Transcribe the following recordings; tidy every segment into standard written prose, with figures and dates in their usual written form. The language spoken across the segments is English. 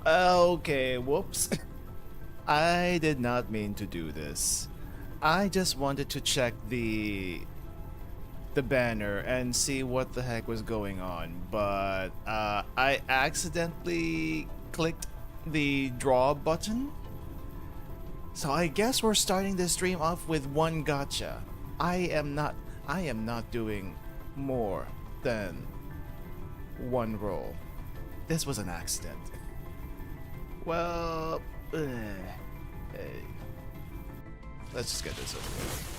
Okay, whoops. I did not mean to do this. I just wanted to check the banner and see what the heck was going on, but I accidentally clicked the draw button. So I guess we're starting this stream off with one gotcha. I am not doing more than one roll. This was an accident. Well, let's just get this over with.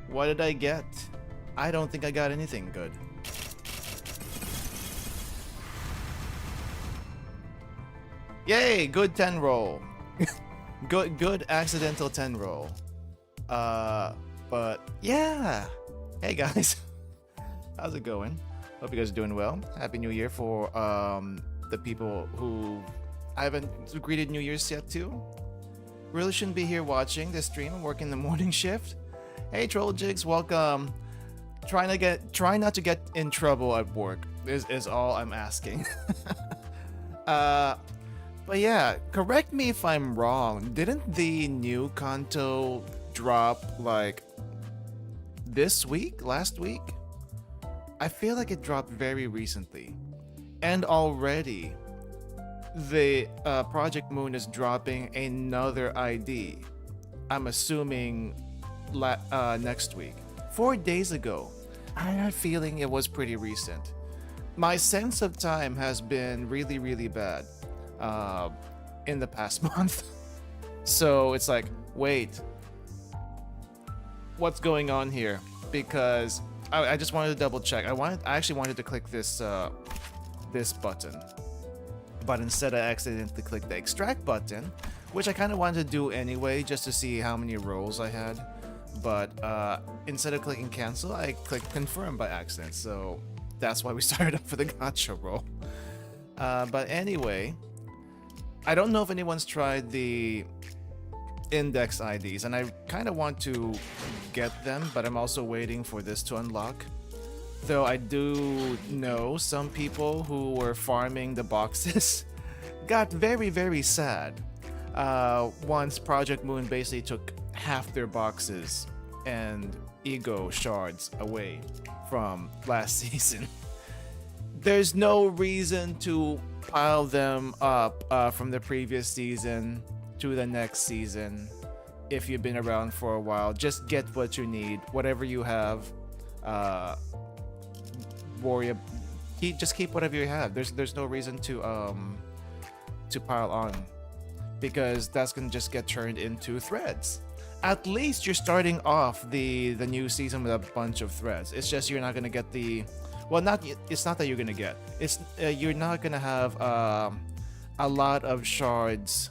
What did I get? I don't think I got anything good. Yay, good 10 roll. good accidental 10 roll. But yeah. Hey guys. How's it going? Hope you guys are doing well. Happy New Year for the people who I haven't greeted New Year's yet too. Really shouldn't be here watching this stream. I'm working the morning shift. Hey Troll Jigs, welcome. Try not to get in trouble at work is all I'm asking. But yeah, correct me if I'm wrong. Didn't the new Canto drop like this week? Last week? I feel like it dropped very recently. And already the Project Moon is dropping another ID. I'm assuming next week. 4 days ago. I had a feeling it was pretty recent. My sense of time has been really, really bad in the past month. So it's like, wait, what's going on here? Because I just wanted to double check. I actually wanted to click this this button, but instead I accidentally clicked the extract button, which I kind of wanted to do anyway, just to see how many rolls I had. But instead of clicking cancel, I clicked confirm by accident. So that's why we started up for the gotcha roll. But anyway, I don't know if anyone's tried the index IDs, and I kind of want to get them, but I'm also waiting for this to unlock. Though I do know some people who were farming the boxes got very, very sad once Project Moon basically took half their boxes and ego shards away from last season. There's no reason to pile them up from the previous season to the next season. If you've been around for a while, just get what you need, whatever you have. Just keep whatever you have. There's no reason to pile on, because that's gonna just get turned into threads. At least you're starting off the new season with a bunch of threads. It's just you're not gonna get the, well, it's not that you're gonna get. It's you're not gonna have a lot of shards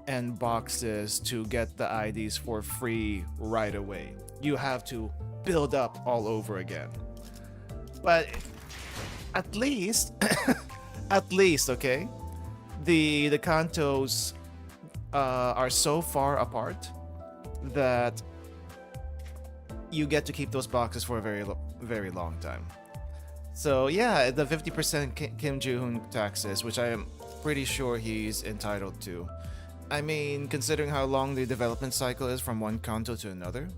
and boxes to get the IDs for free right away. You have to build up all over again. But at least, okay, the Cantos are so far apart that you get to keep those boxes for a very long time. So yeah, the 50% Kim Ji-hoon taxes, which I am pretty sure he's entitled to. I mean, considering how long the development cycle is from one Canto to another,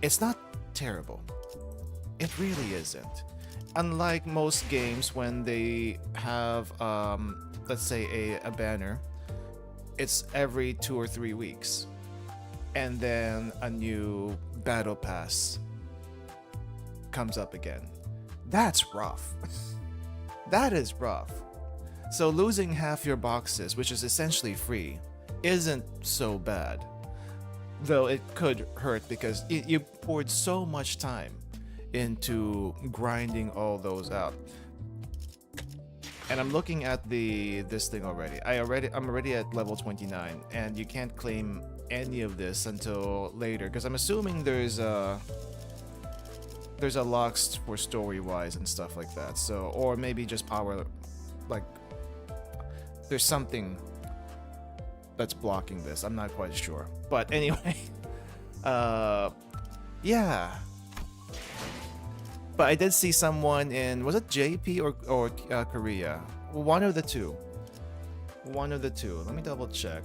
it's not terrible. It really isn't. Unlike most games, when they have, let's say, a banner, it's every 2 or 3 weeks. And then a new battle pass comes up again. That's rough. That is rough. So losing half your boxes, which is essentially free, isn't so bad. Though it could hurt because you poured so much time into grinding all those out. And I'm looking at this thing already. I'm already at level 29, and you can't claim any of this until later, because I'm assuming there's a locks for story wise and stuff like that. So, or maybe just power, like there's something that's blocking this. I'm not quite sure, but anyway, yeah. But I did see someone in, was it JP or Korea? One of the two, One of the two. Let me double check.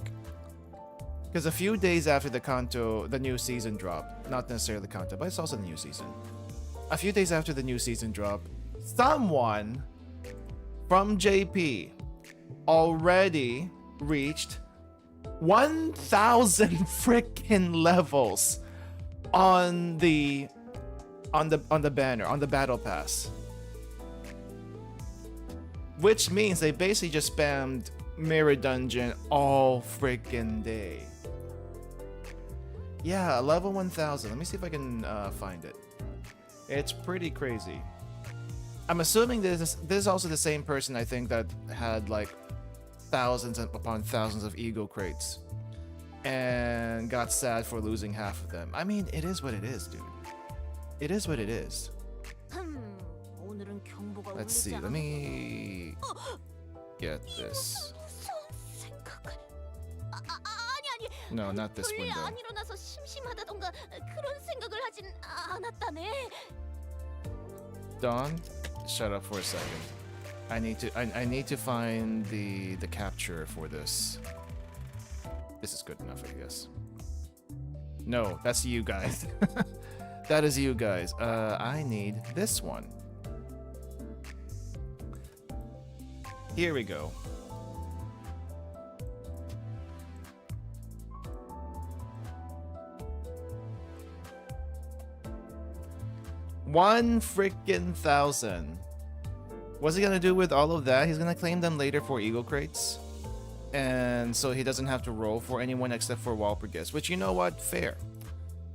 Because a few days after the Canto, the new season dropped, not necessarily the Canto, but it's also the new season. A few days after the new season dropped, someone from JP already reached 1,000 freaking levels on the banner, on the battle pass. Which means they basically just spammed Mirror Dungeon all freaking day. Yeah, level 1,000. Let me see if I can find it. It's pretty crazy. I'm assuming this is also the same person, I think, that had like thousands upon thousands of ego crates and got sad for losing half of them. I mean, it is what it is, dude. It is what it is. Let's see, let me get this. No, not this window. Dawn, shut up for a second. I need to find the capture for this. This is good enough, I guess. No, that's you guys. That is you guys. I need this one. Here we go. One freaking thousand. What's he gonna do with all of that? He's gonna claim them later for ego crates, and so he doesn't have to roll for anyone except for Walpurgis. Which, you know what? Fair.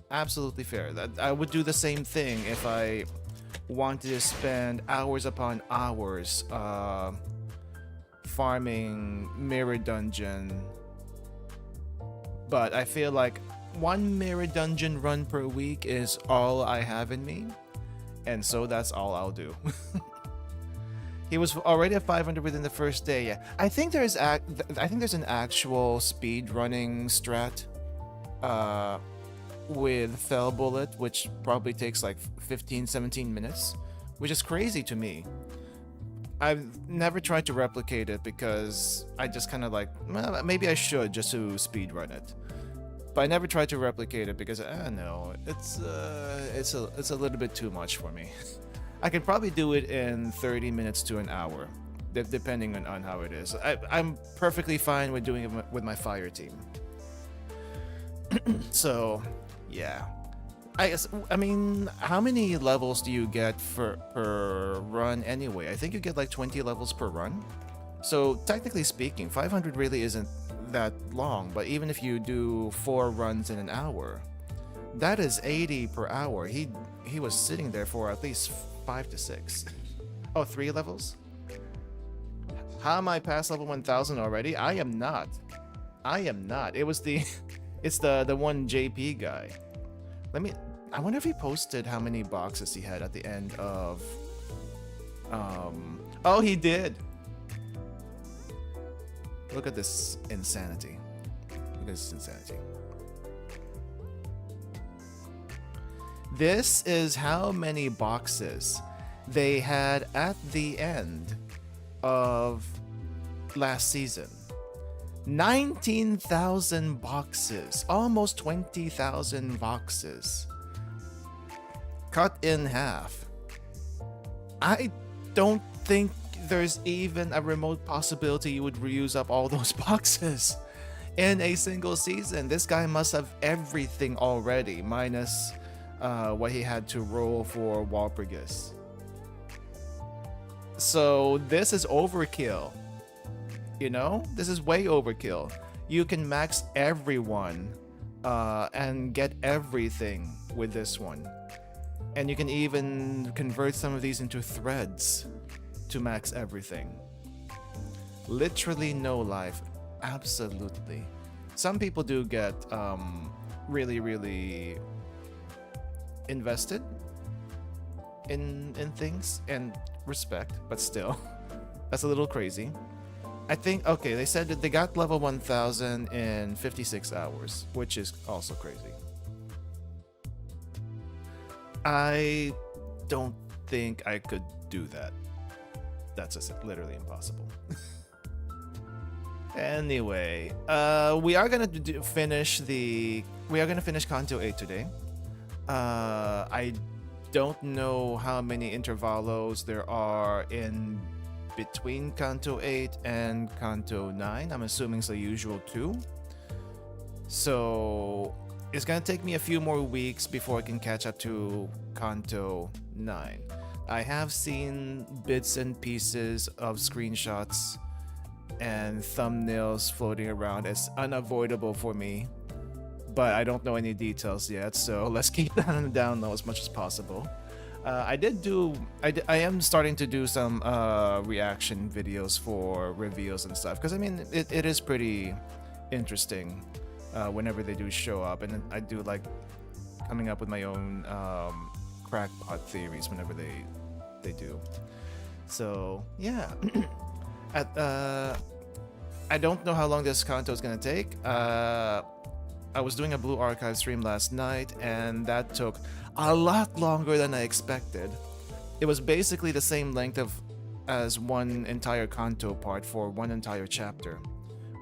Absolutely fair. That I would do the same thing if I wanted to spend hours upon hours farming Mirror Dungeon. But I feel like one Mirror Dungeon run per week is all I have in me, and so that's all I'll do. He was already at 500 within the first day. Yeah, I think there's an actual speed running strat with Fell Bullet, which probably takes like 15-17 minutes, which is crazy to me. I've never tried to replicate it because I just kind of like, well, maybe I should just to speed run it. But I never tried to replicate it because I don't know, it's a little bit too much for me. I could probably do it in 30 minutes to an hour, depending on how it is. I'm perfectly fine with doing it with my fire team. So, yeah. I mean, how many levels do you get per run anyway? I think you get like 20 levels per run. So technically speaking, 500 really isn't that long, but even if you do 4 runs in an hour, that is 80 per hour. He was sitting there for at least 5 to 6. Oh, 3 levels? How am I past level 1000 already? I am not. It was it's the one JP guy. I wonder if he posted how many boxes he had at the end of oh, he did. Look at this insanity. This is how many boxes they had at the end of last season. 19,000 boxes, almost 20,000 boxes. Cut in half. I don't think there's even a remote possibility you would reuse up all those boxes in a single season. This guy must have everything already, minus what he had to roll for Walpurgis. So this is overkill. You know, this is way overkill. You can max everyone and get everything with this one. And you can even convert some of these into threads to max everything. Literally no life. Absolutely. Some people do get really, really invested in things, and respect, but still, that's a little crazy. I think, okay, they said that they got level 1000 in 56 hours, which is also crazy. I don't think I could do that. That's just literally impossible. Anyway, we are gonna finish Canto 8 today. I don't know how many intervalos there are in between Canto 8 and Canto 9. I'm assuming it's the usual 2. So it's gonna take me a few more weeks before I can catch up to Canto 9. I have seen bits and pieces of screenshots and thumbnails floating around. It's unavoidable for me, but I don't know any details yet, so let's keep that on the down low as much as possible. I am starting to do some reaction videos for reveals and stuff, because I mean it is pretty interesting whenever they do show up, and I do like coming up with my own crackpot theories whenever they do. So yeah. I don't know how long this Canto is gonna take. I was doing a Blue Archive stream last night, and that took a lot longer than I expected. It was basically the same length as one entire Canto part for one entire chapter,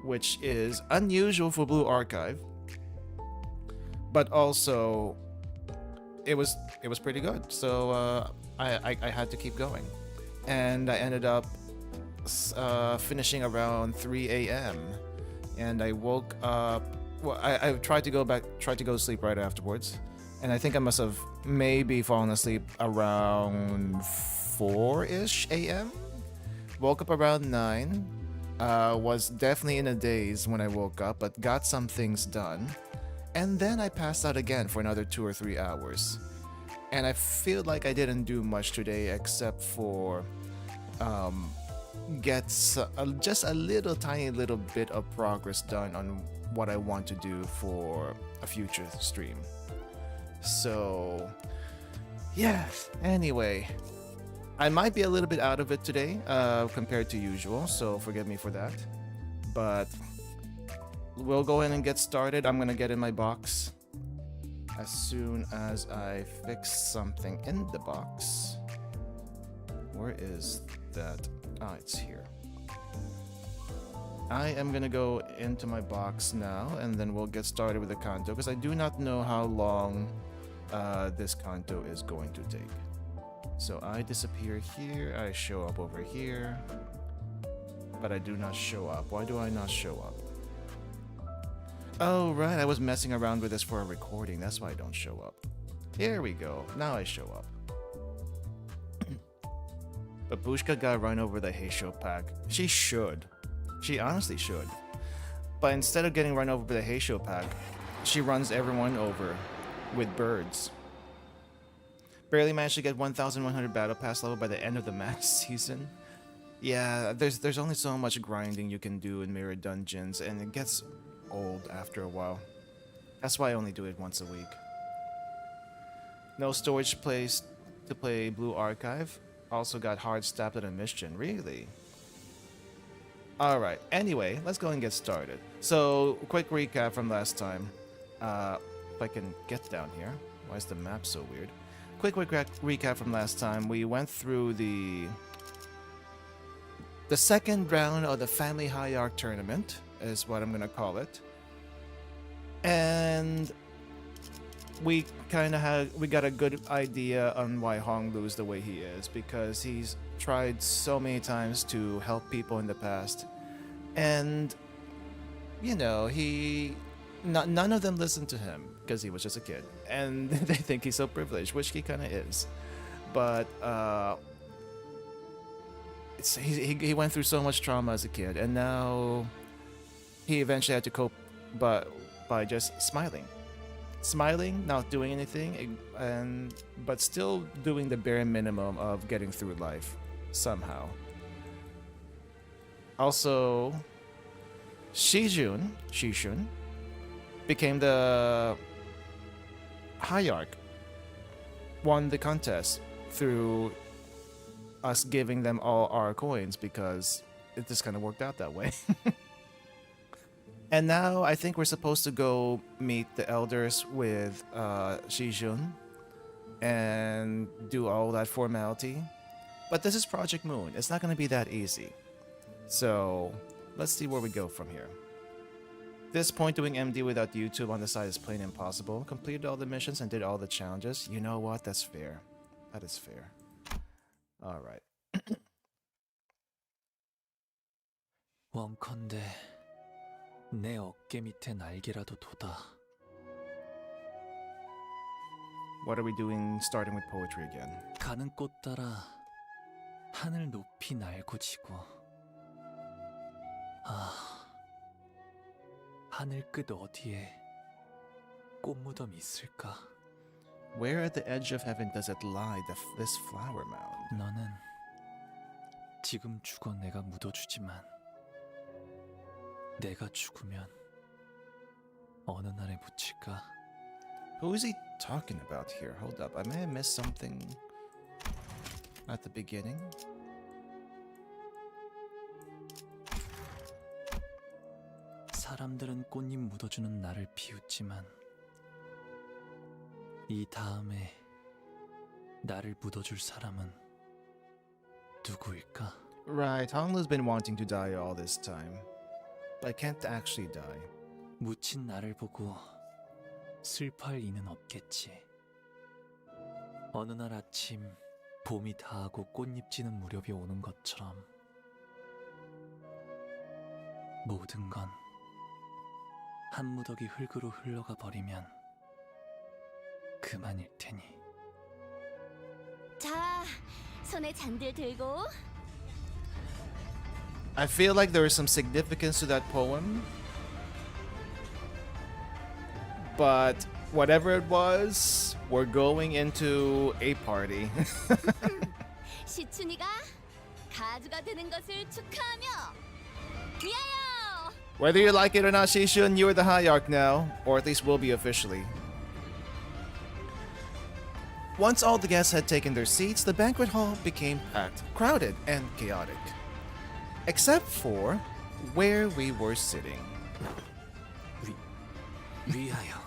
which is unusual for Blue Archive. But also, it was pretty good. So I had to keep going, and I ended up finishing around 3 a.m. and I woke up. Well, I tried to go to sleep right afterwards, and I think I must have maybe fallen asleep around 4-ish a.m. Woke up around 9. Was definitely in a daze when I woke up, but got some things done, and then I passed out again for another 2 or 3 hours. And I feel like I didn't do much today except for get just a tiny little bit of progress done on what I want to do for a future stream. So yeah, anyway, I might be a little bit out of it today compared to usual, so forgive me for that, but we'll go ahead and get started. I'm gonna get in my box as soon as I fix something in the box. Where is that? Ah, it's here. I am gonna go into my box now, and then we'll get started with the Canto, because I do not know how long this Canto is going to take. So I disappear here, I show up over here, but I do not show up. Why do I not show up? Oh right, I was messing around with this for a recording, that's why I don't show up. Here we go, now I show up. Babushka got run over the Heisho pack. She should. She honestly should. But instead of getting run over by the Heisho pack, she runs everyone over with birds. Barely managed to get 1,100 battle pass level by the end of the match season. Yeah, there's only so much grinding you can do in mirror dungeons, and it gets old after a while. That's why I only do it once a week. No storage place to play Blue Archive. Also got hard stabbed at a mission. Really? Alright, anyway, let's go and get started. So, quick recap from last time. If I can get down here. Why is the map so weird? Quick recap from last time. We went through the second round of the Family Hierarch tournament, is what I'm gonna call it. And we got a good idea on why Honglu is the way he is, because he's tried so many times to help people in the past, and you know, none of them listened to him because he was just a kid, and they think he's so privileged, which he kind of is, but he went through so much trauma as a kid, and now he eventually had to cope by just smiling, not doing anything, but still doing the bare minimum of getting through life somehow. Also, Shishun became the Hierarch, won the contest through us giving them all our coins, because it just kind of worked out that way. And now I think we're supposed to go meet the elders with Shijun and do all that formality. But this is Project Moon. It's not going to be that easy. So let's see where we go from here. This point, doing MD without YouTube on the side is plain impossible. Completed all the missions and did all the challenges. You know what? That's fair. That is fair. Alright. 원컨대 내 어깨 밑에 날개라도 돋아. What are we doing starting with poetry again? 가는 꽃 따라 하늘 높이 날고 지고. 아, 하늘 끝 어디에 꽃무덤이 있을까? Where at the edge of heaven does it lie, this flower mound? 너는 지금 죽어 내가 묻어주지만 내가 죽으면 어느 날에 묻힐까? Who is he talking about here? Hold up, I may have missed something at the beginning. 사람들은 꽃잎 묻어주는 나를 비웃지만 이 다음에 나를 묻어줄 사람은 누구일까? Right, Honglu's been wanting to die all this time, but can't actually die. 묻힌 나를 보고 슬퍼할 이는 없겠지. 어느 날 아침 봄이 다하고 꽃잎 지는 무렵이 오는 것처럼 모든 건 한 무더기 흙으로 흘러가 버리면 그만일 테니. 자, 손에 잔들 들고. I feel like there is some significance to that poem, but whatever it was, we're going into a party. 시춘이가 가주가 되는 것을 축하하며 위하여! Whether you like it or not, Shishun, you are the hierarch now, or at least will be officially. Once all the guests had taken their seats, the banquet hall became packed, crowded, and chaotic. Except for where we were sitting. 위하여.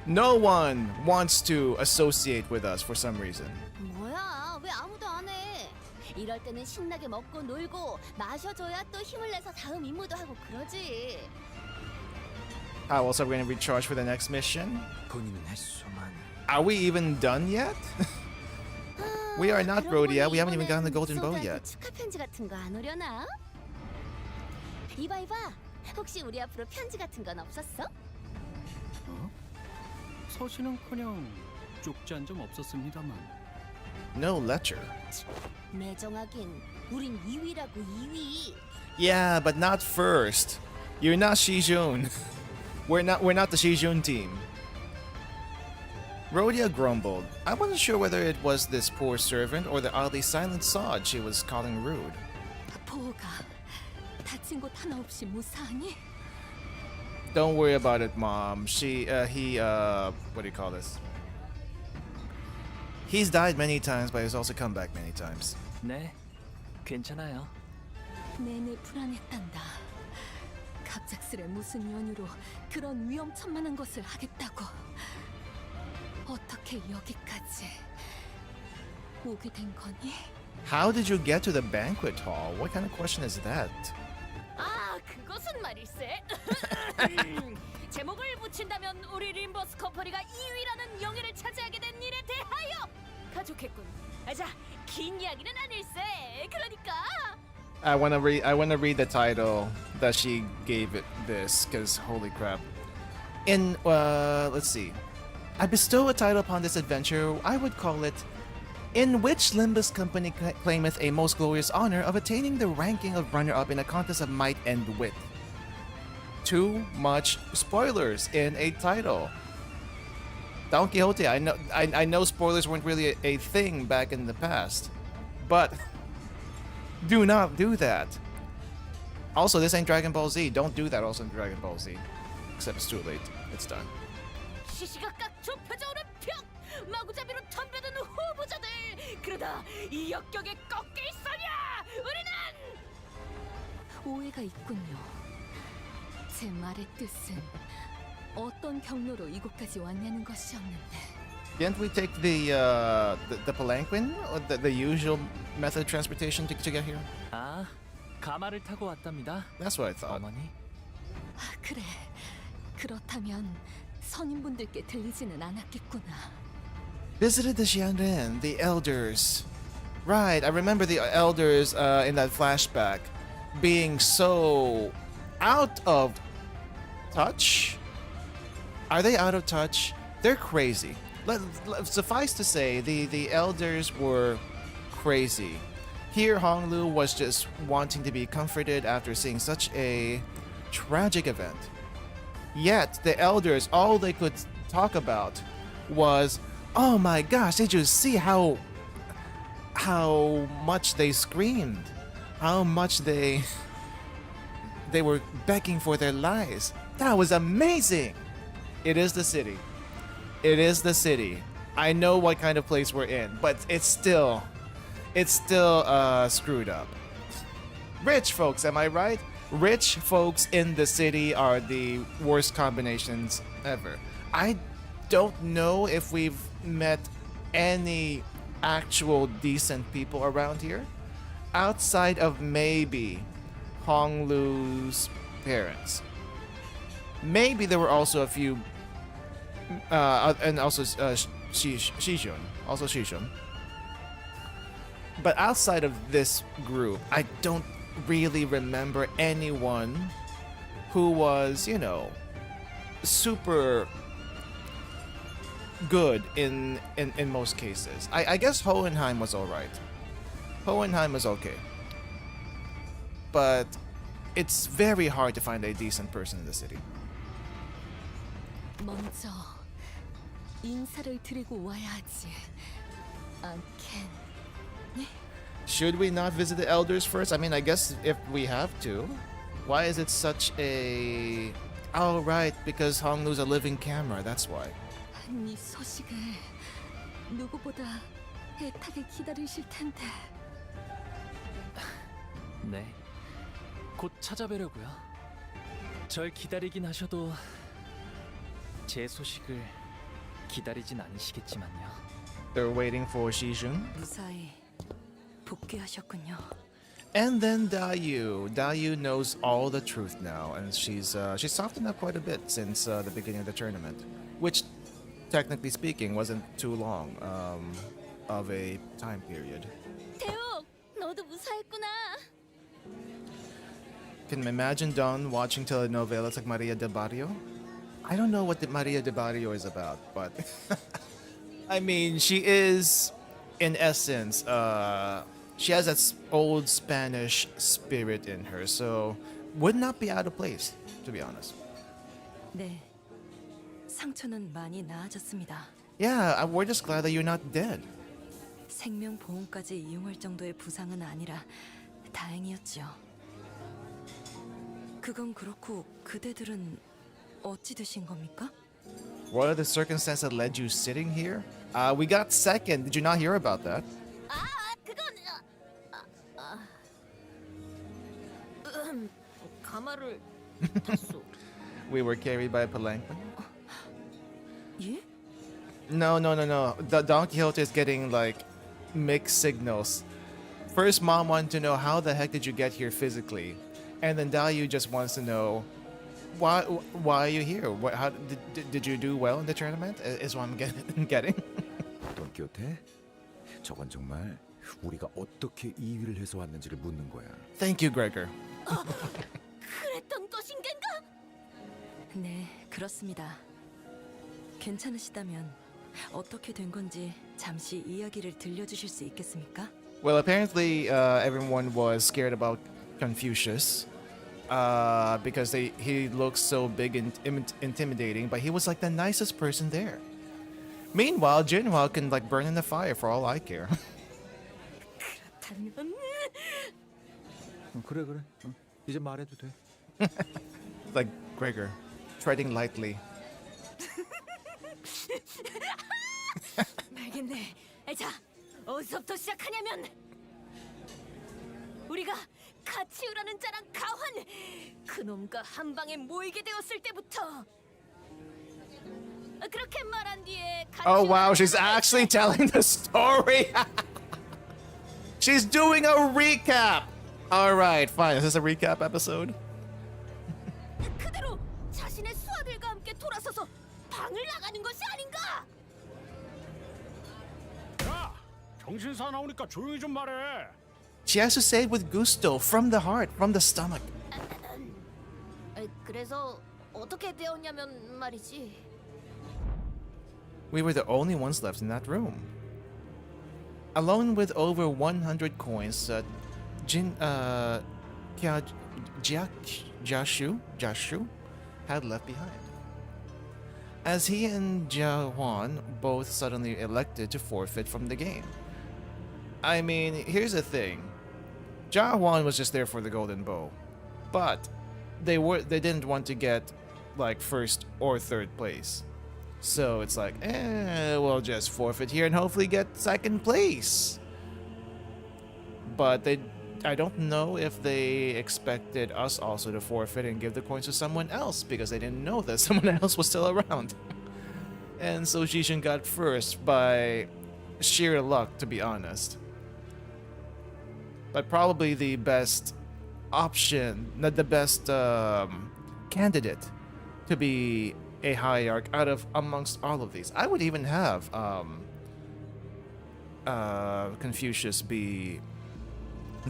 No one wants to associate with us for some reason. 뭐야, 왜 아무도 안 해? 이럴 때는 신나게 먹고 놀고 마셔줘야 또 힘을 내서 다음 임무도 하고 그러지. How else are we going to recharge for the next mission? 본인은 했소만. Are we even done yet? We are not, Rhodia. We haven't even gotten the golden bow yet. 축하 편지 같은 거 안 오려나? 이봐. 혹시 우리 앞으로 편지 같은 건 없었어? 서신은커녕 쪽지 한 점 없었습니다만. No letter. 매정하긴 우린 2위라고 2위. Yeah, but not first. You're not Shijun. We're not the Shijun team. Rhodia grumbled. I wasn't sure whether it was this poor servant or the oddly silent sod she was calling rude. 보호가 다친 곳 하나 없이 무사하니? Don't worry about it, Mom. What do you call this? He's died many times, but he's also come back many times. 네, 괜찮아요. 내내 불안했단다. 갑작스레 무슨 연유로 그런 위험천만한 것을 하겠다고. 어떻게 여기까지 오게 된 거니? How did you get to the banquet hall? What kind of question is that? 아, 그것은 말일세. 제목을 붙인다면 우리 림버스 컴퍼니가 2위라는 영예를 차지하게 된 일에 대하여 가족했군. 자, 긴 이야기는 아닐세. 그러니까 I wanna read the title that she gave it this, cause holy crap. Let's see. I bestow a title upon this adventure. I would call it, in which Limbus Company claimeth a most glorious honor of attaining the ranking of runner-up in a contest of might and wit. Too much spoilers in a title. Don Quixote, I know spoilers weren't really a thing back in the past, but do not do that. Also, this ain't Dragon Ball Z. Don't do that also in Dragon Ball Z. Except it's too late. It's done. 시시각각 좁혀져오는 벽, 마구잡이로 덤벼드는 후보자들. 그러다 이 역경에 꺾일 소냐. 우리는 오해가 있군요. 제 말의 뜻은 어떤 경로로 이곳까지 왔냐는 것이었는데. Didn't we take the palanquin or the usual method of transportation to get here? 아, 가마를 타고 왔답니다. That's what I thought. 어머니. 아, 그래. 그렇다면 성인분들께 들리지는 않았겠구나. Visited the Xianren, the elders. Right, I remember the elders in that flashback being so out of touch. Are they out of touch? They're crazy. Suffice to say, the elders were crazy. Here, Honglu was just wanting to be comforted after seeing such a tragic event. Yet, the elders, all they could talk about was, oh my gosh, did you see how much they screamed? How much they were begging for their lives. That was amazing! It is the city. It is the city. I know what kind of place we're in, but it's still screwed up. Rich folks, am I right? Rich folks in the city are the worst combinations ever. I don't know if we've met any actual decent people around here outside of maybe Honglu's parents. Maybe there were also a few and also Shishun, also Shishun. But outside of this group, I don't really remember anyone who was, you know, super good in most cases. I guess Hohenheim was alright. Hohenheim was okay. But it's very hard to find a decent person in the city. 먼저 인사를 드리고 와야 하지. 않겠니? Should we not visit the elders first? I mean, I guess if we have to. Why is it such a... Oh, right, because Honglu's a living camera, that's why. 네 소식을 누구보다 애타게 기다리실 텐데. 네. 곧 찾아뵈려고요. 절 기다리긴 하셔도 제 소식을 기다리진 않으시겠지만요. They're waiting for Shijun. 무사히 복귀하셨군요. And then Dayu. Dayu knows all the truth now, and she's softened up quite a bit since the beginning of the tournament, which, technically speaking, wasn't too long of a time period. 태욱, 너도 무사했구나. Can imagine Don watching telenovelas like Maria de Barrio? I don't know what the Maria de Barrio is about, but I mean, she is, in essence, she has that old Spanish spirit in her, so would not be out of place, to be honest. 네, 상처는 많이 나아졌습니다. Yeah, we're just glad that you're not dead. 생명보험까지 이용할 정도의 부상은 아니라 다행이었죠. 그건 그렇고 그대들은 어찌 되신 겁니까? What are the circumstances that led you sitting here? We got second. Did you not hear about that? 아, 그건 가마를 탔어. We were carried by a palanquin. 예? No. The Don Quixote is getting like mixed signals. First, Mom wanted to know how the heck did you get here physically, and then Dayu just wants to know why are you here? How did you do well in the tournament? Is what I'm getting. 돈키호테? 저건 정말 우리가 어떻게 2위를 해서 왔는지를 묻는 거야. Thank you, Gregor. 그랬던 것인겐가? 네, 그렇습니다. 괜찮으시다면 어떻게 된 건지 잠시 이야기를 들려주실 수 있겠습니까? Well, apparently everyone was scared about Confucius because he looks so big and intimidating, but he was like the nicest person there. Meanwhile, Jinhua can like burn in the fire for all I care. 그렇다면 그래. 이제 말해도 돼. Like Gregor, treading lightly. 알겠네. 자, 어디서부터 시작하냐면 우리가 가치우라는 자랑 가환 그놈과 한 방에 모이게 되었을 때부터 그렇게 말한 뒤에 Oh wow, she's actually telling the story. She's doing a recap. All right, fine. Is this a recap episode? 그대로 자신의 수하들과 함께 돌아서서 방을 나가는 것이 아닌가? 야, 정신 사나우니까 조용히 좀 말해. She has to say it with gusto, from the heart, from the stomach. 그래서 어떻게 되었냐면 말이지. We were the only ones left in that room. Alone with over 100 coins that Jashu had left behind. As he and Jawan both suddenly elected to forfeit from the game. I mean, here's the thing. Jawan was just there for the golden bow. But they didn't want to get like first or third place. So it's like, we'll just forfeit here and hopefully get second place. But I don't know if they expected us also to forfeit and give the coins to someone else because they didn't know that someone else was still around. And so Jishin got first by sheer luck, to be honest. But probably the best option, not the best candidate to be a hierarch out of amongst all of these. I would even have Confucius be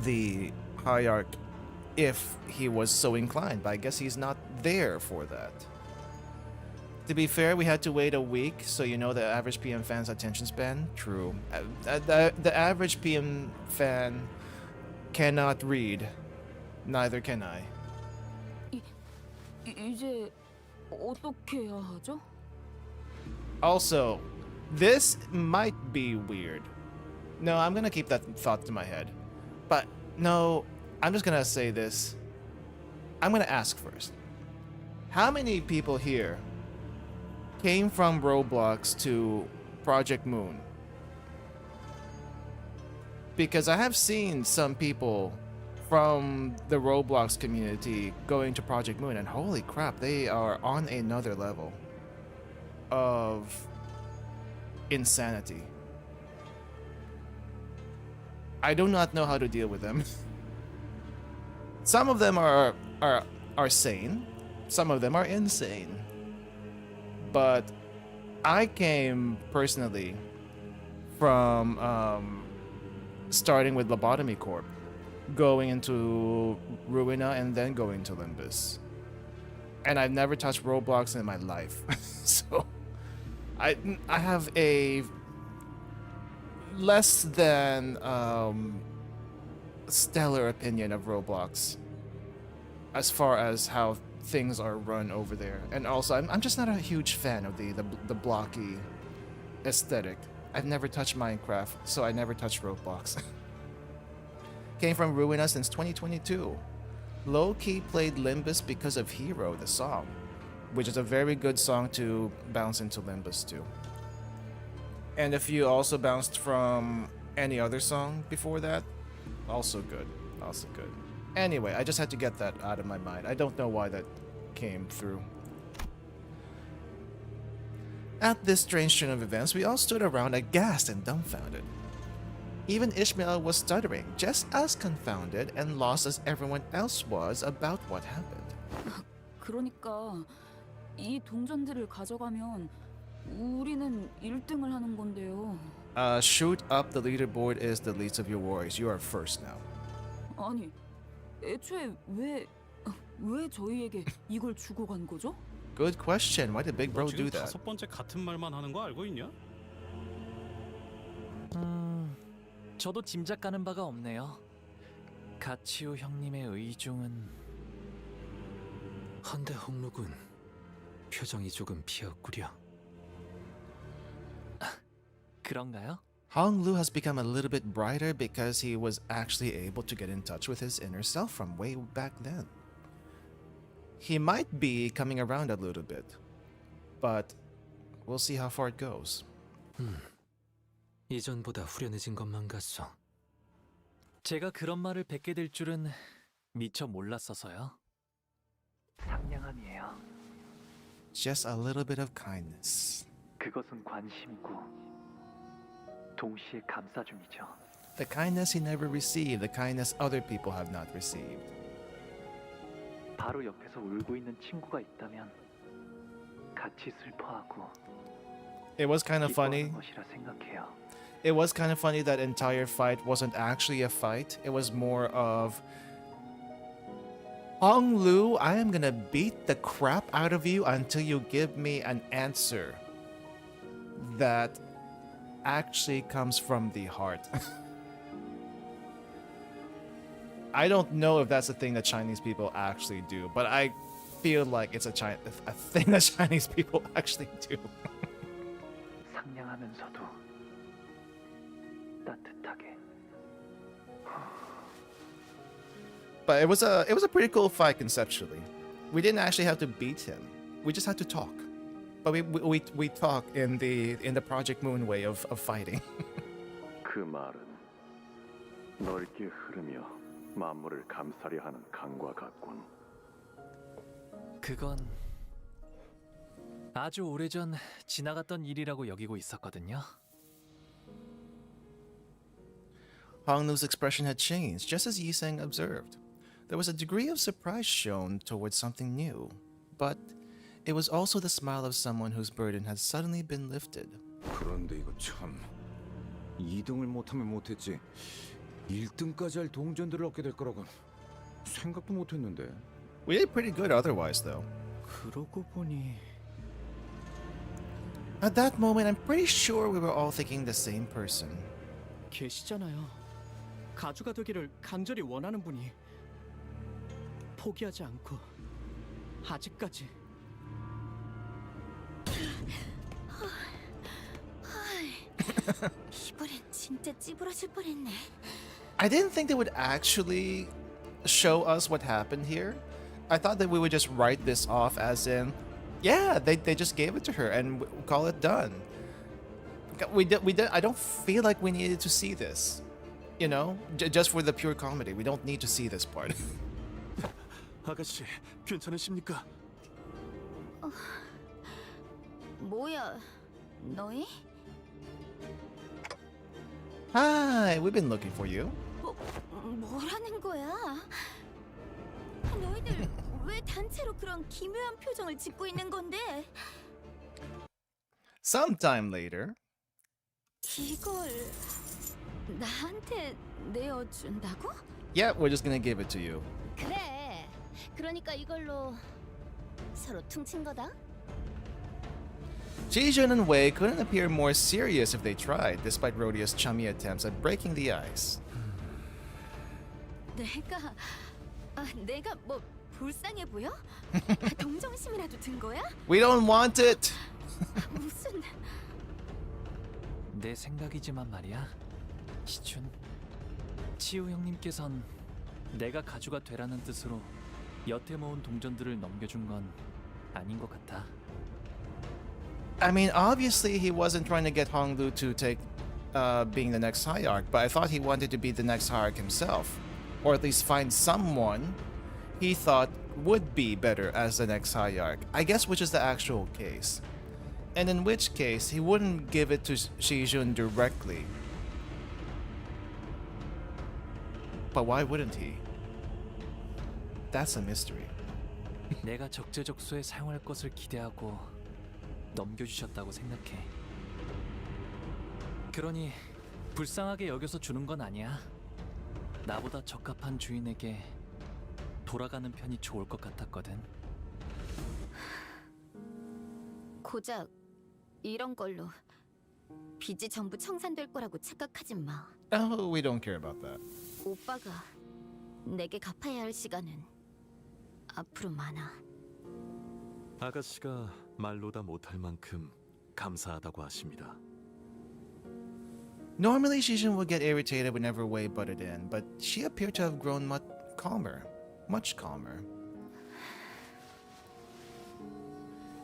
the hierarch if he was so inclined, but I guess he's not there for that. To be fair, we had to wait a week, so you know the average PM fan's attention span? True. The average PM fan cannot read. Neither can I. 이제 어떻게 해야 하죠? Also, this might be weird. No, I'm gonna keep that thought to my head. But no, I'm just gonna say this. I'm gonna ask first. How many people here came from Roblox to Project Moon? Because I have seen some people from the Roblox community going to Project Moon, and holy crap, they are on another level of insanity. I do not know how to deal with them. Some of them are sane, some of them are insane. But I came personally from starting with Lobotomy Corp, going into Ruina, and then going to Limbus. And I've never touched Roblox in my life. So I have a less than stellar opinion of Roblox as far as how things are run over there. And also, I'm just not a huge fan of the blocky aesthetic. I've never touched Minecraft, so I never touched Roblox. Came from Ruina since 2022. Low-key played Limbus because of Hero, the song, which is a very good song to bounce into Limbus to. And if you also bounced from any other song before that, also good. Also good. Anyway, I just had to get that out of my mind. I don't know why that came through. At this strange turn of events, we all stood around aghast and dumbfounded. Even Ishmael was stuttering, just as confounded and lost as everyone else was about what happened. 그러니까 이 동전들을 가져가면 우리는 1등을 하는 건데요. Shoot up the leaderboard is the least of your worries. You are first now. 아니, 애초에 왜 저희에게 이걸 주고 간 거죠? Good question. Why did Big Bro 너 do 지금 that? 다섯 번째 같은 말만 하는 거 알고 있냐? 저도 짐작 가는 바가 없네요. 가치우 형님의 의중은 한데 홍록은 표정이 조금 비었구려. 그런가요? Hong Lu has become a little bit brighter because he was actually able to get in touch with his inner self from way back then. He might be coming around a little bit, but we'll see how far it goes. 이전보다 후련해진 것만 같소. 제가 그런 말을 뱉게 될 줄은 미처 몰랐어서요. 상냥함이에요. Just a little bit of kindness. 그것은 관심이고 동시에 감싸줌이죠. The kindness he never received, the kindness other people have not received. 바로 옆에서 울고 있는 친구가 있다면 같이 슬퍼하고 It was kind of funny. 기뻐하는 것이라 생각해요. It was kind of funny that entire fight wasn't actually a fight. It was more of Honglu, I am gonna beat the crap out of you until you give me an answer that actually comes from the heart. I don't know if that's a thing that Chinese people actually do, but I feel like it's a thing that Chinese people actually do. 상냥하면서도 따뜻하게. But it was a pretty cool fight conceptually. We didn't actually have to beat him. We just had to talk. But we talk in the Project Moon way of fighting. 그 말은 넓게 흐르며 만물을 감싸려 하는 강과 같군. 그건 아주 오래전 지나갔던 일이라고 여기고 있었거든요. Honglu's expression had changed, just as Yiseng observed. There was a degree of surprise shown towards something new, but it was also the smile of someone whose burden had suddenly been lifted. 그런데 이거 참 2등을 못하면 못했지 1등까지 할 동전들을 얻게 될 거라고 생각도 못했는데. We did pretty good otherwise, though. 그러고 보니 At that moment, I'm pretty sure we were all thinking the same person. 계시잖아요. 가주가 되기를 간절히 원하는 분이 포기하지 않고 아직까지. 이번엔 진짜 찌부러질 뻔했네. I didn't think they would actually show us what happened here. I thought that we would just write this off as in, yeah, they just gave it to her and call it done. We did. I don't feel like we needed to see this. You know, just for the pure comedy. We don't need to see this part. 아가씨 괜찮으십니까? 뭐야, 너희? Hi, we've been looking for you. 뭐라는 거야? 너희들 왜 단체로 그런 기묘한 표정을 짓고 있는 건데? Sometime later. 이걸 나한테 내어준다고? Yeah, we're just gonna give it to you. 그래. 그러니까 이걸로 서로 퉁친 거다. Jijun and Wei couldn't appear more serious if they tried, despite Rhodia's chummy attempts at breaking the ice. 내가 뭐 불쌍해 보여? 동정심이라도 든 거야? We don't want it! 무슨 내 생각이지만 말이야. 시춘, 치우 형님께선 내가 가주가 되라는 뜻으로 여태 모은 동전들을 넘겨준 건 아닌 것 같아. I mean, obviously he wasn't trying to get Honglu to take being the next hierarch, but I thought he wanted to be the next hierarch himself. Or at least find someone he thought would be better as the next hierarch. I guess which is the actual case. And in which case, he wouldn't give it to Shijun directly. But why wouldn't he? That's a mystery. 내가 적재적소에 사용할 것을 기대하고 넘겨주셨다고 생각해. 그러니 불쌍하게 여겨서 주는 건 아니야. 나보다 적합한 주인에게 돌아가는 편이 좋을 것 같았거든. 고작 이런 걸로 빚이 전부 청산될 거라고 착각하지 마. Oh, we don't care about that. 오빠가 내게 갚아야 할 시간은 앞으로 많아. 아가씨가 말로 다 못할 만큼 감사하다고 하십니다. Normally, Shijun would get irritated whenever Wei butted in, but she appeared to have grown much calmer. Much calmer.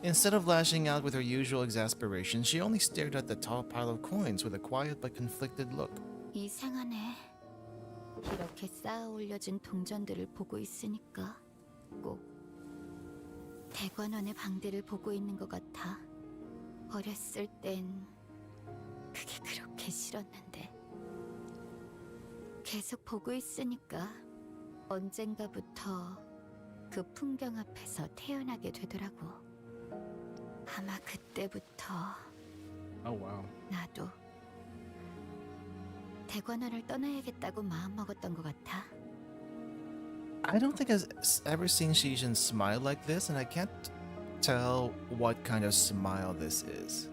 Instead of lashing out with her usual exasperation, she only stared at the tall pile of coins with a quiet but conflicted look. 이상하네. 이렇게 쌓아 올려진 동전들을 보고 있으니까 꼭 대관원의 방대를 보고 있는 것 같아. 어렸을 땐 그게 그렇게 싫었는데. 계속 보고 있으니까 언젠가부터 그 풍경 앞에서 태어나게 되더라고. 아마 그때부터 Oh wow. 나도 대관원을 떠나야겠다고 마음먹었던 것 같아. I don't think I've ever seen Shijin smile like this, and I can't tell what kind of smile this is.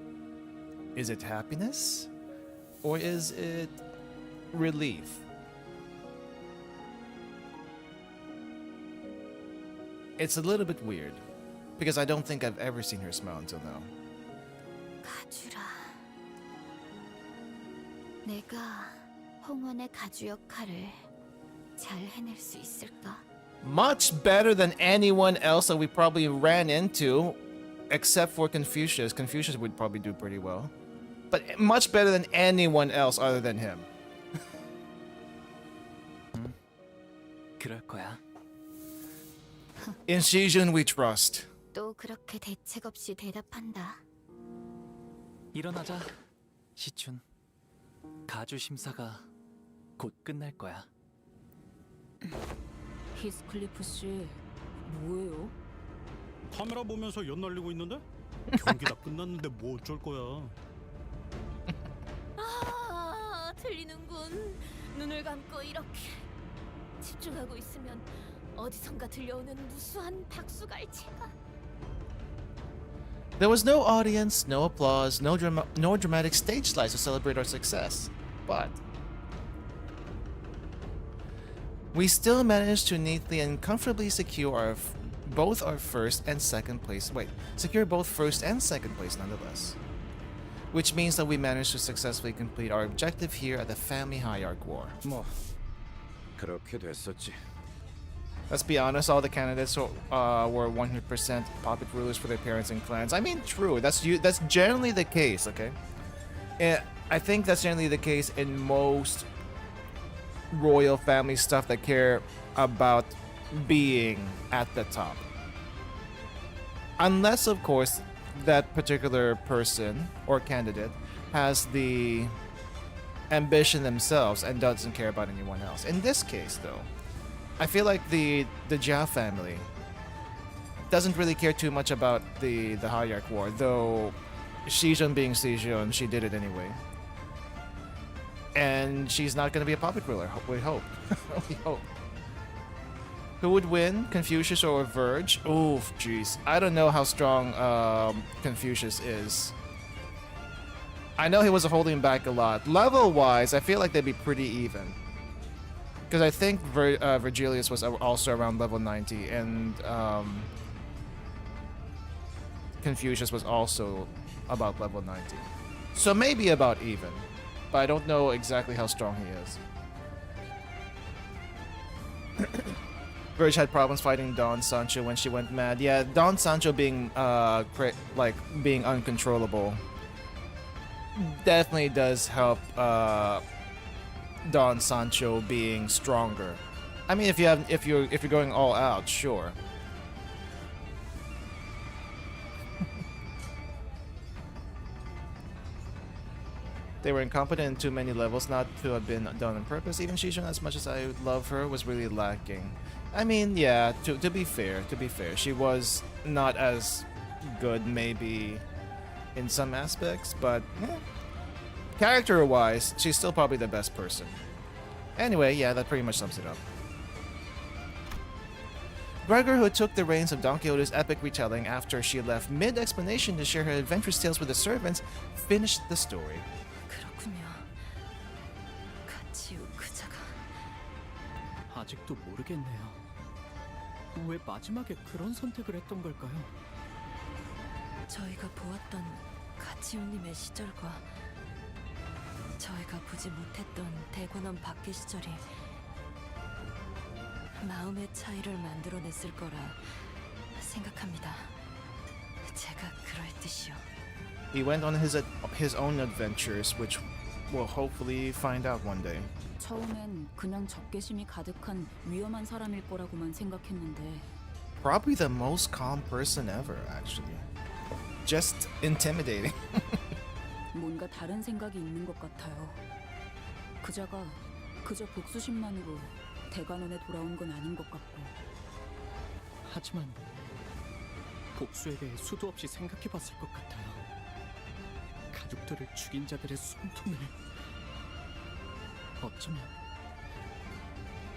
Is it happiness? Or is it relief? It's a little bit weird, because I don't think I've ever seen her smile until now. 가주라. 내가 홍원의 가주 역할을 잘 해낼 수 있을까? Much better than anyone else that we probably ran into, except for Confucius. Confucius would probably do pretty well. But much better than anyone else other than him. 그럴 거야. In Shijun we trust. 또 그렇게 대책 없이 대답한다. 일어나자, 시춘. 가주 심사가 곧 끝날 거야. 히스클리프 씨, 뭐예요? 카메라 보면서 연 날리고 있는데? 경기 다 끝났는데 뭐 어쩔 거야. 아, 들리는군. 눈을 감고 이렇게 집중하고 있으면 어디선가 들려오는 무수한 박수갈채가. There was no audience, no applause, no dramatic stage slides to celebrate our success. But we still managed to neatly and comfortably secure both our first and second place. Secure both first and second place nonetheless. Which means that we managed to successfully complete our objective here at the Family Hierarch War. 뭐 그렇게 됐었지. Let's be honest, all the candidates were 100% puppet rulers for their parents and clans. I mean, true. That's generally the case, okay? I think that's generally the case in most royal family stuff that care about being at the top. Unless, of course, that particular person or candidate has the ambition themselves and doesn't care about anyone else. In this case, though, I feel like the Jia family doesn't really care too much about the Hierarch War, though Shijun being Shijun, she did it anyway. And she's not going to be a puppet ruler, we hope. We hope. Who would win, Confucius or Verge? Oof, jeez. I don't know how strong Confucius is. I know he was holding back a lot. Level-wise, I feel like they'd be pretty even. Because I think Virgilius was also around level 90, and Confucius was also about level 90. So maybe about even, but I don't know exactly how strong he is. Verge had problems fighting Don Sancho when she went mad. Yeah, Don Sancho being being uncontrollable definitely does help Don Sancho being stronger. I mean, if you're going all out, sure. They were incompetent in too many levels, not to have been done on purpose. Even Shijun, as much as I would love her, was really lacking. I mean, yeah, to be fair, she was not as good maybe in some aspects, but character-wise, she's still probably the best person. Anyway, yeah, that pretty much sums it up. Gregor, who took the reins of Don Quixote's epic retelling after she left mid-explanation to share her adventurous tales with the servants, finished the story. 그렇군요. 같이 우크자가 아직도 모르겠네요. 왜 마지막에 그런 선택을 했던 걸까요? 저희가 보았던 가치우님의 시절과 저희가 보지 못했던 대관원 밖의 시절이 마음의 차이를 만들어냈을 거라 생각합니다. 제가 그럴 듯이요. He went on his own adventures, which we'll hopefully find out one day. 처음엔 그냥 적개심이 가득한 위험한 사람일 거라고만 생각했는데 Probably the most calm person ever, actually. Just intimidating. 뭔가 다른 생각이 있는 것 같아요. 그자가 그저 복수심만으로 대관원에 돌아온 건 아닌 것 같고. 하지만 복수에 대해 수도 없이 생각해봤을 것 같아요. 가족들을 죽인 자들의 숨통을 어쩌면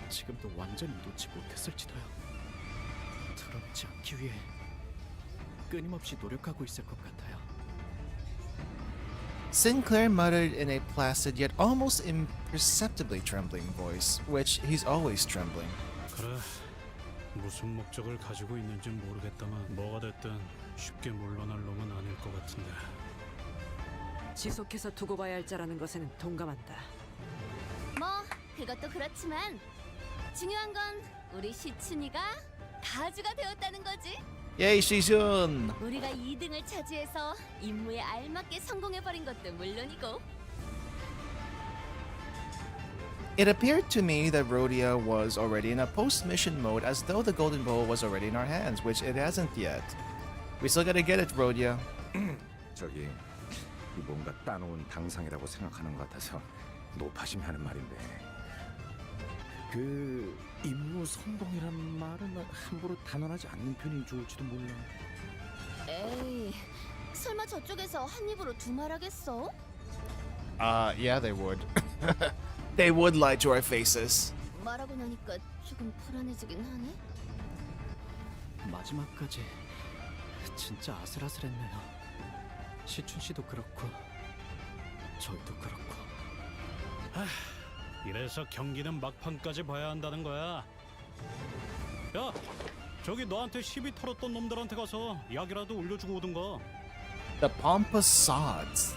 지금도 완전히 놓지 못했을지도요. 드러내지 않기 위해 끊임없이 노력하고 있을 것 같아요. Sinclair muttered in a placid yet almost imperceptibly trembling voice, which he's always trembling. 그래, 무슨 목적을 가지고 있는지 모르겠다만 뭐가 됐든 쉽게 물러날 놈은 아닐 것 같은데. 지속해서 두고 봐야 할 자라는 것에는 동감한다. 뭐 그것도 그렇지만 중요한 건 우리 시춘이가 가주가 되었다는 거지. Yay, Shishun! 우리가 2등을 차지해서 임무에 알맞게 성공해버린 것도 물론이고. It appeared to me that Rhodia was already in a post-mission mode as though the golden bowl was already in our hands, which it hasn't yet. We still gotta get it, Rhodia. 저기 이 뭔가 따놓은 당상이라고 생각하는 것 같아서 노파심이 하는 말인데 그 임무 성공이란 말은 함부로 단언하지 않는 편이 좋을지도 몰라. 에이, 설마 저쪽에서 한 입으로 두말하겠어? Yeah, they would. They would lie to our faces. 말하고 나니까 조금 불안해지긴 하네. 마지막까지 진짜 아슬아슬했네요. 시춘 씨도 그렇고 저희도 그렇고. 이래서 경기는 막판까지 봐야 한다는 거야. 야, 저기 너한테 시비 털었던 놈들한테 가서 약이라도 올려주고 오든가. The pompous sods.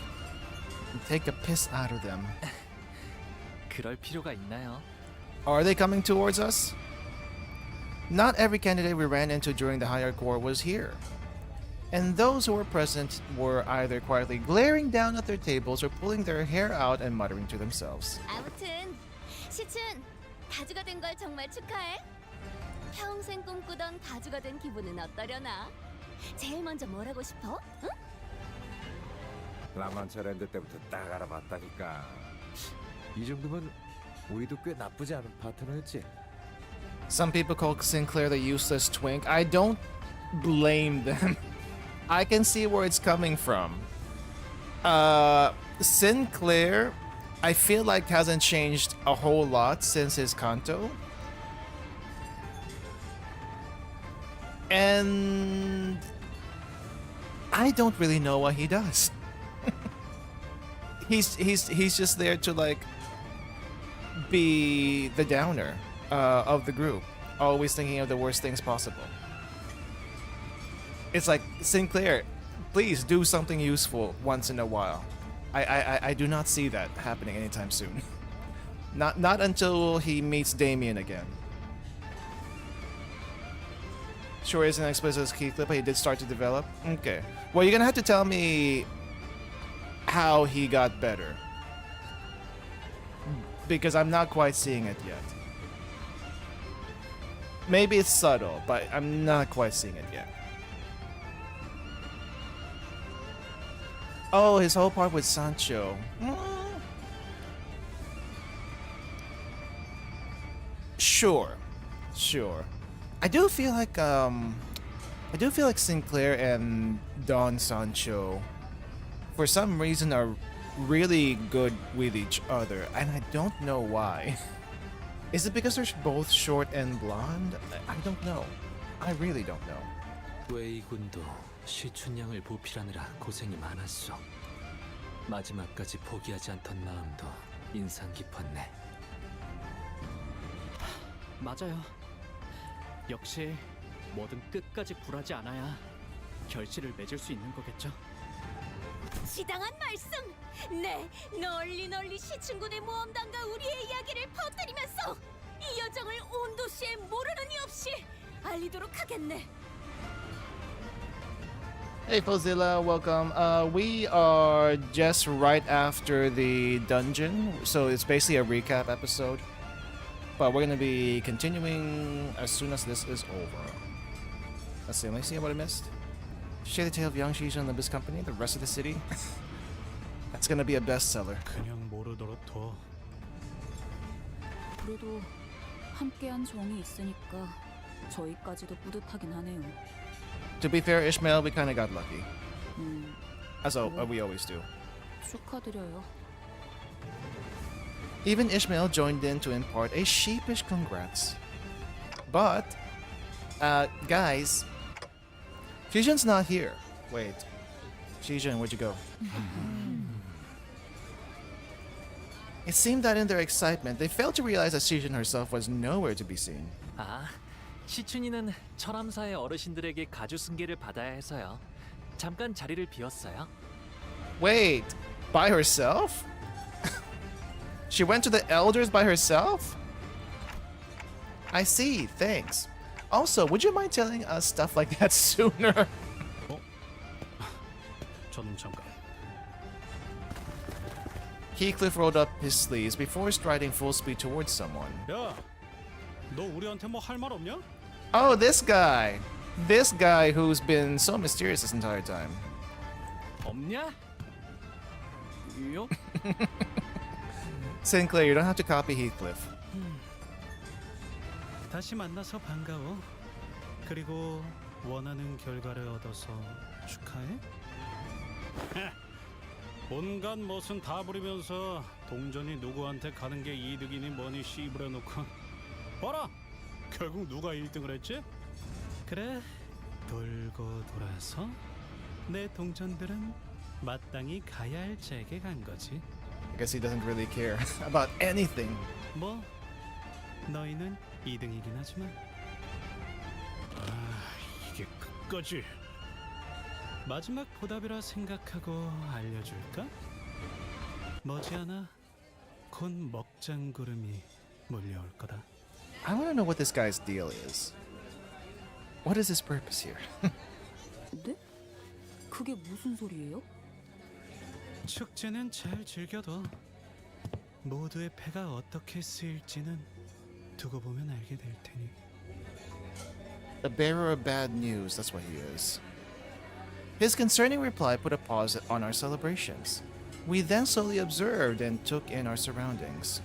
Take a piss out of them. 그럴 필요가 있나요? Are they coming towards us? Not every candidate we ran into during the higher core was here. And those who were present were either quietly glaring down at their tables or pulling their hair out and muttering to themselves. 아무튼 시춘 가주가 된 걸 정말 축하해. 평생 꿈꾸던 가주가 된 기분은 어떠려나? 제일 먼저 뭘 하고 싶어? 응? 라만차랜드 때부터 딱 알아봤다니까. 이 정도면 우리도 꽤 나쁘지 않은 파트너였지. Some people call Sinclair the useless twink. I don't blame them. I can see where it's coming from. Sinclair, I feel like hasn't changed a whole lot since his Canto. And I don't really know what he does. He's just there to like be the downer of the group, always thinking of the worst things possible. It's like, Sinclair, please do something useful once in a while. I do not see that happening anytime soon. Not until he meets Damien again. Sure isn't explicit as key clip, but he did start to develop. Okay. Well, you're gonna have to tell me how he got better, because I'm not quite seeing it yet. Maybe it's subtle, but I'm not quite seeing it yet. Oh, his whole part with Sancho. Sure. I do feel like Sinclair and Don Sancho, for some reason, are really good with each other, and I don't know why. Is it because they're both short and blonde? I don't know. I really don't know. 웨이 군도 시춘 양을 보필하느라 고생이 많았어. 마지막까지 포기하지 않던 마음도 인상 깊었네. 맞아요. 역시 뭐든 끝까지 굴하지 않아야 결실을 맺을 수 있는 거겠죠. 지당한 말씀! 네, 널리 시춘군의 모험단과 우리의 이야기를 퍼뜨리면서 이 여정을 온 도시에 모르는 이 없이 알리도록 하겠네. Hey Fozilla, welcome. We are just right after the dungeon, so it's basically a recap episode. But we're gonna be continuing as soon as this is over. Let's see, let me see what I missed. Share the tale of young Shija and Limbus Company, the rest of the city. That's gonna be a bestseller. 그냥 모르도록 둬. 그래도 함께한 정이 있으니까 저희까지도 뿌듯하긴 하네요. To be fair, Ishmael, we kind of got lucky. As 뭐? we always do. 축하드려요. Even Ishmael joined in to impart a sheepish congrats. But, guys, Shijun's not here. Wait. Shijun, where'd you go? It seemed that in their excitement, they failed to realize that Shijun herself was nowhere to be seen. 아, 시춘이는 철암사의 어르신들에게 가주 승계를 받아야 해서요. 잠깐 자리를 비웠어요. Wait, by herself? She went to the elders by herself? I see, thanks. Also, would you mind telling us stuff like that sooner? 저는 잠깐. Heathcliff rolled up his sleeves before striding full speed towards someone. 야, 너 우리한테 뭐 할 말 없냐? Oh, this guy! This guy who's been so mysterious this entire time. 없냐? 요? Sinclair, you don't have to copy Heathcliff. 다시 만나서 반가워. 그리고 원하는 결과를 얻어서 축하해. 온갖 멋은 다 부리면서 동전이 누구한테 가는 게 이득이니 뭐니 씨부려 놓고 봐라! 결국 누가 1등을 했지? 그래, 돌고 돌아서 내 동전들은 마땅히 가야 할 잭에 간 거지. I guess he doesn't really care about anything. 뭐 너희는 2등이긴 하지만 이게 끝까지 마지막 보답이라 생각하고 알려줄까? 머지않아 곧 먹장구름이 몰려올 거다. I want to know what this guy's deal is. What is his purpose here? 네? 그게 무슨 소리예요? 축제는 잘 즐겨둬. 모두의 패가 어떻게 쓰일지는 두고 보면 알게 될 테니. The bearer of bad news, that's what he is. His concerning reply put a pause on our celebrations. We then slowly observed and took in our surroundings.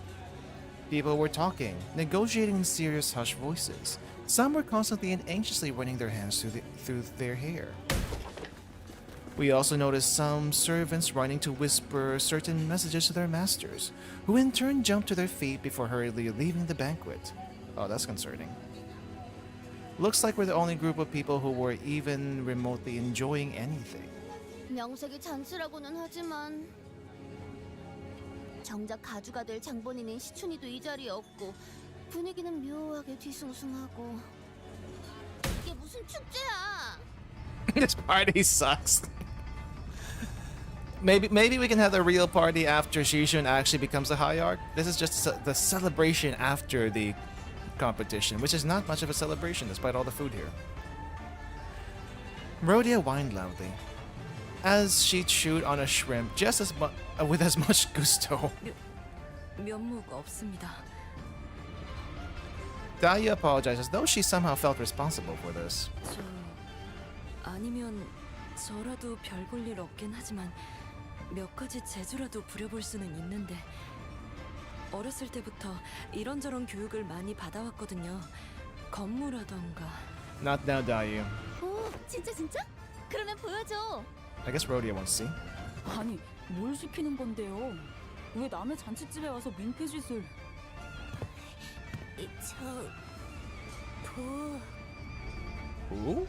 People were talking, negotiating in serious hushed voices. Some were constantly and anxiously running their hands through their hair. We also noticed some servants running to whisper certain messages to their masters, who in turn jumped to their feet before hurriedly leaving the banquet. Oh, that's concerning. Looks like we're the only group of people who were even remotely enjoying anything. 명색이 잔치라고는 하지만 정작 가주가 될 장본인인 시춘이도 이 자리에 없고 분위기는 묘하게 뒤숭숭하고 이게 무슨 축제야? This party sucks. Maybe we can have the real party after Shishun actually becomes the Hierarch. This is just the celebration after the competition, which is not much of a celebration despite all the food here. Rhodia whined loudly as she chewed on a shrimp just with as much gusto. 면목 없습니다. Dahlia apologized as though she somehow felt responsible for this. 아니면 저라도 별 볼 일 없긴 하지만 몇 가지 재주라도 부려볼 수는 있는데 어렸을 때부터 이런저런 교육을 많이 받아왔거든요. 건무라던가. Not now, Dahlia. 오, 진짜? 그러면 보여줘. I guess Rhodia wants to see. 아니, 뭘 시키는 건데요? 왜 남의 잔치집에 와서 민폐짓을... Who?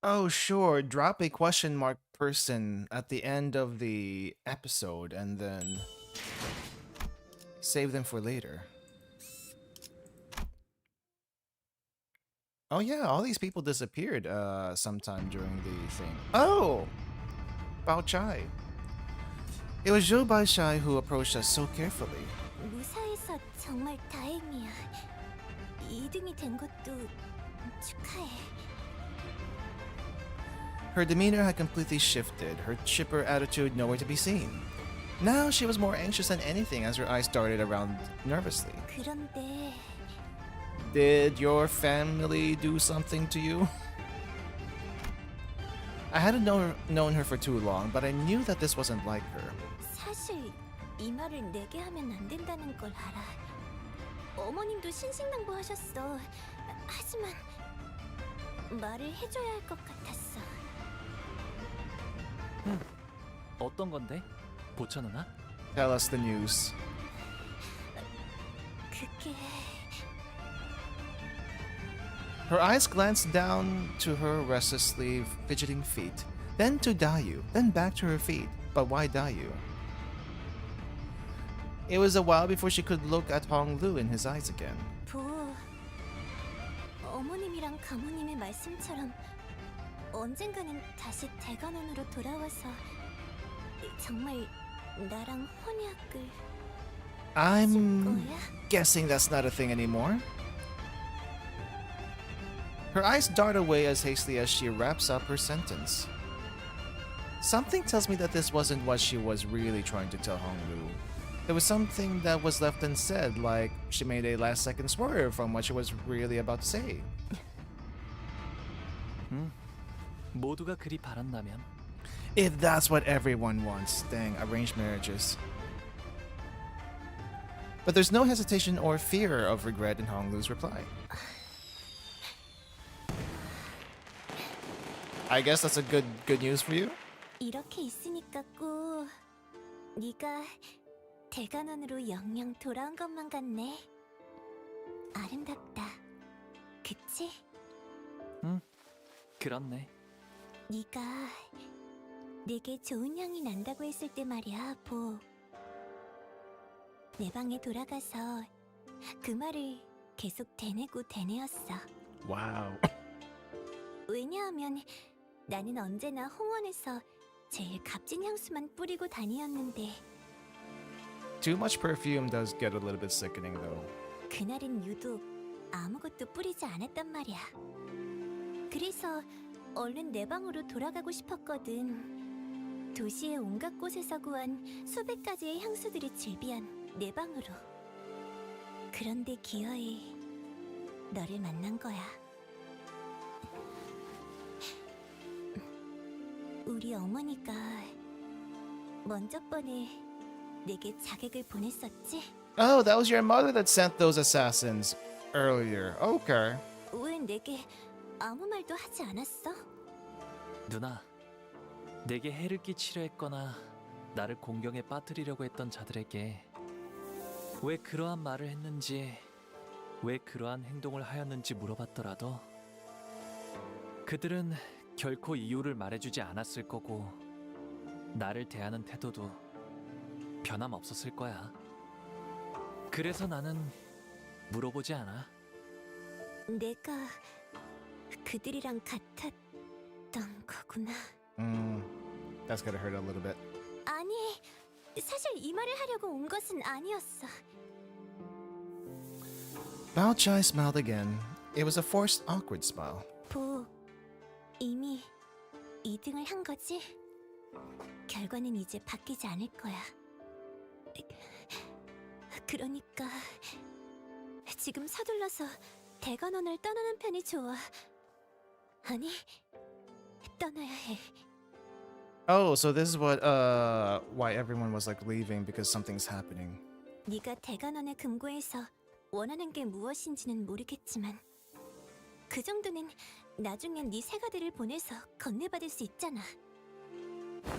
Oh, sure. Drop a question mark person at the end of the episode and then save them for later. Oh yeah, all these people disappeared sometime during the thing. Oh! Bao Chai. It was Zhou Bai Shai who approached us so carefully. 무사해서 정말 다행이야. 2등이 된 것도 축하해. Her demeanor had completely shifted, her chipper attitude nowhere to be seen. Now she was more anxious than anything as her eyes darted around nervously. 그런데 Did your family do something to you? I hadn't known her for too long, but I knew that this wasn't like her. 사실 이 말을 내게 하면 안 된다는 걸 알아. 어머님도 신신당부하셨어. 하지만 말을 해줘야 할 것 같았어. 어떤 건데? 보쳐 누나? Tell us the news. 그게 Her eyes glanced down to her restlessly fidgeting feet, then to Dayu, then back to her feet. But why Dayu? It was a while before she could look at Honglu in his eyes again. 어머님이랑 가모님의 말씀처럼 언젠가는 다시 대관원으로 돌아와서 정말 나랑 혼약을 I'm guessing that's not a thing anymore. Her eyes dart away as hastily as she wraps up her sentence. Something tells me that this wasn't what she was really trying to tell Honglu. There was something that was left unsaid, like she made a last-second swerve from what she was really about to say. 모두가 그리 바란다면 If that's what everyone wants, dang, arranged marriages. But there's no hesitation or fear of regret in Honglu's reply. I guess that's a good news for you? 이렇게 있으니까 꼭 네가 대관원으로 영영 돌아온 것만 같네. 아름답다. 그치? 그렇네. 네가 내게 좋은 향이 난다고 했을 때 말이야, 보. 내 방에 돌아가서 그 말을 계속 되뇌고 되뇌었어. Wow. 왜냐하면 나는 언제나 홍원에서 제일 값진 향수만 뿌리고 다니었는데 Too much perfume does get a little bit sickening though. 그날은 유독 아무것도 뿌리지 않았단 말이야. 그래서 얼른 내 방으로 돌아가고 싶었거든. 도시의 온갖 곳에서 구한 수백 가지의 향수들이 즐비한 내 방으로. 그런데 기어이 너를 만난 거야. 우리 어머니가 먼저 번에 내게 자객을 보냈었지? Oh, that was your mother that sent those assassins earlier. Okay. 왜 내게 아무 말도 하지 않았어? 누나, 내게 해를 끼치려 했거나 나를 공경에 빠뜨리려고 했던 자들에게 왜 그러한 말을 했는지, 왜 그러한 행동을 하였는지 물어봤더라도 그들은 결코 이유를 말해주지 않았을 거고 나를 대하는 태도도 변함없었을 거야. 그래서 나는 물어보지 않아. 내가 그들이랑 같았던 거구나. That's gonna hurt a little bit. 아니, 사실 이 말을 하려고 온 것은 아니었어. Bao Chai smiled again. It was a forced, awkward smile. 보, 이미 2등을 한 거지? 결과는 이제 바뀌지 않을 거야. 그러니까 지금 서둘러서 대관원을 떠나는 편이 좋아. 아니, 떠나야 해. Oh, so this is what why everyone was like leaving because something's happening. 네가 대관원의 금고에서 원하는 게 무엇인지는 모르겠지만 그 정도는 나중엔 네 새가들을 보내서 건네받을 수 있잖아.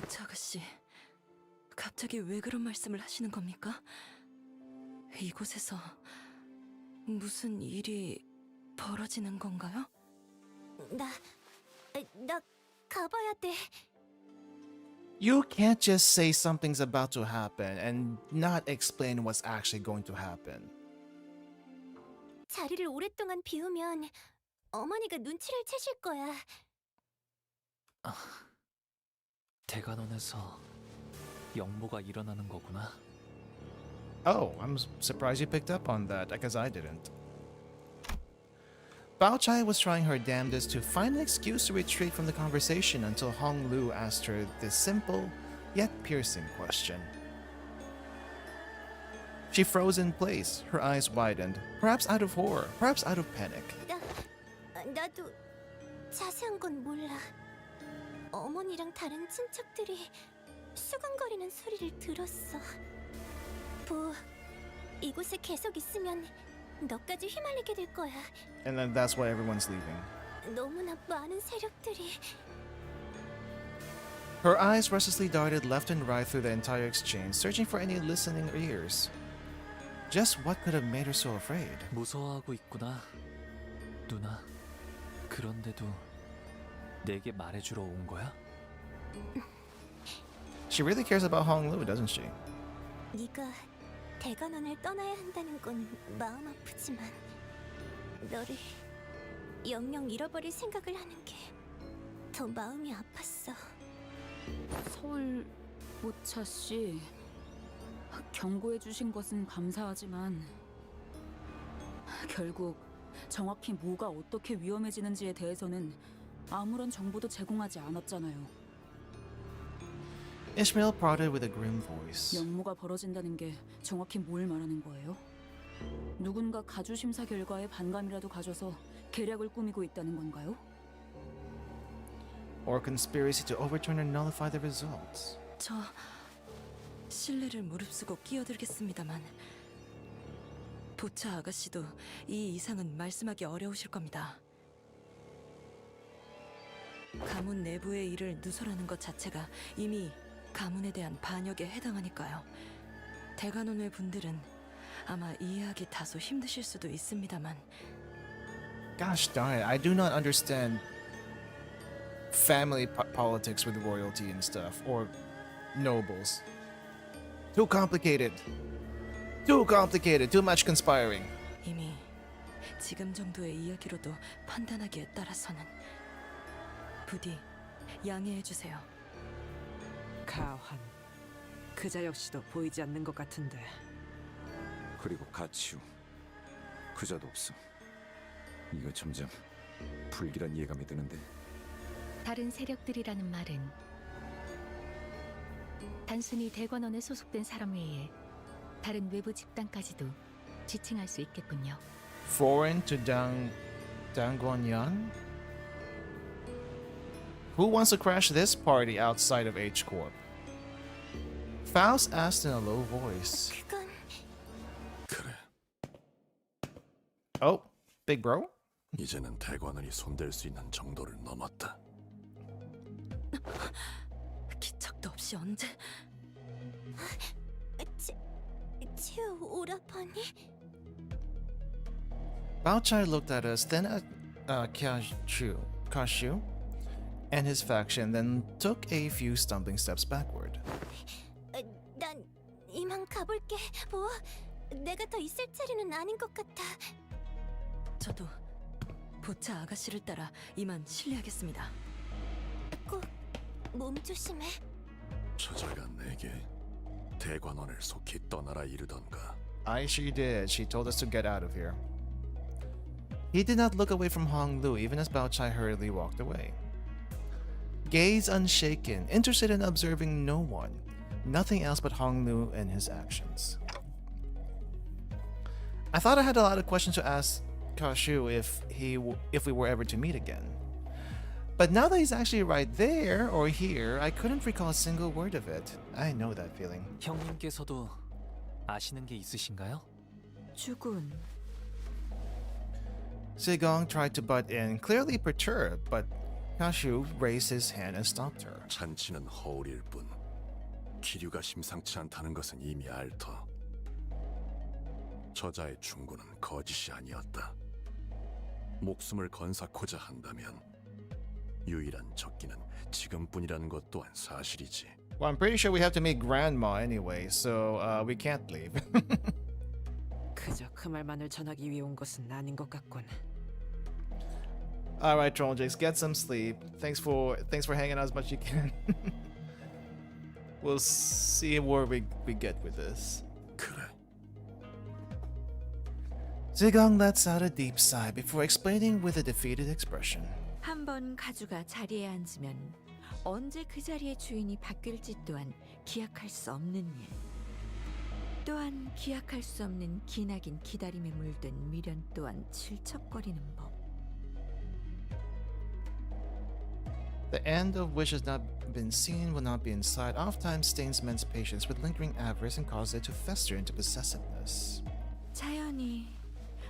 저 아가씨, 갑자기 왜 그런 말씀을 하시는 겁니까? 이곳에서 무슨 일이 벌어지는 건가요? 나 가봐야 돼. You can't just say something's about to happen and not explain what's actually going to happen. 자리를 오랫동안 비우면 어머니가 눈치를 채실 거야. 대관원에서 영모가 일어나는 거구나. Oh, I'm surprised you picked up on that, because I didn't. Bao Chai was trying her damnedest to find an excuse to retreat from the conversation until Hong Lu asked her this simple, yet piercing question. She froze in place, her eyes widened, perhaps out of horror, perhaps out of panic. 나도 자세한 건 몰라. 어머니랑 다른 친척들이 수근거리는 소리를 들었어. 보, 이곳에 계속 있으면 너까지 휘말리게 될 거야. And then that's why everyone's leaving. 너무나 많은 세력들이. Her eyes restlessly darted left and right through the entire exchange, searching for any listening ears. Just what could have made her so afraid? 무서워하고 있구나, 누나. 그런데도 내게 말해주러 온 거야? She really cares about Hong Lu, doesn't she? 네가 대관원을 떠나야 한다는 건 마음 아프지만 너를 영영 잃어버릴 생각을 하는 게 더 마음이 아팠어. 서울 모차 씨, 경고해 주신 것은 감사하지만 결국 정확히 뭐가 어떻게 위험해지는지에 대해서는 아무런 정보도 제공하지 않았잖아요. Ishmael prodded with a grim voice. 역모가 벌어진다는 게 정확히 뭘 말하는 거예요? 누군가 가주 심사 결과에 반감이라도 가져서 계략을 꾸미고 있다는 건가요? Or conspiracy to overturn or nullify the results. 저 신뢰를 무릅쓰고 끼어들겠습니다만 보차 아가씨도 이 이상은 말씀하기 어려우실 겁니다. 가문 내부의 일을 누설하는 것 자체가 이미 가문에 대한 반역에 해당하니까요. 대관원의 분들은 아마 이해하기 다소 힘드실 수도 있습니다만. Gosh darn it, I do not understand family politics with royalty and stuff, or nobles. Too complicated. Too complicated. Too much conspiring. 이미 지금 정도의 이야기로도 판단하기에 따라서는 부디 양해해 주세요. 가환, 그자 역시도 보이지 않는 것 같은데. 그리고 가치우, 그자도 없어. 이거 점점 불길한 예감이 드는데. 다른 세력들이라는 말은 단순히 대관원에 소속된 사람 외에 다른 외부 집단까지도 지칭할 수 있겠군요. Foreign to Dangguanyan? Who wants to crash this party outside of H Corp? Faust asked in a low voice. 그건 그래, Oh, big bro? 이제는 대관원이 손댈 수 있는 정도를 넘었다. 기척도 없이 언제? 치우 오라버니? Bao Chai looked at us, then at Kashu, and his faction, then took a few stumbling steps backward. 난 이만 가볼게. 뭐 내가 더 있을 자리는 아닌 것 같아. 저도 보차 아가씨를 따라 이만 실례하겠습니다. 꼭 몸 조심해. 저자가 내게 대관원을 속히 떠나라 이르던가. She did. She told us to get out of here. He did not look away from Hong Lu, even as Bao Chai hurriedly walked away. Gaze unshaken, interested in observing no one, nothing else but Hong Lu and his actions. I thought I had a lot of questions to ask Kashu if we were ever to meet again. But now that he's actually right there or here, I couldn't recall a single word of it. I know that feeling. 형님께서도 아시는 게 있으신가요? 죽은 Sigong tried to butt in, clearly perturbed, but Kashu raised his hand and stopped her. 잔치는 허울일 뿐 기류가 심상치 않다는 것은 이미 알터. 저자의 충고는 거짓이 아니었다. 목숨을 건사코자 한다면 유일한 적기는 지금뿐이라는 것 또한 사실이지. Well, I'm pretty sure we have to meet Grandma anyway, so we can't leave. 그저 그 말만을 전하기 위해 온 것은 아닌 것 같군. All right, Trolljax, get some sleep. Thanks for hanging out as much as you can. We'll see where we get with this. 그래. Zigong lets out a deep sigh before explaining with a defeated expression. 한번 가주가 자리에 앉으면 언제 그 자리의 주인이 바뀔지 또한 기약할 수 없는 일. 또한 기약할 수 없는 기나긴 기다림에 물든 미련 또한 질척거리는 법. The end of which has not been seen will not be in sight. Oftentimes stains men's patience with lingering avarice and causes it to fester into possessiveness. 자연히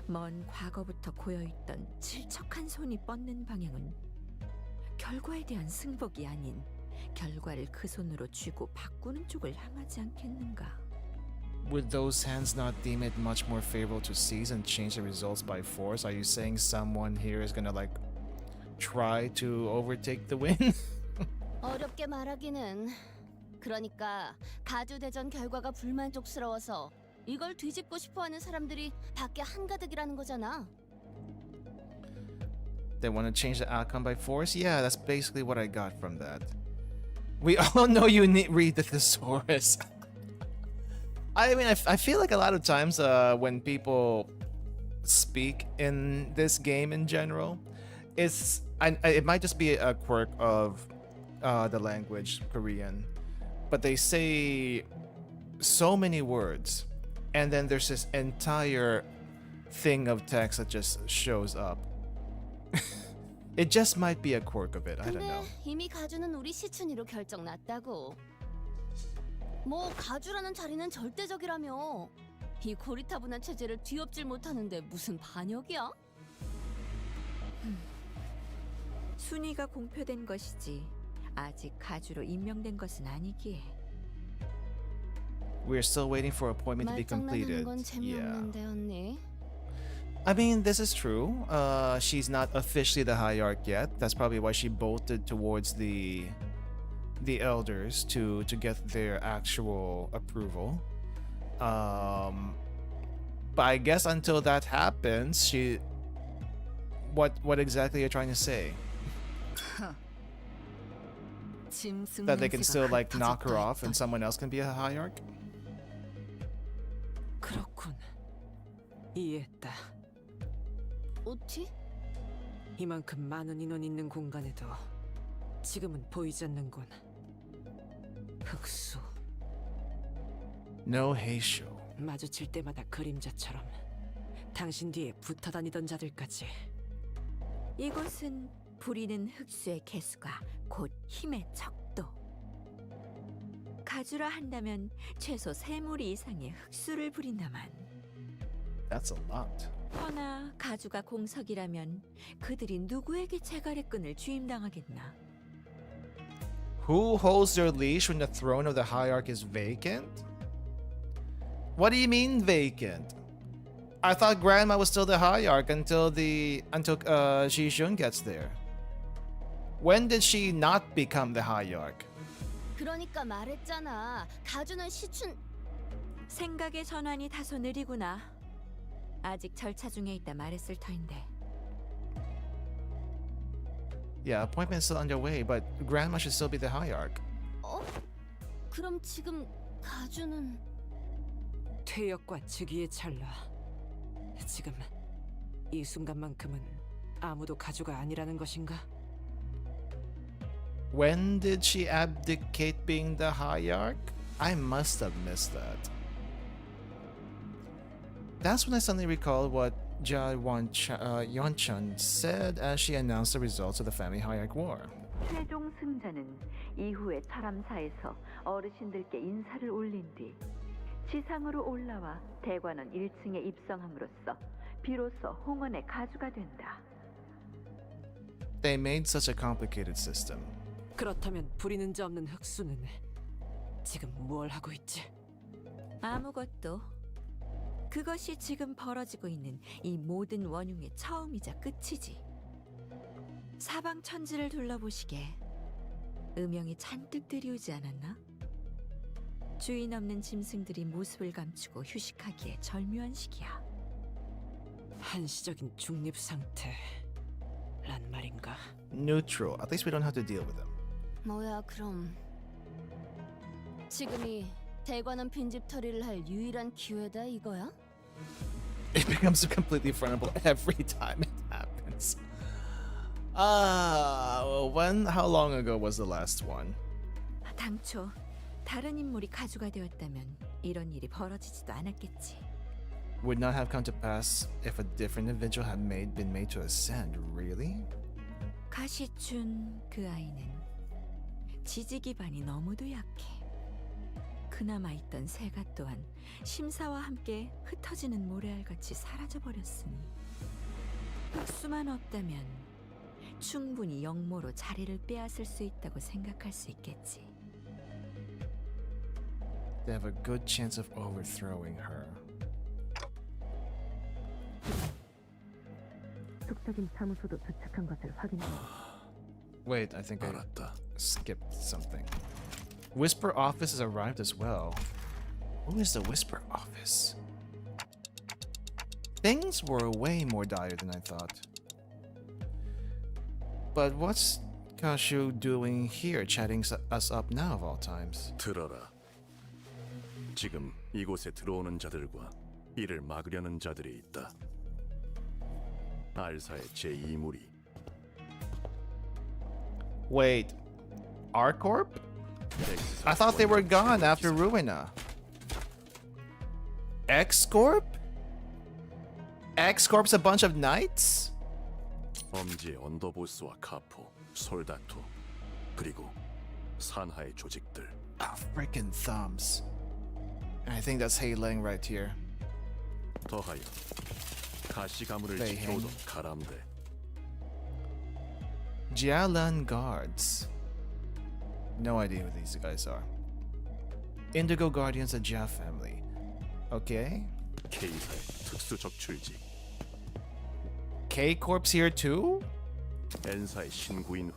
먼 과거부터 고여있던 질척한 손이 뻗는 방향은 결과에 대한 승복이 아닌 결과를 그 손으로 쥐고 바꾸는 쪽을 향하지 않겠는가? Would those hands not deem it much more favorable to seize and change the results by force? Are you saying someone here is gonna like try to overtake the win? 어렵게 말하기는. 그러니까 가주 대전 결과가 불만족스러워서 이걸 뒤집고 싶어하는 사람들이 밖에 한가득이라는 거잖아. They want to change the outcome by force? Yeah, that's basically what I got from that. We all know you read the thesaurus. I mean, I feel like a lot of times when people speak in this game in general, it might just be a quirk of the language, Korean, but they say so many words, and then there's this entire thing of text that just shows up. It just might be a quirk of it. I don't know. 근데 이미 가주는 우리 시춘이로 결정 났다고. 뭐 가주라는 자리는 절대적이라며. 이 고리타분한 체제를 뒤엎질 못하는데 무슨 반역이야? 순위가 공표된 것이지 아직 가주로 임명된 것은 아니기에. We're still waiting for appointment to be completed. 말장난하는 건 재미없는데 언니. I mean, this is true. She's not officially the Hierarch yet. That's probably why she bolted towards the elders to get their actual approval. But I guess until that happens, what exactly are you trying to say? That they can still like knock her off and someone else can be a Hierarch? 그렇군. 이해했다. 어찌? 이만큼 많은 인원 있는 공간에도 지금은 보이지 않는군. 흑수. No Heisho. 마주칠 때마다 그림자처럼 당신 뒤에 붙어 다니던 자들까지. 이곳은 부리는 흑수의 개수가 곧 힘의 척도. 가주라 한다면 최소 3무리 이상의 흑수를 부린다만. That's a lot. 허나 가주가 공석이라면 그들이 누구에게 제갈의 끈을 쥐임당하겠나? Who holds their leash when the throne of the Hierarch is vacant? What do you mean vacant? I thought Grandma was still the Hierarch until Jijun gets there. When did she not become the Hierarch? 그러니까 말했잖아. 가주는 시춘. 생각의 전환이 다소 느리구나. 아직 절차 중에 있다 말했을 터인데. Yeah, appointment's still underway, but Grandma should still be the Hierarch. 어? 그럼 지금 가주는 퇴역과 즉위의 찰나. 지금 이 순간만큼은 아무도 가주가 아니라는 것인가? When did she abdicate being the Hierarch? I must have missed that. That's when I suddenly recalled what Yeonchun said as she announced the results of the Family Hierarch War. 최종 승자는 이후에 철암사에서 어르신들께 인사를 올린 뒤 지상으로 올라와 대관원 1층에 입성함으로써 비로소 홍원의 가주가 된다. They made such a complicated system. 그렇다면 부리는 자 없는 흑수는 지금 뭘 하고 있지? 아무것도. 그것이 지금 벌어지고 있는 이 모든 원흉의 처음이자 끝이지. 사방 천지를 둘러보시게. 음영이 잔뜩 들이오지 않았나? 주인 없는 짐승들이 모습을 감추고 휴식하기에 절묘한 시기야. 한시적인 중립 상태란 말인가? Neutral. At least we don't have to deal with them. 뭐야 그럼 지금이 대관원 빈집 털이를 할 유일한 기회다 이거야? It becomes completely frownable every time it happens. How long ago was the last one? 당초 다른 인물이 가주가 되었다면 이런 일이 벌어지지도 않았겠지. Would not have come to pass if a different individual had been made to ascend, really? 가시춘 그 아이는 지지 기반이 너무도 약해. 그나마 있던 새가 또한 심사와 함께 흩어지는 모래알같이 사라져버렸으니 수만 없다면 충분히 영모로 자리를 빼앗을 수 있다고 생각할 수 있겠지. They have a good chance of overthrowing her. 속삭임 사무소도 도착한 것을 확인해. Wait, I think I 알았다. skipped something. Whisper Office has arrived as well. Who is the Whisper Office? Things were way more dire than I thought. But what's Kashu doing here, chatting us up now of all times? 들어라. 지금 이곳에 들어오는 자들과 이를 막으려는 자들이 있다. 알사의 제2무리. Wait, R-Corp? I thought they were gone after Ruina. X-Corp? X-Corp's a bunch of knights? 엄지의 언더보스와 카포, 솔다토, 그리고 산하의 조직들. Oh, freaking thumbs. I think that's Hei Leng right here. 더하여 가시 가문을 네, 지켜오던 행. 가람대. Jialan Guards. No idea who these guys are. Indigo Guardians of Jia family. Okay. K사의 특수 적출지. K-Corp's here too? N사의 신구인회.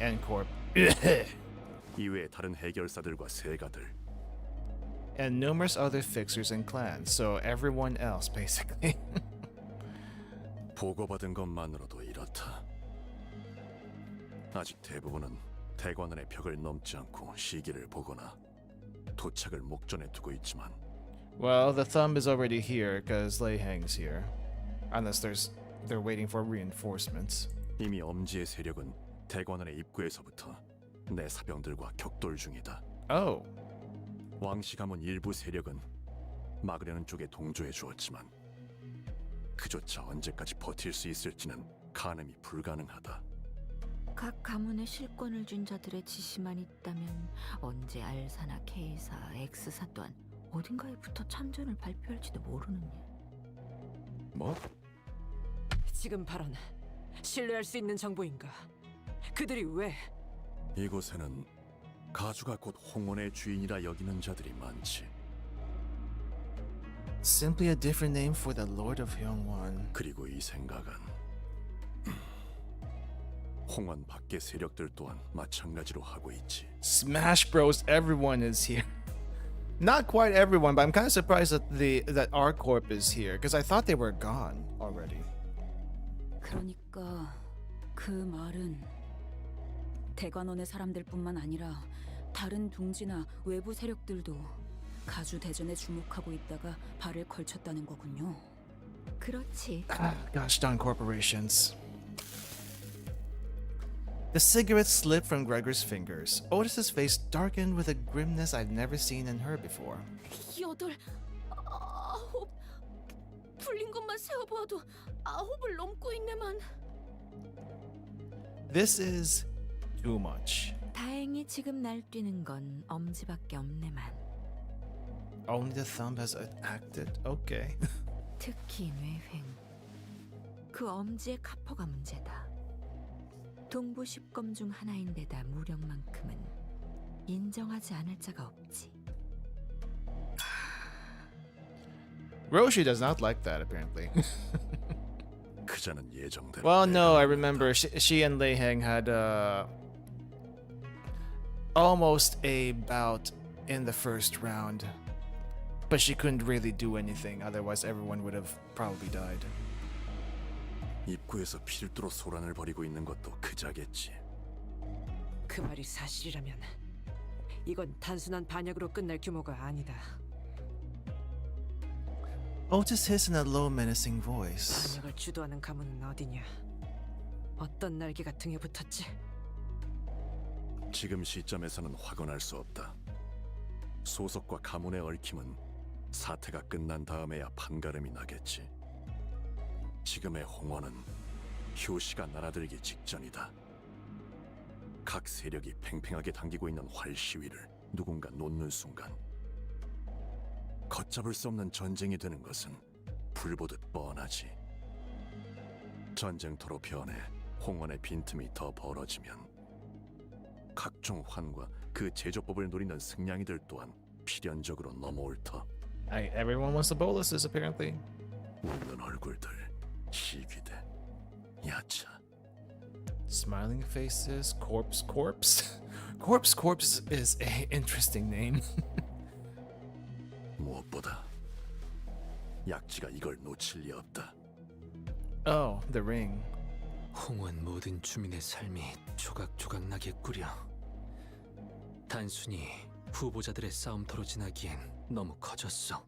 N-Corp. 이외의 다른 해결사들과 세가들. And numerous other fixers and clans, so everyone else basically. 보고받은 것만으로도 이렇다. 아직 대부분은 대관원의 벽을 넘지 않고 시기를 보거나 도착을 목전에 두고 있지만 Well, the thumb is already here because Lei Heng's here. Unless they're waiting for reinforcements. 이미 엄지의 세력은 대관원의 입구에서부터 내 사병들과 격돌 중이다. Oh. 왕씨 가문 일부 세력은 막으려는 쪽에 동조해 주었지만 그조차 언제까지 버틸 수 있을지는 가늠이 불가능하다. 각 가문에 실권을 쥔 자들의 지시만 있다면 언제 알사나 K사, X사 또한 어딘가에 붙어 참전을 발표할지도 모르는 일. 뭐? 지금 발언 신뢰할 수 있는 정보인가? 그들이 왜? 이곳에는 가주가 곧 홍원의 주인이라 여기는 자들이 많지. Simply a different name for the Lord of Hyungwon. 그리고 이 생각은 홍원 밖의 세력들 또한 마찬가지로 하고 있지. Smash Bros, everyone is here. Not quite everyone, but I'm kind of surprised that R-Corp is here because I thought they were gone already. 그러니까 그 말은 대관원의 사람들뿐만 아니라 다른 둥지나 외부 세력들도 가주 대전에 주목하고 있다가 발을 걸쳤다는 거군요. 그렇지. Gosh darn corporations. The cigarette slipped from Gregor's fingers. Otis's face darkened with a grimness I'd never seen in her before. 8, 9 풀린 것만 세어보아도 9을 넘고 있네만. This is too much. 다행히 지금 날뛰는 건 엄지밖에 없네만. Only the thumb has acted. Okay. 특히 뇌횡. 그 엄지의 카포가 문제다. 동부 10검 중 하나인데다 무력만큼은 인정하지 않을 자가 없지. Roshi does not like that apparently. 그자는 예정대로. Well, no, I remember she and Lei Heng had almost a bout in the first round. But she couldn't really do anything, otherwise everyone would have probably died. 입구에서 필두로 소란을 벌이고 있는 것도 그자겠지. 그 말이 사실이라면 이건 단순한 반역으로 끝날 규모가 아니다. Otis hissed in a low, menacing voice. 반역을 주도하는 가문은 어디냐? 어떤 날개가 등에 붙었지? 지금 시점에서는 확언할 수 없다. 소속과 가문의 얽힘은 사태가 끝난 다음에야 판가름이 나겠지. 지금의 홍원은 효시가 날아들기 직전이다. 각 세력이 팽팽하게 당기고 있는 활 시위를 누군가 놓는 순간 걷잡을 수 없는 전쟁이 되는 것은 불보듯 뻔하지. 전쟁터로 변해 홍원의 빈틈이 더 벌어지면 각종 환과 그 제조법을 노리는 승냥이들 또한 필연적으로 넘어올 터. Everyone wants the boluses apparently. 웃는 얼굴들, 시귀대, 야차. Smiling faces, corpse. Corpse is a interesting name. 무엇보다 약지가 이걸 놓칠 리 없다. Oh, the ring. 홍원 모든 주민의 삶이 조각조각 나게 꾸려. 단순히 후보자들의 싸움터로 지나기엔 너무 커졌어.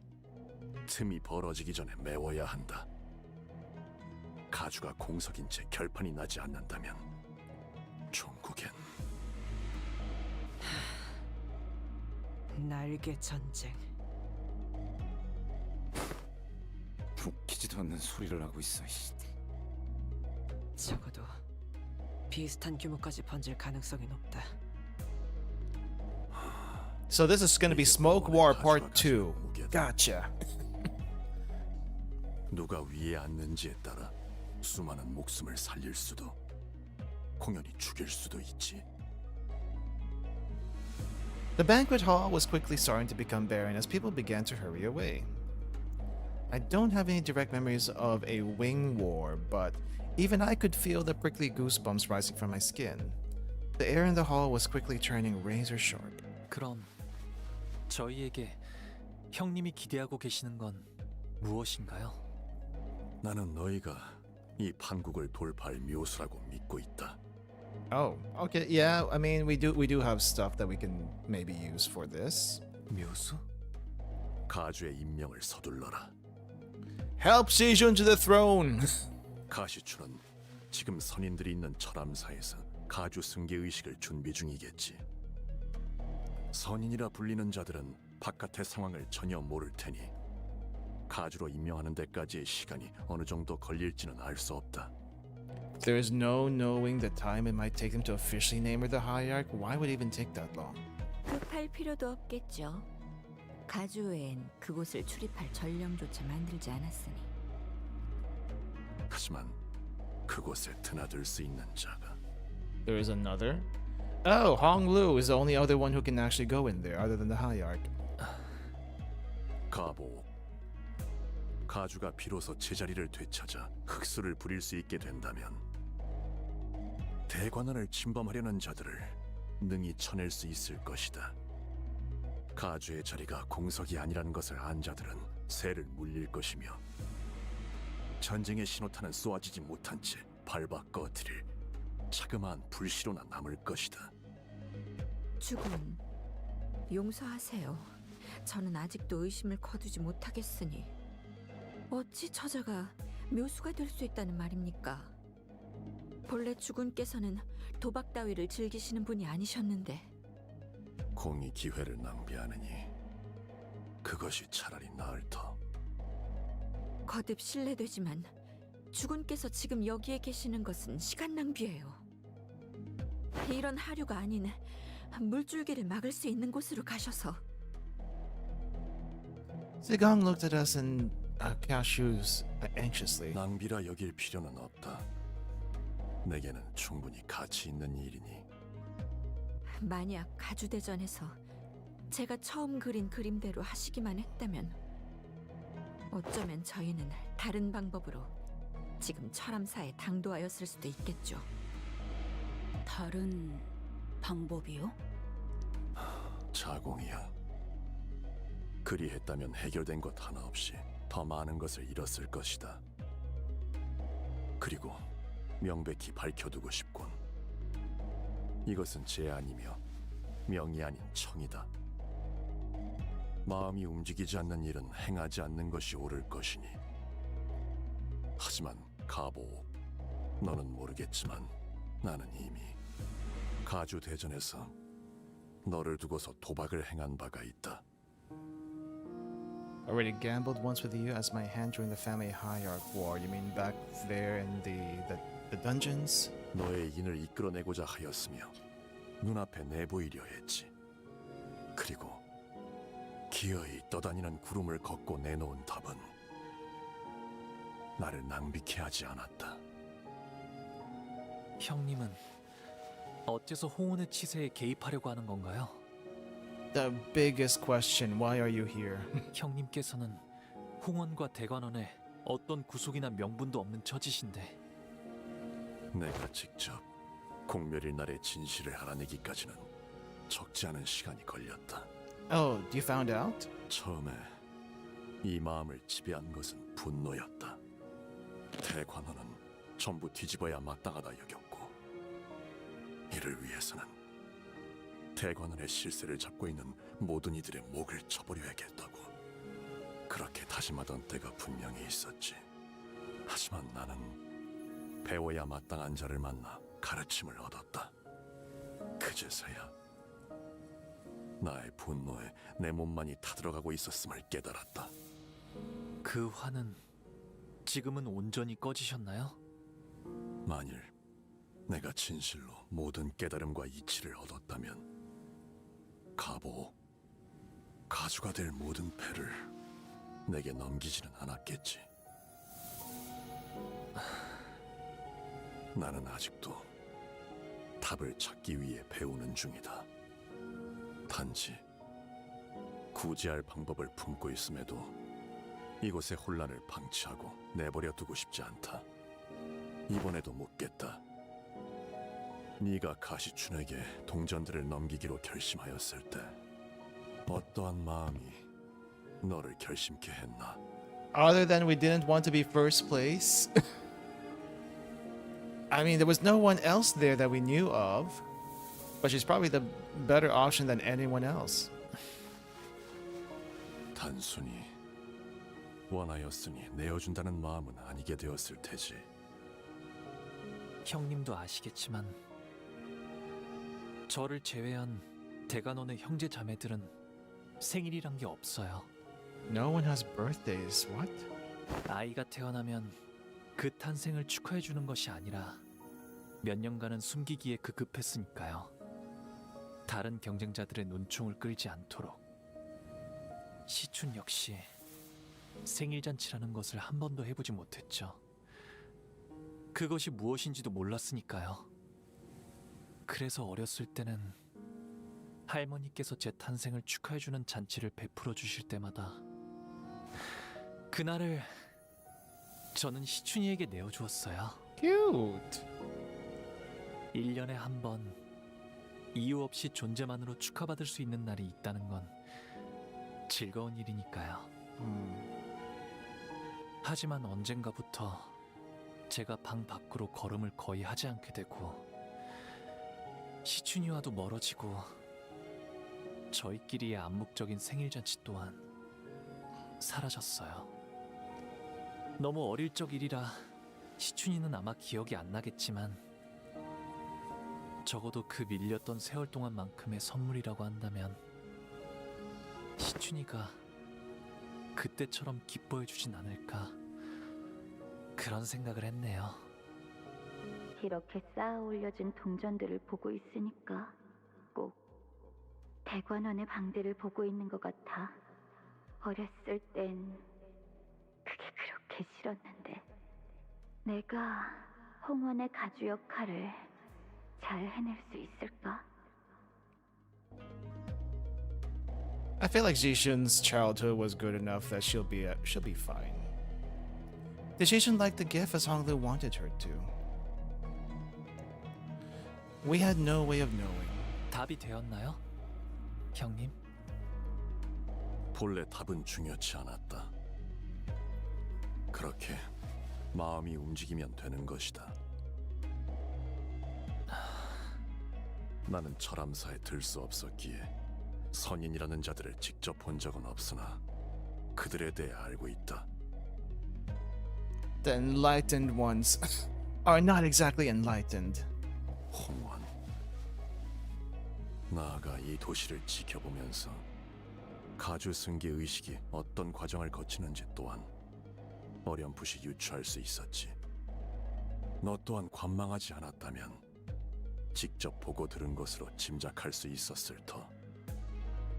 틈이 벌어지기 전에 메워야 한다. 가주가 공석인 채 결판이 나지 않는다면 종국엔 날개 전쟁. 웃기지도 않는 소리를 하고 있어. 적어도 비슷한 규모까지 번질 가능성이 높다. So this is gonna be Smoke War Part 2. Gotcha. 누가 위에 앉는지에 따라 수많은 목숨을 살릴 수도 공연히 죽일 수도 있지. The banquet hall was quickly starting to become barren as people began to hurry away. I don't have any direct memories of a wing war, but even I could feel the prickly goosebumps rising from my skin. The air in the hall was quickly turning razor sharp. 그럼 저희에게 형님이 기대하고 계시는 건 무엇인가요? 나는 너희가 이 판국을 돌파할 묘수라고 믿고 있다. Oh, okay, yeah. I mean, we do have stuff that we can maybe use for this. 묘수? 가주의 임명을 서둘러라. Help Seijun to the throne. 가시출은 지금 선인들이 있는 철암사에서 가주 승계 의식을 준비 중이겠지. 선인이라 불리는 자들은 바깥의 상황을 전혀 모를 테니 가주로 임명하는 데까지의 시간이 어느 정도 걸릴지는 알 수 없다. There is no knowing the time it might take them to officially name her the Hierarch. Why would it even take that long? 급할 필요도 없겠죠. 가주엔 그곳을 출입할 전령조차 만들지 않았으니. 하지만 그곳에 드나들 수 있는 자가 There is another? Oh, Hong Lu is the only other one who can actually go in there other than the Hierarch. 가보. 가주가 비로소 제자리를 되찾아 흑수를 부릴 수 있게 된다면 대관원을 침범하려는 자들을 능히 쳐낼 수 있을 것이다. 가주의 자리가 공석이 아니라는 것을 안 자들은 새를 물릴 것이며 전쟁의 신호탄은 쏘아지지 못한 채 밟아 꺼뜨릴 자그마한 불씨로나 남을 것이다. 주군, 용서하세요. 저는 아직도 의심을 거두지 못하겠으니 어찌 저자가 묘수가 될 수 있다는 말입니까? 본래 주군께서는 도박 따위를 즐기시는 분이 아니셨는데. 공이 기회를 낭비하느니 그것이 차라리 나을 터. 거듭 실례되지만 주군께서 지금 여기에 계시는 것은 시간 낭비예요. 이런 하류가 아닌 물줄기를 막을 수 있는 곳으로 가셔서. Zigong looked at us and cashews anxiously. 낭비라 여길 필요는 없다. 내게는 충분히 가치 있는 일이니. 만약 가주대전에서 제가 처음 그린 그림대로 하시기만 했다면 어쩌면 저희는 다른 방법으로 지금 철암사에 당도하였을 수도 있겠죠. 다른 방법이요? 자공이야. 그리했다면 해결된 것 하나 없이 더 많은 것을 잃었을 것이다. 그리고 명백히 밝혀두고 싶군. 이것은 제안이며 명이 아닌 청이다. 마음이 움직이지 않는 일은 행하지 않는 것이 옳을 것이니. 하지만 가보, 너는 모르겠지만 나는 이미 가주 대전에서 너를 두고서 도박을 행한 바가 있다. Already gambled once with you as my hand during the family hierarch war. You mean back there in the The dungeons. 너의 인을 이끌어내고자 하였으며 눈앞에 내보이려 했지. 그리고 기어이 떠다니는 구름을 걷고 내놓은 답은 나를 낭비케 하지 않았다. 형님은 어째서 홍원의 치세에 개입하려고 하는 건가요? The biggest question, why are you here? 형님께서는 홍원과 대관원에 어떤 구속이나 명분도 없는 처지신데 내가 직접 공멸일 날의 진실을 알아내기까지는 적지 않은 시간이 걸렸다. Oh, you found out? 처음에 이 마음을 지배한 것은 분노였다. 대관원은 전부 뒤집어야 마땅하다 여겼고, 이를 위해서는 대관원의 실세를 잡고 있는 모든 이들의 목을 쳐버려야겠다고 그렇게 다짐하던 때가 분명히 있었지. 하지만 나는 배워야 마땅한 자를 만나 가르침을 얻었다. 그제서야 나의 분노에 내 몸만이 타들어가고 있었음을 깨달았다. 그 화는 지금은 온전히 꺼지셨나요? 만일 내가 진실로 모든 깨달음과 이치를 얻었다면 가주가 될 모든 패를 내게 넘기지는 않았겠지. 나는 아직도 답을 찾기 위해 배우는 중이다. 단지 구제할 방법을 품고 있음에도 이곳의 혼란을 방치하고 내버려 두고 싶지 않다. 이번에도 묻겠다. 네가 가시춘에게 동전들을 넘기기로 결심하였을 때 어떠한 마음이 너를 결심케 했나? Other than we didn't want to be first place. I mean, there was no one else there that we knew of. But she's probably the better option than anyone else. 단순히 원하였으니 내어준다는 마음은 아니게 되었을 테지. 형님도 아시겠지만 저를 제외한 대관원의 형제 자매들은 생일이란 게 없어요. No one has birthdays. What? 아이가 태어나면 그 탄생을 축하해 주는 것이 아니라 몇 년간은 숨기기에 급급했으니까요. 다른 경쟁자들의 눈총을 끌지 않도록. 시춘 역시 생일잔치라는 것을 한 번도 해보지 못했죠. 그것이 무엇인지도 몰랐으니까요. 그래서 어렸을 때는 할머니께서 제 탄생을 축하해주는 잔치를 베풀어 주실 때마다 그날을 저는 시춘이에게 내어주었어요. Cute. 1년에 한 번 이유 없이 존재만으로 축하받을 수 있는 날이 있다는 건 즐거운 일이니까요. 하지만 언젠가부터 제가 방 밖으로 걸음을 거의 하지 않게 되고 시춘이와도 멀어지고 저희끼리의 암묵적인 생일잔치 또한 사라졌어요. 너무 어릴 적 일이라 시춘이는 아마 기억이 안 나겠지만 적어도 그 밀렸던 세월 동안만큼의 선물이라고 한다면 시춘이가 그때처럼 기뻐해주진 않을까 그런 생각을 했네요. 이렇게 쌓아 올려진 동전들을 보고 있으니까 꼭 대관원의 방대를 보고 있는 것 같아. 어렸을 땐 그게 그렇게 싫었는데 내가 홍원의 가주 역할을 잘 해낼 수 있을까? I feel like Jishun's childhood was good enough that she'll be fine. Did Jishun like the gift as Honglu wanted her to? We had no way of knowing. 답이 되었나요? 형님? 본래 답은 중요치 않았다. 그렇게 마음이 움직이면 되는 것이다. 나는 철암사에 들 수 없었기에 선인이라는 자들을 직접 본 적은 없으나 그들에 대해 알고 있다. The enlightened ones are not exactly enlightened. 홍원. 나아가 이 도시를 지켜보면서 가주 승계 의식이 어떤 과정을 거치는지 또한 어렴풋이 유추할 수 있었지. 너 또한 관망하지 않았다면 직접 보고 들은 것으로 짐작할 수 있었을 터.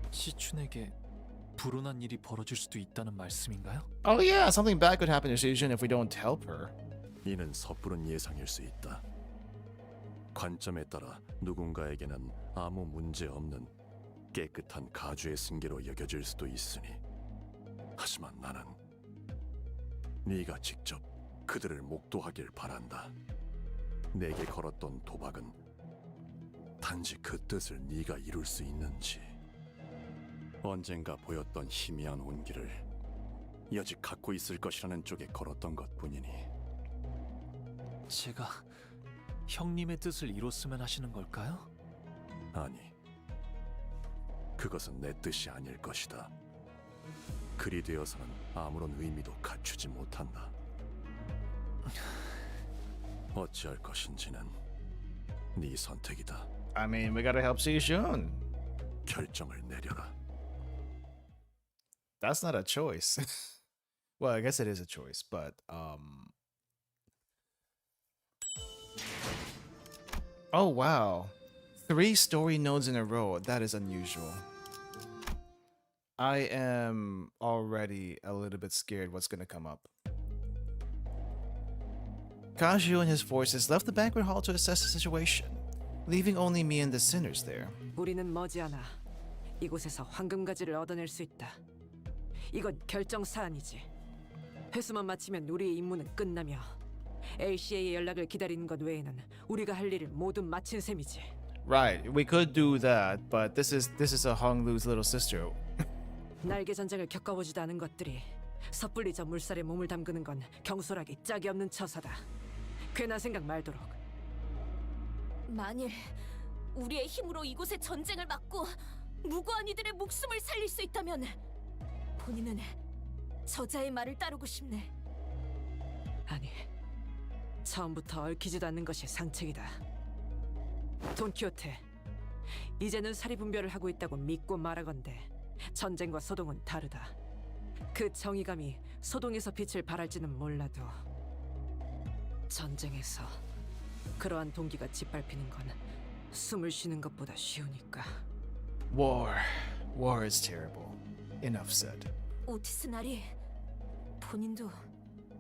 시춘에게 불운한 일이 벌어질 수도 있다는 말씀인가요? Oh yeah, something bad could happen to Seijun if we don't help her. 이는 섣부른 예상일 수 있다. 관점에 따라 누군가에게는 아무 문제 없는 깨끗한 가주의 승계로 여겨질 수도 있으니, 하지만 나는 네가 직접 그들을 목도하길 바란다. 내게 걸었던 도박은 단지 그 뜻을 네가 이룰 수 있는지, 언젠가 보였던 희미한 온기를 여직 갖고 있을 것이라는 쪽에 걸었던 것뿐이니. 제가 형님의 뜻을 이뤘으면 하시는 걸까요? 아니, 그것은 내 뜻이 아닐 것이다. 그리 되어서는 아무런 의미도 갖추지 못한다. 어찌할 것인지는 네 선택이다. I mean, we gotta help Seijun. 결정을 내려라. That's not a choice. Well, I guess it is a choice, but oh wow. 3 story nodes in a row. That is unusual. I am already a little bit scared what's gonna come up. Kaju and his forces left the banquet hall to assess the situation, leaving only me and the sinners there. 우리는 머지않아 이곳에서 황금가지를 얻어낼 수 있다. 이건 결정 사안이지. 회수만 마치면 우리의 임무는 끝나며 ACA의 연락을 기다리는 것 외에는 우리가 할 일을 모두 마친 셈이지. Right, we could do that, but this is a Honglu's little sister. 날개 전쟁을 겪어보지도 않은 것들이 섣불리 저 물살에 몸을 담그는 건 경솔하기 짝이 없는 처사다. 괜한 생각 말도록. 만일 우리의 힘으로 이곳의 전쟁을 막고 무고한 이들의 목숨을 살릴 수 있다면 본인은 저자의 말을 따르고 싶네. 아니, 처음부터 얽히지도 않는 것이 상책이다. 돈키호테, 이제는 사리분별을 하고 있다고 믿고 말하건대 전쟁과 소동은 다르다. 그 정의감이 소동에서 빛을 발할지는 몰라도 전쟁에서 그러한 동기가 짓밟히는 건 숨을 쉬는 것보다 쉬우니까. War is terrible. Enough said. 오티스 나리, 본인도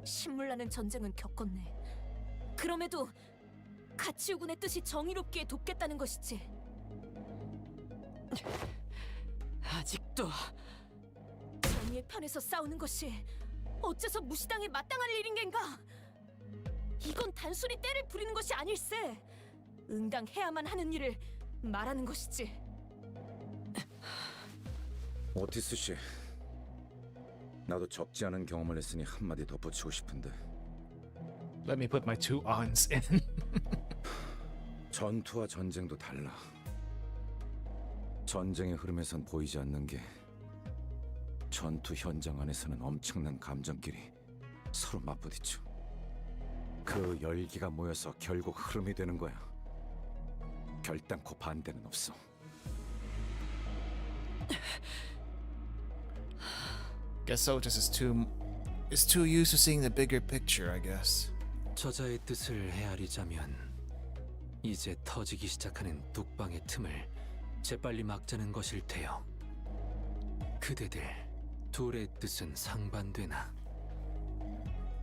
신물나는 전쟁은 겪었네. 그럼에도 가치우군의 뜻이 정의롭기에 돕겠다는 것이지. 아직도 정의의 편에서 싸우는 것이 어째서 무시당에 마땅할 일인 겐가? 이건 단순히 때를 부리는 것이 아닐세. 응당해야만 하는 일을 말하는 것이지. 오티스 씨, 나도 적지 않은 경험을 했으니 한마디 덧붙이고 싶은데. Let me put my 2 ons in. 전투와 전쟁도 달라. 전쟁의 흐름에선 보이지 않는 게 전투 현장 안에서는 엄청난 감정끼리 서로 맞부딪혀. 그 열기가 모여서 결국 흐름이 되는 거야. 결단코 반대는 없어. Guess Otis is too used to seeing the bigger picture, I guess. 저자의 뜻을 헤아리자면 이제 터지기 시작하는 뚝방의 틈을 재빨리 막자는 것일 테요. 그대들 둘의 뜻은 상반되나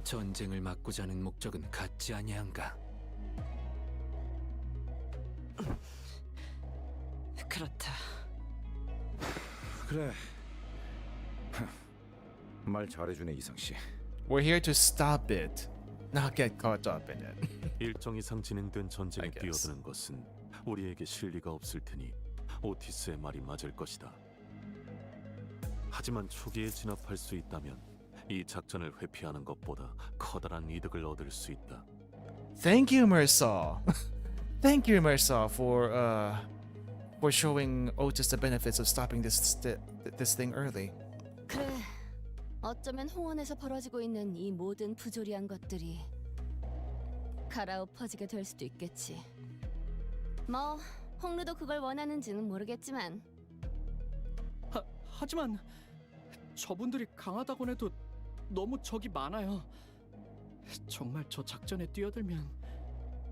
전쟁을 막고자 하는 목적은 같지 아니한가? 그렇다. 그래. 말 잘해주네, 이상 씨. We're here to stop it, not get caught up in it. 일정 이상 진행된 전쟁에 I guess. 뛰어드는 것은 우리에게 실리가 없을 테니 오티스의 말이 맞을 것이다. 하지만 초기에 진압할 수 있다면 이 작전을 회피하는 것보다 커다란 이득을 얻을 수 있다. Thank you, Mersal. Thank you, Mersal, for showing Otis the benefits of stopping this thing early. 그래, 어쩌면 홍원에서 벌어지고 있는 이 모든 부조리한 것들이 갈아엎어지게 될 수도 있겠지. 뭐 홍루도 그걸 원하는지는 모르겠지만. 하지만 저분들이 강하다곤 해도 너무 적이 많아요. 정말 저 작전에 뛰어들면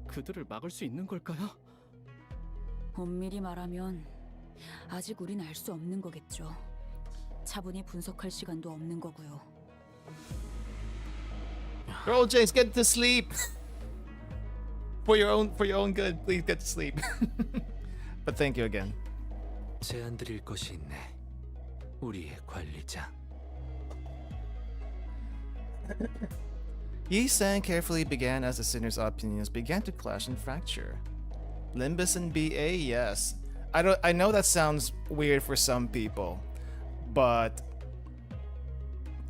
그들을 막을 수 있는 걸까요? 엄밀히 말하면 아직 우린 알 수 없는 거겠죠. 차분히 분석할 시간도 없는 거고요. Girl James, get to sleep. For your own good, please get to sleep. But thank you again. 제안 드릴 것이 있네. 우리의 관리자. Yi-san carefully began as the sinner's opinions began to clash and fracture. Limbus and BA, yes. I know that sounds weird for some people, but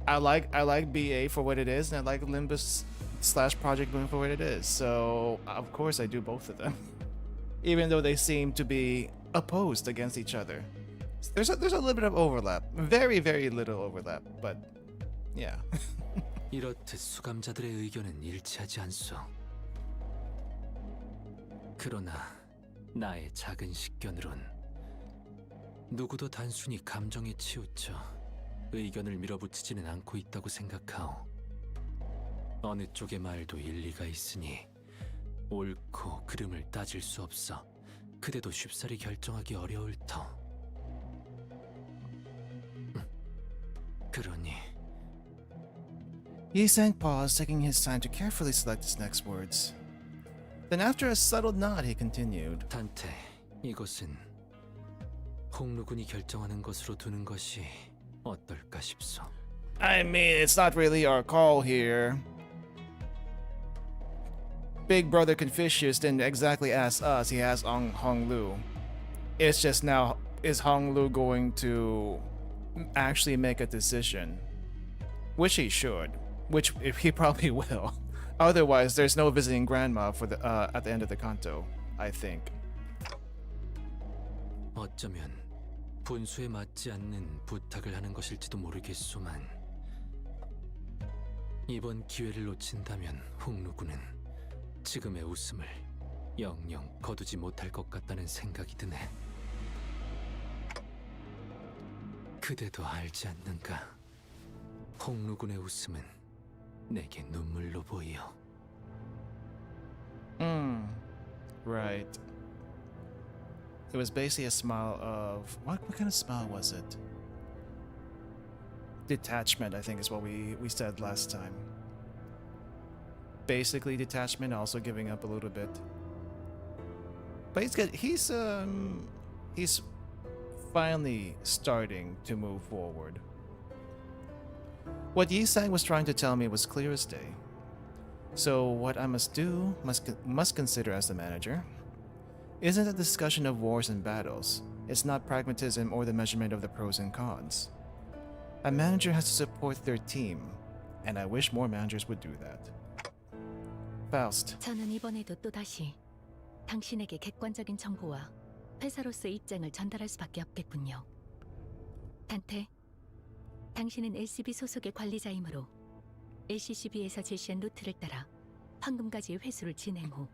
I like BA for what it is, and I like Limbus / Project Moon for what it is. So of course I do both of them, even though they seem to be opposed against each other. There's a little bit of overlap, very little overlap, but yeah. 이렇듯 수감자들의 의견은 일치하지 않소. 그러나 나의 작은 식견으론 누구도 단순히 감정에 치우쳐 의견을 밀어붙이지는 않고 있다고 생각하오. 어느 쪽의 말도 일리가 있으니 옳고 그름을 따질 수 없어 그대도 쉽사리 결정하기 어려울 터. 그러니 Yi-san paused, taking his time to carefully select his next words. Then after a subtle nod, he continued. 단테, 이것은 홍루군이 결정하는 것으로 두는 것이 어떨까 싶소. I mean, it's not really our call here. Big Brother Confucius didn't exactly ask us, he asked Honglu. It's just now, is Honglu going to actually make a decision? Which he should. Which he probably will. Otherwise, there's no visiting grandma for the at the end of the Canto, I think. 어쩌면 분수에 맞지 않는 부탁을 하는 것일지도 모르겠소만 이번 기회를 놓친다면 홍루군은 지금의 웃음을 영영 거두지 못할 것 같다는 생각이 드네. 그대도 알지 않는가? 홍루군의 웃음은 내게 눈물로 보여. Right. It was basically a smile of what kind of smile was it? Detachment, I think is what we said last time. Basically detachment, also giving up a little bit. But he's good. He's finally starting to move forward. What Yi-san was trying to tell me was clear as day. So what I must do, must consider as the manager, isn't a discussion of wars and battles. It's not pragmatism or the measurement of the pros and cons. A manager has to support their team, and I wish more managers would do that. Faust. 저는 이번에도 또다시 당신에게 객관적인 정보와 회사로서의 입장을 전달할 수밖에 없겠군요. 단테, 당신은 LCB 소속의 관리자이므로 LCCB에서 제시한 루트를 따라 황금가지의 회수를 진행 후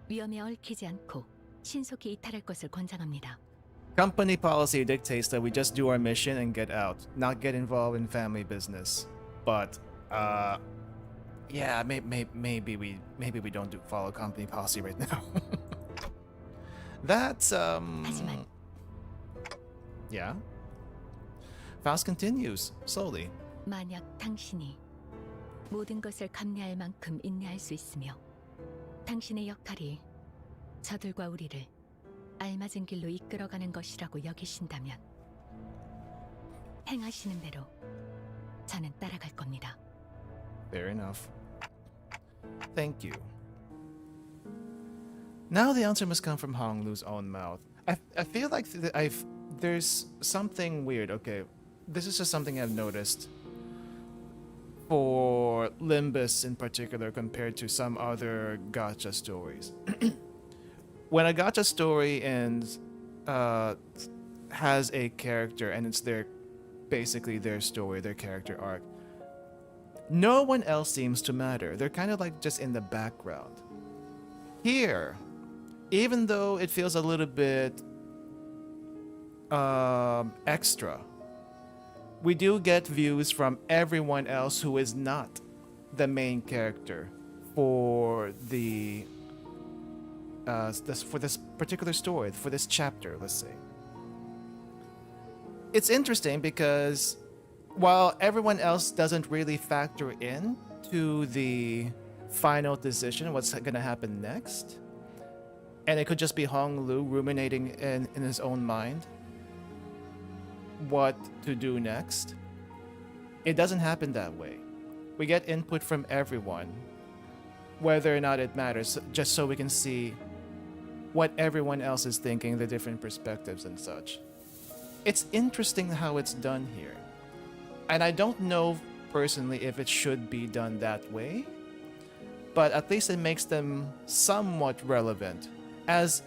위험에 얽히지 않고 신속히 이탈할 것을 권장합니다. Company policy dictates that we just do our mission and get out, not get involved in family business. But, yeah, maybe we don't follow company policy right now. That's 하지만 yeah. Faust continues slowly. 만약 당신이 모든 것을 감내할 만큼 인내할 수 있으며 당신의 역할이 저들과 우리를 알맞은 길로 이끌어가는 것이라고 여기신다면 행하시는 대로 저는 따라갈 겁니다. Fair enough. Thank you. Now the answer must come from Honglu's own mouth. I feel like there's something weird. Okay, this is just something I've noticed for Limbus in particular compared to some other gacha stories. When a gacha story ends, has a character and it's basically their story, their character arc, no one else seems to matter. They're kind of like just in the background. Here, even though it feels a little bit extra, we do get views from everyone else who is not the main character for the for this particular story, for this chapter, let's say. It's interesting because while everyone else doesn't really factor in to the final decision, what's going to happen next, and it could just be Hong Lu ruminating in his own mind what to do next, it doesn't happen that way. We get input from everyone, whether or not it matters, just so we can see what everyone else is thinking, the different perspectives and such. It's interesting how it's done here. And I don't know personally if it should be done that way, but at least it makes them somewhat relevant as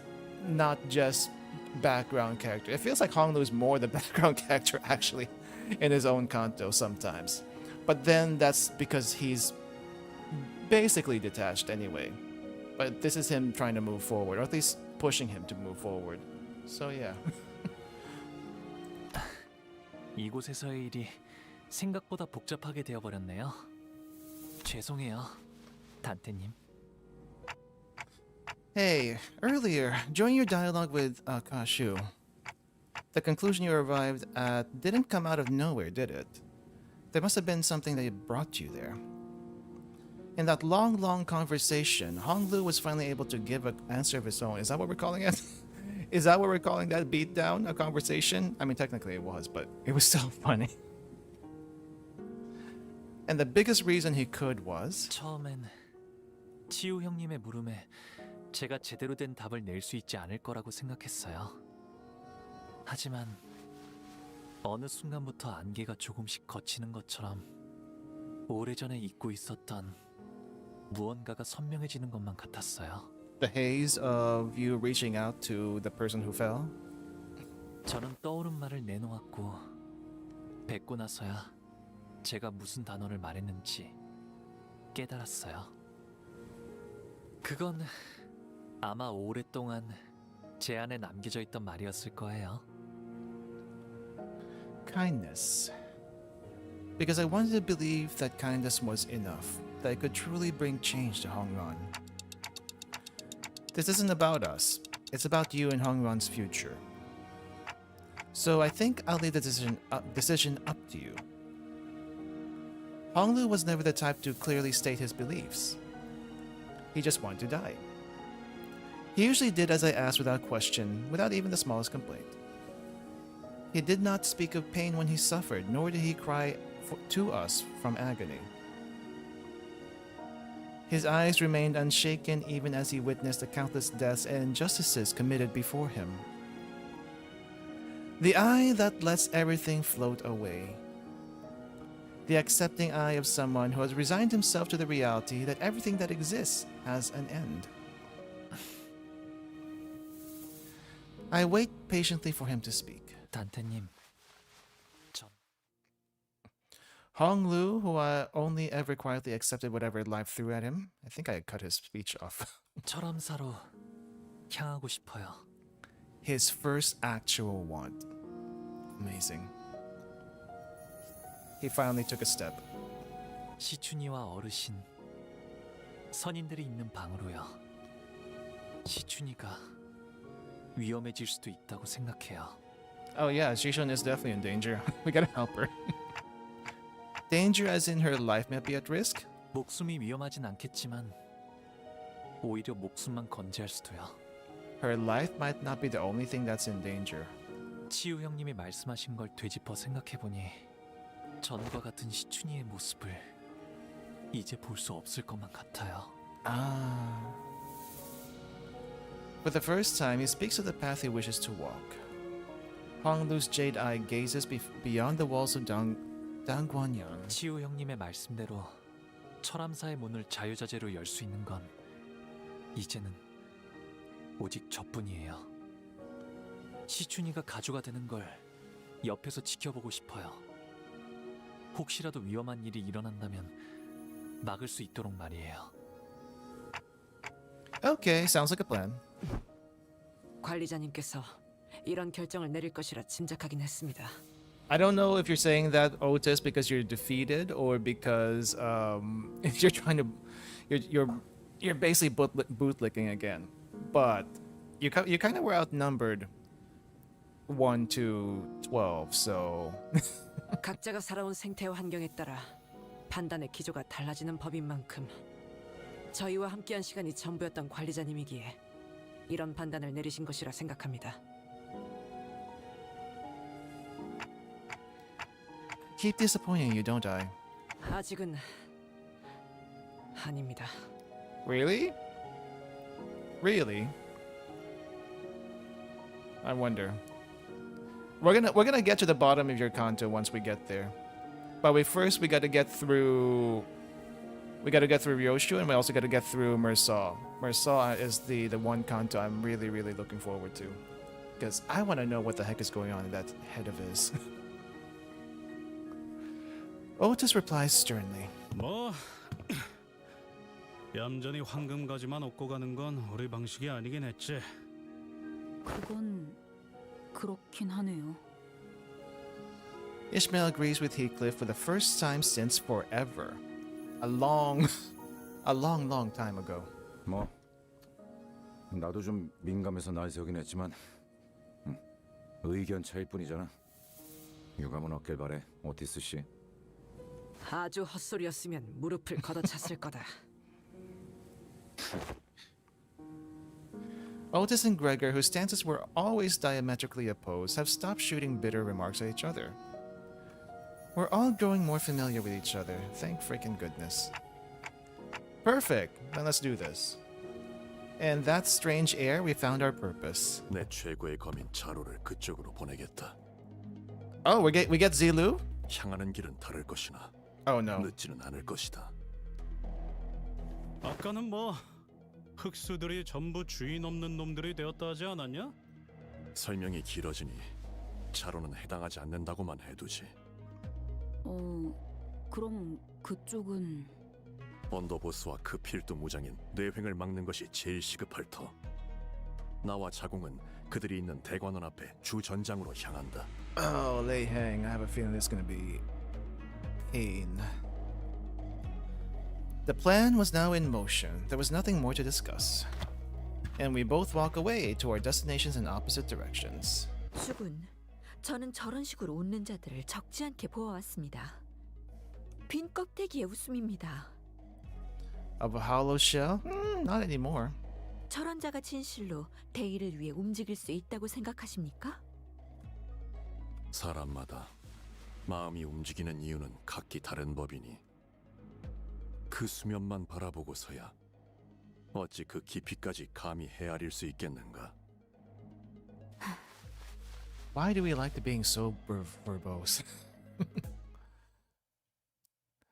not just background character. It feels like Hong Lu is more the background character actually in his own Canto sometimes. But then that's because he's basically detached anyway. But this is him trying to move forward, or at least pushing him to move forward. So yeah. 이곳에서의 일이 생각보다 복잡하게 되어버렸네요. 죄송해요, 단테님. Hey, earlier, during your dialogue with Kashu, the conclusion you arrived at didn't come out of nowhere, did it? There must have been something that brought you there. In that long conversation, Hong Lu was finally able to give an answer of his own. Is that what we're calling it? Is that what we're calling that beatdown? A conversation? I mean, technically it was, but it was still funny. And the biggest reason he could was... 처음엔 치우 형님의 물음에 제가 제대로 된 답을 낼 수 있지 않을 거라고 생각했어요. 하지만 어느 순간부터 안개가 조금씩 걷히는 것처럼 오래전에 잊고 있었던 무언가가 선명해지는 것만 같았어요. The haze of you reaching out to the person who fell? 저는 떠오른 말을 내놓았고 뵙고 나서야 제가 무슨 단어를 말했는지 깨달았어요. 그건 아마 오랫동안 제 안에 남겨져 있던 말이었을 거예요. Kindness. Because I wanted to believe that kindness was enough, that it could truly bring change to Hongron. This isn't about us. It's about you and Hongron's future. So I think I'll leave the decision up to you. Honglu was never the type to clearly state his beliefs. He just wanted to die. He usually did as I asked without question, without even the smallest complaint. He did not speak of pain when he suffered, nor did he cry to us from agony. His eyes remained unshaken even as he witnessed the countless deaths and injustices committed before him. The eye that lets everything float away. The accepting eye of someone who has resigned himself to the reality that everything that exists has an end. I wait patiently for him to speak. 단테님, Hong Lu, who only ever quietly accepted whatever life threw at him. I think I cut his speech off. 철암사로 향하고 싶어요. His first actual want. Amazing. He finally took a step. 시춘이와 어르신, 선인들이 있는 방으로요. 시춘이가 위험해질 수도 있다고 생각해요. Oh yeah, Shishun is definitely in danger. We gotta help her. Danger as in her life might be at risk? 목숨이 위험하진 않겠지만 오히려 목숨만 건재할 수도요. Her life might not be the only thing that's in danger. 치유 형님이 말씀하신 걸 되짚어 생각해보니 전과 같은 시춘이의 모습을 이제 볼 수 없을 것만 같아요. Ah. For the first time, he speaks of the path he wishes to walk. Hong Lu's jade eye gazes beyond the walls of Dangguanyang. 치유 형님의 말씀대로 철암사의 문을 자유자재로 열 수 있는 건 이제는 오직 저뿐이에요. 시춘이가 가주가 되는 걸 옆에서 지켜보고 싶어요. 혹시라도 위험한 일이 일어난다면 막을 수 있도록 말이에요. Okay, sounds like a plan. 관리자님께서 이런 결정을 내릴 것이라 짐작하긴 했습니다. I don't know if you're saying that, Otis, because you're defeated or because you're trying to, you're basically bootlicking again. but you kind of were outnumbered 1 to 12, so 각자가 살아온 생태와 환경에 따라 판단의 기조가 달라지는 법인 만큼 저희와 함께한 시간이 전부였던 관리자님이기에 이런 판단을 내리신 것이라 생각합니다. keep disappointing you, don't I? 아직은 아닙니다. Really? Really? I wonder. We're gonna get to the bottom of your Canto once we get there, but we gotta get through. We gotta get through Ryoshu, and we also gotta get through Mersaw. Mersaw is the one Canto I'm really looking forward to, because I want to know what the heck is going on in that head of his. Otis replies sternly. 뭐 얌전히 황금가지만 얻고 가는 건 우리 방식이 아니긴 했지. 그건 그렇긴 하네요. Ishmael agrees with Heathcliff for the first time since forever. A long time ago. 뭐 나도 좀 민감해서 날 세우긴 했지만 의견 차일 뿐이잖아. 유감은 없길 바래, 오티스 씨. 아주 헛소리였으면 무릎을 걷어찼을 거다. Otis and Gregor, whose stances were always diametrically opposed, have stopped shooting bitter remarks at each other. We're all growing more familiar with each other, thank freaking goodness. Perfect! Then let's do this. In that strange air, we found our purpose. 내 최고의 검인 차로를 그쪽으로 보내겠다. Oh, we get Zilu? 향하는 길은 다를 것이나 Oh no. 늦지는 않을 것이다. 아까는 뭐 흑수들이 전부 주인 없는 놈들이 되었다 하지 않았냐? 설명이 길어지니 차로는 해당하지 않는다고만 해두지. 그럼 그쪽은 번더보스와 그 필두 무장인 뇌횡을 막는 것이 제일 시급할 터. 나와 자궁은 그들이 있는 대관원 앞에 주 전장으로 향한다. Oh, Lei Hang, I have a feeling this is gonna be pain. The plan was now in motion. There was nothing more to discuss. And we both walk away to our destinations in opposite directions. 주군, 저는 저런 식으로 웃는 자들을 적지 않게 보아왔습니다. 빈 껍데기의 웃음입니다. Of a hollow shell? Not anymore. 저런 자가 진실로 대의를 위해 움직일 수 있다고 생각하십니까? 사람마다 마음이 움직이는 이유는 각기 다른 법이니 그 수면만 바라보고서야 어찌 그 깊이까지 감히 헤아릴 수 있겠는가? Why do we like being so verbose?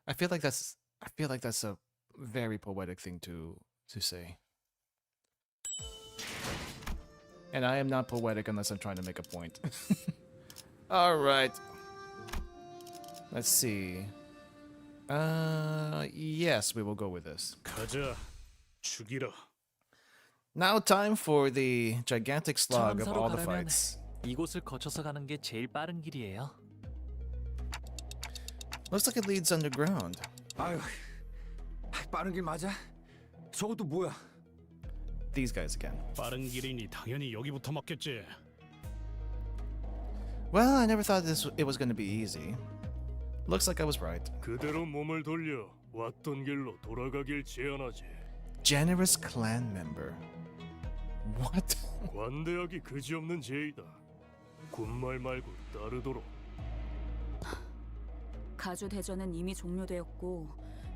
I feel like that's a very poetic thing to say. And I am not poetic unless I'm trying to make a point. All right. Let's see. Yes, we will go with this. 가자, 죽이라. Now time for the gigantic slog of 천암사로 all the 가려면 fights. 이곳을 거쳐서 가는 게 제일 빠른 길이에요. Looks like it leads underground. 아유, 빠른 길 맞아? 저것도 뭐야? These guys again. 빠른 길이니 당연히 여기부터 맞겠지. Well, I never thought it was going to be easy. Looks like I was right. 그대로 몸을 돌려 왔던 길로 돌아가길 제안하지. Generous clan member. What? 관대하기 그지없는 제의다. 군말 말고 따르도록. 가주 대전은 이미 종료되었고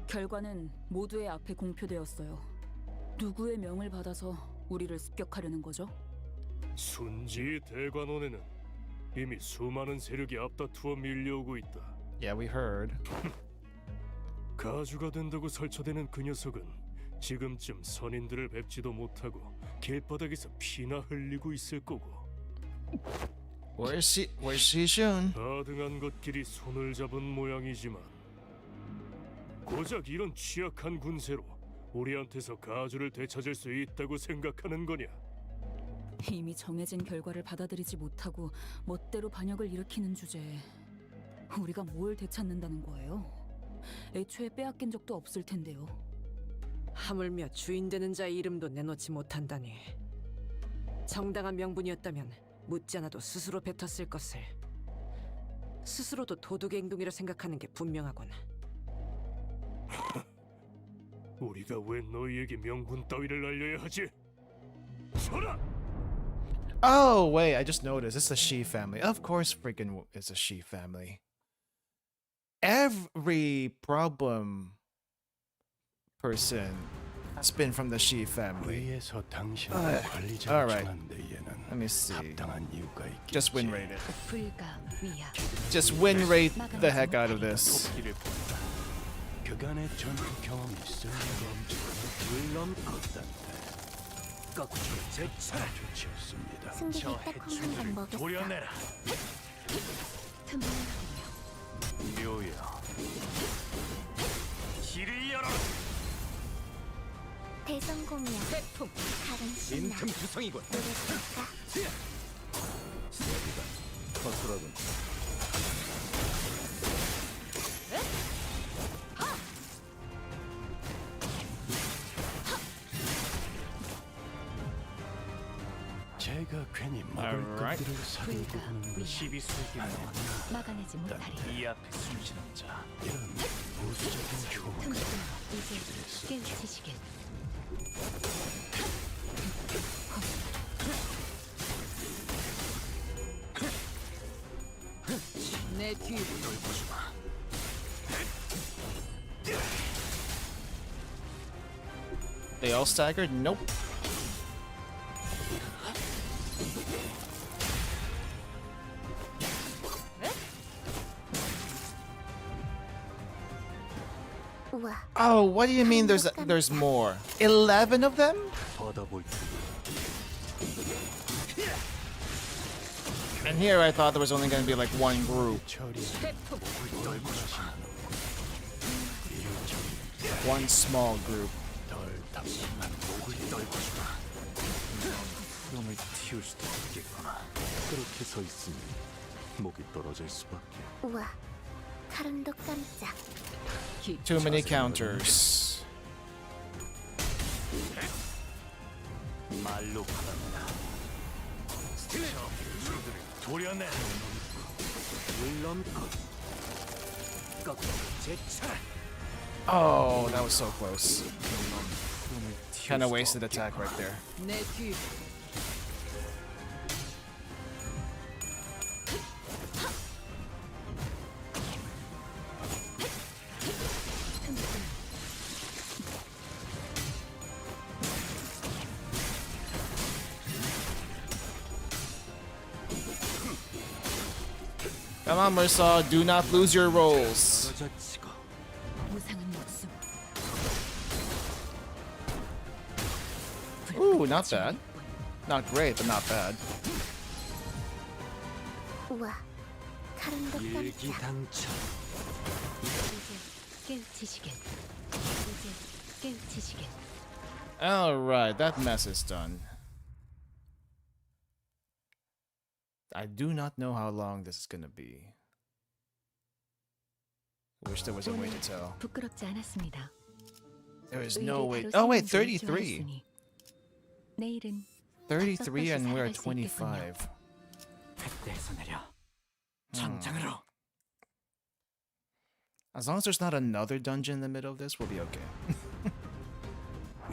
결과는 모두의 앞에 공표되었어요. 누구의 명을 받아서 우리를 습격하려는 거죠? 순지의 대관원에는 이미 수많은 세력이 앞다투어 밀려오고 있다. Yeah, we heard. 가주가 된다고 설쳐대는 그 녀석은 지금쯤 선인들을 뵙지도 못하고 길바닥에서 피나 흘리고 있을 거고. Where's she soon? 다등한 것끼리 손을 잡은 모양이지만 고작 이런 취약한 군세로 우리한테서 가주를 되찾을 수 있다고 생각하는 거냐? 이미 정해진 결과를 받아들이지 못하고 멋대로 반역을 일으키는 주제에 우리가 뭘 되찾는다는 거예요? 애초에 빼앗긴 적도 없을 텐데요. 하물며 주인 되는 자의 이름도 내놓지 못한다니 정당한 명분이었다면 묻지 않아도 스스로 뱉었을 것을. 스스로도 도둑의 행동이라 생각하는 게 분명하군. 우리가 왜 너희에게 명분 따위를 알려야 하지? 서라! Oh, wait, I just noticed. It's a she family. Of course, freaking it's a she family. Every problem person has been from the she family. 위에서 당신을 관리자로 Alright. 정한 데에는 Let me see. 합당한 이유가 있겠지. Just win rate it. 불가 위야. Just win rate the heck out of this. 그간의 전투 경험이 쓸모없지. 물론 없단다. 거꾸로 제 차례 좋지 않습니다. 승객이 딱콩 먹었어. 도려내라. 묘야. 길을 열어. 대성공이야. 다른 신나. 빈틈 투성이군. 노력할까? 허술하군. 제가 괜히 먹을 Alright. 것들을 사들고 오는 것이 막아내지 못하리. 이 앞에 숨지는 자. 이런 보수적인 효과. 이제 깨우치시길. 내 뒤로 돌보주마. They all staggered? Nope. 우와. Oh, what do you mean there's more? 11 of them? 받아볼 And here I thought there was only going to be like one group. One small group. 흐름을 틔울 수도 없겠구나. 그렇게 서 있으니 목이 떨어질 수밖에. 우와. 카름도 깜짝. Too many counters. 말로 받았다. 도려내. 물론 거꾸로 제 차례. Oh, that was so close. Kind of wasted attack right there. 내 뒤로. Come on, Mersaw, do not lose your rolls. 무상한 목숨. Ooh, not bad. Not great, but not bad. 우와. 카름도 깜짝. 일기당천. 이제 깨우치시길. 이제 깨우치시길. Alright, that mess is done. I do not know how long this is gonna be. Wish there was a way to tell. 부끄럽지 않았습니다. There is no way. Oh wait, 33. 내일은 33 and we're at 25. 뱃대에서 내려. 전장으로. As long as there's not another dungeon in the middle of this, we'll be okay.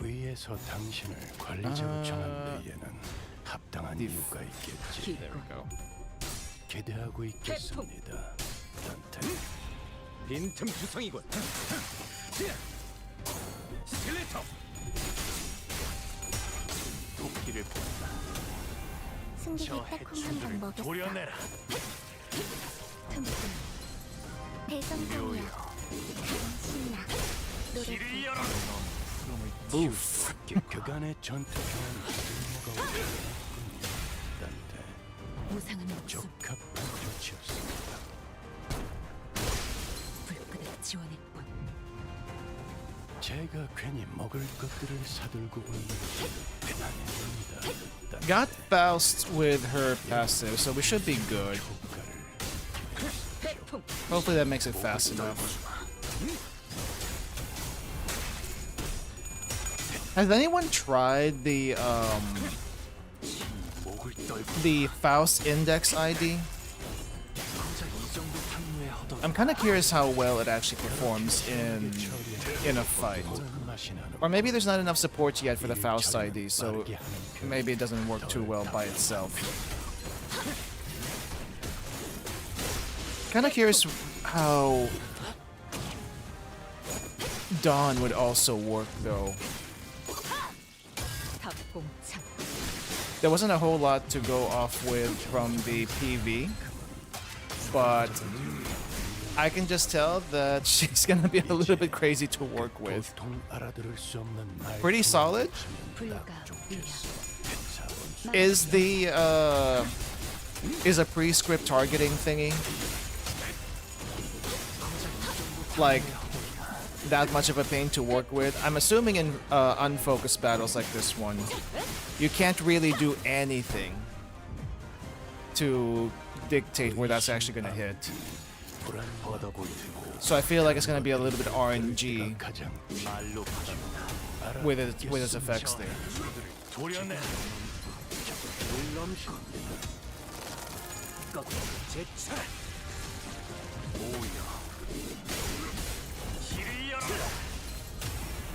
위에서 당신을 관리자로 정한 데에는 합당한 이유가 있겠지. There we go. 기대하고 있겠습니다. 단테. 빈틈 투성이군. 스켈레터. 도끼를 뽑다. 승객이 딱콩 한번 먹었어. 도려내라. 대성공이야. 다른 신나. 길을 열어. Oof. 그간의 전투 경험이 쓸모가 없군요. 단테. 무상한 목숨. 적합한 조치였습니다. 불끈한 지원의 뿐. 제가 괜히 먹을 것들을 사들고 온 것이 아닙니다. Got Faust with her passive, so we should be good. Hopefully that makes it fast enough. Has anyone tried the the Faust Index ID. I'm kind of curious how well it actually performs in a fight. Or maybe there's not enough support yet for the Faust ID, so maybe it doesn't work too well by itself. Kind of curious how Dawn would also work though. There wasn't a whole lot to go off with from the PV, but I can just tell that she's gonna be a little bit crazy to work with. Pretty solid. Is a pre-script targeting thingy like that much of a pain to work with? I'm assuming in unfocused battles like this one, you can't really do anything to dictate where that's actually gonna hit. So I feel like it's gonna be a little bit RNG with its effects there.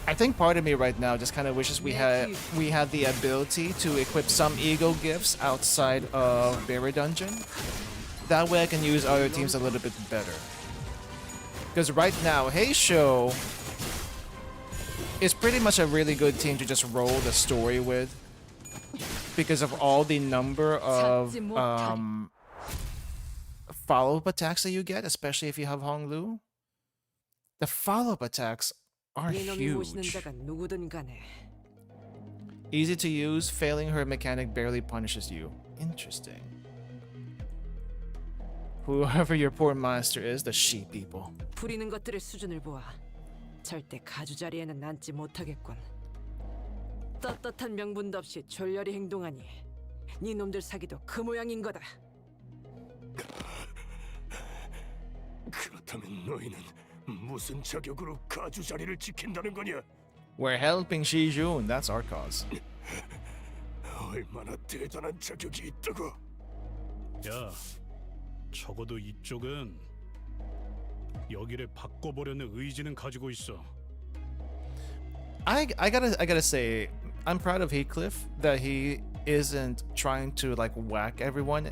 I think part of me right now just kind of wishes we had the ability to equip some ego gifts outside of Berry Dungeon. That way I can use other teams a little bit better. Because right now, Heisho is pretty much a really good team to just roll the story with. Because of all the number of follow-up attacks that you get, especially if you have Honglu. The follow-up attacks are huge. Easy to use, failing her mechanic barely punishes you. Interesting. Whoever your poor master is, the sheep people. 부리는 것들의 수준을 보아 절대 가주 자리에는 앉지 못하겠군. 떳떳한 명분도 없이 졸렬히 행동하니 네 놈들 사기도 그 모양인 거다. 그렇다면 너희는 무슨 자격으로 가주 자리를 지킨다는 거냐? We're helping Shijun, that's our cause. 얼마나 대단한 자격이 있다고? 야, 적어도 이쪽은 여기를 바꿔보려는 의지는 가지고 있어. I gotta say, I'm proud of Heathcliff that he isn't trying to like whack everyone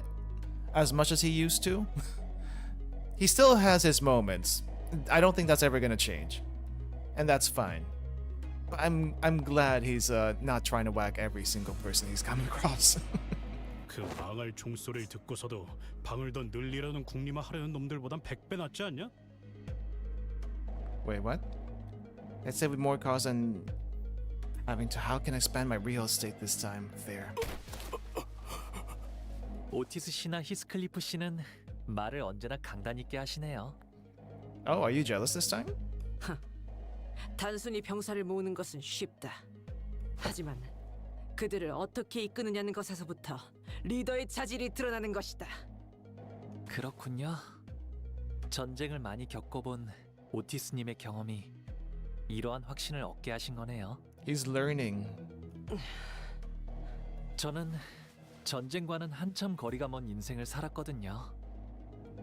as much as he used to. He still has his moments. I don't think that's ever gonna change, and that's fine. But I'm glad he's not trying to whack every single person he's coming across. 그 망할 종소리를 듣고서도 방을 더 늘리라는 궁리만 하려는 놈들보단 100배 낫지 않냐? Wait, what? Let's say with more cause than having to. How can I expand my real estate this time? Fair. 오티스 씨나 히스클리프 씨는 말을 언제나 강단 있게 하시네요. Oh, are you jealous this time? 단순히 병사를 모으는 것은 쉽다. 하지만 그들을 어떻게 이끄느냐는 것에서부터 리더의 자질이 드러나는 것이다. 그렇군요. 전쟁을 많이 겪어본 오티스님의 경험이 이러한 확신을 얻게 하신 거네요. He's learning. 저는 전쟁과는 한참 거리가 먼 인생을 살았거든요.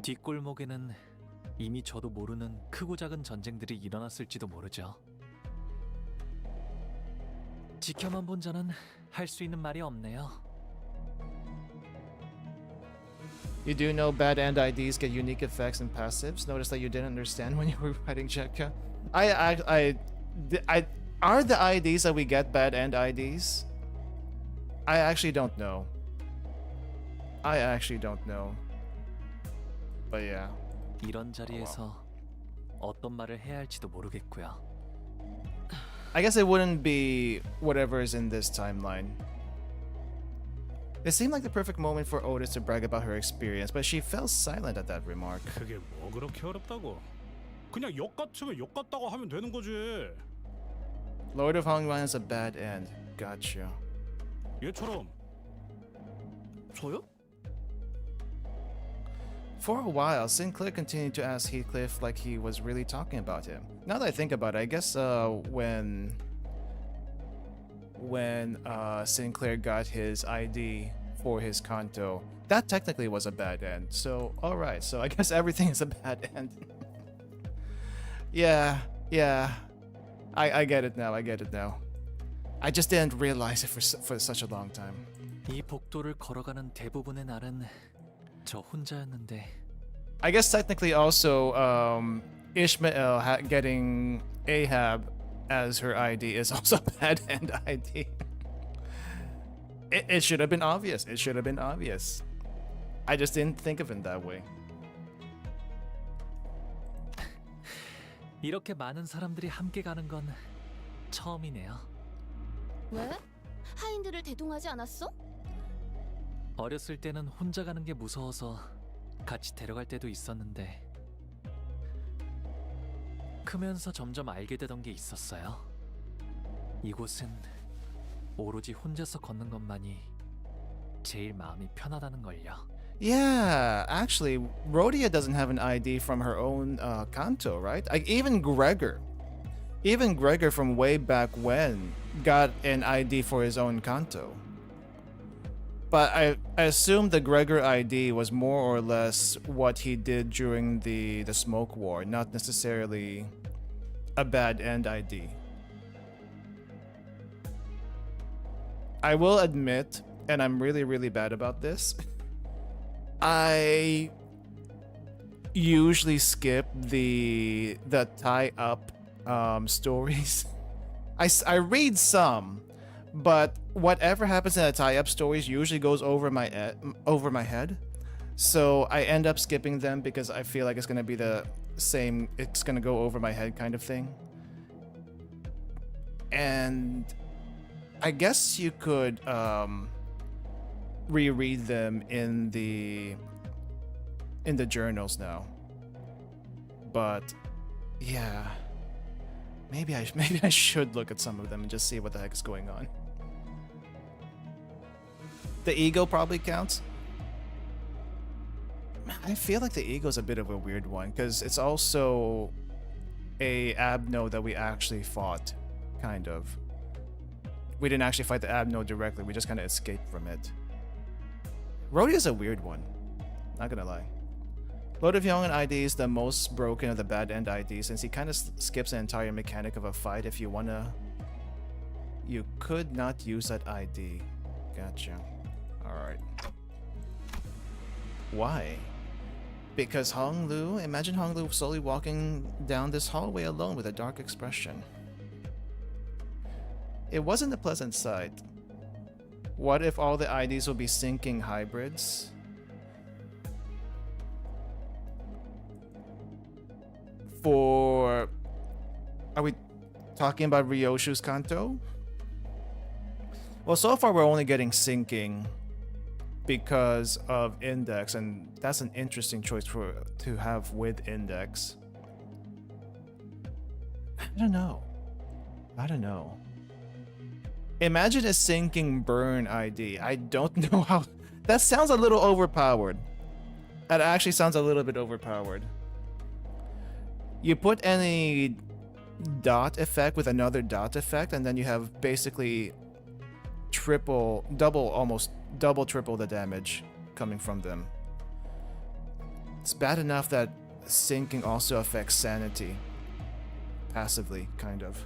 뒷골목에는 이미 저도 모르는 크고 작은 전쟁들이 일어났을지도 모르죠. 지켜만 본 저는 할 수 있는 말이 없네요. You do know bad end IDs get unique effects and passives. Notice that you didn't understand when you were writing Jekka. Are the IDs that we get bad end IDs? I actually don't know. But yeah. 이런 자리에서 어떤 말을 해야 할지도 모르겠고요. I guess it wouldn't be whatever is in this timeline. It seemed like the perfect moment for Otis to brag about her experience, but she fell silent at that remark. 그게 뭐 그렇게 어렵다고? 그냥 역 같으면 역 같다고 하면 되는 거지. Lord of Hongwan is a bad end. Gotcha. 얘처럼. 저요? For a while, Sinclair continued to ask Heathcliff like he was really talking about him. Now that I think about it, I guess when Sinclair got his ID for his Canto, that technically was a bad end. So, alright, so I guess everything is a bad end. yeah. I get it now, I just didn't realize it for such a long time. 이 복도를 걸어가는 대부분의 날은 저 혼자였는데. I guess technically also Ishmael getting Ahab as her ID is also a bad end ID. It should have been obvious. I just didn't think of it that way. 이렇게 많은 사람들이 함께 가는 건 처음이네요. 왜? 하인들을 대동하지 않았어? 어렸을 때는 혼자 가는 게 무서워서 같이 데려갈 때도 있었는데 크면서 점점 알게 되던 게 있었어요. 이곳은 오로지 혼자서 걷는 것만이 제일 마음이 편하다는 걸요. Yeah, actually, Rhodia doesn't have an ID from her own Canto, right? Even Gregor from way back when got an ID for his own Canto. But I assume the Gregor ID was more or less what he did during the Smoke War, not necessarily a bad end ID. I will admit, and I'm really, really bad about this, I usually skip the tie-up stories. I read some, but whatever happens in the tie-up stories usually goes over my head. So I end up skipping them because I feel like it's gonna be the same, it's gonna go over my head kind of thing. And I guess you could reread them in the journals now. But yeah, maybe I should look at some of them and just see what the heck is going on. The ego probably counts. I feel like the ego is a bit of a weird one because it's also a abno that we actually fought, kind of. We didn't actually fight the abno directly, we just kind of escaped from it. Rhodia is a weird one, not gonna lie. Load of Young ID is the most broken of the bad end ID since he kind of skips the entire mechanic of a fight if you wanna. You could not use that ID. Gotcha. Alright. Why? Because Honglu, imagine Honglu slowly walking down this hallway alone with a dark expression. It wasn't a pleasant sight. What if all the IDs will be syncing hybrids? Are we talking about Ryoshu's Canto? Well, so far we're only getting syncing because of Index, and that's an interesting choice to have with Index. I don't know. Imagine a syncing burn ID. I don't know how. That sounds a little overpowered. That actually sounds a little bit overpowered. You put any dot effect with another dot effect, and then you have basically almost double, triple the damage coming from them. It's bad enough that syncing also affects sanity. Passively, kind of.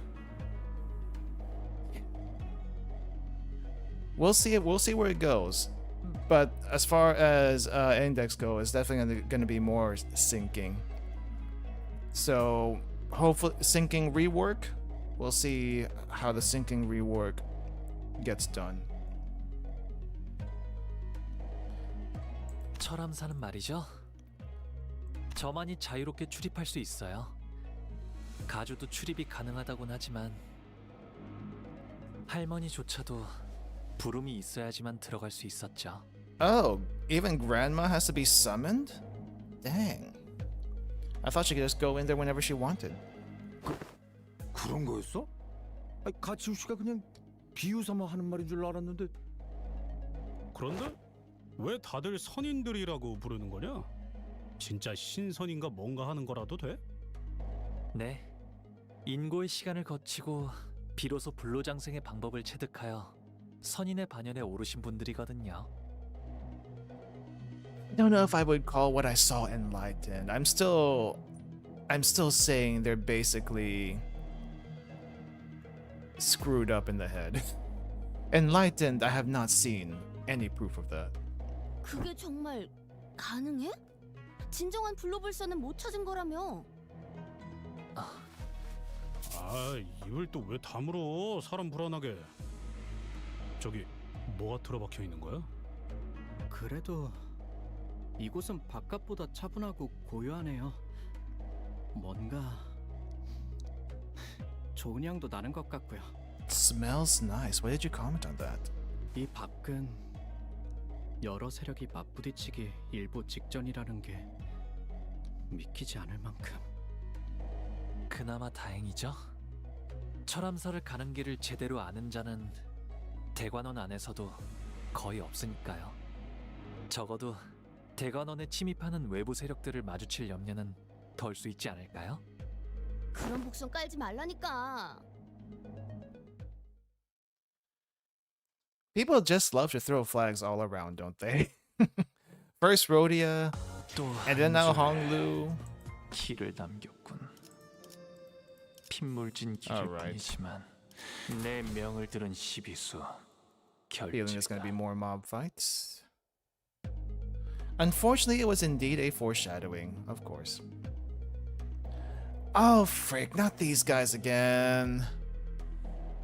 We'll see where it goes. But as far as Index goes, it's definitely going to be more syncing. So hopefully syncing rework, we'll see how the syncing rework gets done. 철암사는 말이죠. 저만이 자유롭게 출입할 수 있어요. 가주도 출입이 가능하다곤 하지만 할머니조차도 부름이 있어야지만 들어갈 수 있었죠. Oh, even Grandma has to be summoned? Dang. I thought she could just go in there whenever she wanted. 그런 거였어? 아니, 가치우 씨가 그냥 비유삼아 하는 말인 줄 알았는데. 그런데 왜 다들 선인들이라고 부르는 거냐? 진짜 신선인가 뭔가 하는 거라도 돼? 네. 인고의 시간을 거치고 비로소 불로장생의 방법을 체득하여 선인의 반열에 오르신 분들이거든요. don't know if I would call what I saw enlightened. I'm still saying they're basically screwed up in the head. Enlightened, I have not seen any proof of that. 그게 정말 가능해? 진정한 블루불사는 못 찾은 거라며. 아, 입을 또 왜 다물어? 사람 불안하게. 저기 뭐가 틀어박혀 있는 거야? 그래도 이곳은 바깥보다 차분하고 고요하네요. 뭔가 좋은 향도 나는 것 같고요. Smells nice. Why did you comment on that? 이 밖은 여러 세력이 맞부딪히기 일보 직전이라는 게 믿기지 않을 만큼. 그나마 다행이죠. 철암사를 가는 길을 제대로 아는 자는 대관원 안에서도 거의 없으니까요. 적어도 대관원에 침입하는 외부 세력들을 마주칠 염려는 덜 수 있지 않을까요? 그런 복선 깔지 말라니까. People just love to throw flags all around, don't they? First Rhodia, and then now Honglu. 길을 남겼군. 핏물진 길일 뿐이지만 내 명을 들은 시비수 Feeling there's gonna be 결제다. more mob fights. Unfortunately, it was indeed a foreshadowing, of course. Oh, frick, not these guys again.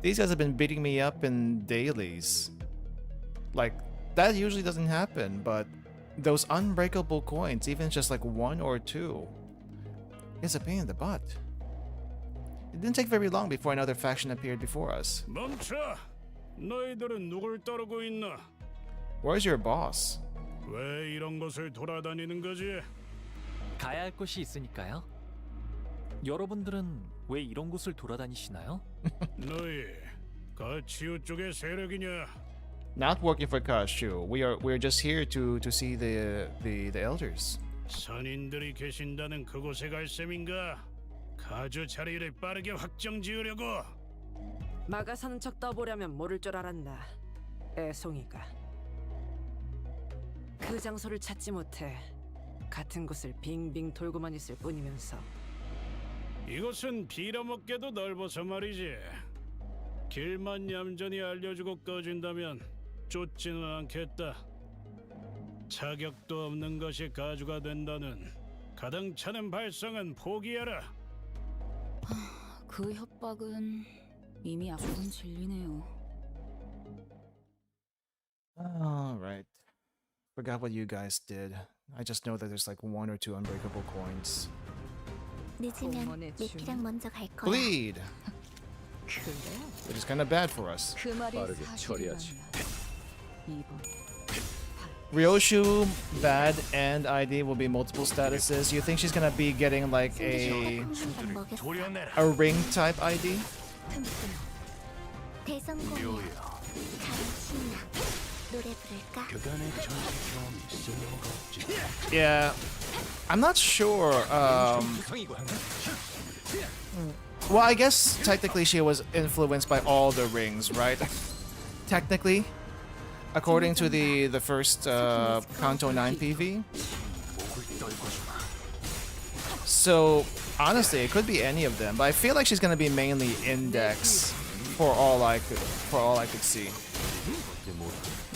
These guys have been beating me up in dailies. Like, that usually doesn't happen, but those unbreakable coins, even just like 1 or 2, is a pain in the butt. It didn't take very long before another faction appeared before us. 멈춰! 너희들은 누굴 따르고 있나? Where's your boss? 왜 이런 곳을 돌아다니는 거지? 가야 할 곳이 있으니까요. 여러분들은 왜 이런 곳을 돌아다니시나요? 너희 가치우 쪽의 세력이냐? Not working for Kashu. We're just here to see the elders. 선인들이 계신다는 그곳에 갈 셈인가? 가주 자리를 빠르게 확정 지으려고. 막아 사는 척 떠보려면 모를 줄 알았나. 애송이가. 그 장소를 찾지 못해 같은 곳을 빙빙 돌고만 있을 뿐이면서. 이곳은 빌어먹게도 넓어서 말이지. 길만 얌전히 알려주고 꺼진다면 쫓지는 않겠다. 자격도 없는 것이 가주가 된다는 가당차는 발상은 포기하라. 그 협박은 이미 아픈 진리네요. Alright. Forgot what you guys did. I just know that there's like 1 or 2 unbreakable coins. 늦으면 미피랑 먼저 갈 거야. Bleed! Which is kind of bad for us. 그 말이 빠르게 처리하지. 사실이라면 2번. Ryoshu, bad, and ID will be multiple statuses. You think she's gonna be getting like a ring type ID? 대성공이야. 당신아, 노래 부를까? Yeah, I'm not sure. Well, I guess technically she was influenced by all the rings, right? Technically, according to the first Canto 9 PV. So honestly, it could be any of them, but I feel like she's gonna be mainly Index for all I could see,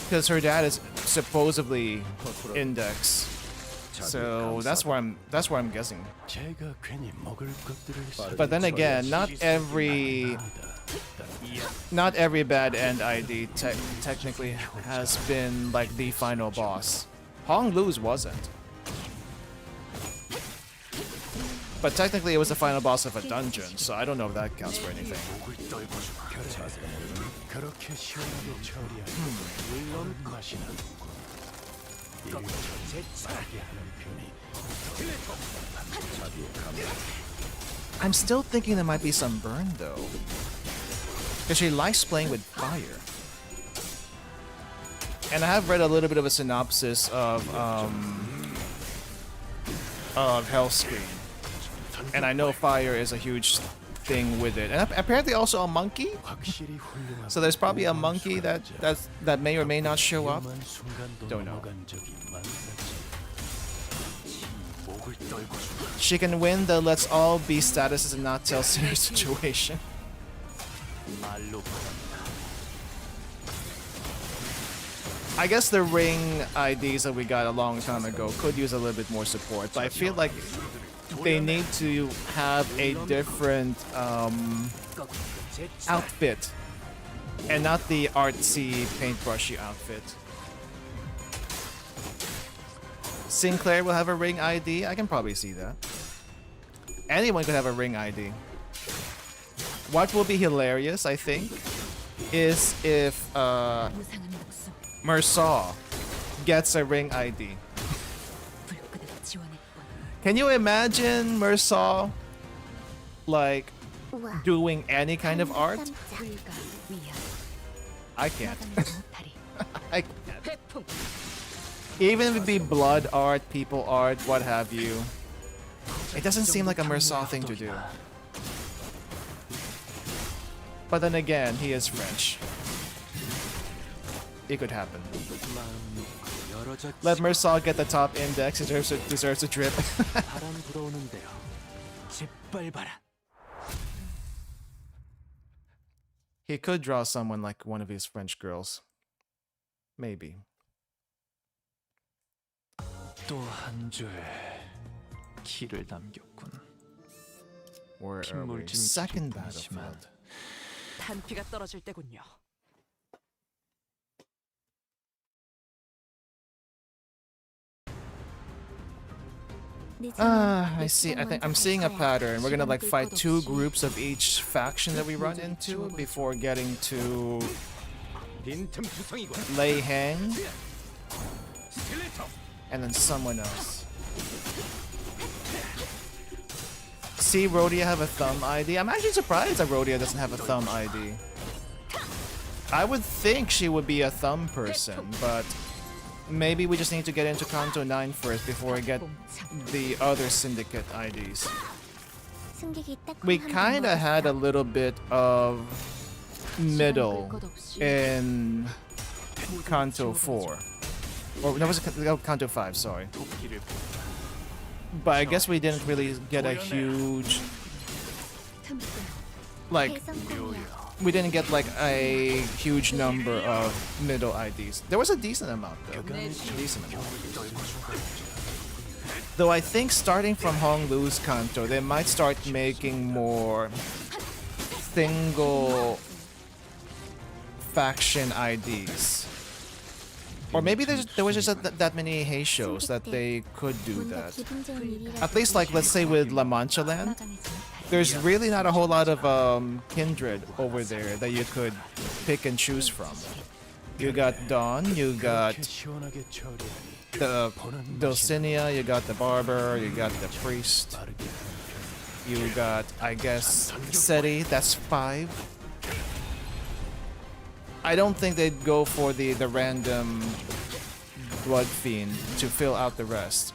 because her dad is supposedly Index. So that's where I'm guessing. But then again, not every bad end ID technically has been like the final boss. Honglu's wasn't. But technically it was the final boss of a dungeon, so I don't know if that counts for anything. I'm still thinking there might be some burn though, because she likes playing with fire. And I have read a little bit of a synopsis of Hellscream, and I know fire is a huge thing with it, and apparently also a monkey. So there's probably a monkey that may or may not show up. Don't know. She can win the let's all be statuses and not tell serious situation. I guess the ring IDs that we got a long time ago could use a little bit more support, but I feel like they need to have a different outfit and not the artsy paintbrushy outfit. Sinclair will have a ring ID. I can probably see that. Anyone could have a ring ID. What will be hilarious, I think, is if Mersaw gets a ring ID. Can you imagine Mersaw like doing any kind of art? I can't. I can't. Even if it be blood art, people art, what have you. It doesn't seem like a Mersaw thing to do. But then again, he is French. It could happen. Let Mersaw get the top index, he deserves a drip. He could draw someone like one of his French girls. Maybe. 또 한 줄 길을 남겼군. Where are we? Second battlefield. 탄피가 떨어질 때군요. I see. I think I'm seeing a pattern. We're gonna like fight two groups of each faction that we run into before getting to Lei Hang and then someone else. See, Rhodia have a thumb ID. I'm actually surprised that Rhodia doesn't have a thumb ID. I would think she would be a thumb person, but maybe we just need to get into Canto 9 first before we get the other syndicate IDs. We kinda had a little bit of middle in Canto 4. Or no, was it Canto 5, sorry. But I guess we didn't really get a huge... Like... We didn't get like a huge number of middle IDs. There was a decent amount though. Decent amount. Though I think starting from Honglu's Canto, they might start making more single faction IDs. Or maybe there was just that many Hay shows that they could do that. At least like, let's say with La Mancha Land, there's really not a whole lot of kindred over there that you could pick and choose from. You got Dawn, you got the Dulcinea, you got the Barber, you got the Priest, you got, I guess, Seti, that's 5. I don't think they'd go for the random Blood Fiend to fill out the rest.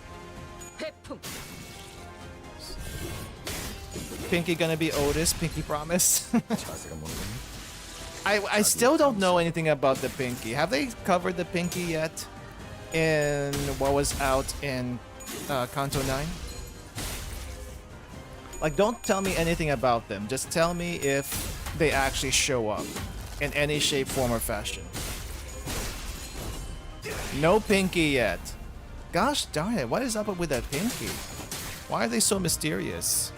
Pinky gonna be Otis? Pinky promise? I still don't know anything about the Pinky. Have they covered the Pinky yet? In what was out in Canto 9? Like, don't tell me anything about them. Just tell me if they actually show up in any shape, form, or fashion. No Pinky yet. Gosh darn it, what is up with that Pinky? Why are they so mysterious?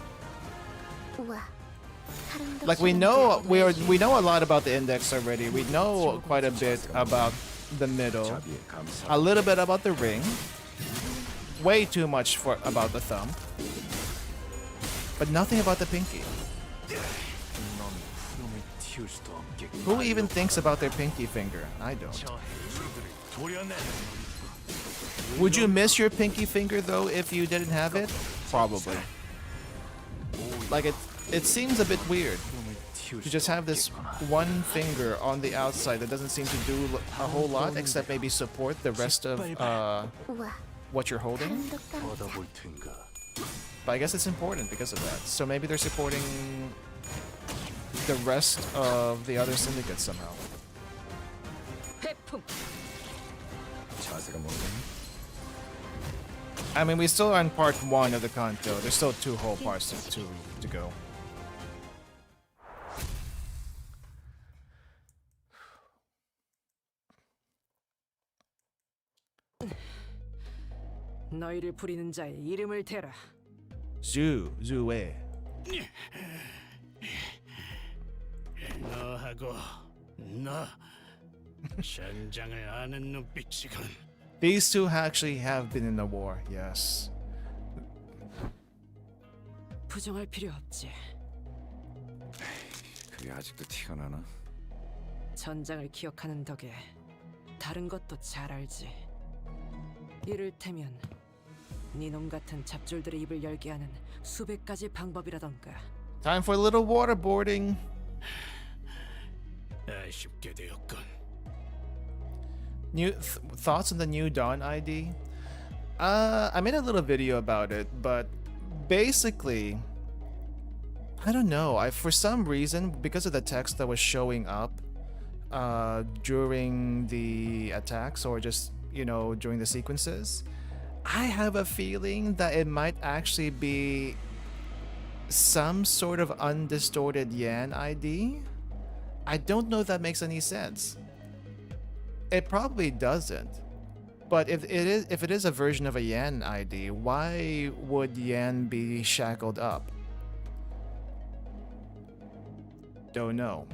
Like, we know a lot about the index already. We know quite a bit about the middle. A little bit about the ring. Way too much about the thumb. But nothing about the Pinky. Who even thinks about their pinky finger? I don't. Would you miss your pinky finger though if you didn't have it? Probably. Like, it seems a bit weird to just have this one finger on the outside that doesn't seem to do a whole lot except maybe support the rest of what you're holding. But I guess it's important because of that. So maybe they're supporting the rest of the other syndicates somehow. I mean, we still are on part 1 of the Canto. There's still 2 whole parts to go. 너희를 부리는 자의 이름을 대라. Zue. 너하고 너 전장을 아는 눈빛이군. These two actually have been in a war, yes. 부정할 필요 없지. 그게 아직도 티가 나나? 전장을 기억하는 덕에 다른 것도 잘 알지. 이를테면 네놈 같은 잡졸들의 입을 열게 하는 수백 가지 방법이라던가. Time for a little waterboarding. 아쉽게 되었군. New thoughts on the new Dawn ID? I made a little video about it, but basically, I don't know. For some reason, because of the text that was showing up during the attacks or just, you know, during the sequences, I have a feeling that it might actually be some sort of undistorted Yan ID. I don't know if that makes any sense. It probably doesn't. But if it is a version of a Yan ID, why would Yan be shackled up? Don't know.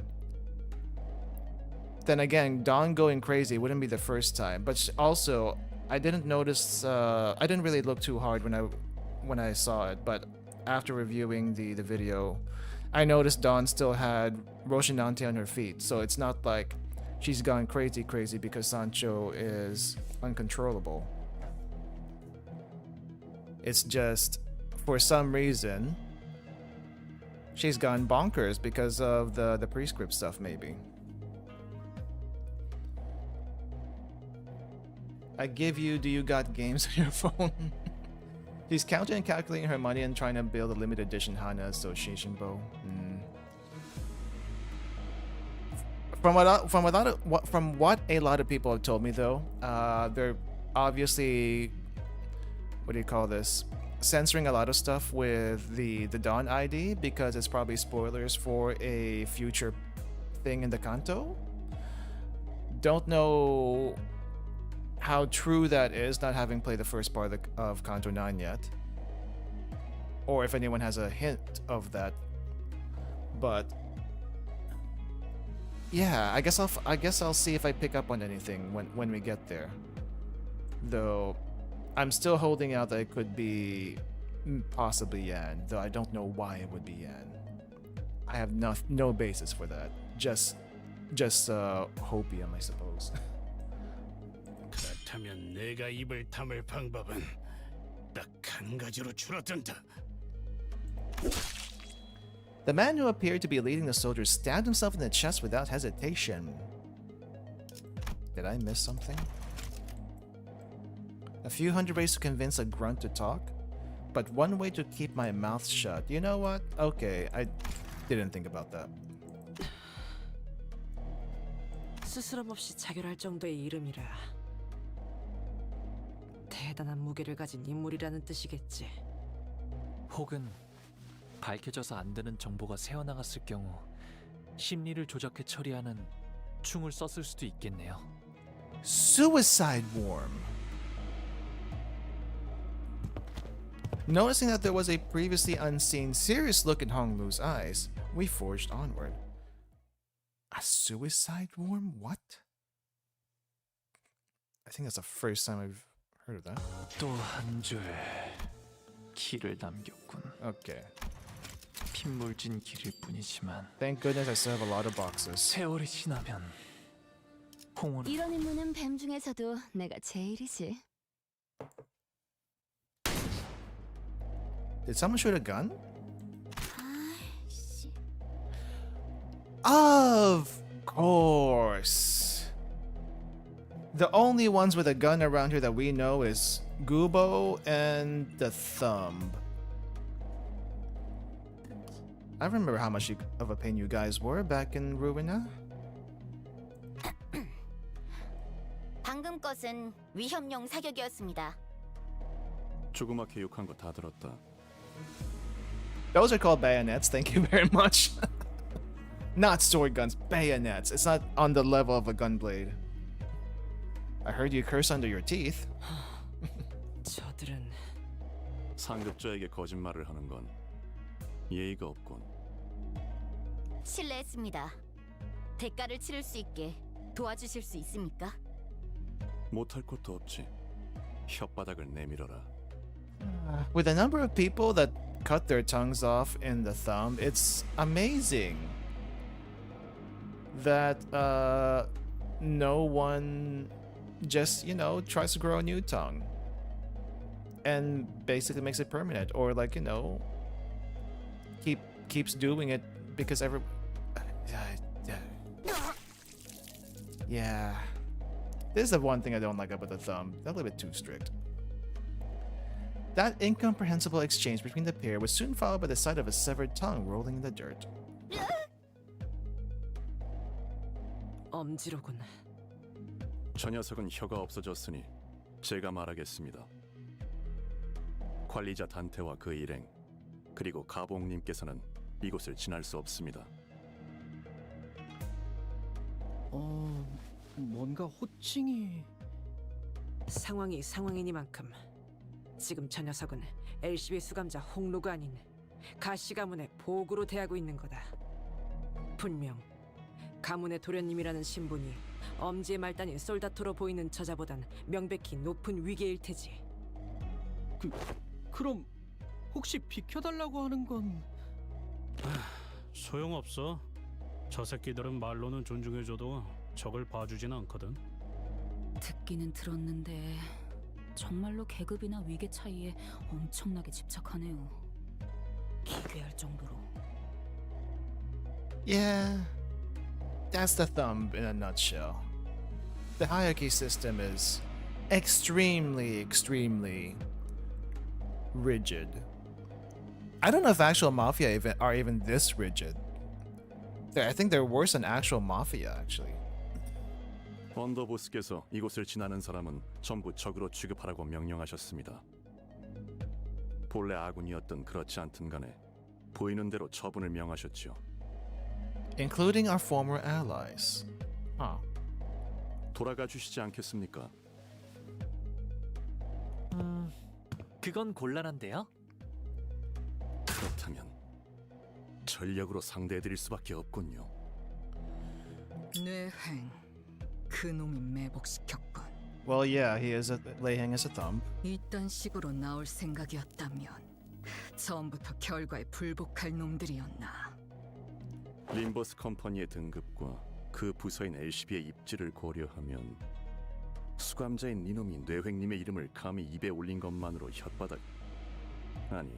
Then again, Dawn going crazy wouldn't be the first time. But also, I didn't notice. I didn't really look too hard when I saw it. But after reviewing the video, I noticed Dawn still had Rocinante on her feet. So it's not like she's gone crazy because Sancho is uncontrollable. It's just, for some reason, she's gone bonkers because of the prescript stuff, maybe. I give you, do you got games on your phone? She's counting and calculating her money and trying to build a limited edition Hana Association bow. From what a lot of people have told me, though, they're obviously, what do you call this, censoring a lot of stuff with the Dawn ID because it's probably spoilers for a future thing in the Canto. Don't know how true that is, not having played the first part of Canto 9 yet, or if anyone has a hint of that. But yeah, I guess I'll see if I pick up on anything when we get there. Though I'm still holding out that it could be possibly Yan, though I don't know why it would be Yan. I have no basis for that. Just hopium, I suppose. 그렇다면 내가 입을 다물 방법은 딱 한 가지로 줄어든다. The man who appeared to be leading the soldiers stabbed himself in the chest without hesitation. Did I miss something? A few hundred ways to convince a grunt to talk, but one way to keep my mouth shut. You know what? Okay, I didn't think about that. 스스럼 없이 자결할 정도의 이름이라 대단한 무게를 가진 인물이라는 뜻이겠지. 혹은 밝혀져서 안 되는 정보가 새어나갔을 경우 심리를 조작해 처리하는 충을 썼을 수도 있겠네요. Suicide worm. Noticing that there was a previously unseen serious look in Honglu's eyes, we forged onward. A suicide worm? What? I think that's the first time I've heard of that. 또 한 줄 길을 남겼군. Okay. 핏물진 길일 뿐이지만 Thank goodness I still have a lot of boxes. 세월이 지나면 홍은 이런 임무는 뱀 중에서도 내가 제일이지. Did someone shoot a gun? 아이씨. Of course. The only ones with a gun around here that we know is Gubo and the Thumb. I remember how much of a pain you guys were back in Ruina. 방금 것은 위협용 사격이었습니다. 조그맣게 욕한 거 다 들었다. Those are called bayonets. Thank you very much. Not sword guns, bayonets. It's not on the level of a gunblade. I heard you curse under your teeth. 저들은 상급자에게 거짓말을 하는 건 예의가 없군. 실례했습니다. 대가를 치를 수 있게 도와주실 수 있습니까? 못할 것도 없지. 혓바닥을 내밀어라. With the number of people that cut their tongues off in the thumb, it's amazing that no one just, you know, tries to grow a new tongue and basically makes it permanent, or like, you know, keeps doing it because yeah. This is the one thing I don't like about the thumb. They're a little bit too strict. That incomprehensible exchange between the pair was soon followed by the sight of a severed tongue rolling in the dirt. 엄지로군. 저 녀석은 혀가 없어졌으니 제가 말하겠습니다. 관리자 단테와 그 일행, 그리고 가봉님께서는 이곳을 지날 수 없습니다. 뭔가 호칭이... 상황이 상황이니만큼 지금 저 녀석은 LCB 수감자 홍루가 아닌 가시 가문의 보구로 대하고 있는 거다. 분명 가문의 도련님이라는 신분이 엄지의 말단인 솔다토로 보이는 저자보단 명백히 높은 위계일 테지. 그럼 혹시 비켜달라고 하는 건... 소용없어. 저 새끼들은 말로는 존중해줘도 적을 봐주진 않거든. 듣기는 들었는데 정말로 계급이나 위계 차이에 엄청나게 집착하네요. 기괴할 정도로. Yeah, that's the thumb in a nutshell. The hierarchy system is extremely rigid. I don't know if actual mafia are even this rigid. I think they're worse than actual mafia, actually. 언더보스께서 이곳을 지나는 사람은 전부 적으로 취급하라고 명령하셨습니다. 본래 아군이었던 그렇지 않든 간에 보이는 대로 처분을 명하셨죠. Including our former allies. Huh. 돌아가 주시지 않겠습니까? 그건 곤란한데요. 그렇다면 전력으로 상대해드릴 수밖에 없군요. 뇌행. 그놈이 매복시켰군. Well, yeah, Lieheng is a thumb. 이딴 식으로 나올 생각이었다면 처음부터 결과에 불복할 놈들이었나. 림버스 컴퍼니의 등급과 그 부서인 LCB의 입지를 고려하면 수감자인 이놈이 뇌횡님의 이름을 감히 입에 올린 것만으로 혓바닥... 아니...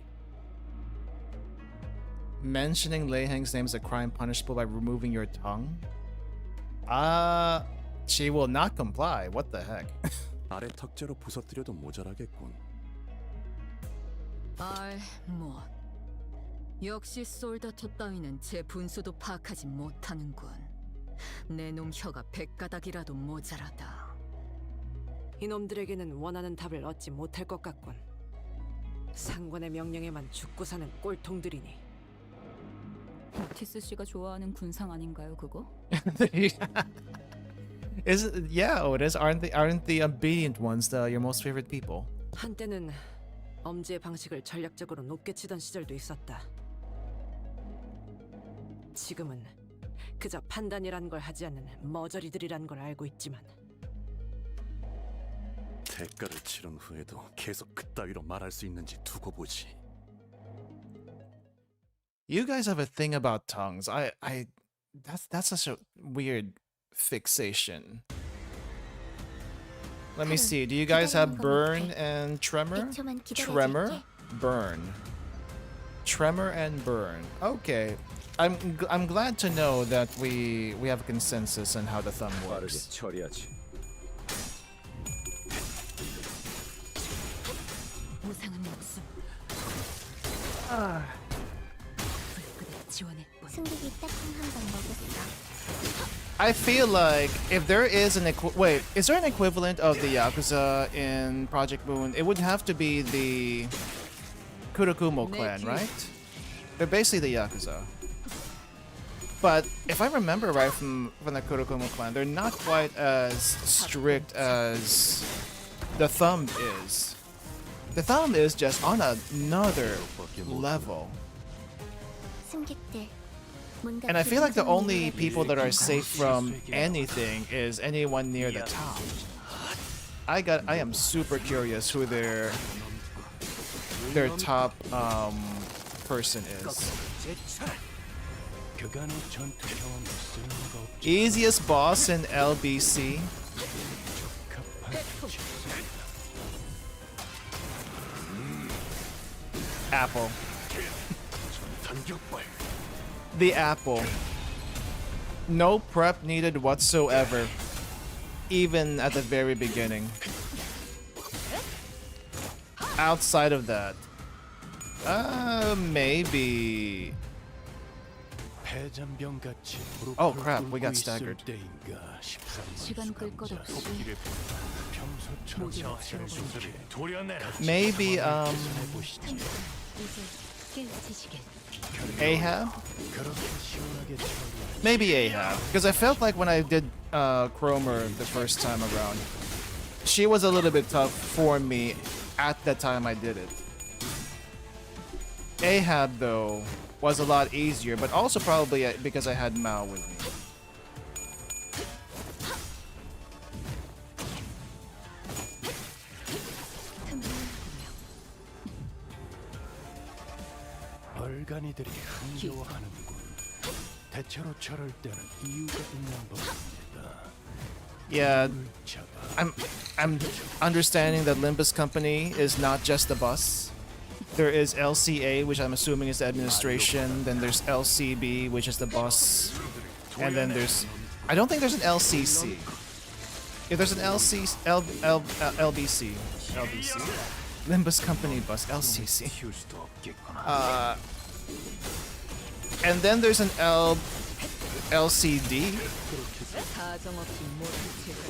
Mentioning Lieheng's name is a crime punishable by removing your tongue? She will not comply. What the heck? 아래 턱재로 부서뜨려도 모자라겠군. 뭐 역시 솔다토 따위는 제 분수도 파악하지 못하는군. 내 놈 혀가 100가닥이라도 모자라다. 이놈들에게는 원하는 답을 얻지 못할 것 같군. 상관의 명령에만 죽고 사는 꼴통들이니. 오티스 씨가 좋아하는 군상 아닌가요, 그거? Yeah, Otis. Aren't the obedient ones your most favorite people? 한때는 엄지의 방식을 전략적으로 높게 치던 시절도 있었다. 지금은 그저 판단이란 걸 하지 않는 머저리들이란 걸 알고 있지만 대가를 치른 후에도 계속 그따위로 말할 수 있는지 두고 보지. You guys have a thing about tongues. That's such a weird fixation. Let me see. Do you guys have burn and tremor? Tremor, burn. Tremor and burn. Okay. I'm glad to know that we have a consensus on how the thumb works. 처리하지. 보상은 없음. 불끄대 지원했군. 승객이 딱 한 방 먹였어. I feel like if there is an wait, is there an equivalent of the Yakuza in Project Moon? It would have to be the Kurokumo clan, right? They're basically the Yakuza. But if I remember right from the Kurokumo clan, they're not quite as strict as the Thumb is. The Thumb is just on another level. And I feel like the only people that are safe from anything is anyone near the top. I am super curious who their top person is. Easiest boss in LBC. Apple. The apple. No prep needed whatsoever, even at the very beginning. Outside of that, maybe. Oh crap, we got staggered. Maybe, Ahab? Maybe Ahab, because I felt like when I did Cromer the first time around, she was a little bit tough for me at the time I did it. Ahab, though, was a lot easier, but also probably because I had Mao with me. 얼간이들이 흥겨워하는군. 대체로 저럴 때는 이유가 있는 법입니다. Yeah, I'm understanding that Limbus Company is not just the bus. There is LCA, which I'm assuming is the administration. Then there's LCB, which is the bus, and then there's I don't think there's an LCC. If there's an LBC, Limbus Company bus, LCC. And then there's an LCD,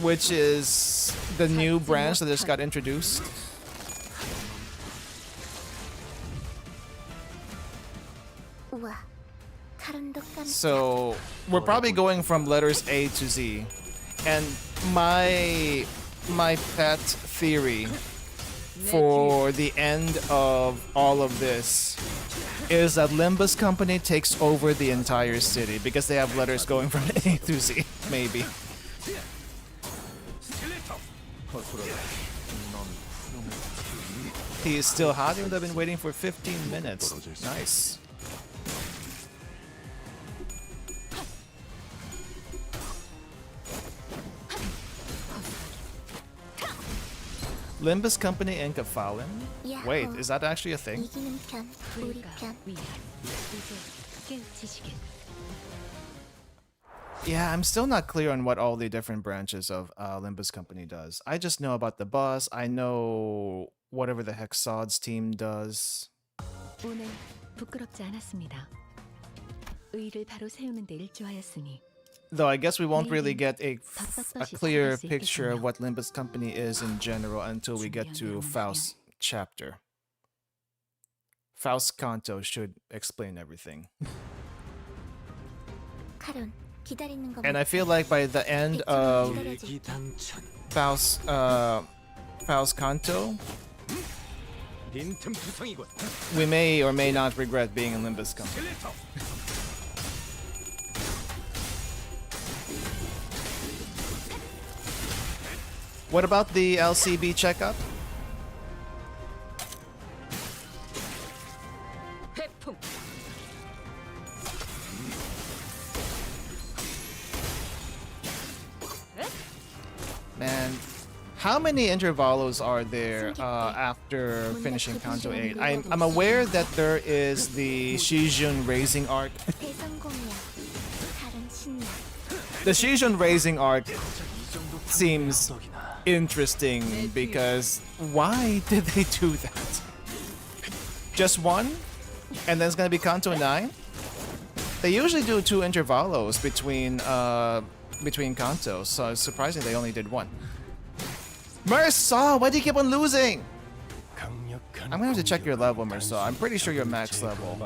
which is the new branch that just got introduced. So we're probably going from letters A to Z, and my pet theory for the end of all of this is that Limbus Company takes over the entire city because they have letters going from A to Z, maybe. He is still hot, even though I've been waiting for 15 minutes. Nice. Limbus Company and Kefalin? Wait, is that actually a thing? Yeah, I'm still not clear on what all the different branches of Limbus Company does. I just know about the bus. I know whatever the heck Sod's team does. 오늘 부끄럽지 않았습니다. 의의를 바로 세우는 데 일조하였으니. Though I guess we won't really get a clear picture of what Limbus Company is in general until we get to Faust's chapter. Faust Canto should explain everything. And I feel like by the end of Faust Canto, we may or may not regret being in Limbus Company. What about the LCB checkup? Man, how many intervalos are there after finishing Kanto 8? I'm aware that there is the Shijun Raising arc. The Shijun Raising arc seems interesting because why did they do that? Just one? And then it's gonna be Kanto 9? They usually do 2 intervalos between between Canto, so it's surprising they only did one. Mersaw, why do you keep on losing? I'm gonna have to check your level, Mersaw. I'm pretty sure you're max level.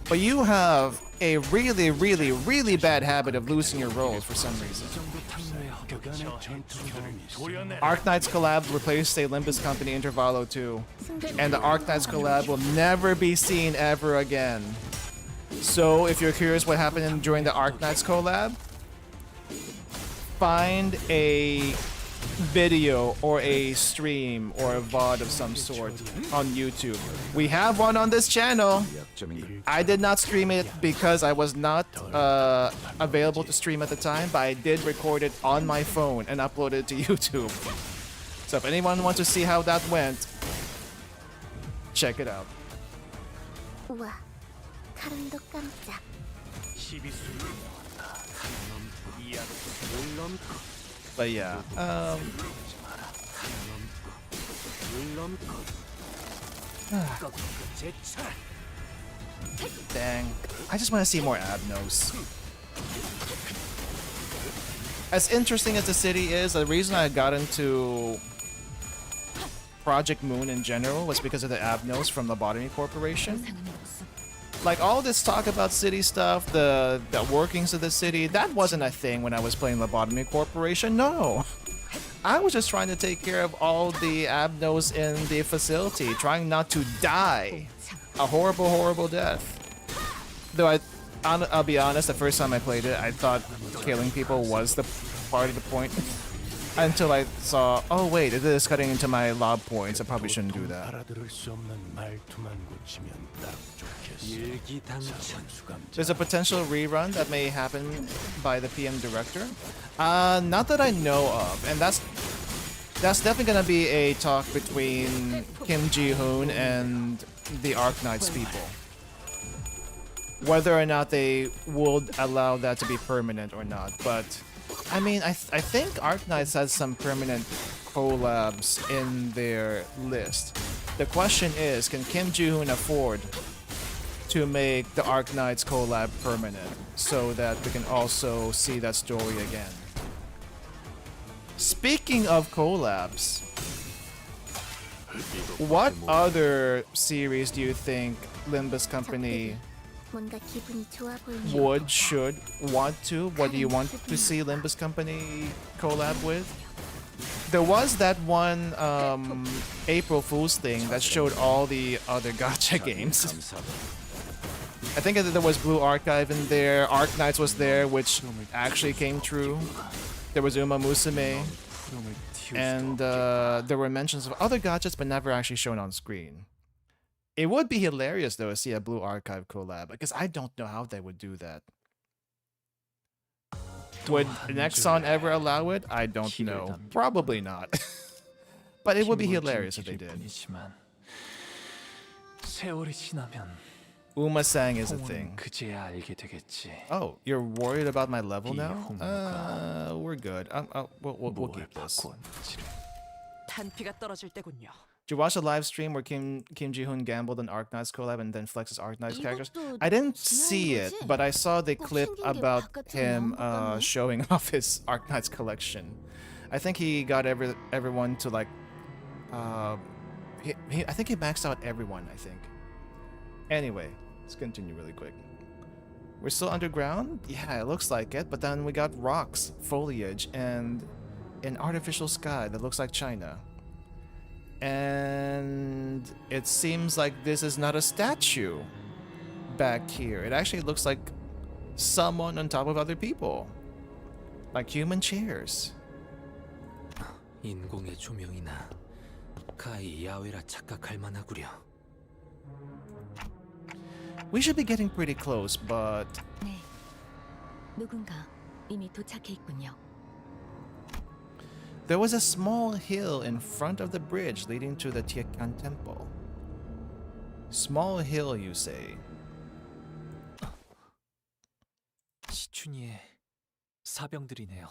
But you have a really, really, really bad habit of losing your rolls for some reason. Arknights collab replaced a Limbus Company Intervallo 2. And the Arknights collab will never be seen ever again. So if you're curious what happened during the Arknights collab, find a video or a stream or a VOD of some sort on YouTube. We have one on this channel. I did not stream it because I was not available to stream at the time, but I did record it on my phone and upload it to YouTube. So if anyone wants to see how that went, check it out. 우와, 카른도 깜짝. But yeah, dang. I just want to see more Abnos. As interesting as the city is, the reason I got into Project Moon in general was because of the Abnos from Lobotomy Corporation. Like all this talk about city stuff, the workings of the city, that wasn't a thing when I was playing Lobotomy Corporation, no. I was just trying to take care of all the Abnos in the facility, trying not to die a horrible, horrible death. Though I'll be honest, the first time I played it, I thought killing people was the part of the point. Until I saw, oh wait, it is cutting into my lob points, I probably shouldn't do that. There's a potential rerun that may happen by the PM director. Not that I know of, and that's definitely gonna be a talk between Kim Ji-hoon and the Arknights people. Whether or not they would allow that to be permanent or not, but I mean, I think Arknights has some permanent collabs in their list. The question is, can Kim Ji-hoon afford to make the Arknights collab permanent so that we can also see that story again? Speaking of collabs, what other series do you think Limbus Company 뭔가 기분이 좋아 보이는 would, should, want to? What do you want to see Limbus Company collab with? There was that one April Fool's thing that showed all the other gacha games. I think that there was Blue Archive in there, Arknights was there, which actually came true. There was Uma Musume, and there were mentions of other gachas but never actually shown on screen. It would be hilarious though to see a Blue Archive collab, because I don't know how they would do that. Would Nexon ever allow it? I don't know. Probably not. But it would be hilarious if they did. Uma-sang is a thing. Oh, you're worried about my level now? We're good. We'll keep this. 탄피가 떨어질 때군요. Did you watch the live stream where Kim Ji-hoon gambled on Arknights collab and then flexes Arknights characters? I didn't see it, but I saw the clip about him showing off his Arknights collection. I think he got everyone to like I think he maxed out everyone, I think. Anyway, let's continue really quick. We're still underground? Yeah, it looks like it, but then we got rocks, foliage, and an artificial sky that looks like China. And it seems like this is not a statue back here. It actually looks like someone on top of other people. Like human chairs. 인공의 조명이나 가히 야외라 착각할 만하구려. We should be getting pretty close, but 네, 누군가 이미 도착해 있군요. there was a small hill in front of the bridge leading to the Tiekan Temple. Small hill, you say? 시춘이의 사병들이네요.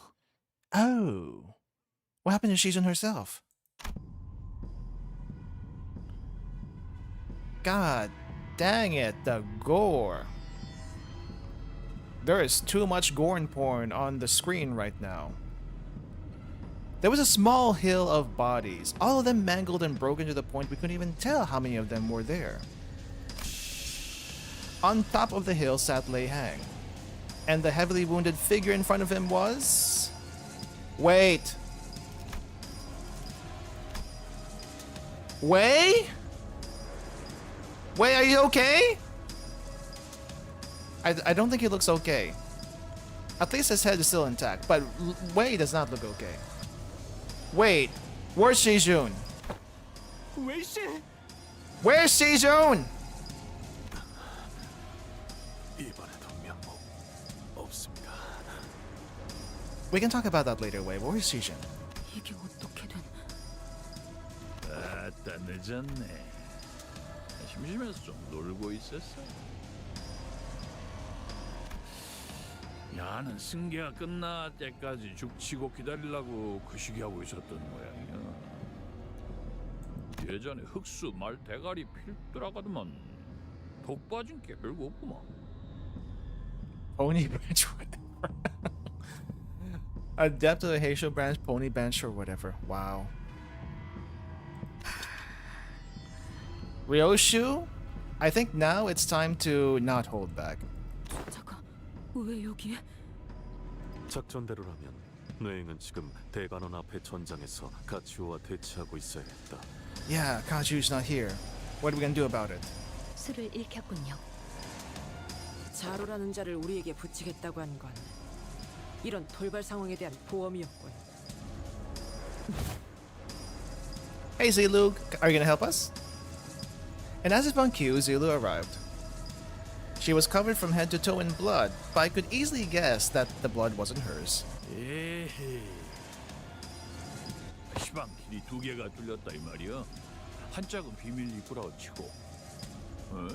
Oh, what happened to Shizun herself? God dang it, the gore. There is too much Gorn porn on the screen right now. There was a small hill of bodies, all of them mangled and broken to the point we couldn't even tell how many of them were there. On top of the hill sat Lei Hang, and the heavily wounded figure in front of him was... Wait. Wei? Wei, are you okay? I don't think he looks okay. At least his head is still intact, but Wei does not look okay. Wait, where's Shijun? Where's Shijun? We can talk about that later, Wei. Where's Shijun? 이게 어떻게든 아따 늦었네. 심심해서 좀 놀고 있었어. 나는 승계가 끝날 때까지 죽치고 기다리려고 그 시기하고 있었던 모양이야. 예전에 흑수 말 대가리 필더라가더만 독 빠진 게 별거 없구만. Pony branch, whatever. Adept of the Heisho branch, pony branch, or whatever. Wow. Ryoshu? I think now it's time to not hold back. 잠깐, 왜 여기에? 작전대로라면 뇌행은 지금 대관원 앞의 전장에서 가치오와 대치하고 있어야겠다. Yeah, Kaju's not here. What are we gonna do about it? 술을 읽혔군요. 자로라는 자를 우리에게 붙이겠다고 한 건 이런 돌발 상황에 대한 보험이었군. Hey Zulu, are you gonna help us? And as if on cue, Zulu arrived. She was covered from head to toe in blood, but I could easily guess that the blood wasn't hers. 에헤. 시방 길이 두 개가 뚫렸다 이 말이야. 한 짝은 비밀 입구라고 치고, 어?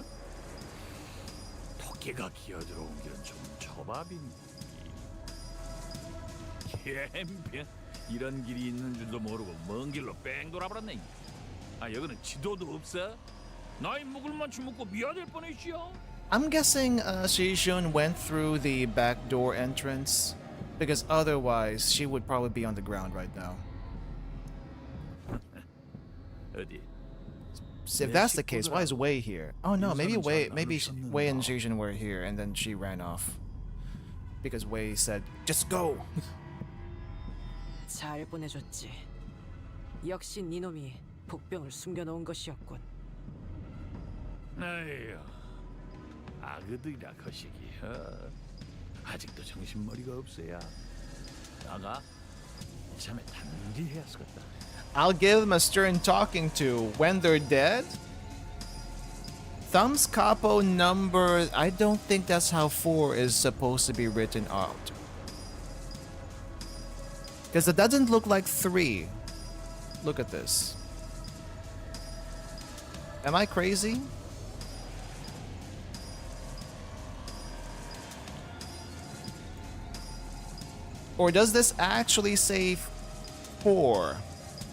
토끼가 기어들어온 길은 좀 저밥인데. 엠병 이런 길이 있는 줄도 모르고 먼 길로 뺑 돌아버렸네. 아 여기는 지도도 없어? 나이 먹을 만치 먹고 미아될 뻔했지요. I'm guessing Shijun went through the back door entrance, because otherwise she would probably be on the ground right now. 어디? If that's the case, why is Wei here? Oh no, maybe Wei and Shijun were here and then she ran off. Because Wei said, just go! 잘 보내줬지. 역시 니놈이 복병을 숨겨놓은 것이었군. 아휴, 아그들이라 거시기. 아직도 정신머리가 없어야. 나가 참에 단기해야 쓰겠다. I'll give them a stern talking to when they're dead. Thumbs capo number, I don't think that's how 4 is supposed to be written out. Because it doesn't look like 3. Look at this. Am I crazy? Or does this actually say 4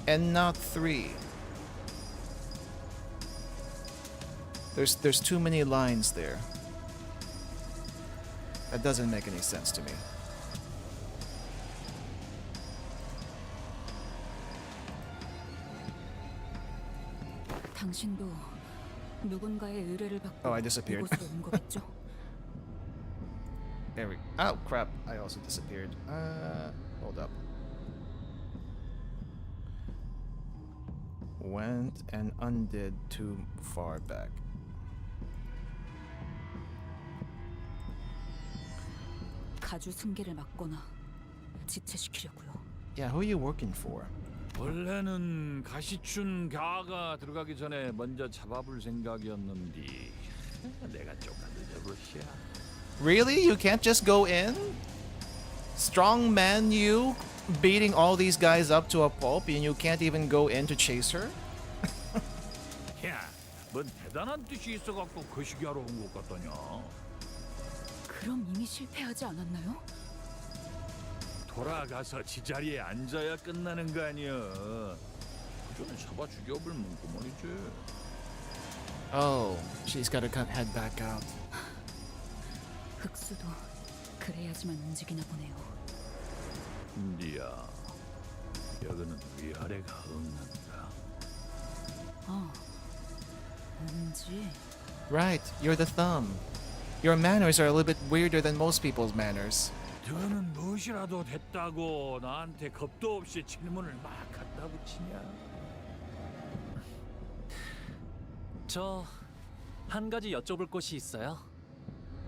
and not 3? There's too many lines there. That doesn't make any sense to me. 당신도 누군가의 의뢰를 받고 Oh, I disappeared. 이곳으로 온 거겠죠? There we. Oh crap! I also disappeared. Hold up. Went and undid too far back. 가주 승계를 막거나 지체시키려고요. Yeah, who are you working for? 원래는 가시춘 가가 들어가기 전에 먼저 잡아볼 생각이었는데 내가 조금 늦어버렸야. Really? You can't just go in? Strong man you beating all these guys up to a pulp and you can't even go in to chase her? 야, 뭔 대단한 뜻이 있어갖고 거시기하러 온 것 같더냐. 그럼 이미 실패하지 않았나요? 돌아가서 지자리에 앉아야 끝나는 거 아니야. 그 전에 잡아 죽여버리면 그만이지. Oh, she's gotta head back out. 흑수도 그래야지만 움직이나 보네요. 니야, 여기는 위아래가 없는다. 뭔지. Right, you're the thumb. Your manners are a little bit weirder than most people's manners. 너는 무엇이라도 됐다고 나한테 겁도 없이 질문을 막 갖다 붙이냐? 저 한 가지 여쭤볼 곳이 있어요.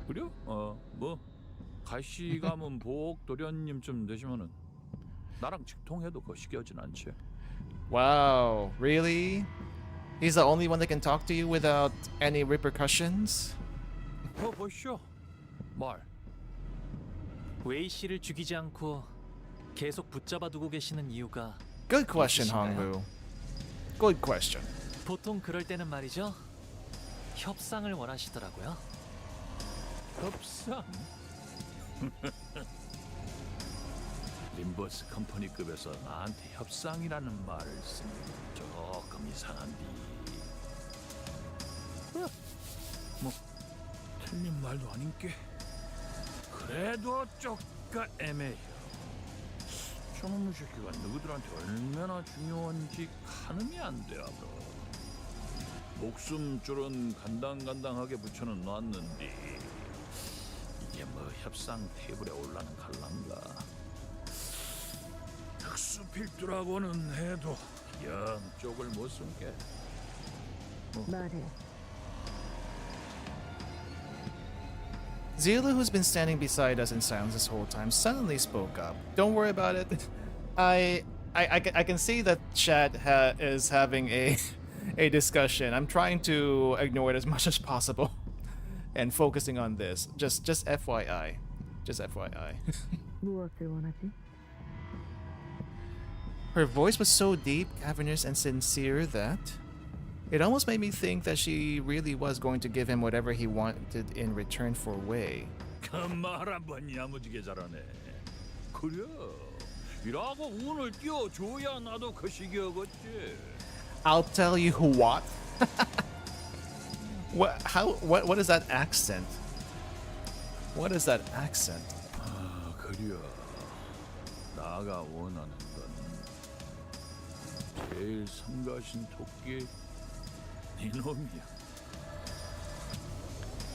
그래? 뭐 가시 가문 보옥 도련님쯤 되시면은 나랑 직통해도 거시기하진 않지. Wow, really? He's the only one that can talk to you without any repercussions? 보시오. 말. 웨이 씨를 죽이지 않고 계속 붙잡아 두고 계시는 이유가 Good question, 있으신가요? Hongwu. Good question. 보통 그럴 때는 말이죠. 협상을 원하시더라고요. 협상? 림버스 컴퍼니급에서 나한테 협상이라는 말을 쓰는 건 조금 이상한디. 뭐 틀린 말도 아닌게. 그래도 쪼까 애매해요. 저놈의 새끼가 누구들한테 얼마나 중요한지 가늠이 안 돼, 아브라. 목숨줄은 간당간당하게 붙여는 놨는데 이게 뭐 협상 테이블에 올라는 갈란가. 특수필두라고는 해도 영 쪽을 못 숨게. 말해. Zila, who's been standing beside us in silence this whole time, suddenly spoke up. Don't worry about it. I can see that chat is having a discussion. I'm trying to ignore it as much as possible and focusing on this. Just FYI. Just FYI. 무엇을 원하지? Her voice was so deep, cavernous, and sincere that it almost made me think that she really was going to give him whatever he wanted in return for Wei. 그 말 한번 야무지게 잘하네. 그래. 이라고 운을 띄워줘야 나도 거시기하겠지. I'll tell you what. What is that accent? What is that accent? 아, 그래. 나가 원하는 건 제일 성가신 토끼 네 놈이야.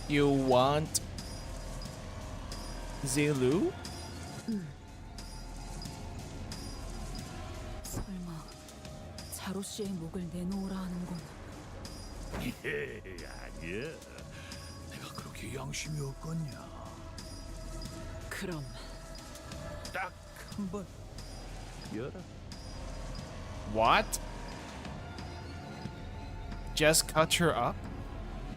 You want Zilu? 설마 자로 씨의 목을 내놓으라 하는 건 아니야. 내가 그렇게 양심이 없겠냐. 그럼 딱 한 번 열어. What? Just cut her up?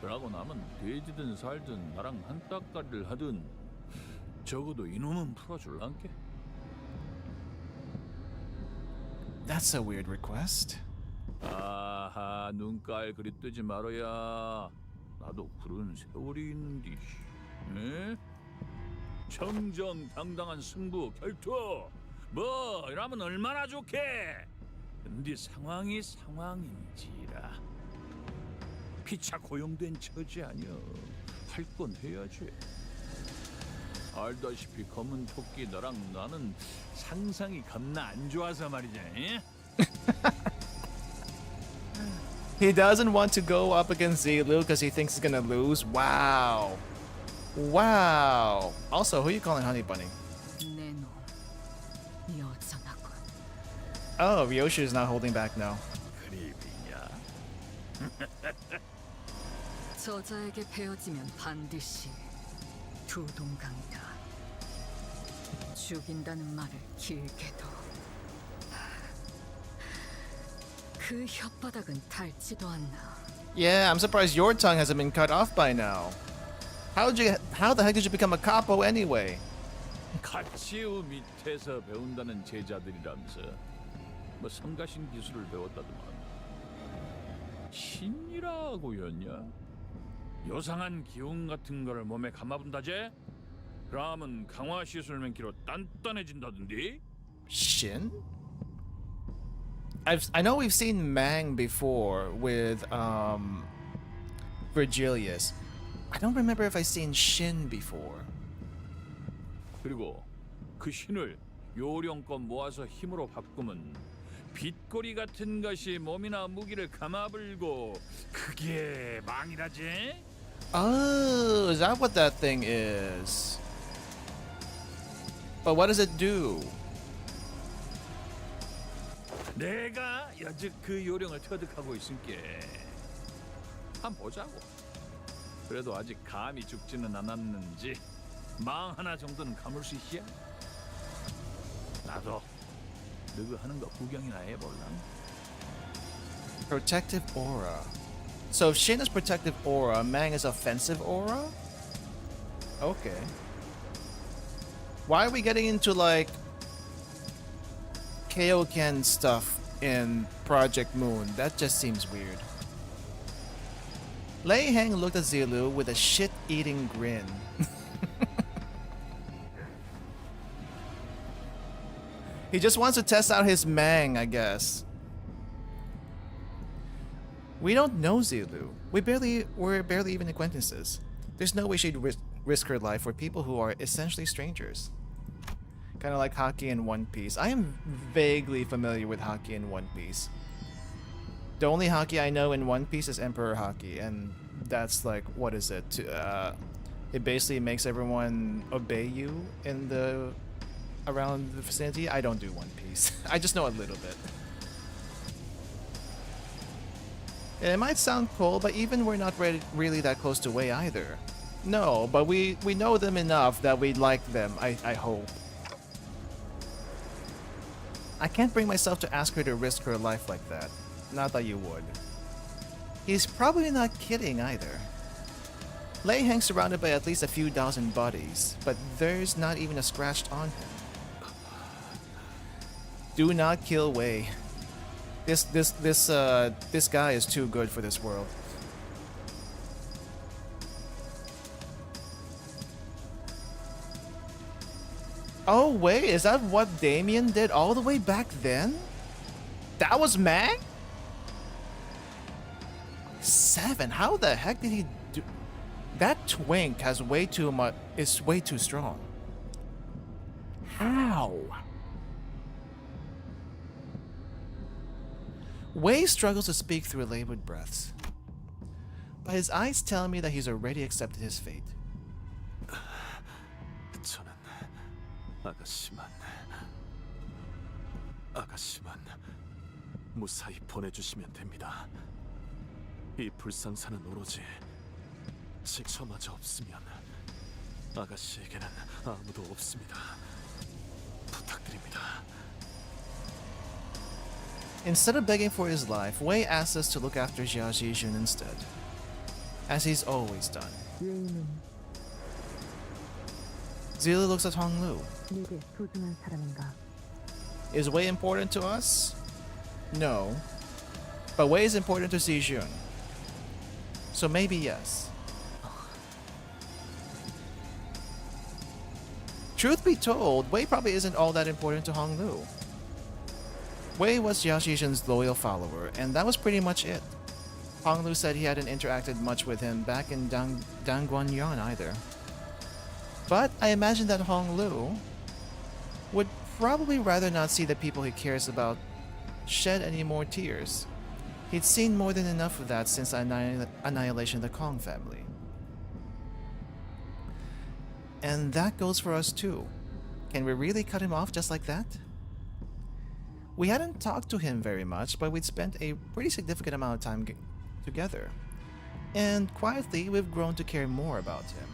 그러고 나면 돼지든 살든 나랑 한 따까리를 하든 적어도 이놈은 풀어줄란게. That's a weird request. 아하, 눈깔 그리 뜨지 말아야. 나도 그런 세월이 있는디. 에? 정정당당한 승부 결투. 뭐 이러면 얼마나 좋게. 근데 상황이 상황인지라. 피차 고용된 처지 아니여. 할 건 해야지. 알다시피 검은 토끼 너랑 나는 상상이 겁나 안 좋아서 말이지. He doesn't want to go up against Zilu because he thinks he's gonna lose. Wow. Wow. Also, who are you calling Honey Bunny? 내놈 여전하군. Oh, Ryoshi is not holding back now. 그립이냐? 저자에게 베어지면 반드시 두 동강이다. 죽인다는 말을 길게도 그 혓바닥은 닳지도 않나. Yeah, I'm surprised your tongue hasn't been cut off by now. How the heck did you become a capo anyway? 가치우 밑에서 배운다는 제자들이라면서 뭐 성가신 기술을 배웠다더만. 신이라고였냐? 요상한 기운 같은 걸 몸에 감아본다제? 그러면 강화 시술면 기로 단단해진다던데? Shin? I know we've seen Mang before with Virgilius. I don't remember if I've seen Shin before. 그리고 그 신을 요령껏 모아서 힘으로 바꾸면 빛고리 같은 것이 몸이나 무기를 감아불고 그게 망이라지? Oh, is that what that thing is? But what does it do? 내가 여즉 그 요령을 터득하고 있으니까 한번 보자고. 그래도 아직 감이 죽지는 않았는지 망 하나 정도는 감을 수 있어? 나도 너그 하는 거 구경이나 해볼라. Protective aura. So if Shin is protective aura, Mang is offensive aura? Okay. Why are we getting into like Kaioken stuff in Project Moon? That just seems weird. Lei Heng looked at Zilu with a shit-eating grin. He just wants to test out his Mang, I guess. We don't know Zilu. We're barely even acquaintances. There's no way she'd risk her life for people who are essentially strangers. Kind of like Haki in One Piece. I am vaguely familiar with Haki in One Piece. The only Haki I know in One Piece is Emperor Haki, and that's like, what is it? It basically makes everyone obey you in around the vicinity. I don't do One Piece. I just know a little bit. It might sound cold, but even we're not really that close to Wei either. No, but we know them enough that we like them, I hope. I can't bring myself to ask her to risk her life like that. Not that you would. He's probably not kidding either. Lei hangs surrounded by at least a few dozen bodies, but there's not even a scratch on him. Do not kill Wei. This guy is too good for this world. Oh wait, is that what Damien did all the way back then? That was Mang? 7. How the heck did he do? That twink has way too much. Is way too strong. How? Wei struggles to speak through labored breaths, but his eyes tell me that he's already accepted his fate. 저는 아가씨만 무사히 보내주시면 됩니다. 이 불상사는 오로지 저마저 없으면 아가씨에게는 아무도 없습니다. 부탁드립니다. Instead of begging for his life, Wei asks us to look after Jiajun instead, as he's always done. Zilu looks at Honglu. Is Wei important to us? No. But Wei is important to Zijun. So maybe yes. Truth be told, Wei probably isn't all that important to Honglu. Wei was Yashijin's loyal follower, and that was pretty much it. Honglu said he hadn't interacted much with him back in Dangguanyan either. But I imagine that Honglu would probably rather not see the people he cares about shed any more tears. He'd seen more than enough of that since annihilation of the Kong family. And that goes for us too. Can we really cut him off just like that? We hadn't talked to him very much, but we'd spent a pretty significant amount of time together. And quietly, we've grown to care more about him.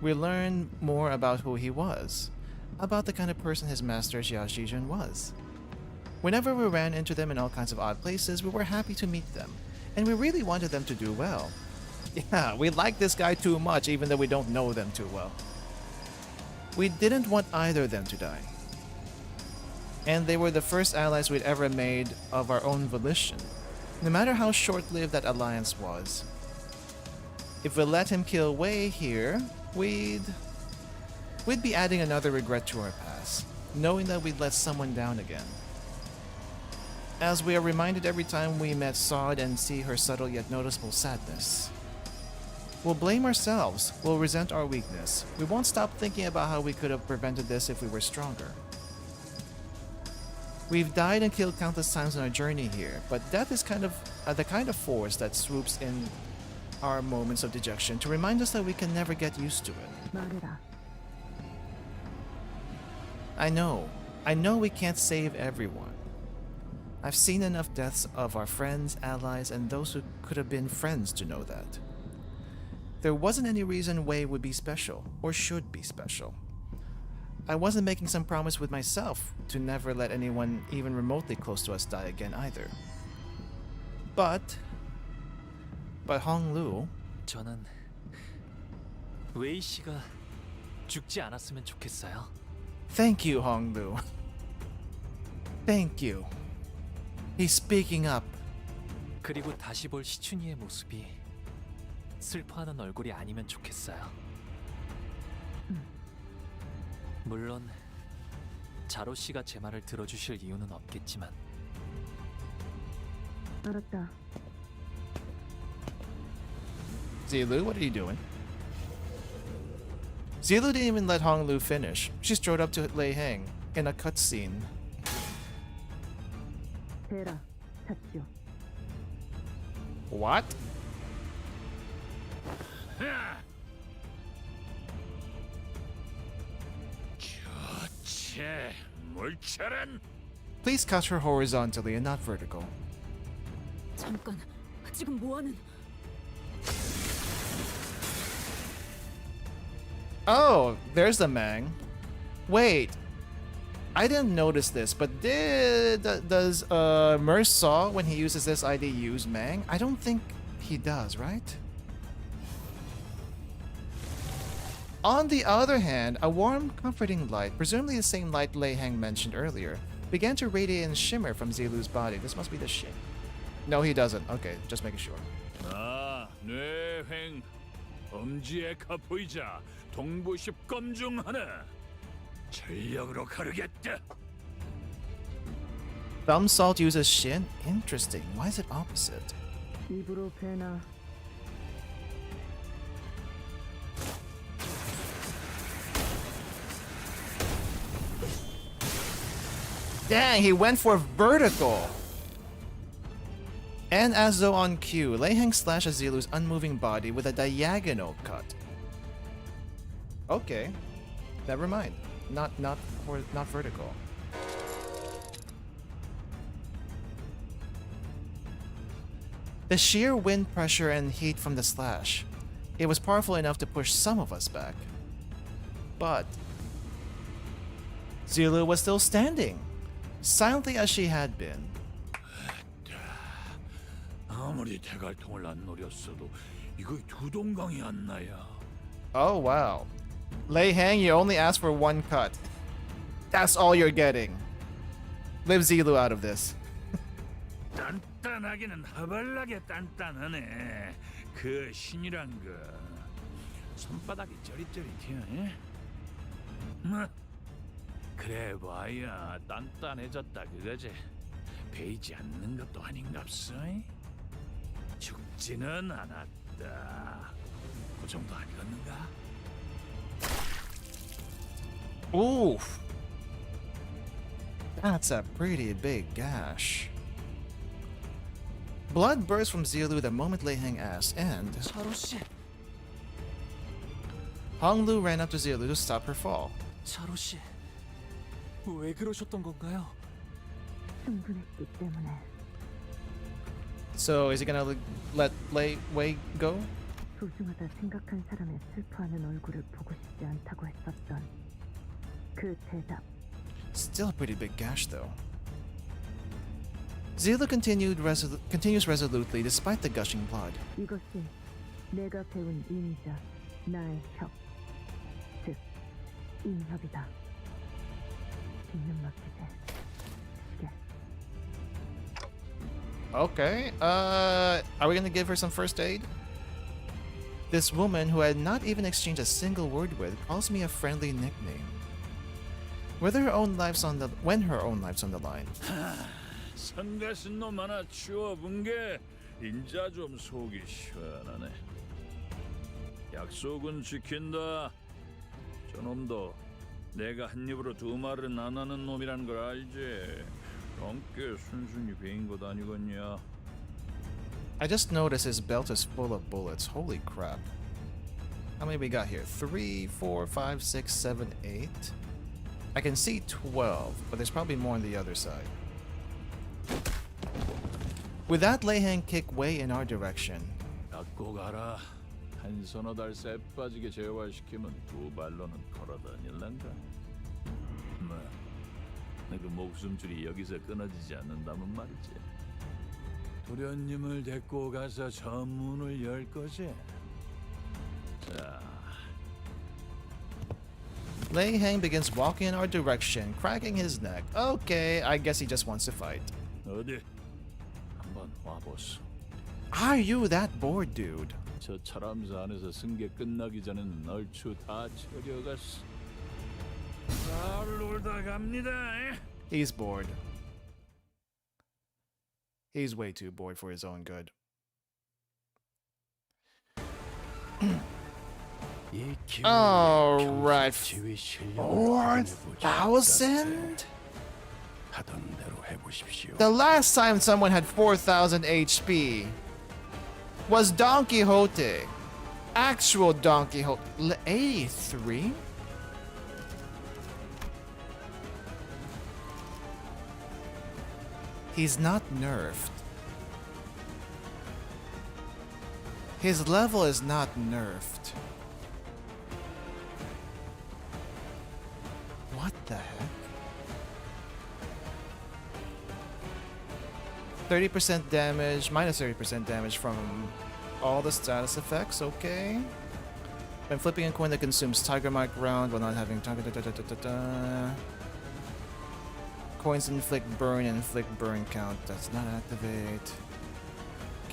We learned more about who he was, about the kind of person his master Jiajun was. Whenever we ran into them in all kinds of odd places, we were happy to meet them, and we really wanted them to do well. Yeah, we like this guy too much even though we don't know them too well. We didn't want either of them to die. And they were the first allies we'd ever made of our own volition, no matter how short-lived that alliance was. If we let him kill Wei here, we'd be adding another regret to our past, knowing that we'd let someone down again. As we are reminded every time we met Sod and see her subtle yet noticeable sadness. We'll blame ourselves. We'll resent our weakness. We won't stop thinking about how we could have prevented this if we were stronger. We've died and killed countless times on our journey here, but death is the kind of force that swoops in our moments of dejection to remind us that we can never get used to it. I know we can't save everyone. I've seen enough deaths of our friends, allies, and those who could have been friends to know that. There wasn't any reason Wei would be special, or should be special. I wasn't making some promise with myself to never let anyone even remotely close to us die again either. But Honglu, 저는 웨이 씨가 죽지 않았으면 좋겠어요. Thank you, Honglu. Thank you. He's speaking up. 그리고 다시 볼 시춘이의 모습이 슬퍼하는 얼굴이 아니면 좋겠어요. 물론 자로 씨가 제 말을 들어주실 이유는 없겠지만. 알았다. Zilu, what are you doing? Zilu didn't even let Honglu finish. She strode up to Lei Heng in a cutscene. 대라, 닫죠. What? Please cut her horizontally and not vertical. 잠깐, 지금 뭐하는? Oh, there's the Mang. Wait, I didn't notice this, but does Merce Saw when he uses this ID use Mang? I don't think he does, right? On the other hand, a warm, comforting light, presumably the same light Lei Heng mentioned earlier, began to radiate and shimmer from Zilu's body. This must be the Shin. No, he doesn't. Okay, just making sure. 아, 뇌횡. 엄지의 카포이자 동부십검 중 하나. 전력으로 가르겠다. Thumb Salt uses Shin? Interesting. Why is it opposite? 입으로 배나. Dang, he went for vertical! And as though on cue, Lei Heng slashes Zilu's unmoving body with a diagonal cut. Okay, never mind. Not vertical. The sheer wind pressure and heat from the slash. It was powerful enough to push some of us back. But Zilu was still standing, silently as she had been. 아무리 대갈통을 안 노렸어도 이거 두 동강이 안 나야. Oh wow. Lei Heng, you only asked for one cut. That's all you're getting. Leave Zilu out of this. 단단하기는 하발나게 단단하네. 그 신이란 거 손바닥이 저릿저릿해. 뭐 그래 봐야 단단해졌다 그거지. 베이지 않는 것도 아닌갑소. 죽지는 않았다. 그 정도 아니겠는가? Oof. That's a pretty big gash. Blood burst from Zilu the moment Lei Heng asked, and Honglu ran up to Zilu to stop her fall. 자로 씨, 왜 그러셨던 건가요? 충분했기 때문에. So is he gonna let Wei go? 소중하다 생각한 사람의 슬퍼하는 얼굴을 보고 싶지 않다고 했었던 그 대답. Still a pretty big gash though. Zilu continues resolutely despite the gushing blood. 이것이 내가 배운 임자, 나의 협, 즉 인협이다. 뒷면 막히지. Okay, are we gonna give her some first aid? This woman, who I had not even exchanged a single word with, calls me a friendly nickname. When her own life's on the line. 성가신 놈 하나 치워본 게 인자 좀 속이 시원하네. 약속은 지킨다. 저놈도 내가 한 입으로 두 말은 안 하는 놈이란 걸 알지. 넌꽤 순순히 베인 것 아니겠냐. I just noticed his belt is full of bullets. Holy crap. How many we got here? 3, 4, 5, 6, 7, 8. I can see 12, but there's probably more on the other side. With that layhand kick way in our direction. 갖고 가라. 한 서너 달 쎄 빠지게 재활시키면 두 발로는 걸어다닐란가. 뭐, 그 목숨줄이 여기서 끊어지지 않는다면 말이지. 도련님을 데리고 가서 전문을 열 거지. 자. Lei Hang begins walking in our direction, cracking his neck. Okay, I guess he just wants to fight. 어디? 한번 와보소. Are you that bored, dude? 저 철암사 안에서 승계 끝나기 전에는 얼추 다 처려갔어. 잘 놀다 갑니다. He's bored. He's way too bored for his own good. Alright. 4,000? The last time someone had 4,000 HP was Don Quixote. Actual Don Quixote. 83? He's not nerfed. His level is not nerfed. What the heck? 30% damage, minus 30% damage from all the status effects, okay. When flipping a coin that consumes Tiger Mark round while not having target. Coins inflict burn and inflict burn count. Does not activate.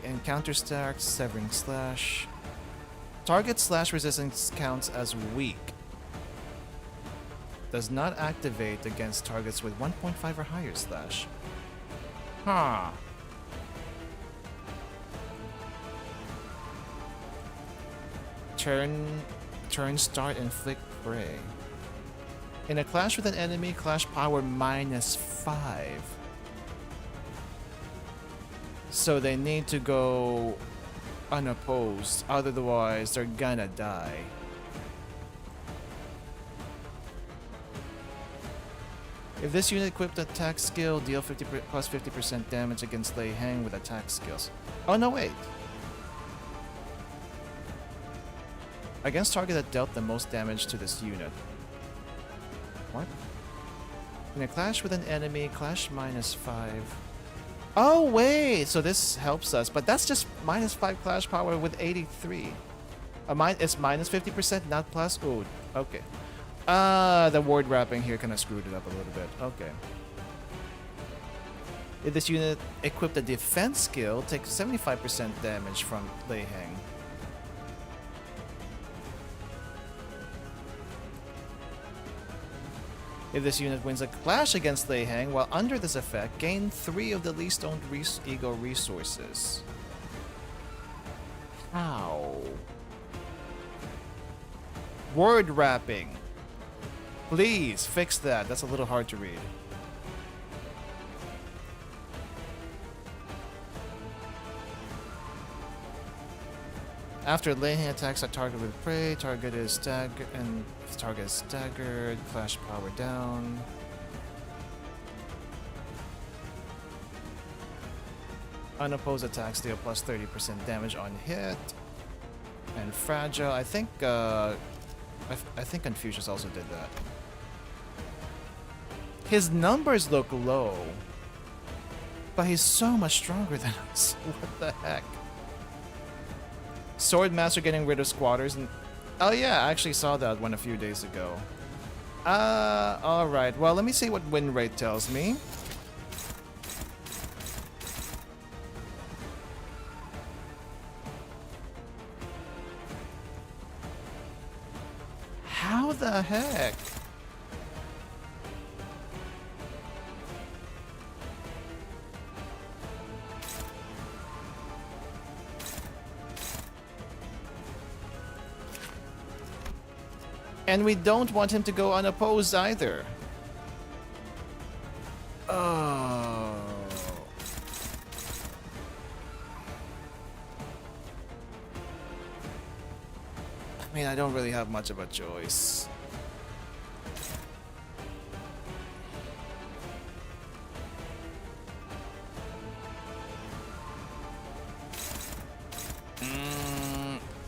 And counter stack, severing slash. Target slash resistance counts as weak. Does not activate against targets with 1.5 or higher slash. Huh. Turn start inflict prey. In a clash with an enemy, clash power -5. So they need to go unopposed, otherwise they're gonna die. If this unit equipped attack skill, deal plus 50% damage against Lei Hang with attack skills. Oh no, wait. Against target that dealt the most damage to this unit. What? In a clash with an enemy, clash -5. Oh wait, so this helps us, but that's just -5 clash power with 83. It's minus 50%, not plus. Oh, okay. The word wrapping here kind of screwed it up a little bit. Okay. If this unit equipped a defense skill, takes 75% damage from Lei Hang. If this unit wins a clash against Lei Hang while under this effect, gain 3 of the least owned ego resources. How? Word wrapping. Please fix that. That's a little hard to read. After Lei Hang attacks a target with prey, target is staggered, clash power down. Unopposed attacks deal plus 30% damage on hit. And fragile, I think Confucius also did that. His numbers look low, but he's so much stronger than us. What the heck? Swordmaster getting rid of squatters and oh yeah, I actually saw that one a few days ago. Alright, well let me see what win rate tells me. How the heck? And we don't want him to go unopposed either. Oh. I mean, I don't really have much of a choice.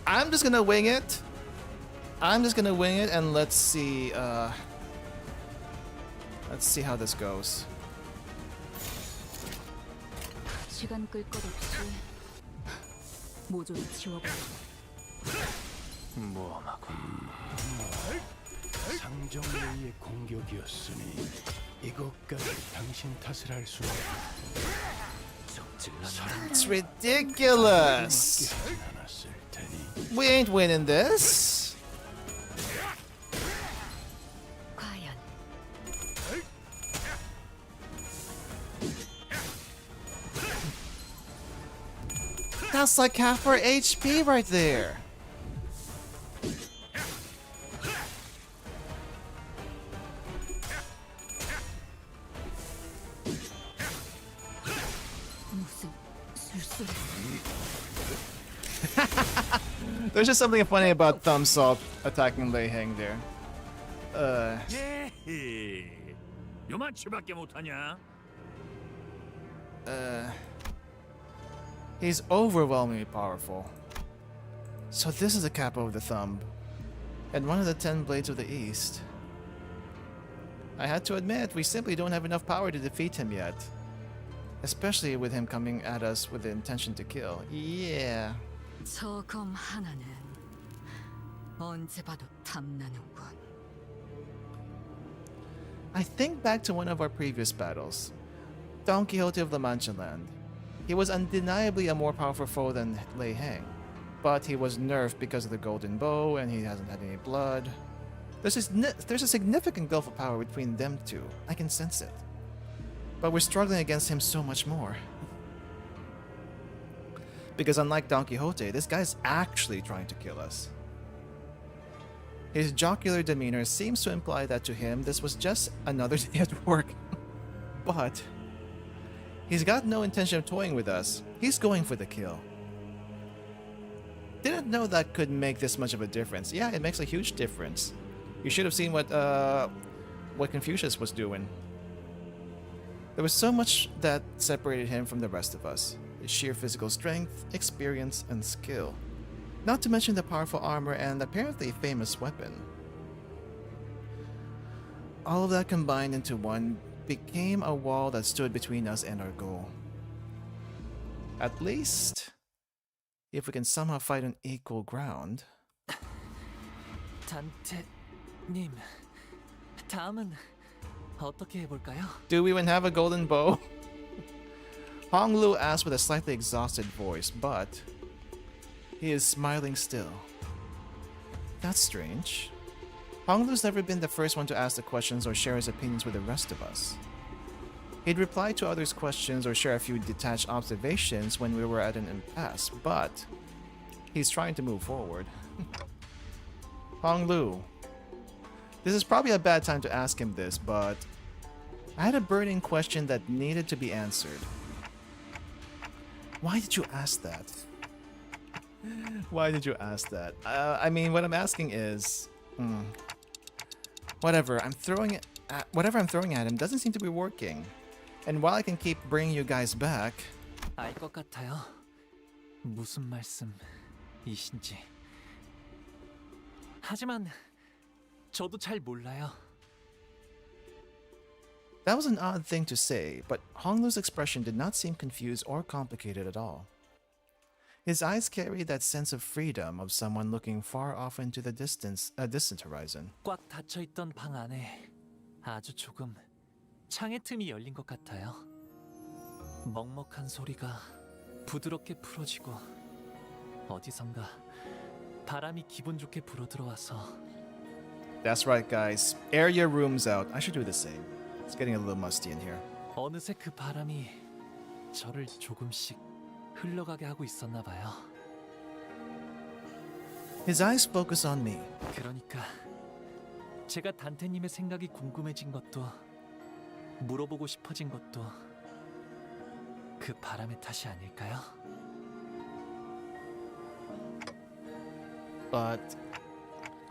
I'm just gonna wing it. And let's see how this goes. 시간 끌 것 없이 모조리 지워버려. 모험하고 상정레이의 공격이었으니 이것까지 당신 탓을 할 수 없다. It's ridiculous. We ain't winning this. 과연 That's like half our HP right there. 무슨 술술. There's just something funny about Thumb Salt attacking Lei Heng there. 요만치밖에 못하냐? He's overwhelmingly powerful. So this is the capo of the thumb, and one of the 10 blades of the East. I had to admit, we simply don't have enough power to defeat him yet. Especially with him coming at us with the intention to kill. Yeah. 저 검 하나는 언제 봐도 탐나는군. I think back to one of our previous battles. Don Quixote of La Mancha Land. He was undeniably a more powerful foe than Lei Heng, but he was nerfed because of the golden bow and he hasn't had any blood. There's a significant gulf of power between them two. I can sense it. But we're struggling against him so much more. Because unlike Don Quixote, this guy's actually trying to kill us. His jocular demeanor seems to imply that to him this was just another day at work. But he's got no intention of toying with us. He's going for the kill. Didn't know that could make this much of a difference. Yeah, it makes a huge difference. You should have seen what Confucius was doing. There was so much that separated him from the rest of us. His sheer physical strength, experience, and skill. Not to mention the powerful armor and apparently famous weapon. All of that combined into one became a wall that stood between us and our goal. At least, if we can somehow fight on equal ground. 단테님, 다음은 어떻게 해볼까요? Do we even have a golden bow? Hong Lu asked with a slightly exhausted voice, but he is smiling still. That's strange. Hong Lu's never been the first one to ask the questions or share his opinions with the rest of us. He'd reply to others' questions or share a few detached observations when we were at an impasse, but he's trying to move forward. Hong Lu. This is probably a bad time to ask him this, but I had a burning question that needed to be answered. Why did you ask that? Why did you ask that? I mean, what I'm asking is, whatever I'm throwing at him doesn't seem to be working. And while I can keep bringing you guys back, 알 것 같아요. 무슨 말씀이신지. 하지만 저도 잘 몰라요. that was an odd thing to say, but Honglu's expression did not seem confused or complicated at all. His eyes carried that sense of freedom of someone looking far off into the distant horizon. 꽉 닫혀있던 방 안에 아주 조금 창의 틈이 열린 것 같아요. 먹먹한 소리가 부드럽게 풀어지고 어디선가 바람이 기분 좋게 불어들어와서. That's right, guys. Air your rooms out. I should do the same. It's getting a little musty in here. 어느새 그 바람이 저를 조금씩 흘러가게 하고 있었나 봐요. His eyes focus on me. 그러니까 제가 단테님의 생각이 궁금해진 것도 물어보고 싶어진 것도 그 바람의 탓이 아닐까요? But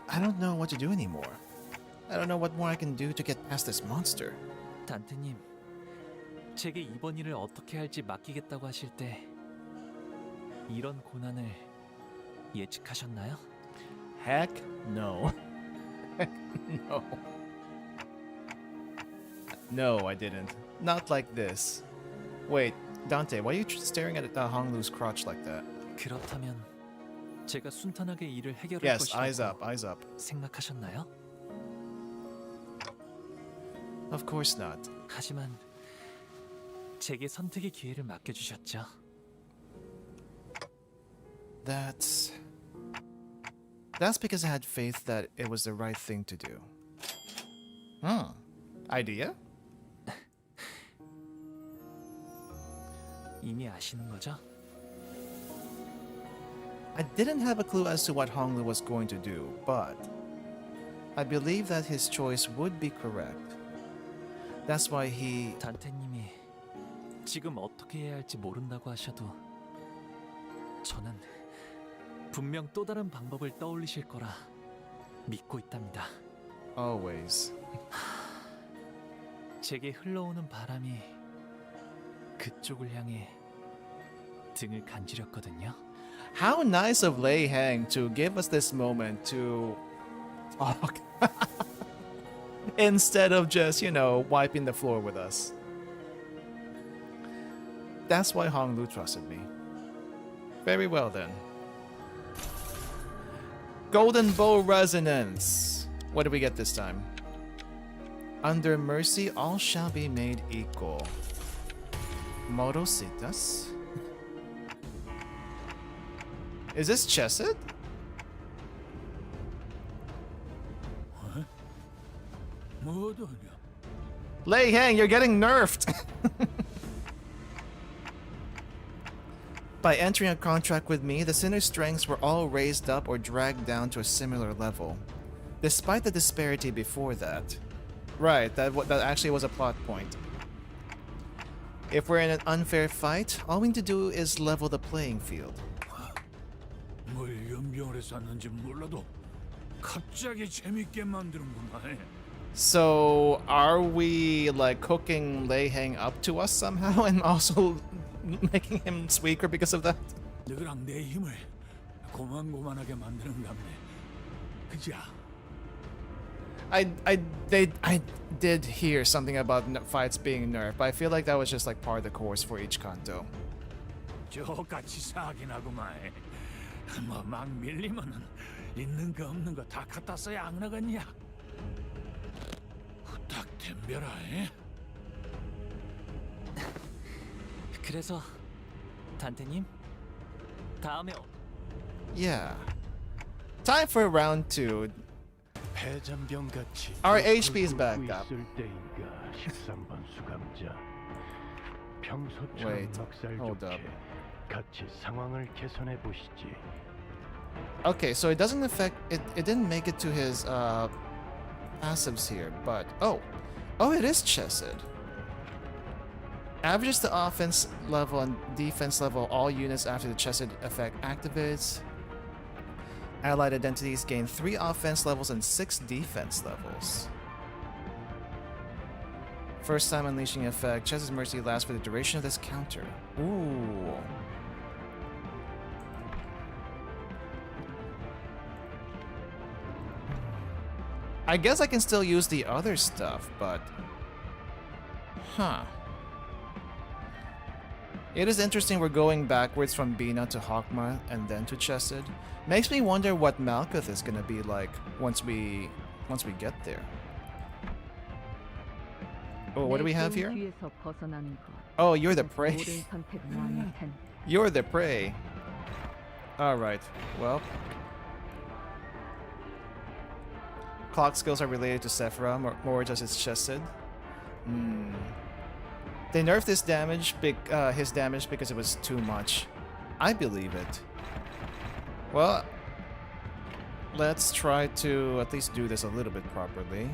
I don't know what to do anymore. I don't know what more I can do to get past this monster. 단테님, 제게 이번 일을 어떻게 할지 맡기겠다고 하실 때 이런 고난을 예측하셨나요? Heck no. Heck no. No, I didn't. Not like this. Wait, Dante, why are you staring at Honglu's crotch like that? 그렇다면 제가 순탄하게 일을 해결할 Yes, eyes up, 것이라고 eyes up. 생각하셨나요? Of course not. 하지만 제게 선택의 기회를 맡겨주셨죠. That's because I had faith that it was the right thing to do. Idea? 이미 아시는 거죠? I didn't have a clue as to what Honglu was going to do, but I believe that his choice would be correct. That's why he... 단테님이 지금 어떻게 해야 할지 모른다고 하셔도 저는 분명 또 다른 방법을 떠올리실 거라 믿고 있답니다. Always. 제게 흘러오는 바람이 그쪽을 향해 등을 간지렸거든요. How nice of Lei Hang to give us this moment to talk. Instead of just, wiping the floor with us. That's why Honglu trusted me. Very well then. Golden Bow Resonance. What do we get this time? Under mercy, all shall be made equal. Morositas. Is this Chesed? Lei Hang, you're getting nerfed! By entering a contract with me, the sinner's strengths were all raised up or dragged down to a similar level, despite the disparity before that. Right, that actually was a plot point. If we're in an unfair fight, all we need to do is level the playing field. 뭘 연병을 해서 왔는지 몰라도 갑자기 재밌게 만드는구만. So, are we like hooking Lei Hang up to us somehow and also making him weaker because of that? 너랑 내 힘을 고만고만하게 만드는다며. 그지야? I did hear something about fights being nerfed, but I feel like that was just like part of the course for each Canto. 저같이 사긴 하구만. 뭐막 밀리면은 있는 거 없는 거 다 갖다 써야 안 나겠냐? 후딱 덤벼라. 그래서 단테님 다음에 Yeah. Time for round 2. Our HP is back up. Wait, hold up. Okay, so it doesn't affect it. It didn't make it to his passives here, but oh, it is Chesed. Averages the offense level and defense level all units after the Chesed effect activates. Allied identities gain 3 offense levels and 6 defense levels. First time unleashing effect, Chesed's mercy lasts for the duration of this counter. Ooh. I guess I can still use the other stuff, but... Huh. It is interesting we're going backwards from Bina to Hawkma and then to Chesed. Makes me wonder what Malkuth is gonna be like once we get there. Oh, what do we have here? Oh, you're the prey. You're the prey. Alright, well. Clock skills are related to Sephira, more just its Chesed. They nerfed his damage because it was too much. I believe it. Well, Let's try to at least do this a little bit properly.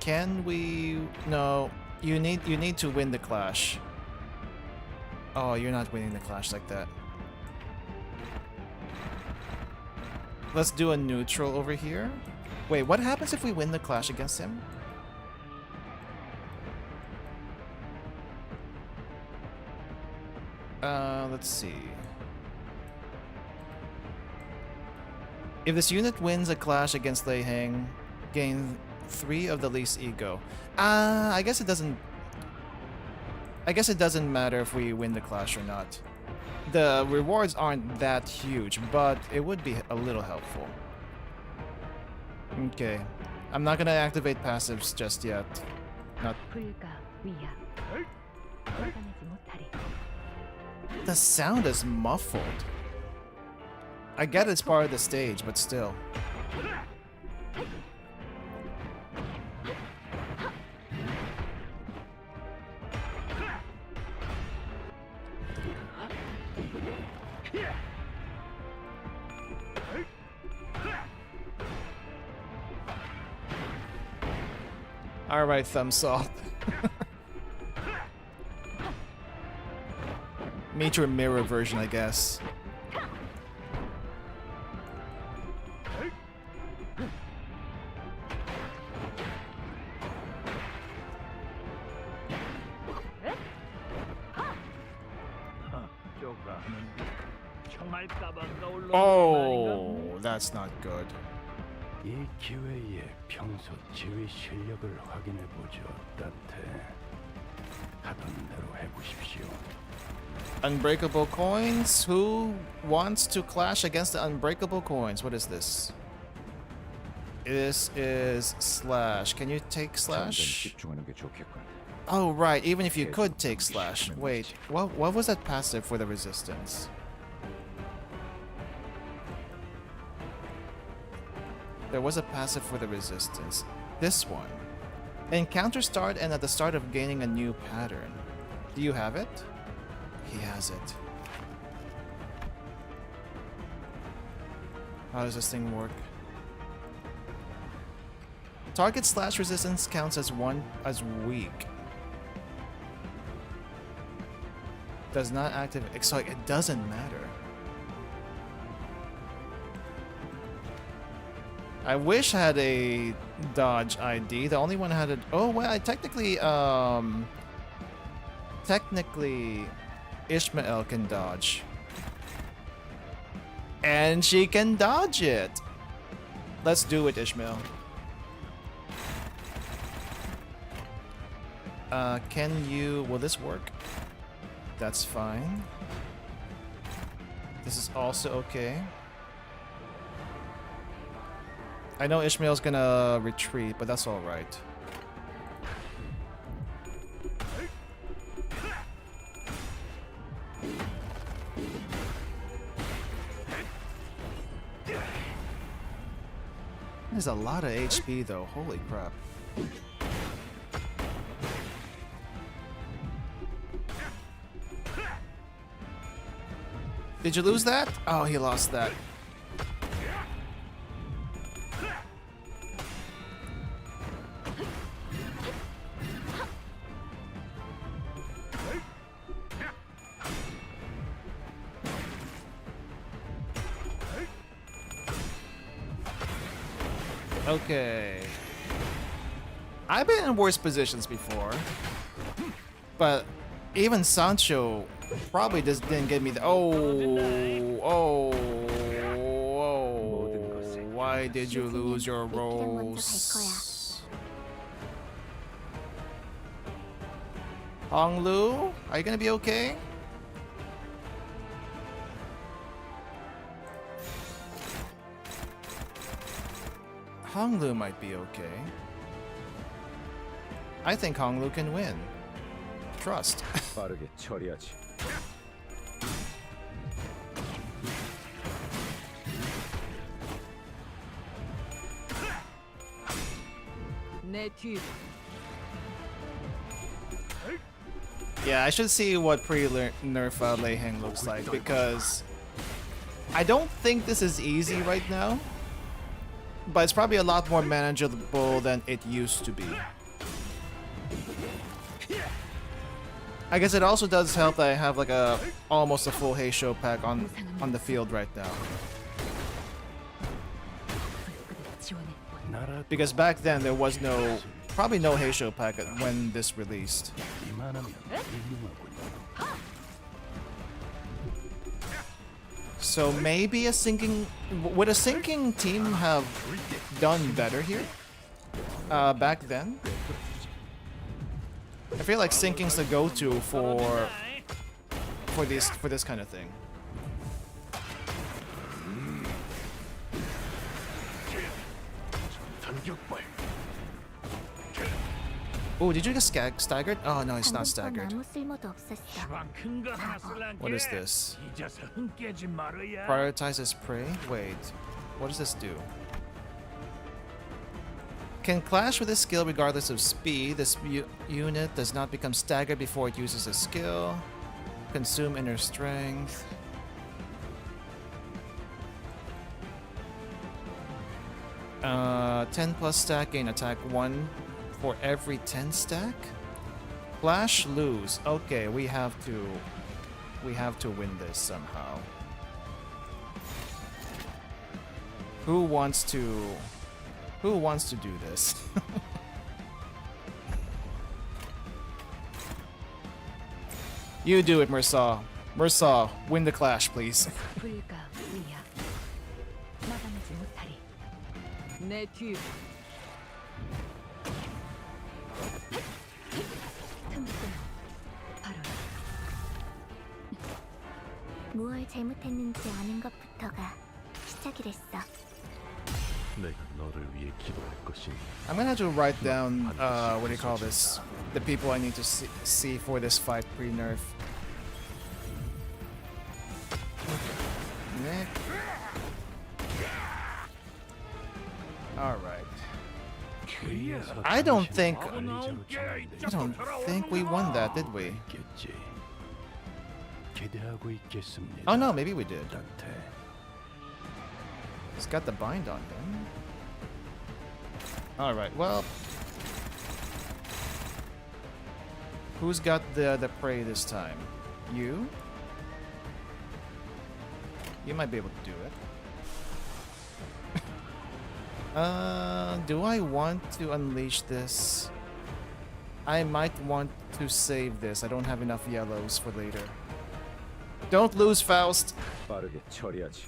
Can we? No, you need to win the clash. Oh, you're not winning the clash like that. Let's do a neutral over here. Wait, what happens if we win the clash against him? Let's see. If this unit wins a clash against Lei Heng, gain 3 of the least ego. I guess it doesn't matter if we win the clash or not. The rewards aren't that huge, but it would be a little helpful. Okay. I'm not gonna activate passives just yet. Not. The sound is muffled. I get it's part of the stage, but still. Alright, Thumbsaw. Meet your mirror version, I guess. Oh, that's not good. 이 기회에 평소 지휘 실력을 확인해 보죠, 단테. 하던 대로 해보십시오. Unbreakable coins? Who wants to clash against the unbreakable coins? What is this? This is slash. Can you take slash? Oh, right. Even if you could take slash. Wait, what was that passive for the resistance? There was a passive for the resistance. This one. Encounter start and at the start of gaining a new pattern. Do you have it? He has it. How does this thing work? Target slash resistance counts as weak. Does not activate. So it doesn't matter. I wish I had a dodge ID. The only one I had a. Oh well, I technically Ishmael can dodge. And she can dodge it. Let's do it, Ishmael. Can you... Will this work? That's fine. This is also okay. I know Ishmael's gonna retreat, but that's alright. There's a lot of HP though, holy crap. Did you lose that? Oh, he lost that. Okay. I've been in worse positions before. But even Sancho probably just didn't get me the... Oh. Why did you lose your rolls? Honglu, are you gonna be okay? Honglu might be okay. I think Honglu can win. Trust. 빠르게 처리하지. Yeah, I should see what pre-nerf Lei Heng looks like because I don't think this is easy right now, but it's probably a lot more manageable than it used to be. I guess it also does help that I have like almost a full Heisho pack on the field right now. Because back then there was probably no Heisho pack when this released. So maybe would a sinking team have done better here back then? I feel like sinking's the go-to for this kind of thing. Oh, did you get staggered? Oh no, it's not staggered. What is this? Prioritizes prey? Wait, what does this do? Can clash with this skill regardless of speed. This unit does not become staggered before it uses a skill. Consume inner strength. Uh, 10 plus stack, gain attack 1 for every 10 stack? Flash, lose. Okay, we have to win this somehow. Who wants to do this? You do it, Mursaw. Mursaw, win the clash, please. 무얼 잘못했는지 아는 것부터가 시작이랬어. 내가 너를 위해 기도할 것이니. I'm gonna have to write down, what do you call this? The people I need to see for this fight pre-nerf. Nick. Alright. I don't think we won that, did we? Oh no, maybe we did. He's got the bind on him. Alright, well. Who's got the prey this time? You? You might be able to do it. Do I want to unleash this? I might want to save this. I don't have enough yellows for later. Don't lose, Faust! 빠르게 처리하지.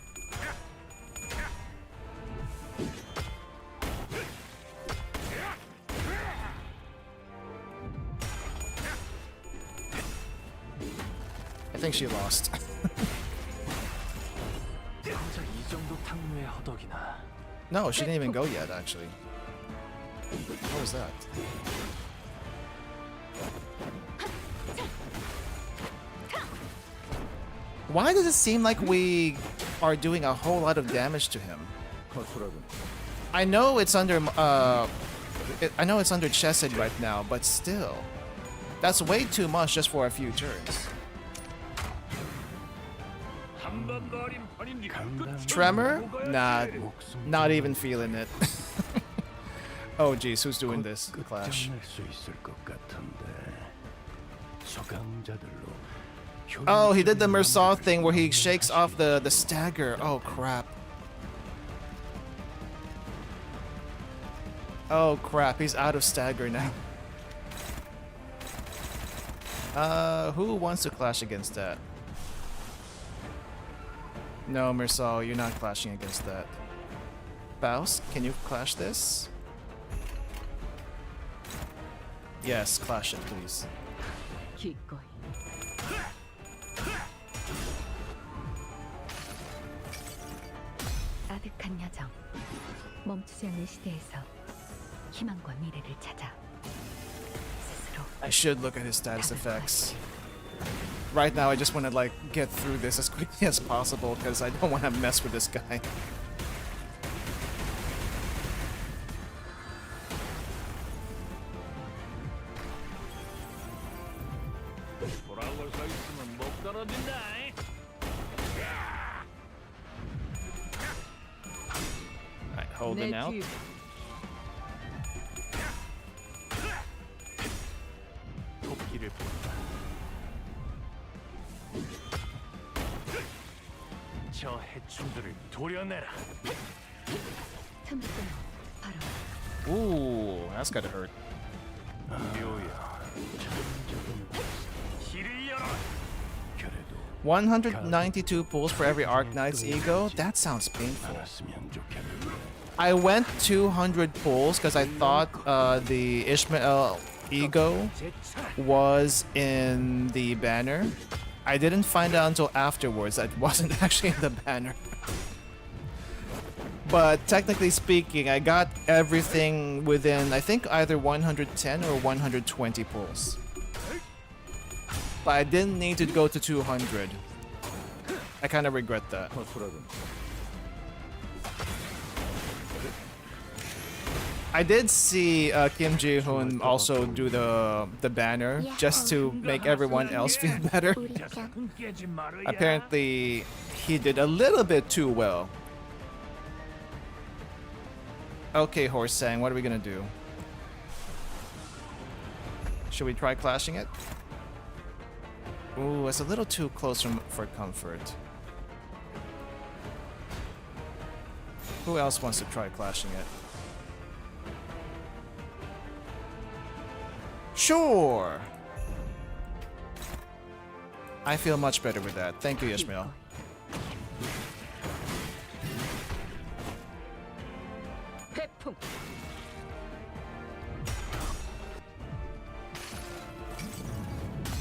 I think she lost. No, she didn't even go yet, actually. What was that? Why does it seem like we are doing a whole lot of damage to him? I know it's under I know it's under Chesed right now, but still. That's way too much just for a few turns. Tremor? Nah, not even feeling it. Oh jeez, who's doing this? Clash. Oh, he did the Mursaw thing where he shakes off the stagger. Oh crap. Oh crap, he's out of stagger now. Who wants to clash against that? No, Mursaw, you're not clashing against that. Faust, can you clash this? Yes, clash it, please. 아득한 여정, 멈추지 않는 시대에서 희망과 미래를 찾아. I should look at his status effects. Right now, I just want to like get through this as quickly as possible because I don't want to mess with this guy. holding out. 토끼를 본다. 저 해충들을 도려내라. Ooh, that's gotta hurt. 묘야. 길을 열어. 192 pulls for every Arknight's ego? That sounds painful. I went 200 pulls because I thought the Ishmael ego was in the banner. I didn't find out until afterwards that it wasn't actually in the banner. But technically speaking, I got everything within, I think, either 110 or 120 pulls. But I didn't need to go to 200. I kind of regret that. I did see Kim Ji-hoon also do the banner just to make everyone else feel better. Apparently, he did a little bit too well. Okay, Horse Sang, what are we gonna do? Should we try clashing it? Ooh, it's a little too close for comfort. Who else wants to try clashing it? Sure! I feel much better with that. Thank you, Ishmael.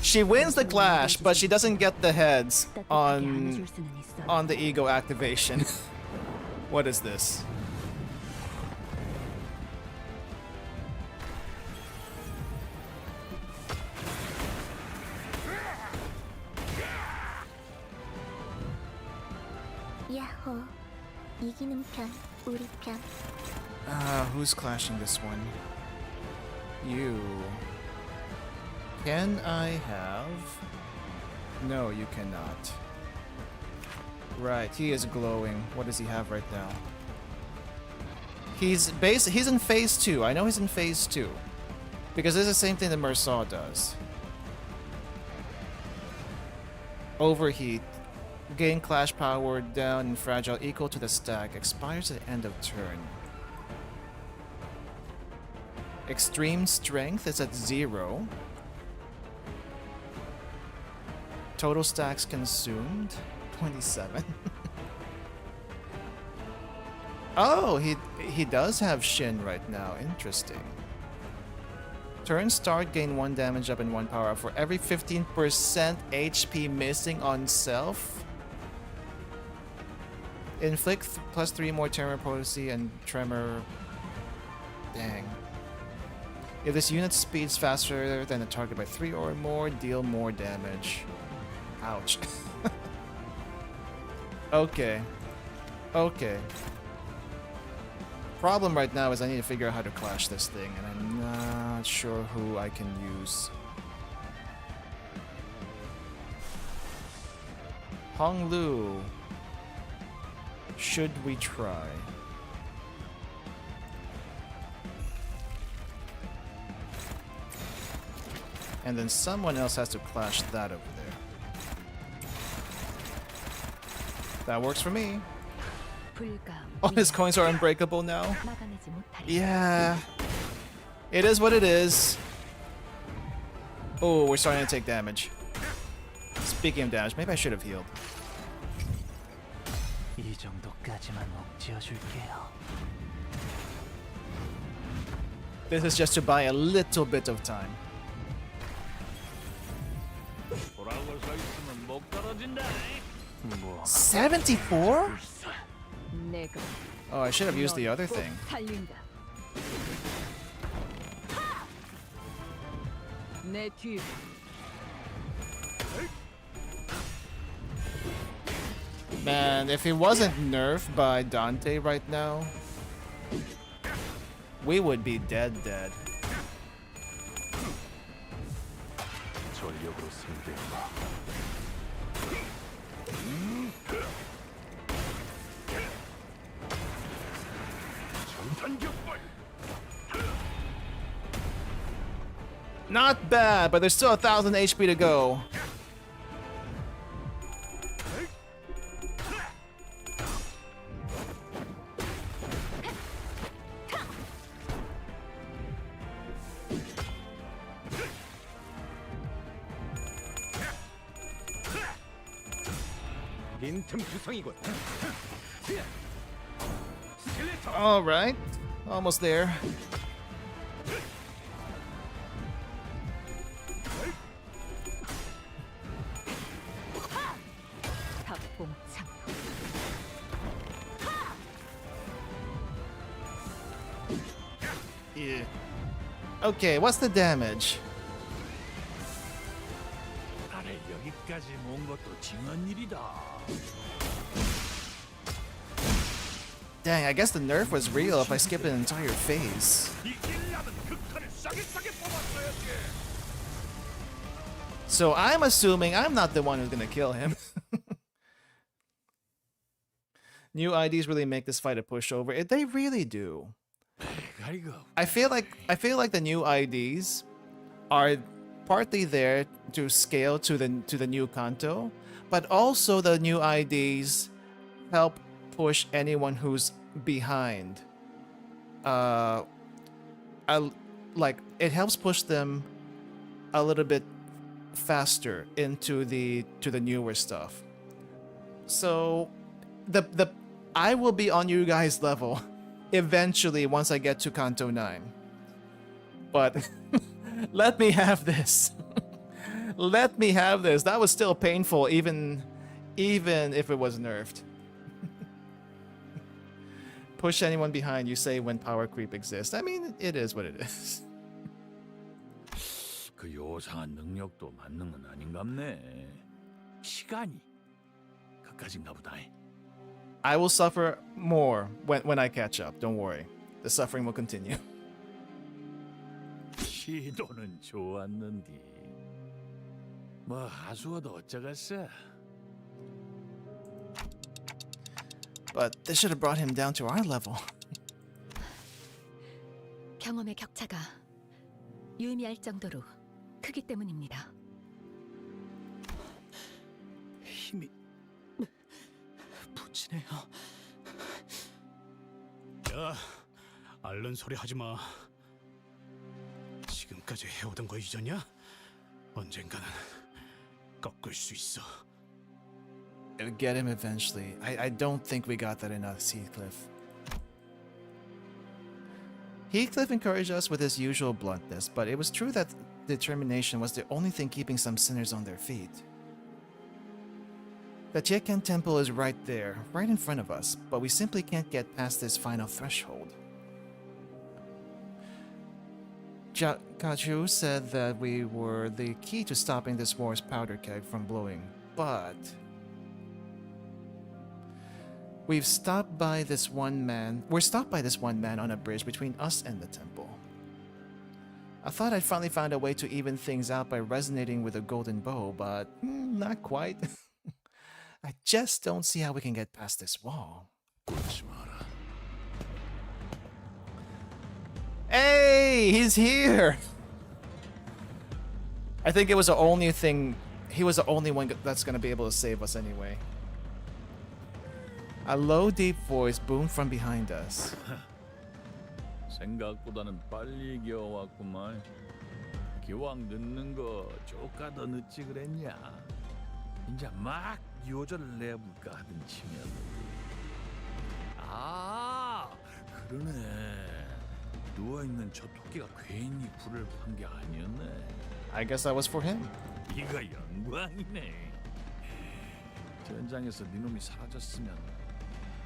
She wins the clash, but she doesn't get the heads on the ego activation. What is this? 야호. 이기는 편, 우리 편. Who's clashing this one? You. Can I have? No, you cannot. Right, he is glowing. What does he have right now? He's in phase 2. I know he's in phase 2. Because it's the same thing that Mersaw does. Overheat. Gain clash power down and fragile equal to the stack. Expires at the end of turn. Extreme strength is at 0. Total stacks consumed 27. Oh, he does have Shin right now. Interesting. Turn start, gain 1 damage up and 1 power up for every 15% HP missing on self. Inflict +3 more tremor potency and tremor. Dang. If this unit speeds faster than the target by 3 or more, deal more damage. Ouch. Okay. Okay. Problem right now is I need to figure out how to clash this thing, and I'm not sure who I can use. Hong Lu. Should we try? And then someone else has to clash that over there. That works for me. All his coins are unbreakable now. Yeah. It is what it is. Oh, we're starting to take damage. Speaking of damage, maybe I should have healed. 이 정도까지만 억지어줄게요. This is just to buy a little bit of time. 돌아올 서 있으면 못 떨어진다. 74? Oh, I should have used the other thing. Man, if he wasn't nerfed by Dante right now, we would be dead. 전력으로 승부해봐. Not bad, but there's still 1,000 HP to go. All right, almost there. Yeah. Okay, what's the damage? 나를 여기까지 모은 것도 징한 일이다. Dang, I guess the nerf was real if I skip an entire phase. So I'm assuming I'm not the one who's gonna kill him. New IDs really make this fight a pushover. They really do. I feel like the new IDs are partly there to scale to the new Canto, but also the new IDs help push anyone who's behind. Like it helps push them a little bit faster into the newer stuff. So I will be on you guys' level eventually once I get to Canto 9. But let me have this. Let me have this. That was still painful even if it was nerfed. Push anyone behind, you say, when power creep exists. I mean, it is what it is. 그 요상한 능력도 맞는 건 아닌갑네. 시간이 그까진가 보다. I will suffer more when I catch up. Don't worry. The suffering will continue. 시도는 좋았는디. 뭐 하수어도 어쩌겠어. But this should have brought him down to our level. 경험의 격차가 유의미할 정도로 크기 때문입니다. 힘이 부치네요. 야, 앓는 소리 하지 마. 지금까지 해오던 거 잊었냐? 언젠가는 꺾을 수 있어. It'll get him eventually. I don't think we got that in us, Heathcliff. Heathcliff encouraged us with his usual bluntness, but it was true that determination was the only thing keeping some sinners on their feet. The Tiekan Temple is right there, right in front of us, but we simply can't get past this final threshold. Kachu said that we were the key to stopping this war's powder keg from blowing, but we're stopped by this one man on a bridge between us and the temple. I thought I'd finally found a way to even things out by resonating with a golden bow, but not quite. I just don't see how we can get past this wall. Hey, he's here! I think it was the only thing. He was the only one that's gonna be able to save us anyway. A low, deep voice boomed from behind us. 생각보다는 빨리 기어왔구만. 기왕 늦는 거 조금 더 늦지 그랬냐? 이제 막 요절을 내볼까 하던 치면. 아, 그러네. 누워있는 저 토끼가 괜히 불을 판 게 아니었네. I guess that was for him. 이거 영광이네. 전장에서 네 놈이 사라졌으면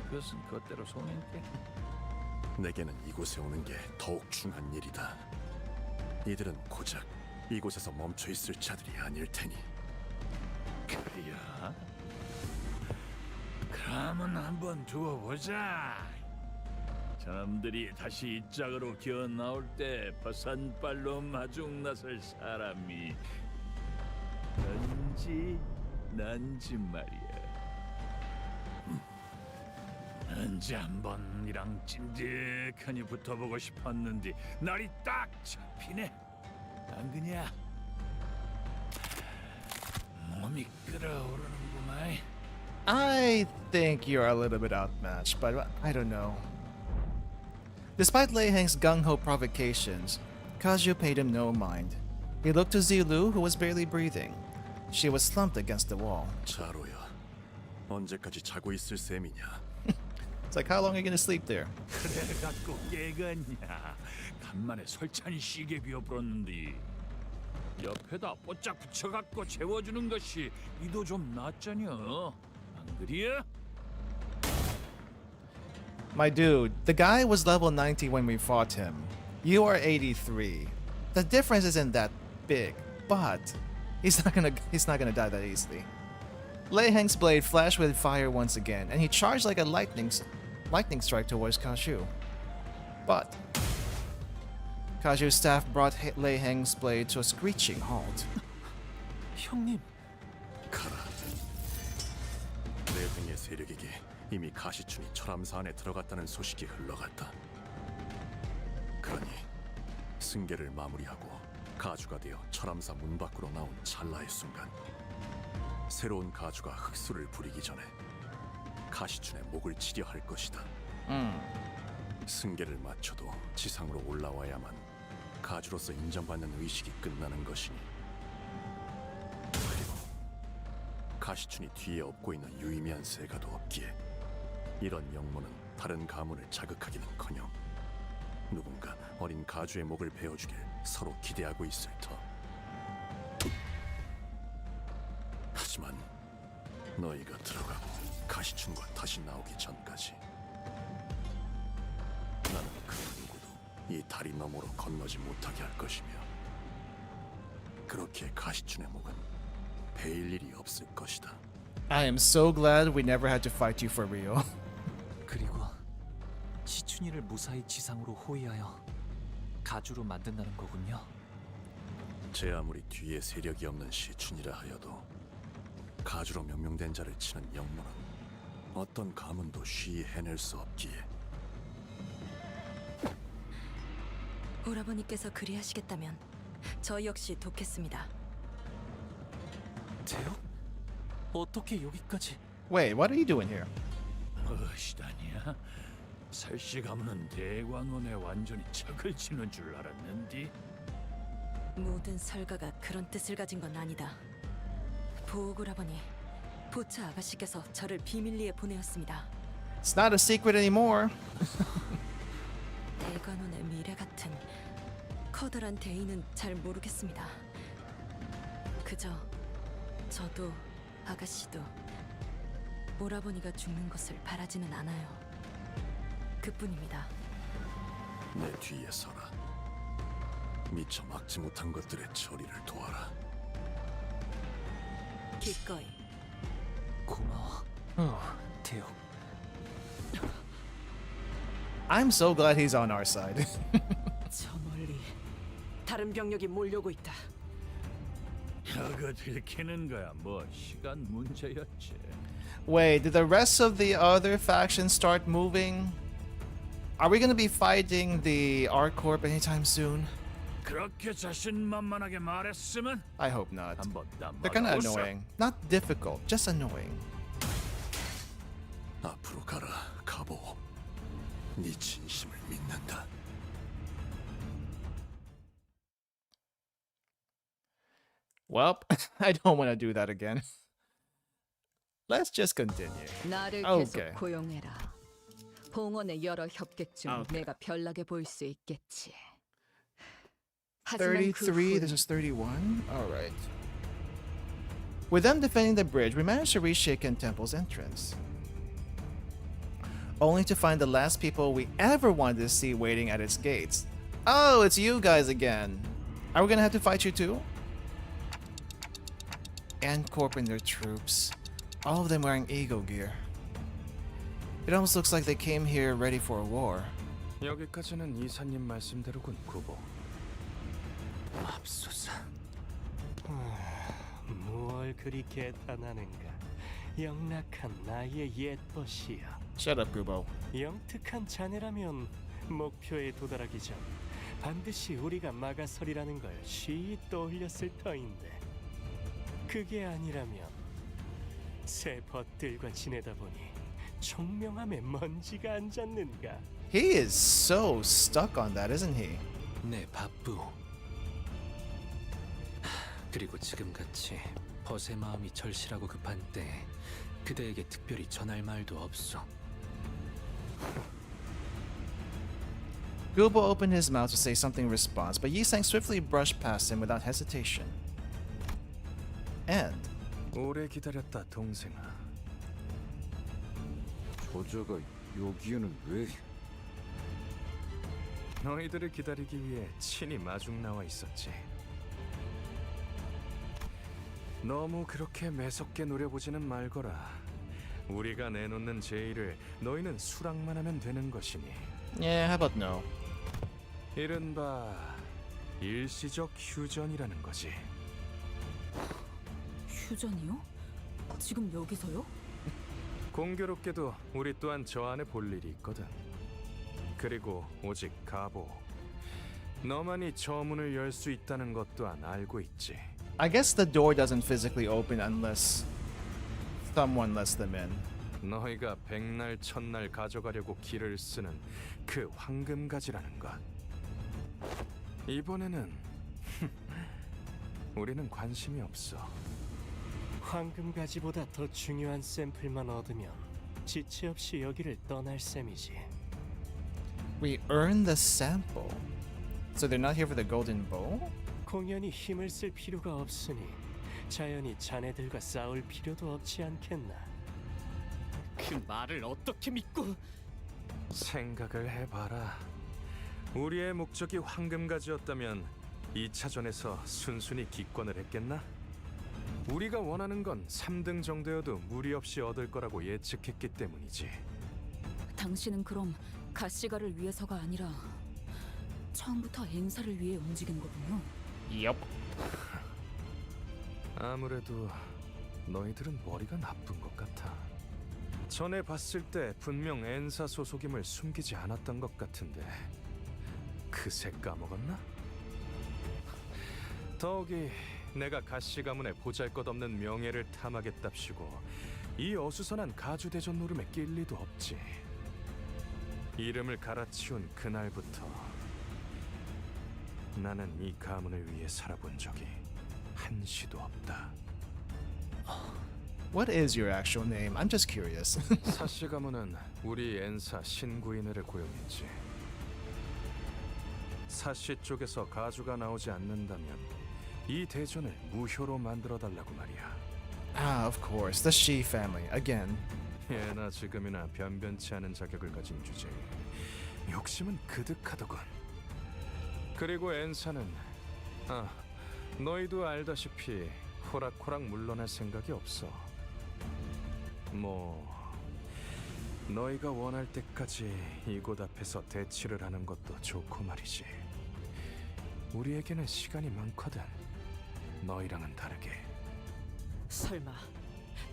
그것은 그것대로 손해인게. 내게는 이곳에 오는 게 더욱 중한 일이다. 이들은 고작 이곳에서 멈춰 있을 자들이 아닐 테니. 그래야? 그러면 한번 두어 보자. 저놈들이 다시 이 짝으로 기어 나올 때 버선발로 마중 나설 사람이 넌지 난지 말이야. 언제 한번 이랑 찐득하니 붙어보고 싶었는데 날이 딱 잡히네. 안 그냐? 몸이 끓어오르는구만. I think you're a little bit outmatched, but I don't know. Despite Lei Heng's gung-ho provocations, Kaju paid him no mind. He looked to Zilu, who was barely breathing. She was slumped against the wall. 자로야, 언제까지 자고 있을 셈이냐? It's like, how long are you gonna sleep there? 그래 갖고 깨갔냐? 간만에 설찬이 시계 비워버렸는데 옆에다 뽀짝 붙여갖고 재워주는 것이 이도 좀 낫잖여. 안 그리야? My dude, the guy was level 90 when we fought him. You are 83. The difference isn't that big, but he's not gonna die that easily. Lei Heng's blade flashed with fire once again, and he charged like a lightning strike towards Kashu. But Kaju's staff brought Lei Heng's blade to a screeching halt. 형님. 가라. 레팽의 세력에게 이미 가시춘이 철암사 안에 들어갔다는 소식이 흘러갔다. 그러니 승계를 마무리하고 가주가 되어 철암사 문 밖으로 나온 찰나의 순간, 새로운 가주가 흑수를 부리기 전에 가시춘의 목을 치려 할 것이다. 승계를 마쳐도 지상으로 올라와야만 가주로서 인정받는 의식이 끝나는 것이니, 그리고 가시춘이 뒤에 업고 있는 유의미한 세가도 없기에 이런 영모는 다른 가문을 자극하기는커녕 누군가 어린 가주의 목을 베어주길 서로 기대하고 있을 터. 하지만 너희가 들어가고 가시춘과 다시 나오기 전까지 나는 그 누구도 이 다리 너머로 건너지 못하게 할 것이며, 그렇게 가시춘의 목은 베일 일이 없을 것이다. I am so glad we never had to fight you for real. 그리고 시춘이를 무사히 지상으로 호위하여 가주로 만든다는 거군요. 제 아무리 뒤에 세력이 없는 시춘이라 하여도 가주로 명명된 자를 치는 영모는 어떤 가문도 쉬이 해낼 수 없기에. 오라버니께서 그리하시겠다면 저 역시 돕겠습니다. 대역? 어떻게 여기까지? Wait, what are you doing here? 시다니야. 살씨 가문은 대관원에 완전히 척을 치는 줄 알았는데. 모든 설가가 그런 뜻을 가진 건 아니다. 보오고라버니, 보차 아가씨께서 저를 비밀리에 보내었습니다. It's not a secret anymore. 대관원의 미래 같은 커다란 대의는 잘 모르겠습니다. 그저 저도 아가씨도 오라버니가 죽는 것을 바라지는 않아요. 그뿐입니다. 내 뒤에 서라. 미처 막지 못한 것들의 처리를 도와라. 기꺼이. 고마워. 대역. I'm so glad he's on our side. 저 멀리 다른 병력이 몰려오고 있다. 저거 들키는 거야 뭐 시간 문제였지. Wait, did the rest of the other factions start moving? Are we gonna be fighting the R-Corp anytime soon? 그렇게 자신만만하게 말했으면 I hope not. 한번 They're kinda annoying. Not difficult, just annoying. 앞으로 가라, 가보. 네 진심을 믿는다. Well, I don't want to do that again. Let's just continue. 나를 Okay. 계속 고용해라. 봉헌의 여러 협객 중 Okay. 내가 별나게 보일 수 있겠지. 하지만 33, this is 31? Alright. With them defending the bridge, we managed to reach Shaken Temple's entrance. Only to find the last people we ever wanted to see waiting at its gates. Oh, it's you guys again. Are we gonna have to fight you too? And Corp and their troops. All of them wearing ego gear. It almost looks like they came here ready for a war. 여기까지는 이사님 말씀대로군, 구보. 맙소사. 무얼 그리 개탄하는가? 영락한 나의 옛벗이여. Shut up, Kubo. 영특한 자네라면 목표에 도달하기 전 반드시 우리가 막아서리라는 걸 쉬이 떠올렸을 터인데 그게 아니라면 새 벗들과 지내다 보니 총명함에 먼지가 앉았는가? He is so stuck on that, isn't he? 네, 바쁘. 그리고 지금같이 벗의 마음이 절실하고 급한 때 그대에게 특별히 전할 말도 없어. Kubo opened his mouth to say something in response, but Yi-sang swiftly brushed past him without hesitation. And 오래 기다렸다, 동생아. 조저가 여기에는 왜? 너희들을 기다리기 위해 친히 마중 나와 있었지. 너무 그렇게 매섭게 노려보지는 말거라. 우리가 내놓는 제의를 너희는 수락만 하면 되는 것이니. yeah, how about no? 이른바 일시적 휴전이라는 거지. 휴전이요? 지금 여기서요? 공교롭게도 우리 또한 저 안에 볼 일이 있거든. 그리고 오직 가보. 너만이 저 문을 열 수 있다는 것 또한 알고 있지. I guess the door doesn't physically open unless someone lets them in. 너희가 백날 첫날 가져가려고 길을 쓰는 그 황금가지라는 것. 이번에는 우리는 관심이 없어. 황금가지보다 더 중요한 샘플만 얻으면 지체 없이 여기를 떠날 셈이지. We earn the sample. So they're not here for the golden bowl? 공연히 힘을 쓸 필요가 없으니 자연히 자네들과 싸울 필요도 없지 않겠나. 그 말을 어떻게 믿고? 생각을 해봐라. 우리의 목적이 황금가지였다면 2차전에서 순순히 기권을 했겠나? 우리가 원하는 건 3등 정도여도 무리 없이 얻을 거라고 예측했기 때문이지. 당신은 그럼 가시가를 위해서가 아니라 처음부터 엔사를 위해 움직인 거군요. Yup. 아무래도 너희들은 머리가 나쁜 것 같아. 전에 봤을 때 분명 엔사 소속임을 숨기지 않았던 것 같은데 그새 까먹었나? 더욱이 내가 가시 가문의 보잘것없는 명예를 탐하겠답시고 이 어수선한 가주대전 노름에 낄 리도 없지. 이름을 갈아치운 그날부터 나는 이 가문을 위해 살아본 적이 한시도 없다. What is your actual name? I'm just curious. 사시 가문은 우리 엔사 신구인을 고용했지. 사시 쪽에서 가주가 나오지 않는다면 이 대전을 무효로 만들어달라고 말이야. Ah, of course. The Shi family. Again. 예나 지금이나 변변치 않은 자격을 가진 주제에 욕심은 그득하더군. 그리고 엔사는 너희도 알다시피 호락호락 물러날 생각이 없어. 너희가 원할 때까지 이곳 앞에서 대치를 하는 것도 좋고 말이지. 우리에게는 시간이 많거든. 너희랑은 다르게. 설마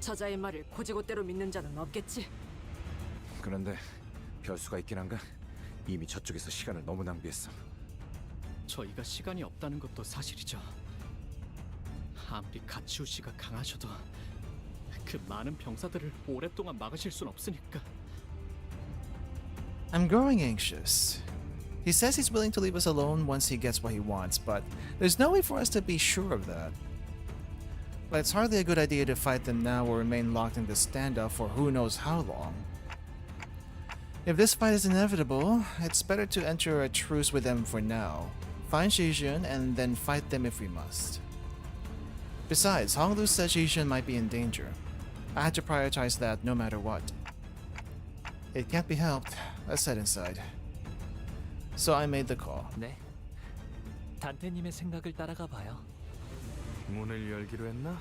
저자의 말을 고지고대로 믿는 자는 없겠지? 그런데 별수가 있긴 한가? 이미 저쪽에서 시간을 너무 낭비했어. 저희가 시간이 없다는 것도 사실이죠. 아무리 가치우 씨가 강하셔도 그 많은 병사들을 오랫동안 막으실 순 없으니까. I'm growing anxious. He says he's willing to leave us alone once he gets what he wants, but there's no way for us to be sure of that. But it's hardly a good idea to fight them now or remain locked in the standoff for who knows how long. If this fight is inevitable, it's better to enter a truce with them for now. Find Shijun and then fight them if we must. Besides, Honglu said Shijun might be in danger. I had to prioritize that no matter what. It can't be helped, I said inside. So I made the call. 네. 단테님의 생각을 따라가 봐요. 문을 열기로 했나?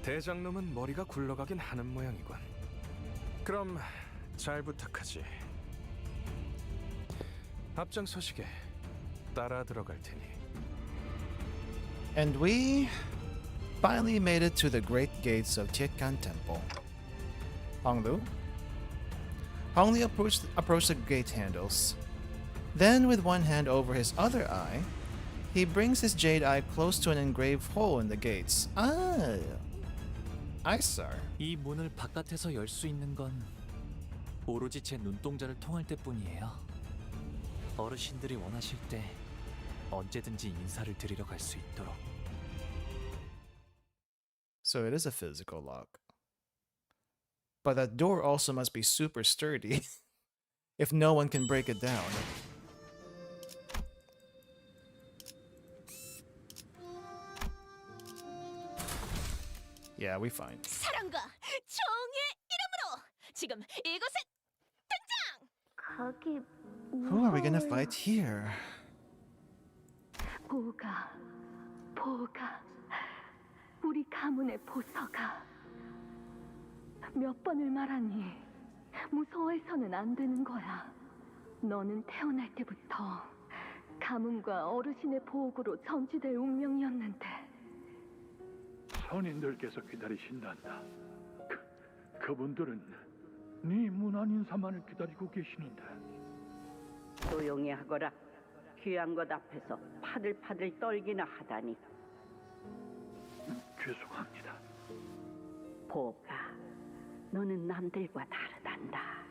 대장놈은 머리가 굴러가긴 하는 모양이군. 그럼 잘 부탁하지. 앞장서시게. 따라 들어갈 테니. And we finally made it to the great gates of Tietgan Temple. Honglu, Hongli approached the gate handles. Then, with one hand over his other eye, he brings his jade eye close to an engraved hole in the gates. Ah, I saw. 이 문을 바깥에서 열 수 있는 건 오로지 제 눈동자를 통할 때뿐이에요. 어르신들이 원하실 때 언제든지 인사를 드리러 갈 수 있도록. So it is a physical lock. But that door also must be super sturdy if no one can break it down. Yeah, we fine. 사랑과 정의 이름으로 지금 이곳에 등장! 거기 Who are we gonna fight here? 보가 우리 가문의 보서가 몇 번을 말하니 무서워해서는 안 되는 거야. 너는 태어날 때부터 가문과 어르신의 보호구로 전지될 운명이었는데 선인들께서 기다리신단다. 그분들은 네 문안 인사만을 기다리고 계시는데. 조용히 하거라. 귀한 것 앞에서 파들파들 떨기나 하다니. 죄송합니다. 보가, 너는 남들과 다르단다.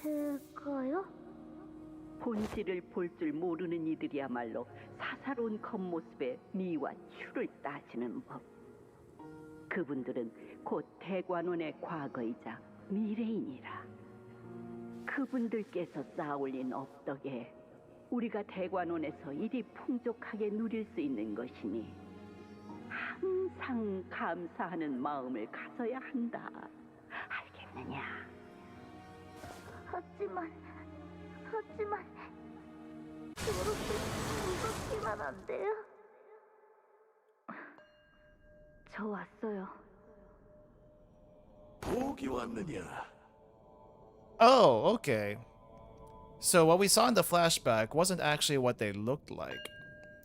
제가요? 본질을 볼 줄 모르는 이들이야말로 사사로운 겉모습에 미와 추를 따지는 법. 그분들은 곧 대관원의 과거이자 미래이니라. 그분들께서 쌓아올린 업덕에 우리가 대관원에서 이리 풍족하게 누릴 수 있는 것이니 항상 감사하는 마음을 가져야 한다. 알겠느냐? 하지만 그렇게 무섭지만 안 돼요? 저 왔어요. 복이 왔느냐? Oh, okay. So what we saw in the flashback wasn't actually what they looked like.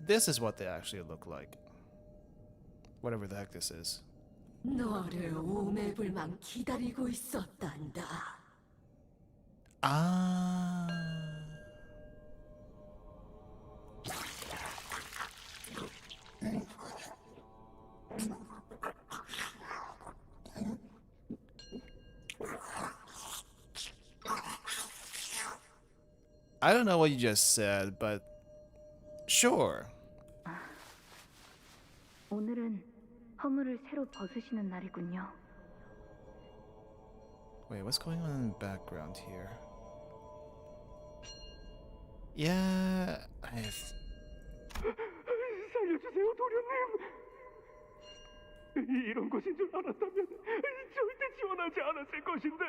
This is what they actually look like. Whatever the heck this is. 너를 오매불망 기다리고 있었단다. Ah. I don't know what you just said, but sure. 오늘은 허물을 새로 벗으시는 날이군요. Wait, what's going on in the background here? Yeah, 살려주세요, 도련님. 이런 곳인 줄 알았다면 절대 지원하지 않았을 것인데.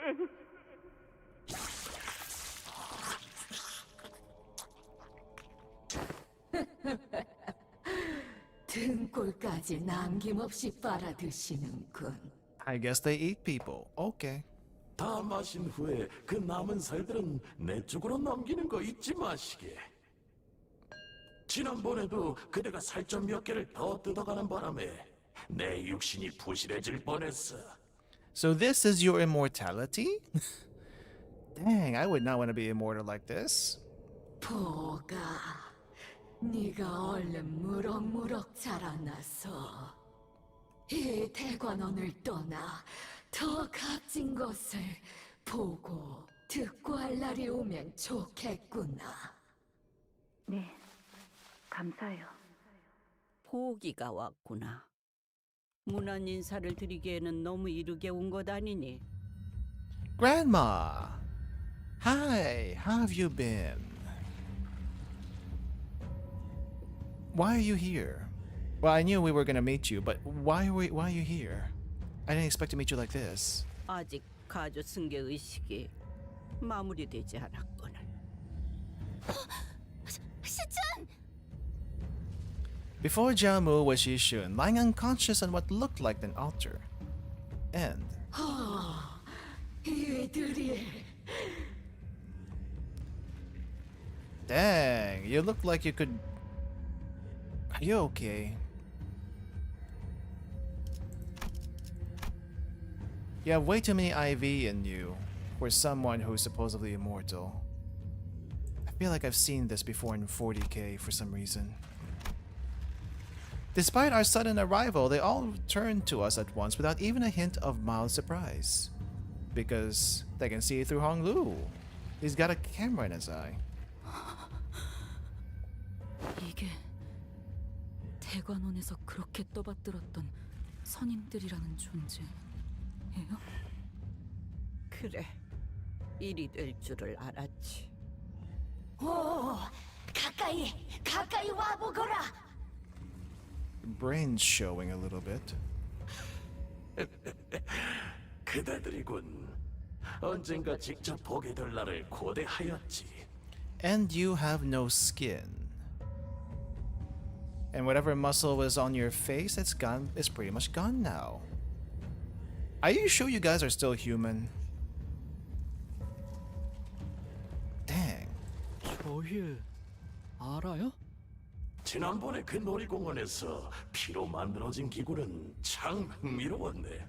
등골까지 남김없이 빨아드시는군. I guess they eat people. Okay. 다 마신 후에 그 남은 살들은 내 쪽으로 넘기는 거 잊지 마시게. 지난번에도 그대가 살점 몇 개를 더 뜯어가는 바람에 내 육신이 부실해질 뻔했어. So this is your immortality? Dang, I would not want to be immortal like this. 보가, 네가 얼른 무럭무럭 자라나서 이 대관원을 떠나 더 값진 것을 보고 듣고 할 날이 오면 좋겠구나. 네, 감사해요. 보기가 왔구나. 문안 인사를 드리기에는 너무 이르게 온 것 아니니? Grandma! Hi, how have you been? Why are you here? Well, I knew we were gonna meet you, but why are you here? I didn't expect to meet you like this. 아직 가조 승계 의식이 마무리되지 않았거늘. 시춘! Before Jiamu was Yishun, lying unconscious on what looked like an altar. And 이들이 dang, you look like you could. Are you okay? You have way too many IV in you. for someone who's supposedly immortal. I feel like I've seen this before in 40k for some reason. Despite our sudden arrival, they all turned to us at once without even a hint of mild surprise. Because they can see through Hong Lu. He's got a camera in his eye. 이게 대관원에서 그렇게 떠받들었던 선임들이라는 존재예요? 그래, 일이 될 줄을 알았지. 오, 가까이 와보거라. Brains showing a little bit. 그대들이군. 언젠가 직접 보게 될 날을 고대하였지. And you have no skin. And whatever muscle was on your face, it's gone. It's pretty much gone now. Are you sure you guys are still human? Dang. 저희 알아요? 지난번에 그 놀이공원에서 피로 만들어진 기구는 참 흥미로웠네.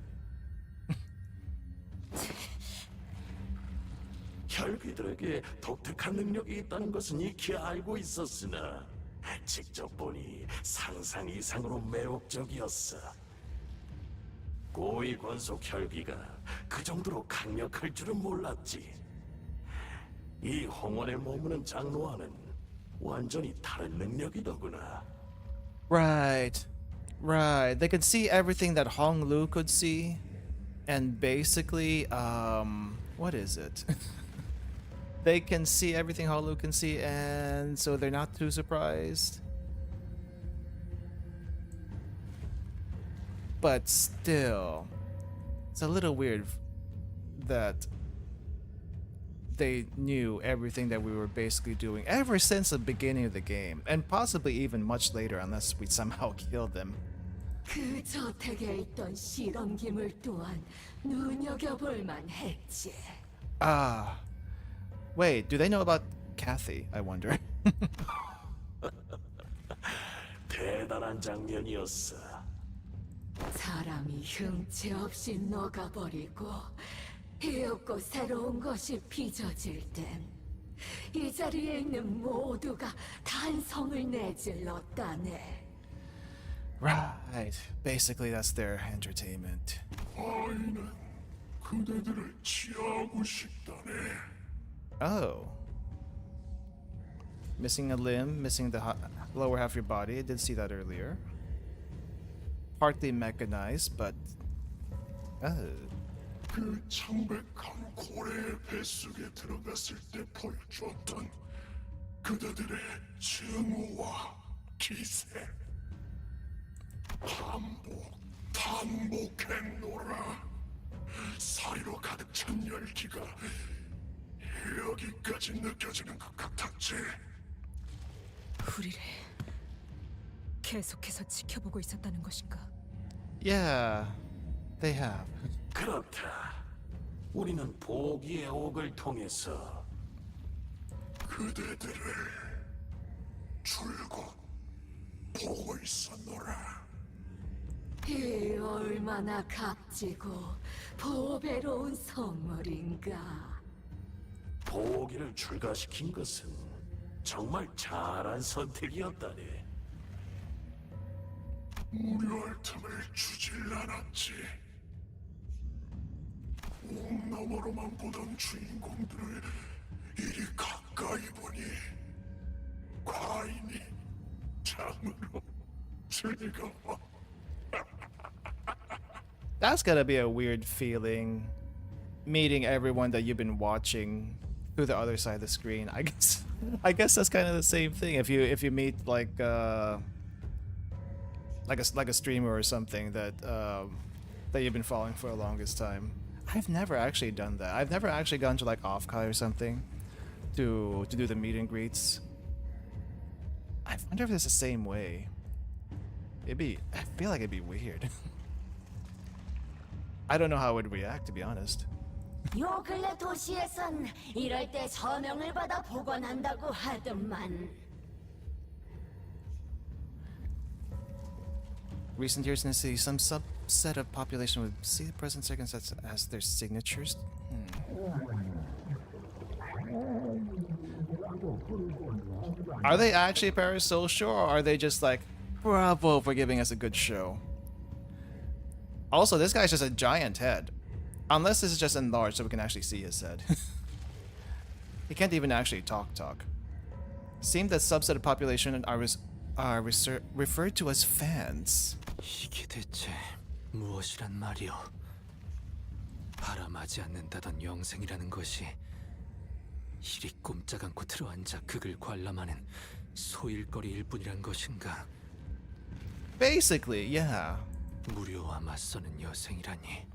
혈귀들에게 독특한 능력이 있다는 것은 익히 알고 있었으나 직접 보니 상상 이상으로 매혹적이었어. 고위 권속 혈귀가 그 정도로 강력할 줄은 몰랐지. 이 홍원에 머무는 장로와는 완전히 다른 능력이더구나. Right. Right. They could see everything that Hong Lu could see. And basically, what is it? They can see everything Hong Lu can see, and so they're not too surprised. But still, it's a little weird that they knew everything that we were basically doing ever since the beginning of the game, and possibly even much later unless we somehow killed them. 그 저택에 있던 실험기물 또한 눈여겨볼 만했지. Ah. Wait, do they know about Kathy, I wonder? 대단한 장면이었어. 사람이 흠체 없이 녹아버리고 이윽고 새로운 것이 빚어질 땐 이 자리에 있는 모두가 단성을 내질렀다네. Right. Basically, that's their entertainment. 아이는 그대들을 취하고 싶다네. Oh. Missing a limb, missing the lower half of your body. I did see that earlier. Partly mechanized, but... 그 창백한 고래의 뱃속에 들어갔을 때 보여줬던 그대들의 증오와 기세. 반복했노라. 사리로 가득 찬 열기가 여기까지 느껴지는 것 같았지. 우리를 계속해서 지켜보고 있었다는 것인가? Yeah, they have. 그렇다. 우리는 보기의 옥을 통해서 그대들을 줄곧 보고 있었노라. 이 얼마나 값지고 보배로운 선물인가. 보기를 출가시킨 것은 정말 잘한 선택이었다네. 무료할 틈을 주질 않았지. 옥 너머로만 보던 주인공들을 이리 가까이 보니 과인이 참으로 즐거워. That's gotta be a weird feeling, meeting everyone that you've been watching through the other side of the screen. I guess that's kind of the same thing. If you meet like a streamer or something that you've been following for the longest time. I've never actually done that. I've never actually gone to like Offkai or something to do the meet and greets. I wonder if it's the same way. I feel like it'd be weird. I don't know how I would react, to be honest. 요 근래 도시에선 이럴 때 서명을 받아 복원한다고 하더만. Recent years in the city, some subset of population would see the present circumstances as their signatures. Are they actually parasocial, or are they just like, bravo for giving us a good show? Also, this guy's just a giant head. Unless this is just enlarged so we can actually see his head. He can't even actually talk. Seems that subset of population are referred to as fans. 이게 대체 무엇이란 말이오? 바람하지 않는다던 영생이라는 것이 이리 꼼짝 않고 들어앉아 극을 관람하는 소일거리일 뿐이란 것인가? Basically, yeah. 무료와 맞서는 여생이라니.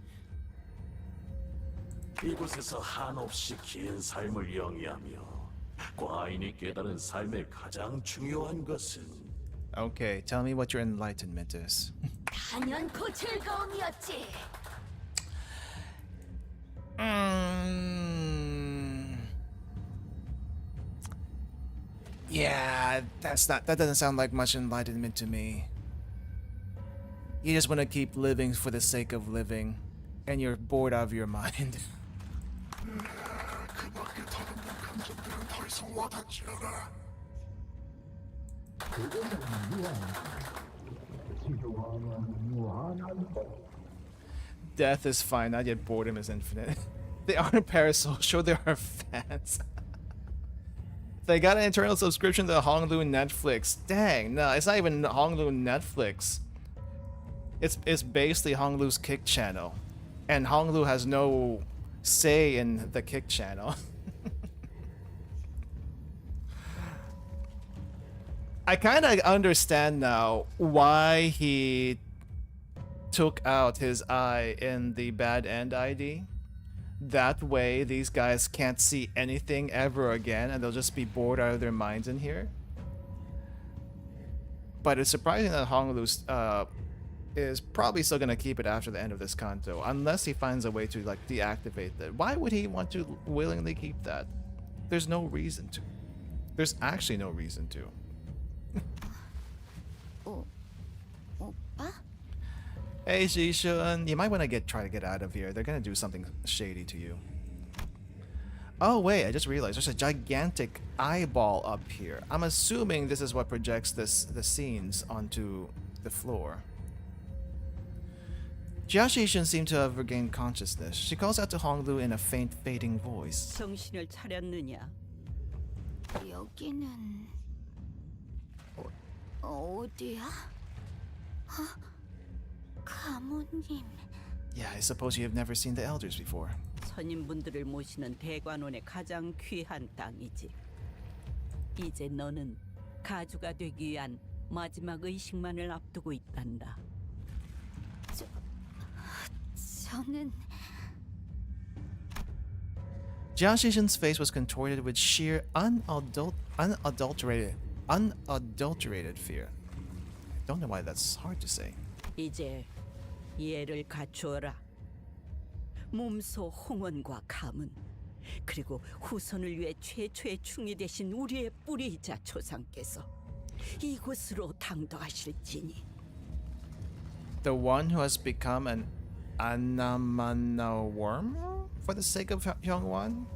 이곳에서 한없이 긴 삶을 영위하며 과인이 깨달은 삶의 가장 중요한 것은 Okay, tell me what your enlightenment is. 단연코 즐거움이었지. Yeah, that doesn't sound like much enlightenment to me. You just want to keep living for the sake of living, and you're bored out of your mind. Death is finite, yet boredom is infinite. They aren't parasocial, they are fans. They got an internal subscription to Honglu Netflix. Dang, no, it's not even Honglu Netflix. It's basically Honglu's Kick channel. And Honglu has no say in the Kick channel. I kind of understand now why he took out his eye in the Bad End ID. That way, these guys can't see anything ever again, and they'll just be bored out of their minds in here. But it's surprising that Honglu is probably still gonna keep it after the end of this Canto, unless he finds a way to like deactivate that. Why would he want to willingly keep that? There's no reason to. There's actually no reason to. Hey Jishun, you might want to try to get out of here. They're gonna do something shady to you. Oh wait, I just realized there's a gigantic eyeball up here. I'm assuming this is what projects the scenes onto the floor. Jishun seemed to have regained consciousness. She calls out to Honglu in a faint, fading voice. 정신을 차렸느냐? 여기는 어디야? 가모님. Yeah, I suppose you have never seen the elders before. 선임분들을 모시는 대관원의 가장 귀한 땅이지. 이제 너는 가주가 되기 위한 마지막 의식만을 앞두고 있단다. 저는 Jiashishun's face was contorted with sheer unadulterated fear. I don't know why that's hard to say. 이제 예를 갖추어라. 몸소 홍원과 가문 그리고 후손을 위해 최초의 충이 되신 우리의 뿌리이자 조상께서 이곳으로 당도하실지니. The one who has become an Anamana worm for the sake of Hyungwon?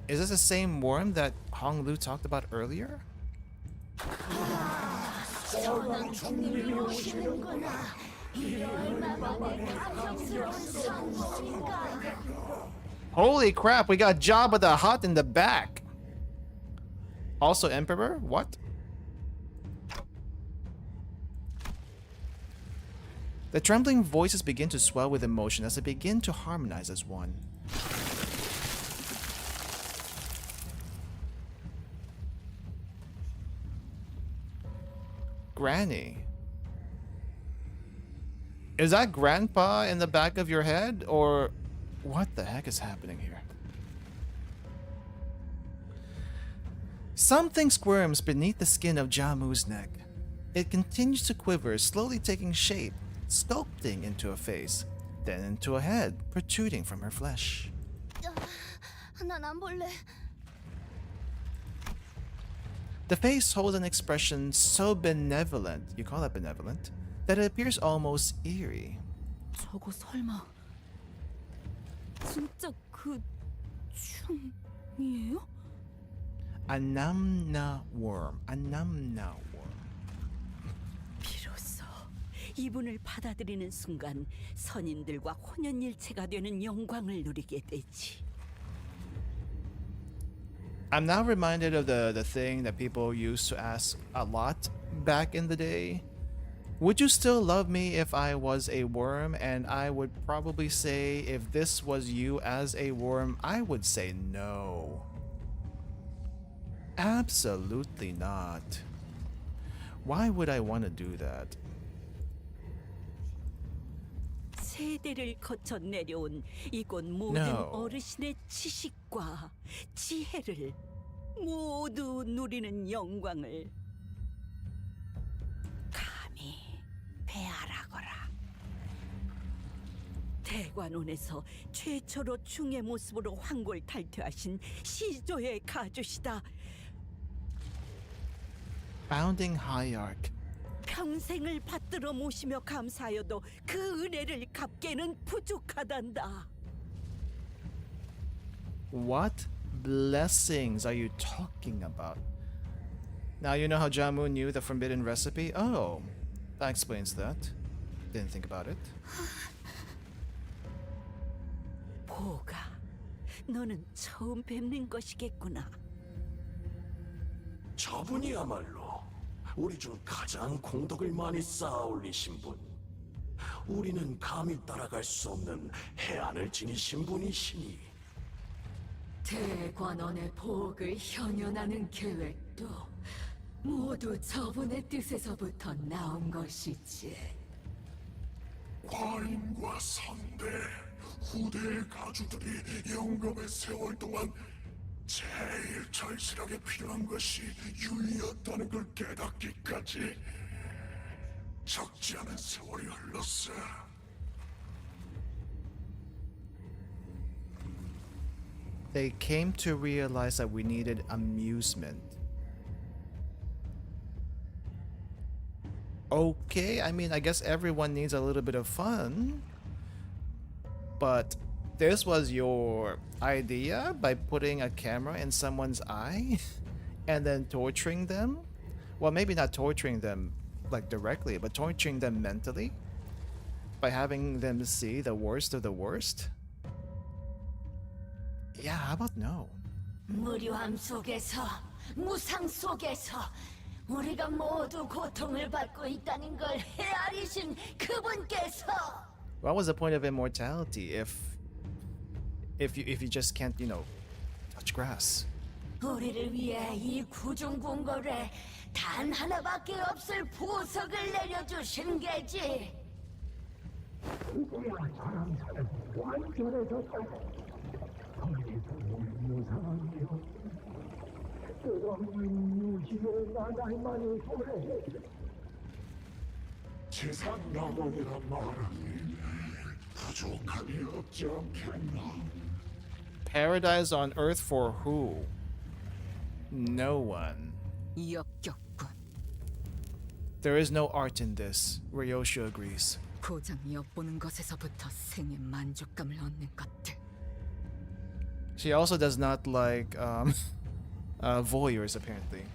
Is this the same worm that Honglu talked about earlier? Holy crap, we got Jabba the Hutt in the back. Also Emperor? What? The trembling voices begin to swell with emotion as they begin to harmonize as one. Granny. Is that Grandpa in the back of your head? Or what the heck is happening here? Something squirms beneath the skin of Jamu's neck. It continues to quiver, slowly taking shape, sculpting into a face, then into a head protruding from her flesh. 난 안 볼래. The face holds an expression so benevolent, you call that benevolent, that it appears almost eerie. 저거 설마 진짜 그 시충이에요? A namna worm. A namna worm. 비로소 이분을 받아들이는 순간 선인들과 혼연일체가 되는 영광을 누리게 되지. I'm now reminded of the thing that people used to ask a lot back in the day. Would you still love me if I was a worm? And I would probably say, if this was you as a worm, I would say no. Absolutely not. Why would I want to do that? 세대를 거쳐 내려온 이곳 모든 No. 어르신의 지식과 지혜를 모두 누리는 영광을 감히 배아라거라. 대관원에서 최초로 중의 모습으로 황골 탈퇴하신 시조의 가주시다. Founding Hierarch. 평생을 받들어 모시며 감사하여도 그 은혜를 갚기에는 부족하단다. What blessings are you talking about? Now you know how Jamu knew the forbidden recipe? Oh, that explains that. Didn't think about it. 보가, 너는 처음 뵙는 것이겠구나. 저분이야말로 우리 중 가장 공덕을 많이 쌓아 올리신 분. 우리는 감히 따라갈 수 없는 해안을 지니신 분이시니. 대관원의 복을 현현하는 계획도 모두 저분의 뜻에서부터 나온 것이지. 과인과 선대, 후대의 가주들이 영검의 세월 동안 제일 절실하게 필요한 것이 유의였다는 걸 깨닫기까지 적지 않은 세월이 흘렀어. They came to realize that we needed amusement. Okay, I mean, I guess everyone needs a little bit of fun. But this was your idea by putting a camera in someone's eye and then torturing them? Well, maybe not torturing them like directly, but torturing them mentally by having them see the worst of the worst? Yeah, how about no? 무료함 속에서, 무상 속에서 우리가 모두 고통을 받고 있다는 걸 헤아리신 그분께서. What was the point of immortality if you just can't, you know, touch grass? 우리를 위해 이 구중궁궐에 단 하나밖에 없을 보석을 내려주신 게지. 세상 영혼이란 말은 부족함이 없지 않겠나? Paradise on earth for who? No one. 역겹군. There is no art in this. Ryoshu agrees. 고장 엿보는 것에서부터 생의 만족감을 얻는 것들. She also does not like voyeurs apparently.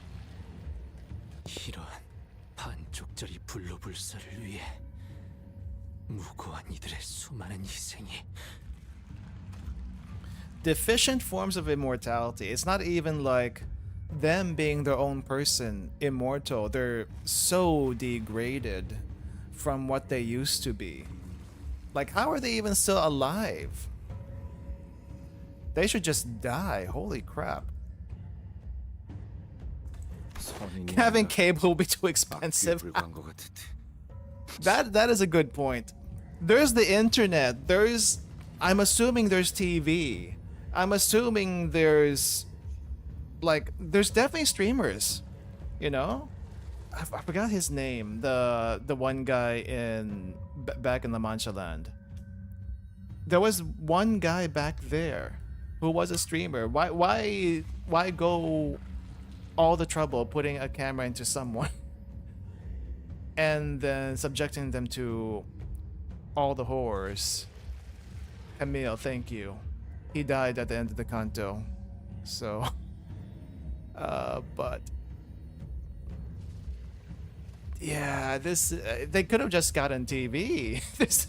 이러한 반쪽짜리 불로불사를 위해 무고한 이들의 수많은 희생이. Deficient forms of immortality. It's not even like them being their own person immortal. They're so degraded from what they used to be. Like, how are they even still alive? They should just die. Holy crap. Having cable will be too expensive. That is a good point. There's the internet. I'm assuming there's TV. I'm assuming there's definitely streamers, you know? I forgot his name. The one guy back in La Mancha land. There was one guy back there who was a streamer. Why go all the trouble putting a camera into someone and then subjecting them to all the horrors? Camille, thank you. He died at the end of the Canto. So, but yeah, this they could have just gotten TV. This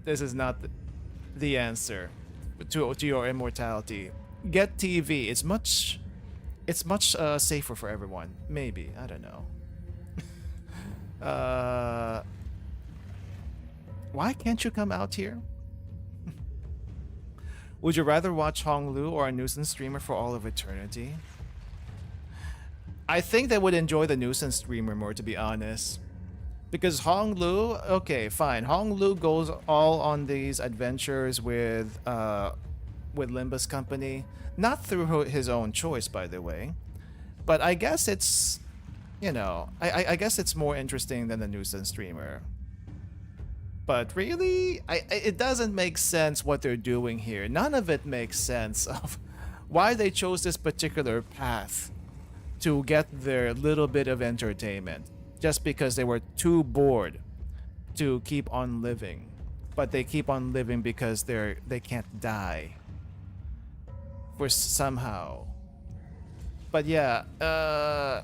is not the answer to your immortality. Get TV. It's much safer for everyone. Maybe, I don't know. Why can't you come out here? Would you rather watch Hong Lu or a nuisance streamer for all of eternity? I think they would enjoy the nuisance streamer more, to be honest. Because Hong Lu, okay, fine. Hong Lu goes all on these adventures with Limbus Company. Not through his own choice, by the way. But I guess it's, you know, I guess it's more interesting than the nuisance streamer. But really, it doesn't make sense what they're doing here. None of it makes sense of why they chose this particular path to get their little bit of entertainment. Just because they were too bored to keep on living. But they keep on living because they can't die. For somehow. But yeah, I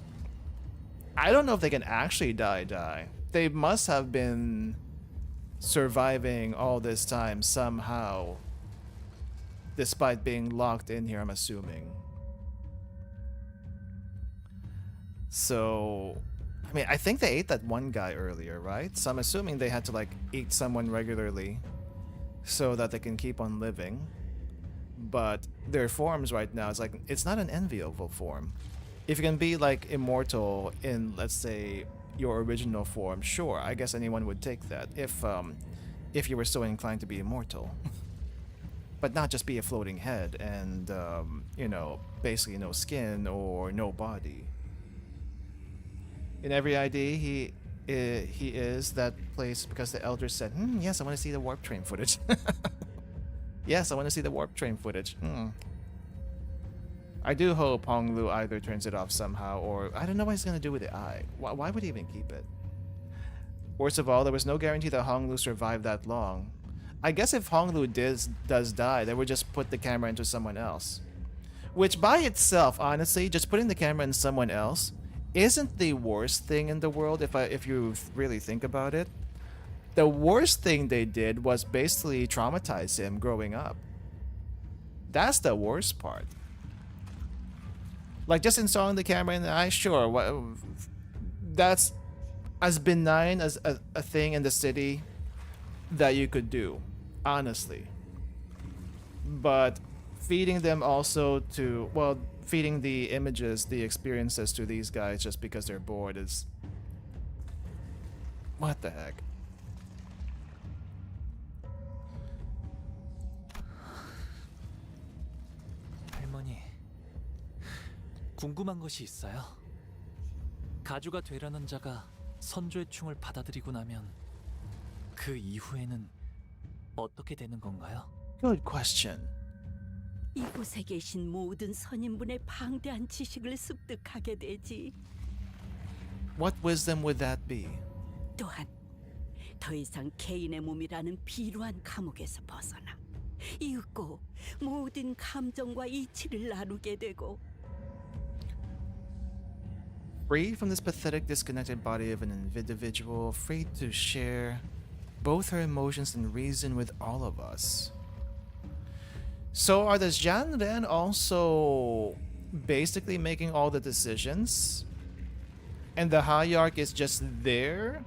don't know if they can actually die. They must have been surviving all this time somehow, despite being locked in here, I'm assuming. So, I mean, I think they ate that one guy earlier, right? So I'm assuming they had to like eat someone regularly so that they can keep on living. But their forms right now is like, it's not an enviable form. If you can be like immortal in, let's say, your original form, sure, I guess anyone would take that if you were so inclined to be immortal. But not just be a floating head and you know, basically no skin or no body. In every ID he is that place because the elders said, yes, I want to see the warp train footage. Yes, I want to see the warp train footage. I do hope Hong Lu either turns it off somehow, or I don't know what he's going to do with the eye. Why would he even keep it? Worst of all, there was no guarantee that Hong Lu survived that long. I guess if Hong Lu does die, they would just put the camera into someone else. Which by itself, honestly, just putting the camera in someone else isn't the worst thing in the world if you really think about it. The worst thing they did was basically traumatize him growing up. That's the worst part. Like, just installing the camera in the eye, sure. That's as benign as a thing in the city that you could do, honestly. But feeding them also to, well, feeding the images, the experiences to these guys just because they're bored is... What the heck? 할머니, 궁금한 것이 있어요. 가주가 되려는 자가 선조의 충을 받아들이고 나면 그 이후에는 어떻게 되는 건가요? Good question. 이곳에 계신 모든 선인분의 방대한 지식을 습득하게 되지. What wisdom would that be? 또한 더 이상 개인의 몸이라는 비루한 감옥에서 벗어나 이윽고 모든 감정과 이치를 나누게 되고 Free from this pathetic, disconnected body of an individual, free to share both her emotions and reason with all of us. So are the Janren also basically making all the decisions? And the Hierarch is just there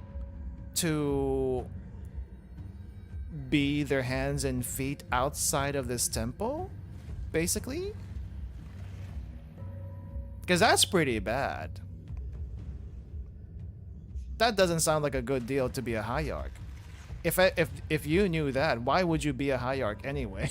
to be their hands and feet outside of this temple? Basically? Because that's pretty bad. That doesn't sound like a good deal to be a Hierarch. If you knew that, why would you be a Hierarch anyway?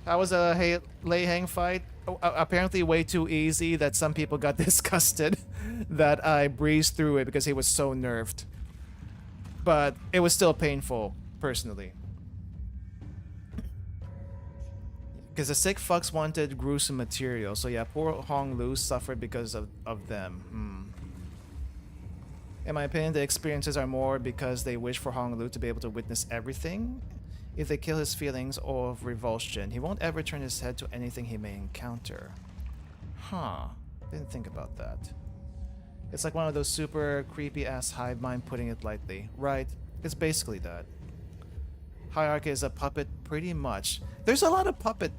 That was a Lei Hang fight. Apparently way too easy that some people got disgusted that I breezed through it because he was so nerfed. But it was still painful, personally. Because the sick fucks wanted gruesome material. So yeah, poor Hong Lu suffered because of them. In my opinion, the experiences are more because they wish for Hong Lu to be able to witness everything. If they kill his feelings of revulsion, he won't ever turn his head to anything he may encounter. Huh. Didn't think about that. It's like one of those super creepy ass hive mind, putting it lightly. Right, it's basically that. Hierarchy is a puppet pretty much. There's a lot of puppet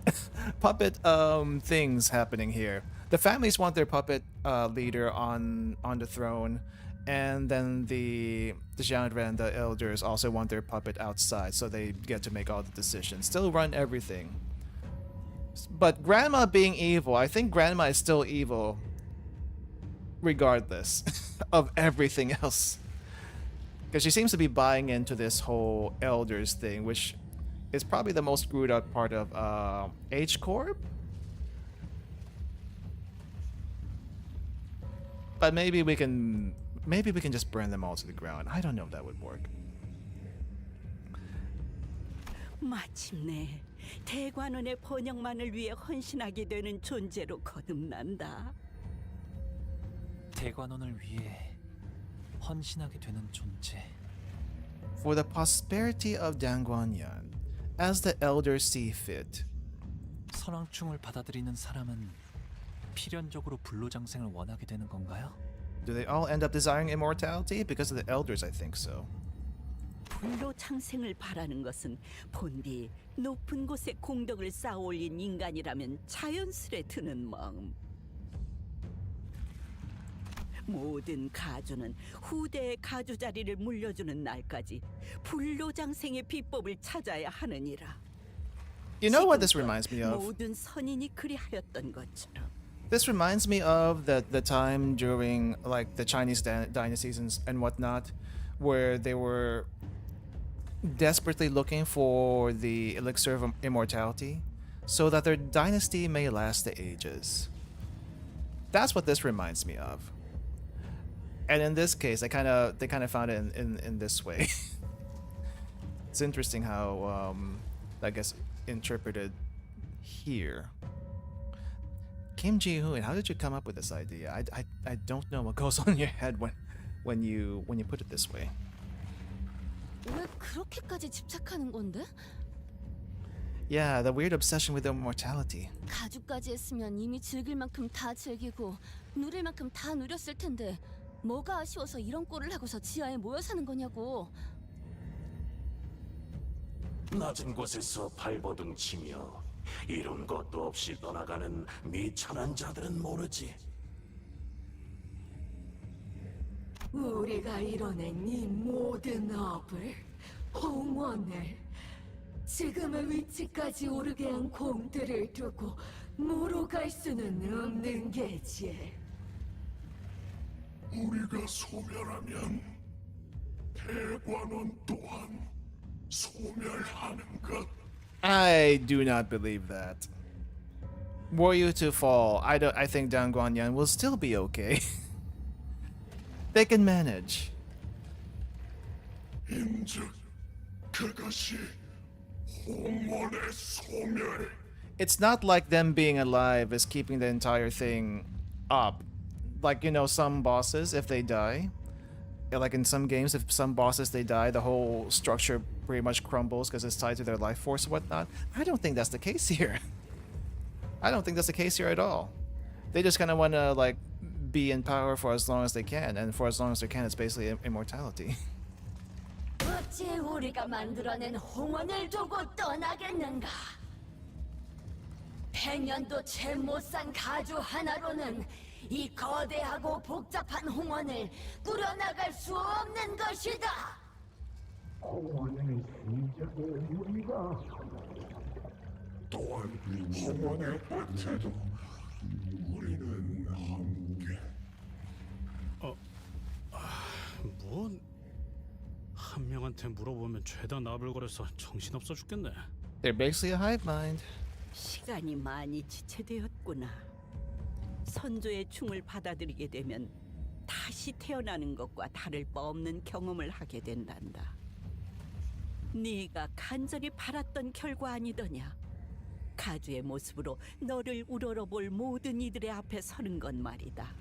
things happening here. The families want their puppet leader on the throne, and then the Xianren and the elders also want their puppet outside, so they get to make all the decisions. Still run everything. But Grandma being evil, I think Grandma is still evil regardless of everything else. Because she seems to be buying into this whole elders thing, which is probably the most screwed up part of H Corp. But maybe we can just burn them all to the ground. I don't know if that would work. 마침내 대관원의 번영만을 위해 헌신하게 되는 존재로 거듭난다. 대관원을 위해 헌신하게 되는 존재. For the prosperity of Dangguanyan, as the elders see fit. 선왕충을 받아들이는 사람은 필연적으로 불로장생을 원하게 되는 건가요? Do they all end up desiring immortality? Because of the elders, I think so. 불로장생을 바라는 것은 본디 높은 곳에 공덕을 쌓아올린 인간이라면 자연스레 드는 마음. 모든 가주는 후대의 가주 자리를 물려주는 날까지 불로장생의 비법을 찾아야 하느니라. You know what this reminds me of? 모든 선인이 그리하였던 것처럼. This reminds me of the time during like the Chinese dynasties and whatnot, where they were desperately looking for the elixir of immortality, so that their dynasty may last the ages. That's what this reminds me of. And in this case, they kind of found it in this way. It's interesting how I guess interpreted here. Kim Ji-hoon, how did you come up with this idea? I don't know what goes on in your head when you put it this way. 왜 그렇게까지 집착하는 건데? Yeah, the weird obsession with immortality. 가죽까지 했으면 이미 즐길 만큼 다 즐기고 누릴 만큼 다 누렸을 텐데 뭐가 아쉬워서 이런 꼴을 하고서 지하에 모여 사는 거냐고. 낮은 곳에서 발버둥 치며 이룬 것도 없이 떠나가는 미천한 자들은 모르지. 우리가 이뤄낸 이 모든 업을, 홍원을, 지금의 위치까지 오르게 한 공들을 두고 무로 갈 수는 없는 게지. 우리가 소멸하면 대관원 또한 소멸하는 것. I do not believe that. Were you to fall, I think Dangguanyan will still be okay. They can manage. 인즉 그것이 홍원의 소멸. It's not like them being alive is keeping the entire thing up. Like, you know, some bosses, if they die, like in some games, if some bosses they die, the whole structure pretty much crumbles because it's tied to their life force and whatnot. I don't think that's the case here. I don't think that's the case here at all. They just kind of want to like be in power for as long as they can, and for as long as they can, it's basically immortality. 어찌 우리가 만들어낸 홍원을 두고 떠나겠는가? 100년도 채 못 산 가주 하나로는 이 거대하고 복잡한 홍원을 꾸려나갈 수 없는 것이다. 홍원의 시작을 우리가 또한 홍원의 끝에도 우리는 함께. 뭔? 한 명한테 물어보면 죄다 나불거려서 정신없어 죽겠네. They're basically a hive mind. 시간이 많이 지체되었구나. 선조의 충을 받아들이게 되면 다시 태어나는 것과 다를 바 없는 경험을 하게 된단다. 네가 간절히 바랐던 결과 아니더냐. 가주의 모습으로 너를 우러러볼 모든 이들의 앞에 서는 건 말이다.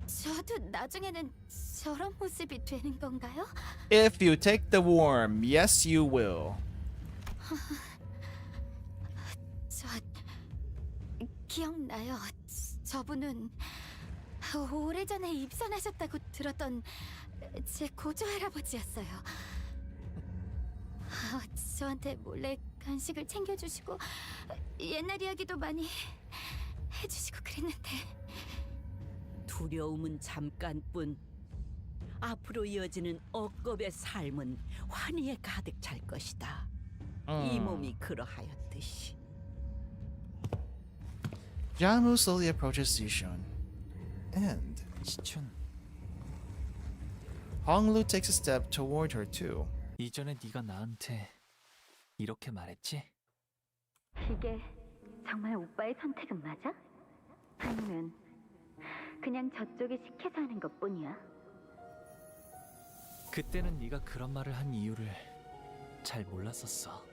저도 나중에는 저런 모습이 되는 건가요? If you take the worm, yes you will. 저 기억나요. 저분은 오래전에 입선하셨다고 들었던 제 고조 할아버지였어요. 저한테 몰래 간식을 챙겨주시고 옛날 이야기도 많이 해주시고 그랬는데. 두려움은 잠깐뿐. 앞으로 이어지는 억겁의 삶은 환희에 가득 찰 것이다. 이 몸이 그러하였듯이. Jamu slowly approaches Zishun. And 시춘, Honglu takes a step toward her too. 이전에 네가 나한테 이렇게 말했지? 이게 정말 오빠의 선택은 맞아? 아니면 그냥 저쪽이 시켜서 하는 것뿐이야? 그때는 네가 그런 말을 한 이유를 잘 몰랐었어.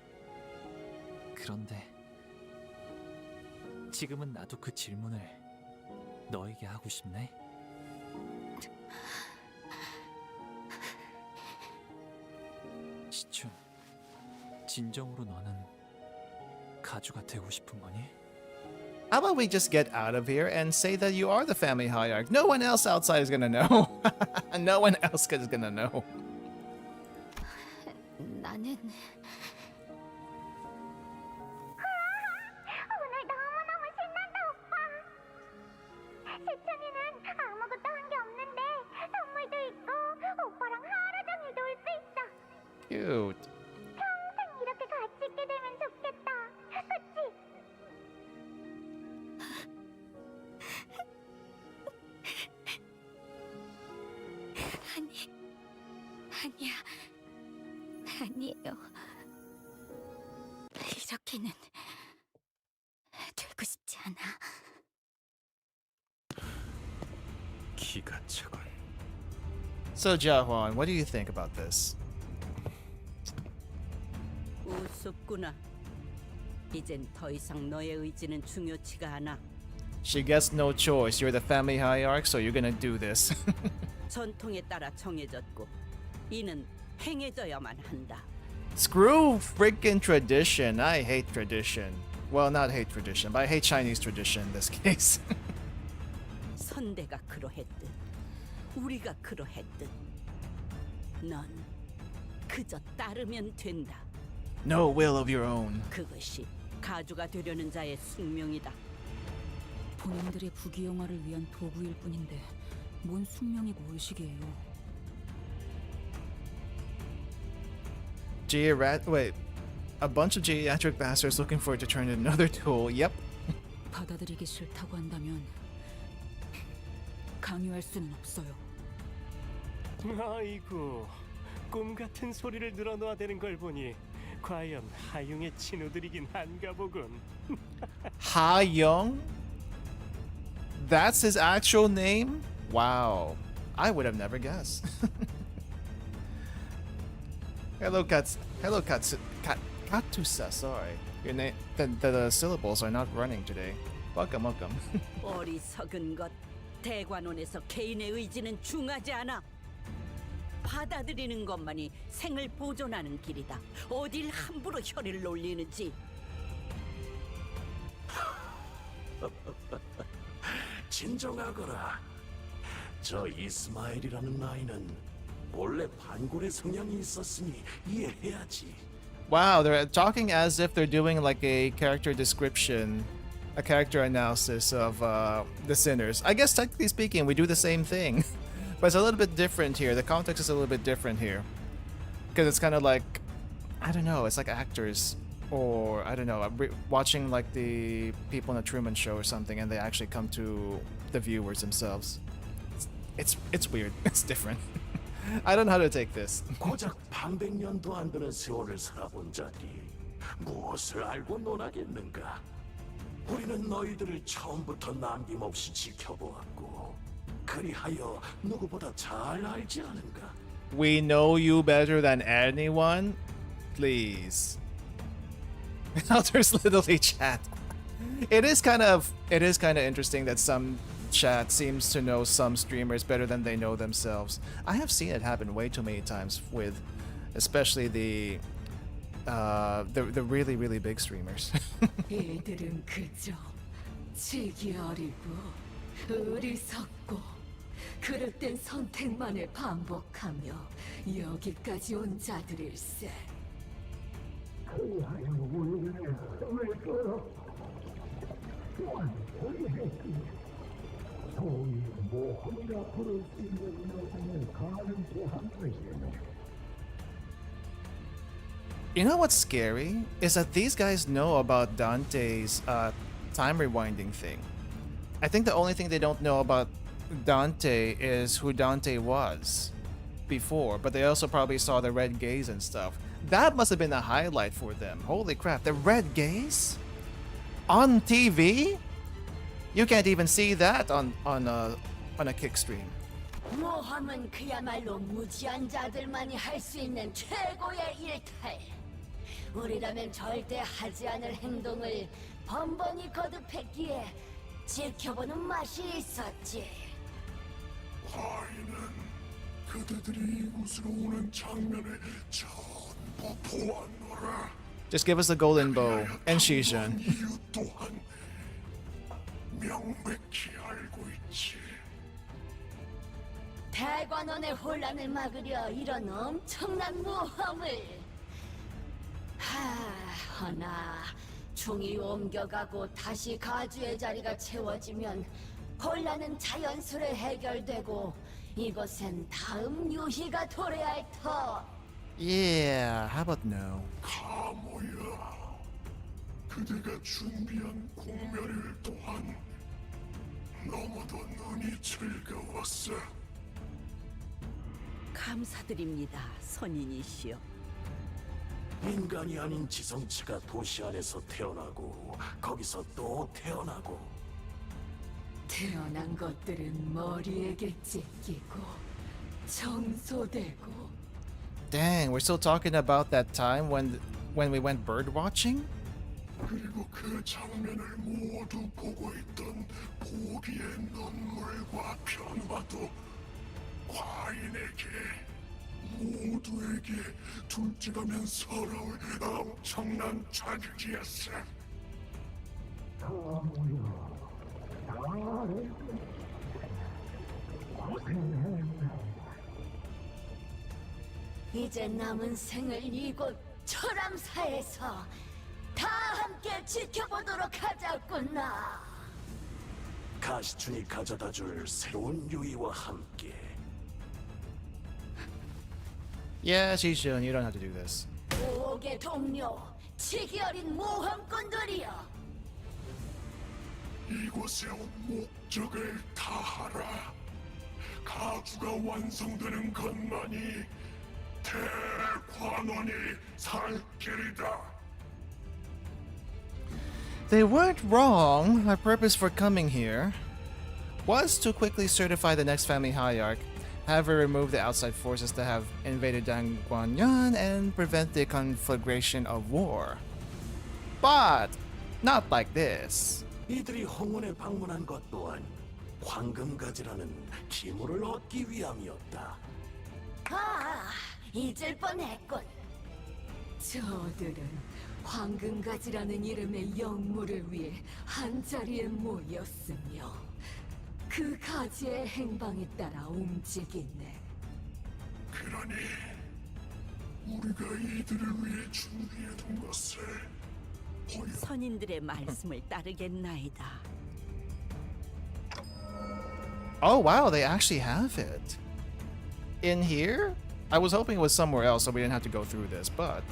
그런데 지금은 나도 그 질문을 너에게 하고 싶네. 시춘, 진정으로 너는 가주가 되고 싶은 거니? How about we just get out of here and say that you are the family hierarch? No one else outside is gonna know. No one else is gonna know. 나는 오늘 너무너무 신난다, 오빠. 시춘이는 아무것도 한 게 없는데 선물도 있고 오빠랑 하루 종일 놀 수 있어. Cute. 평생 이렇게 같이 있게 되면 좋겠다. 그치? 아니야. 아니에요. 이렇게는 되고 싶지 않아. 기가 차군. So Jiahwan, what do you think about this? 우습구나. 이젠 더 이상 너의 의지는 중요치가 않아. She gets no choice. You're the family hierarch, so you're gonna do this. 전통에 따라 정해졌고 이는 행해져야만 한다. Screw freaking tradition. I hate tradition. Well, not hate tradition, but I hate Chinese tradition in this case. 선대가 그러했듯 우리가 그러했듯 넌 그저 따르면 된다. No will of your own. 그것이 가주가 되려는 자의 숙명이다. 본인들의 부귀영화를 위한 도구일 뿐인데 뭔 숙명이고 의식이에요. Wait. A bunch of geriatric bastards looking for it to turn into another tool. Yep. 받아들이기 싫다고 한다면 강요할 수는 없어요. 아이고, 꿈 같은 소리를 늘어놓아 대는 걸 보니 과연 하용의 친구들이긴 한가 보군. Ha-young? That's his actual name? Wow. I would have never guessed. Hello, Katusa, sorry. Your name, the syllables are not running today. Welcome, welcome. 어리석은 것. 대관원에서 개인의 의지는 중하지 않아. 받아들이는 것만이 생을 보존하는 길이다. 어딜 함부로 혀를 놀리는지. 진정하거라. 저 이스마일이라는 아이는 원래 반골의 성향이 있었으니 이해해야지. Wow, they're talking as if they're doing like a character description, a character analysis of the sinners. I guess technically speaking, we do the same thing, but it's a little bit different here. The context is a little bit different here. Because it's kind of like, I don't know, it's like actors, or I don't know, watching like the people in the Truman Show or something, and they actually come to the viewers themselves. It's weird. It's different. I don't know how to take this. 고작 반백년도 안 되는 세월을 살아본 자들이 무엇을 알고 논하겠는가? 우리는 너희들을 처음부터 남김없이 지켜보았고 그리하여 누구보다 잘 알지 않은가? We know you better than anyone. Please. Now there's literally chat. It is kind of interesting that some chat seems to know some streamers better than they know themselves. I have seen it happen way too many times with, especially the really really big streamers. 애들은 그저 지기 어리고 어리석고 그릇된 선택만을 반복하며 여기까지 온 자들일세. You know what's scary? Is that these guys know about Dante's time rewinding thing. I think the only thing they don't know about Dante is who Dante was before, but they also probably saw the red gaze and stuff. That must have been a highlight for them. Holy crap, the red gaze? On TV? You can't even see that on a kick stream. 모험은 그야말로 무지한 자들만이 할 수 있는 최고의 일탈. 우리라면 절대 하지 않을 행동을 번번이 거듭했기에 지켜보는 맛이 있었지. 과인은 그대들이 이곳으로 오는 장면을 전부 보았노라. Just give us the golden bow and Shishan. 이유 또한 명백히 알고 있지. 대관원의 혼란을 막으려 이런 엄청난 모험을. 허나 중이 옮겨가고 다시 가주의 자리가 채워지면 혼란은 자연스레 해결되고 이곳엔 다음 유희가 도래할 터. Yeah, how about no? 가모야, 그대가 준비한 공멸일 또한 너무도 눈이 즐거웠어. 감사드립니다, 선인이시여. 인간이 아닌 지성체가 도시 안에서 태어나고 거기서 또 태어나고 태어난 것들은 머리에게 찢기고 청소되고. Dang, we're still talking about that time when we went bird watching? 그리고 그 장면을 모두 보고 있던 보기의 눈물과 변화도 과인에게 모두에게 둘째가면 서러울 엄청난 자극이었어. 이제 남은 생을 이곳 철암사에서 다 함께 지켜보도록 하자꾸나. 가시춘이 가져다줄 새로운 유의와 함께. Yeah, Shishan, you don't have to do this. 오게 동료, 치기 어린 모험꾼들이여. 이곳의 목적을 다하라. 가주가 완성되는 것만이 대관원이 살 길이다. They weren't wrong. My purpose for coming here was to quickly certify the next family hierarch, have her remove the outside forces that have invaded Dangguanyan, and prevent the conflagration of war. But not like this. 이들이 홍원에 방문한 것 또한 황금가지라는 기물을 얻기 위함이었다. 아, 잊을 뻔했군. 저들은 황금가지라는 이름의 영물을 위해 한자리에 모였으며 그 가지의 행방에 따라 움직이네. 그러니 우리가 이들을 위해 준비해둔 것을 선인들의 말씀을 따르겠나이다. Oh wow, they actually have it. In here? I was hoping it was somewhere else so we didn't have to go through this, but...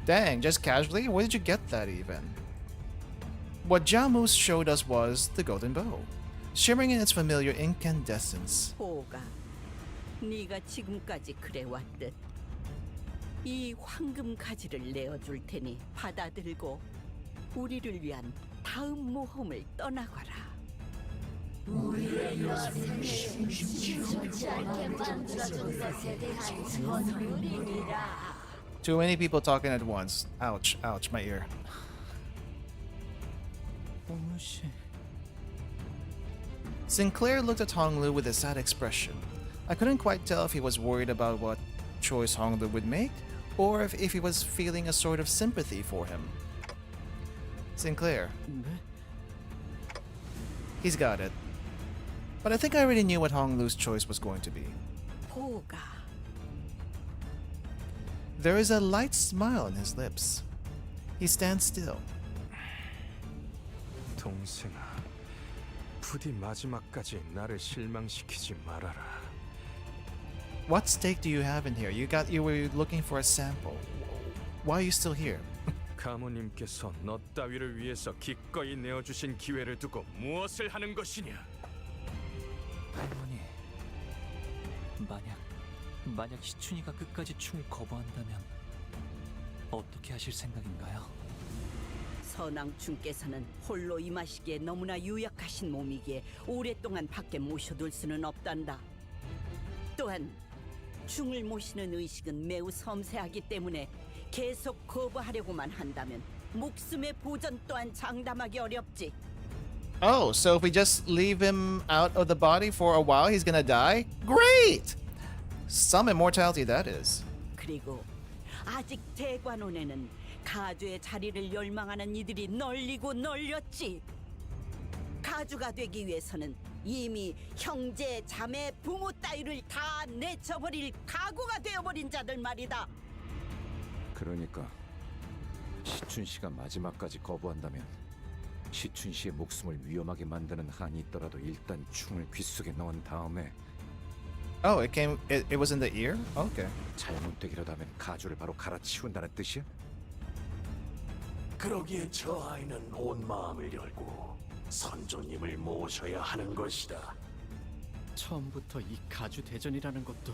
Dang, just casually? Where did you get that even? What Jamus showed us was the golden bow, shimmering in its familiar incandescence. 호가, 네가 지금까지 그래왔듯 이 황금 가지를 내어줄 테니 받아들고 우리를 위한 다음 모험을 떠나거라. 우리의 여생을 지켜지 않게 만들어준 것에 대한 선물이니라. Too many people talking at once. Ouch, ouch, my ear. 오무시 Sinclair looked at Honglu with a sad expression. I couldn't quite tell if he was worried about what choice Honglu would make, or if he was feeling a sort of sympathy for him. Sinclair. He's got it. But I think I already knew what Honglu's choice was going to be. 보가. There is a light smile on his lips. He stands still. 동생아, 부디 마지막까지 나를 실망시키지 말아라. What stake do you have in here? You were looking for a sample. Why are you still here? 가모님께서 너 따위를 위해서 기꺼이 내어주신 기회를 두고 무엇을 하는 것이냐? 할머니, 만약 시춘이가 끝까지 충을 거부한다면 어떻게 하실 생각인가요? 선왕충께서는 홀로 임하시기에 너무나 유약하신 몸이기에 오랫동안 밖에 모셔둘 수는 없단다. 또한 충을 모시는 의식은 매우 섬세하기 때문에 계속 거부하려고만 한다면 목숨의 보전 또한 장담하기 어렵지. Oh, so if we just leave him out of the body for a while, he's gonna die? Great! Some immortality, that is. 그리고 아직 대관원에는 가주의 자리를 열망하는 이들이 널리고 널렸지. 가주가 되기 위해서는 이미 형제, 자매, 부모 따위를 다 내쳐버릴 각오가 되어버린 자들 말이다. 그러니까 시춘 씨가 마지막까지 거부한다면 시춘 씨의 목숨을 위험하게 만드는 한이 있더라도 일단 충을 귓속에 넣은 다음에 Oh, it was in the ear? Okay. 잘못되기라도 하면 가주를 바로 갈아치운다는 뜻이야? 그러기에 저 아이는 온 마음을 열고 선조님을 모셔야 하는 것이다. 처음부터 이 가주 대전이라는 것도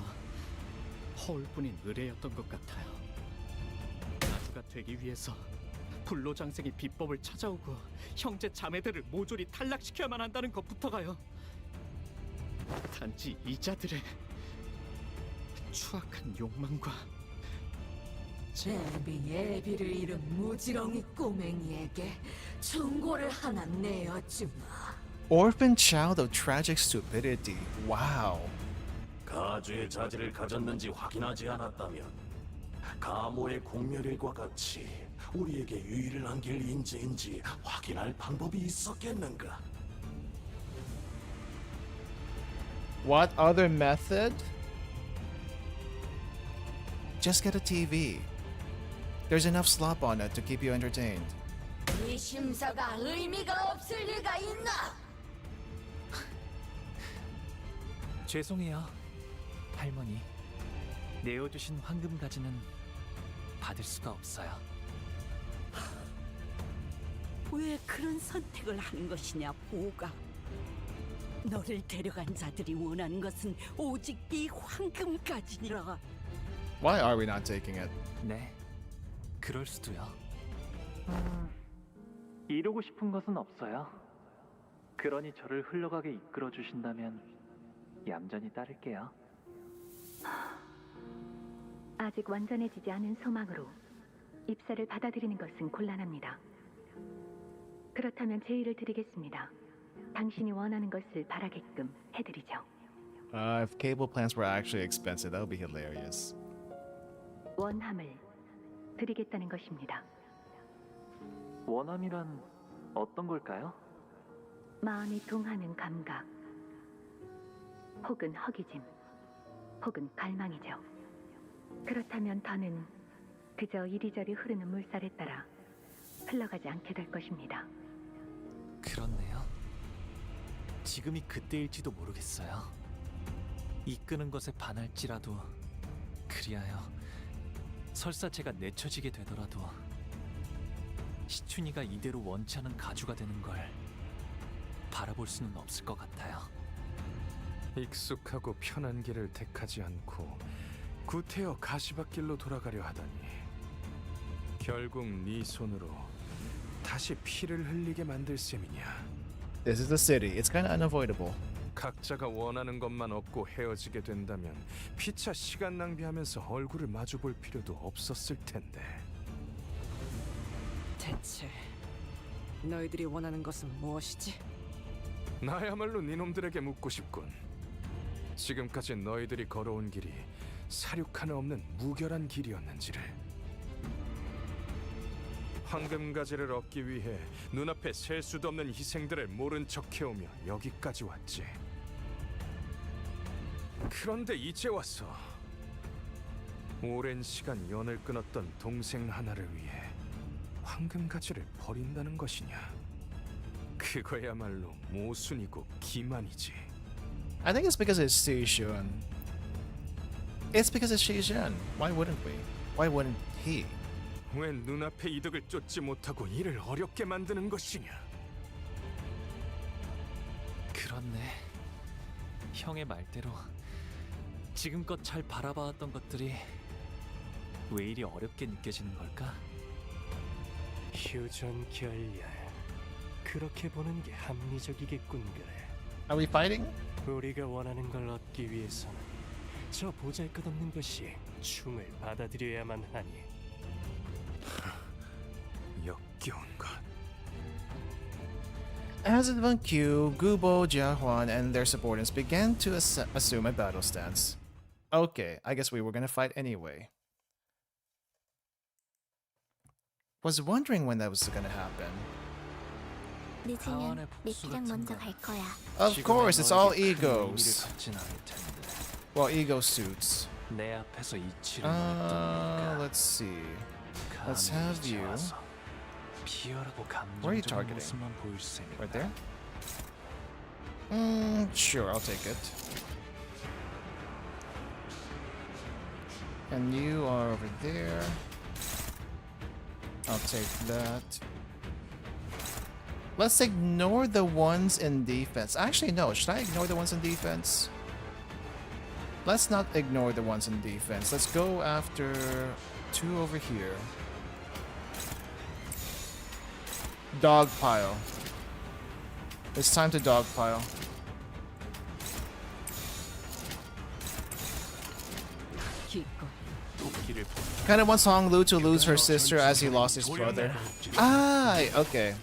허울뿐인 의뢰였던 것 같아요. 가주가 되기 위해서 불로장생이 비법을 찾아오고 형제 자매들을 모조리 탈락시켜야만 한다는 것부터가요. 단지 이자들의 추악한 욕망과 예비를 잃은 무지렁이 꼬맹이에게 충고를 하나 내어주마. Orphan child of tragic stupidity. Wow. 가주의 자질을 가졌는지 확인하지 않았다면 가모의 공멸일과 같이 우리에게 유의를 안길 인재인지 확인할 방법이 있었겠는가? What other method? Just get a TV. There's enough slop on it to keep you entertained. 이 심사가 의미가 없을 리가 있나? 죄송해요, 할머니. 내어주신 황금 가지는 받을 수가 없어요. 왜 그런 선택을 하는 것이냐, 보가. 너를 데려간 자들이 원하는 것은 오직 이 황금가지니라. Why are we not taking it? 네, 그럴 수도요. 이루고 싶은 것은 없어요. 그러니 저를 흘러가게 이끌어 주신다면 얌전히 따를게요. 아직 완전해지지 않은 소망으로 입사를 받아들이는 것은 곤란합니다. 그렇다면 제의를 드리겠습니다. 당신이 원하는 것을 바라게끔 해드리죠. If cable plans were actually expensive, that would be hilarious. 원함을 드리겠다는 것입니다. 원함이란 어떤 걸까요? 마음이 동하는 감각, 혹은 허기짐, 혹은 갈망이죠. 그렇다면 더는 그저 이리저리 흐르는 물살에 따라 흘러가지 않게 될 것입니다. 그렇네요. 지금이 그때일지도 모르겠어요. 이끄는 것에 반할지라도 그리하여 설사 제가 내쳐지게 되더라도 시춘이가 이대로 원치 않은 가주가 되는 걸 바라볼 수는 없을 것 같아요. 익숙하고 편한 길을 택하지 않고 구태여 가시밭길로 돌아가려 하다니 결국 네 손으로 다시 피를 흘리게 만들 셈이냐. This is the city. It's kind of unavoidable. 각자가 원하는 것만 얻고 헤어지게 된다면 피차 시간 낭비하면서 얼굴을 마주 볼 필요도 없었을 텐데. 대체 너희들이 원하는 것은 무엇이지? 나야말로 니놈들에게 묻고 싶군. 지금까지 너희들이 걸어온 길이 사륙 하나 없는 무결한 길이었는지를. 황금가지를 얻기 위해 눈앞에 셀 수도 없는 희생들을 모른 척 해오며 여기까지 왔지. 그런데 이제 와서 오랜 시간 연을 끊었던 동생 하나를 위해 황금가지를 버린다는 것이냐? 그거야말로 모순이고 기만이지. I think it's because it's Seishun. It's because it's Seishun. Why wouldn't we? Why wouldn't he? 왜 눈앞의 이득을 쫓지 못하고 이를 어렵게 만드는 것이냐? 그렇네. 형의 말대로 지금껏 잘 바라봐왔던 것들이 왜 이리 어렵게 느껴지는 걸까? 휴전결렬. 그렇게 보는 게 합리적이겠군 그래. Are we fighting? 우리가 원하는 걸 얻기 위해서는 저 보잘것없는 것이 충을 받아들여야만 하니. 역겨운 것. As it went Q, Gubo, Jiahuan, and their subordinates began to assume a battle stance. Okay, I guess we were gonna fight anyway. Was wondering when that was gonna happen. 늦으면 미키랑 먼저 갈 거야. Of course, it's all egos. Well, ego suits. 내 앞에서 이치를 Let's see. Let's have you. Where are you targeting? Right there? Sure, I'll take it. And you are over there. I'll take that. Let's ignore the ones in defense. Actually, no. Should I ignore the ones in defense? Let's not ignore the ones in defense. Let's go after two over here. Dogpile. It's time to dogpile. Kinda wants Honglu to lose her sister as he lost his brother. Ah, okay.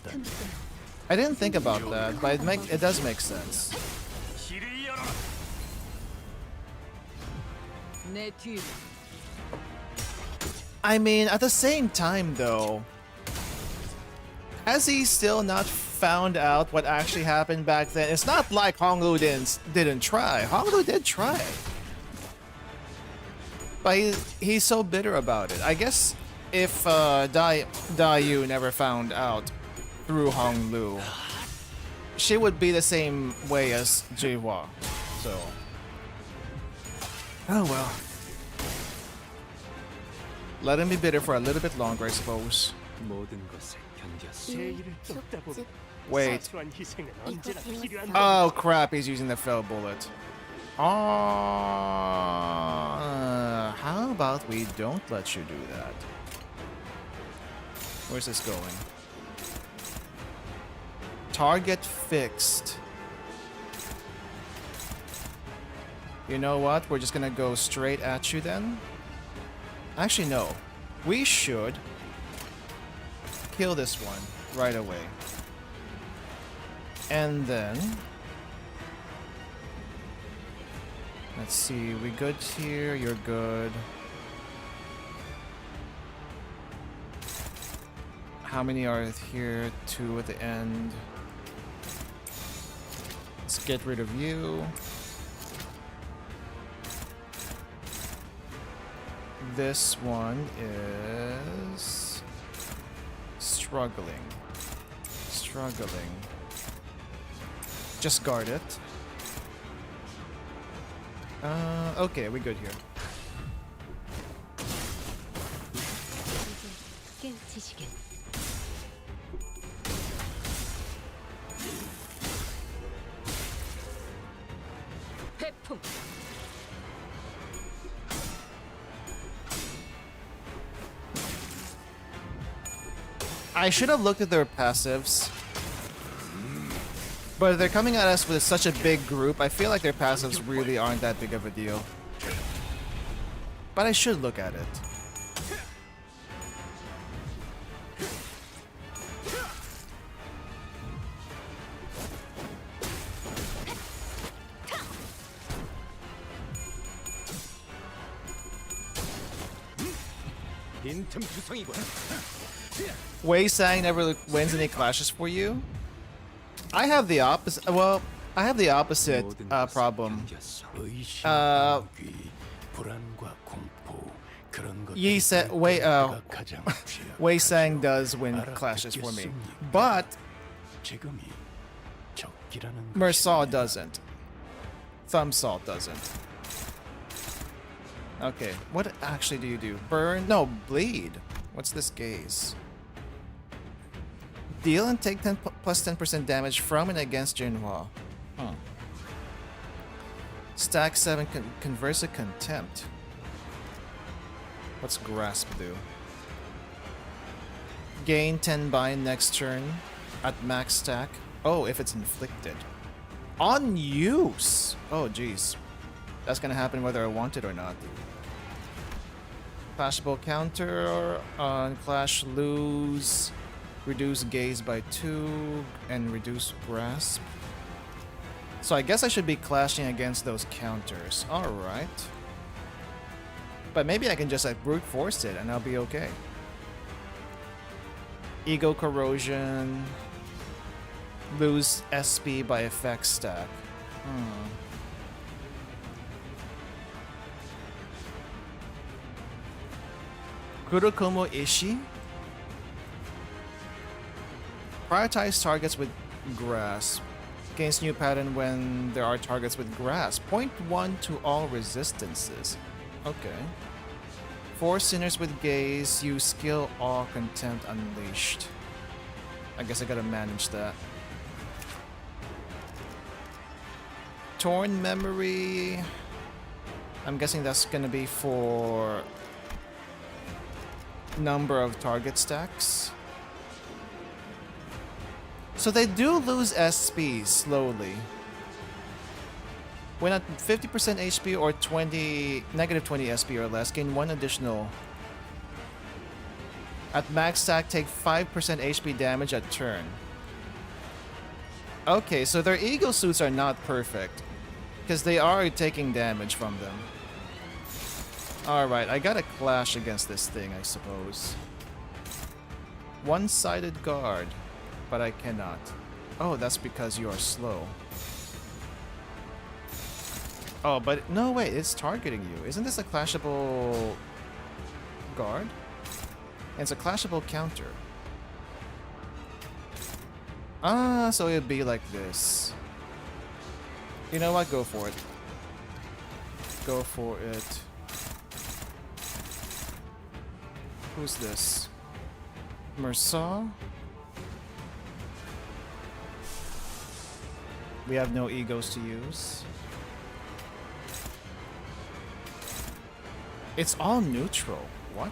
I didn't think about that, but it does make sense. I mean, at the same time though, has he still not found out what actually happened back then? It's not like Honglu didn't try. Honglu did try. But he's so bitter about it. I guess if Dayu never found out through Honglu, she would be the same way as Jihua. So, oh well. Let him be bitter for a little bit longer, I suppose. Wait. Oh crap, he's using the fell bullet. How about we don't let you do that? Where's this going? Target fixed. You know what? We're just gonna go straight at you then. Actually, no. We should kill this one right away. And then... let's see, we good here? You're good. How many are here? 2 at the end. Let's get rid of you. This one is struggling. Struggling. Just guard it. Okay, we good here. I should have looked at their passives. But if they're coming at us with such a big group, I feel like their passives really aren't that big of a deal. But I should look at it. Wei Sang never wins any clashes for you? I have the opposite. Well, I have the opposite problem. Yi said Wei Sang does win clashes for me, but Mersaw doesn't. Thumbsalt doesn't. Okay, what actually do you do? Burn? No, bleed. What's this gaze? Deal and take 10 plus 10% damage from and against Jinhua. Huh. Stack 7 Conversa Contempt. What's Grasp do? Gain 10 bind next turn at max stack. Oh, if it's inflicted. On use! Oh, jeez. That's gonna happen whether I want it or not. Clashable counter on Clash lose. Reduce gaze by 2 and reduce grasp. So I guess I should be clashing against those counters. Alright. But maybe I can just like brute force it and I'll be okay. Ego corrosion. Lose SP by effect stack. Kurokomo Ishi? Prioritize targets with grasp. Gains new pattern when there are targets with grasp. 0.1 to all resistances. Okay. 4 sinners with gaze. Use skill awe contempt unleashed. I guess I gotta manage that. Torn memory. I'm guessing that's gonna be for number of target stacks. So they do lose SP slowly. When at 50% HP or negative 20 SP or less, gain 1 additional. At max stack, take 5% HP damage at turn. Okay, so their ego suits are not perfect. Because they are taking damage from them. Alright, I gotta clash against this thing, I suppose. One-sided guard. But I cannot. Oh, that's because you are slow. Oh, but no, wait, it's targeting you. Isn't this a clashable guard? And it's a clashable counter. Ah, so it'd be like this. You know what? Go for it. Go for it. Who's this? Mersaw? We have no egos to use. It's all neutral. What?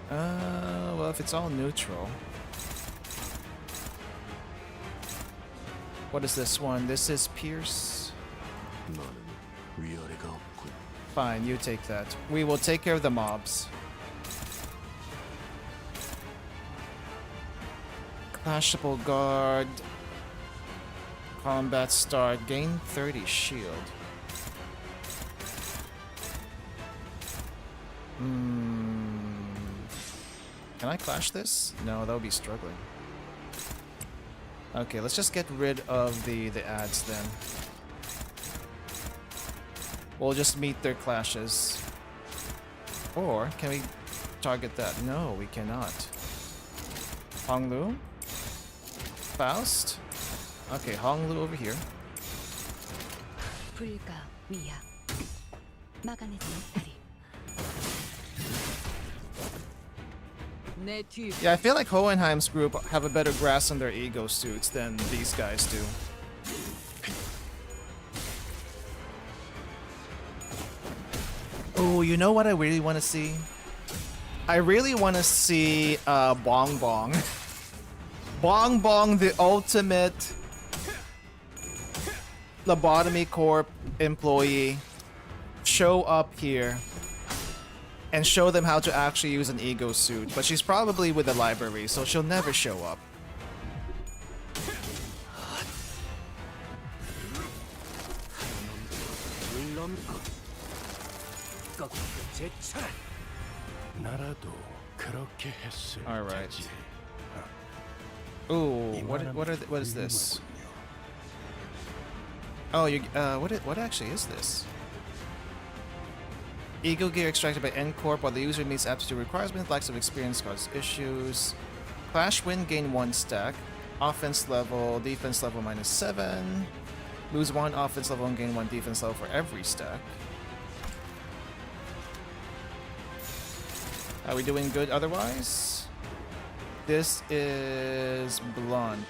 Well, if it's all neutral. What is this one? This is Pierce. Fine, you take that. We will take care of the mobs. Clashable guard. Combat start. Gain 30 shield. Can I clash this? No, that would be struggling. Okay, let's just get rid of the ads then. We'll just meet their clashes. Or, can we target that? No, we cannot. Honglu? Faust? Okay, Honglu over here. Yeah, I feel like Hohenheim's group have a better grasp on their ego suits than these guys do. Oh, you know what I really want to see? I really want to see Bong Bong. Bong Bong, the ultimate Lobotomy Corp employee, show up here and show them how to actually use an ego suit. But she's probably with the library, so she'll never show up. 넘고 꺾고 제쳐라. 나라도 그렇게 했을 Alright. 테지. Ooh, what is this? Oh, what actually is this? Ego gear extracted by N Corp while the user meets aptitude requirements, lacks of experience cause issues. Clash win, gain 1 stack. Offense level, defense level -7. Lose 1 offense level and gain 1 defense level for every stack. Are we doing good otherwise? This is blunt.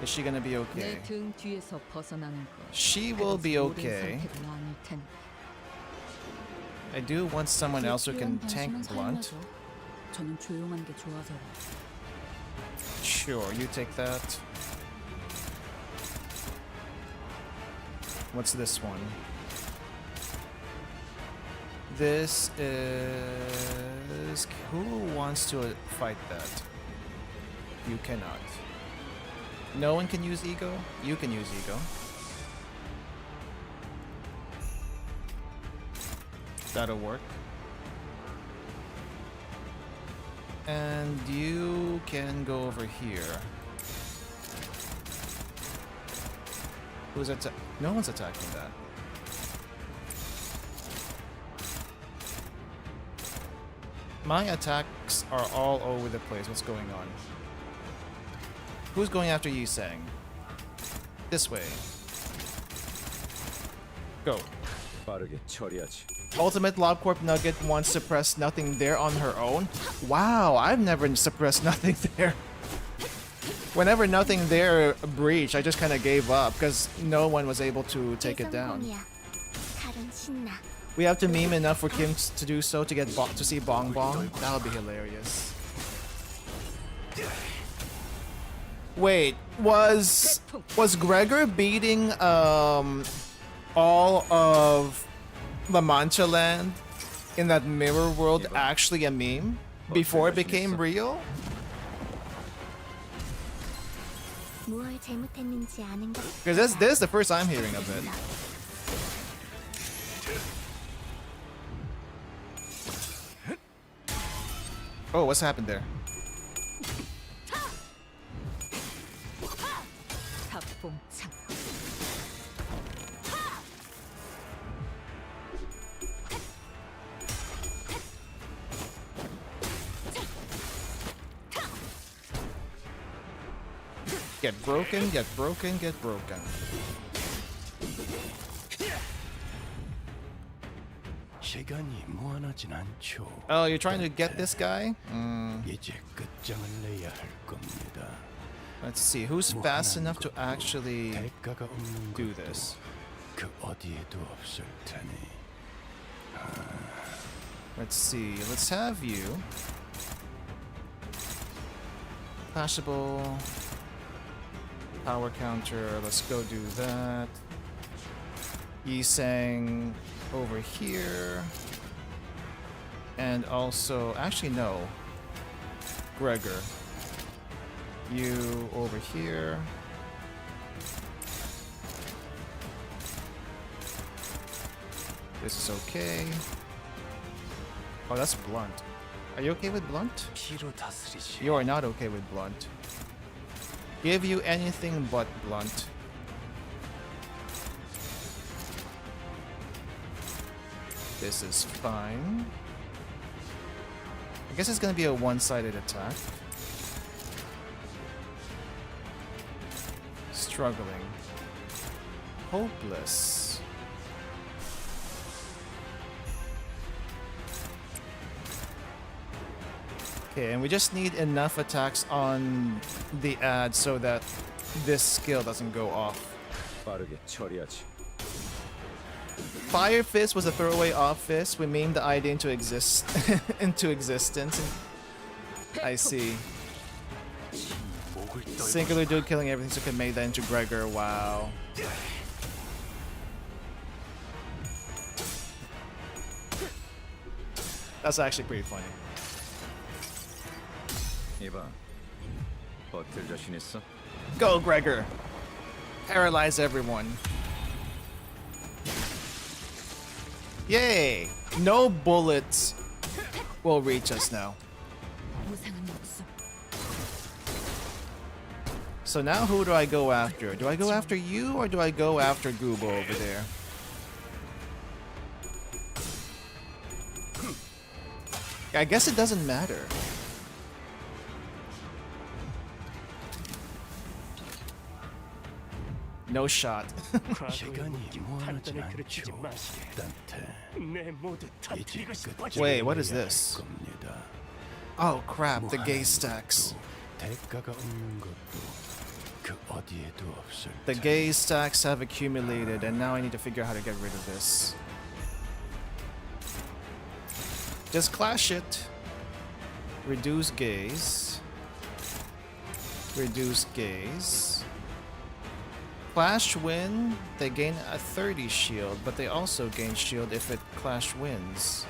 Is she gonna be okay? 등 뒤에서 벗어나는 것. She will be 모든 okay. 선택은 아닐 텐데. I do want someone else who can tank 변수는 blunt. 사용하죠. 저는 조용한 게 좋아서. Sure, you take that. What's this one? This is... Who wants to fight that? You cannot. No one can use ego? You can use ego. That'll work. And you can go over here. Who's no one's attacking that. My attacks are all over the place. What's going on? Who's going after Yisang? This way. Go. 빠르게 처리하지. Ultimate LobCorp Nugget wants to suppress nothing there on her own. Wow, I've never suppressed nothing there. Whenever nothing there breached, I just kind of gave up because no one was able to take it down. We have to meme enough for Kim to do so to get to see Bong Bong. That would be hilarious. Wait, was Gregor beating all of La Mancha Land in that mirror world actually a meme before it became real? Because this is the first I'm hearing of it. Oh, what's happened there? Get broken, get broken, get broken. 시간이 무한하진 않죠. Oh, you're trying to get this guy? 이제 끝장을 내야 할 겁니다. Let's see, who's fast enough to actually 대가가 없는 do this? 그 어디에도 없을 테니. Let's see, let's have you. Flashable. Power counter, let's go do that. Yisang over here. And also, actually no. Gregor. You over here. This is okay. Oh, that's blunt. Are you okay with blunt? You are not okay with blunt. Give you anything but blunt. This is fine. I guess it's gonna be a one-sided attack. Struggling. Hopeless. Okay, and we just need enough attacks on the ad so that this skill doesn't go off. 빠르게 처리하지. Fire Fist was a throwaway off fist. We memed the idea into into existence. I see. Singular dude killing everything so could make that into Gregor. Wow. That's actually pretty funny. 이봐, 버틸 자신 있어? Go, Gregor. Paralyze everyone. Yay! No bullets will reach us now. So now who do I go after? Do I go after you or do I go after Goobo over there? I guess it doesn't matter. No shot. Wait, what is this? Oh crap, the gay stacks. The gay stacks have accumulated and now I need to figure out how to get rid of this. Just clash it. Reduce gaze. Reduce gaze. Clash win, they gain a 30 shield, but they also gain shield if it clash wins.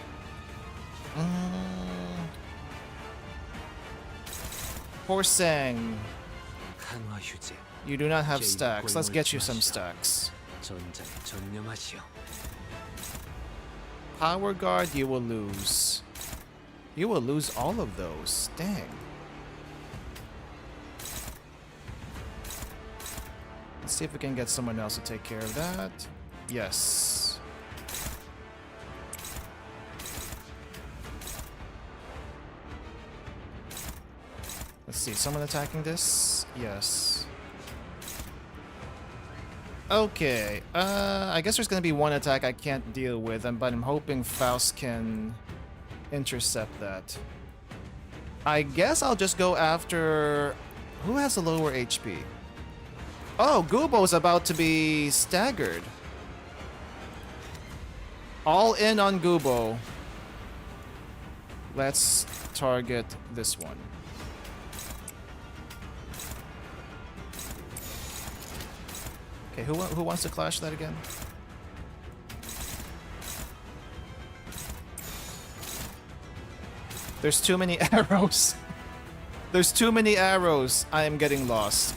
Horsang. You do not have stacks. Let's get you some stacks. Power guard, you will lose. You will lose all of those. Dang. Let's see if we can get someone else to take care of that. Yes. Let's see, someone attacking this? Yes. Okay, I guess there's gonna be one attack I can't deal with, but I'm hoping Faust can intercept that. I guess I'll just go after... Who has a lower HP? Oh, Goobo's about to be staggered. All in on Goobo. Let's target this one. Okay, who wants to clash that again? There's too many arrows. There's too many arrows. I am getting lost.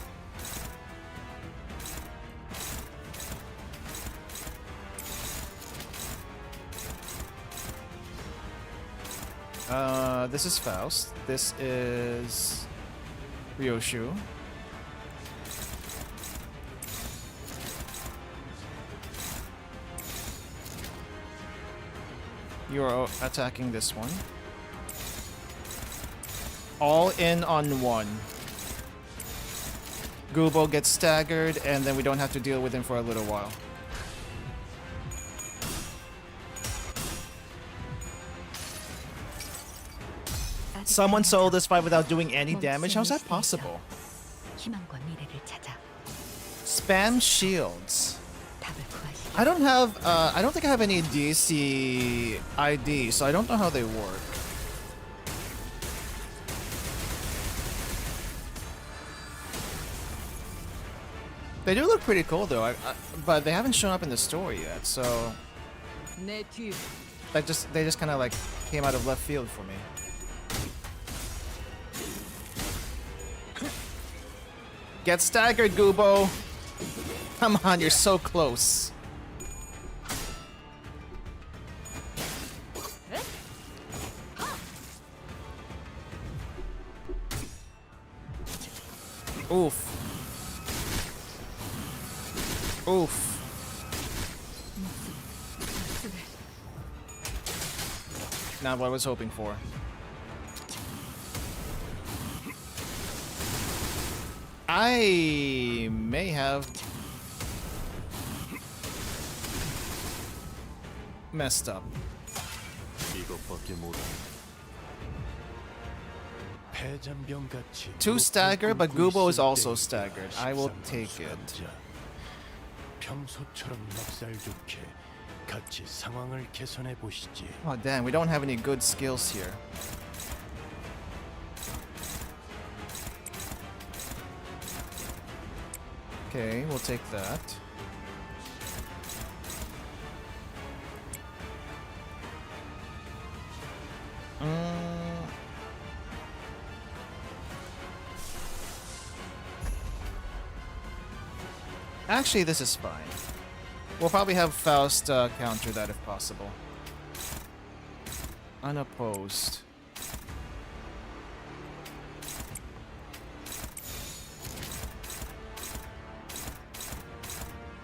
This is Faust. This is Ryoshu. You are attacking this one. All in on one. Goobo gets staggered, and then we don't have to deal with him for a little while. Someone sold this fight without doing any damage? How's that possible? Spam shields. I don't have, I don't think I have any DC ID, so I don't know how they work. They do look pretty cool though, but they haven't shown up in the story yet, so... they just kind of like came out of left field for me. Get staggered, Goobo! Come on, you're so close. Oof. Oof. Not what I was hoping for. I may have messed up. Two stagger, but Goobo is also staggered. I will take it. Oh damn, we don't have any good skills here. Okay, we'll take that. Actually, this is fine. We'll probably have Faust counter that if possible. Unopposed.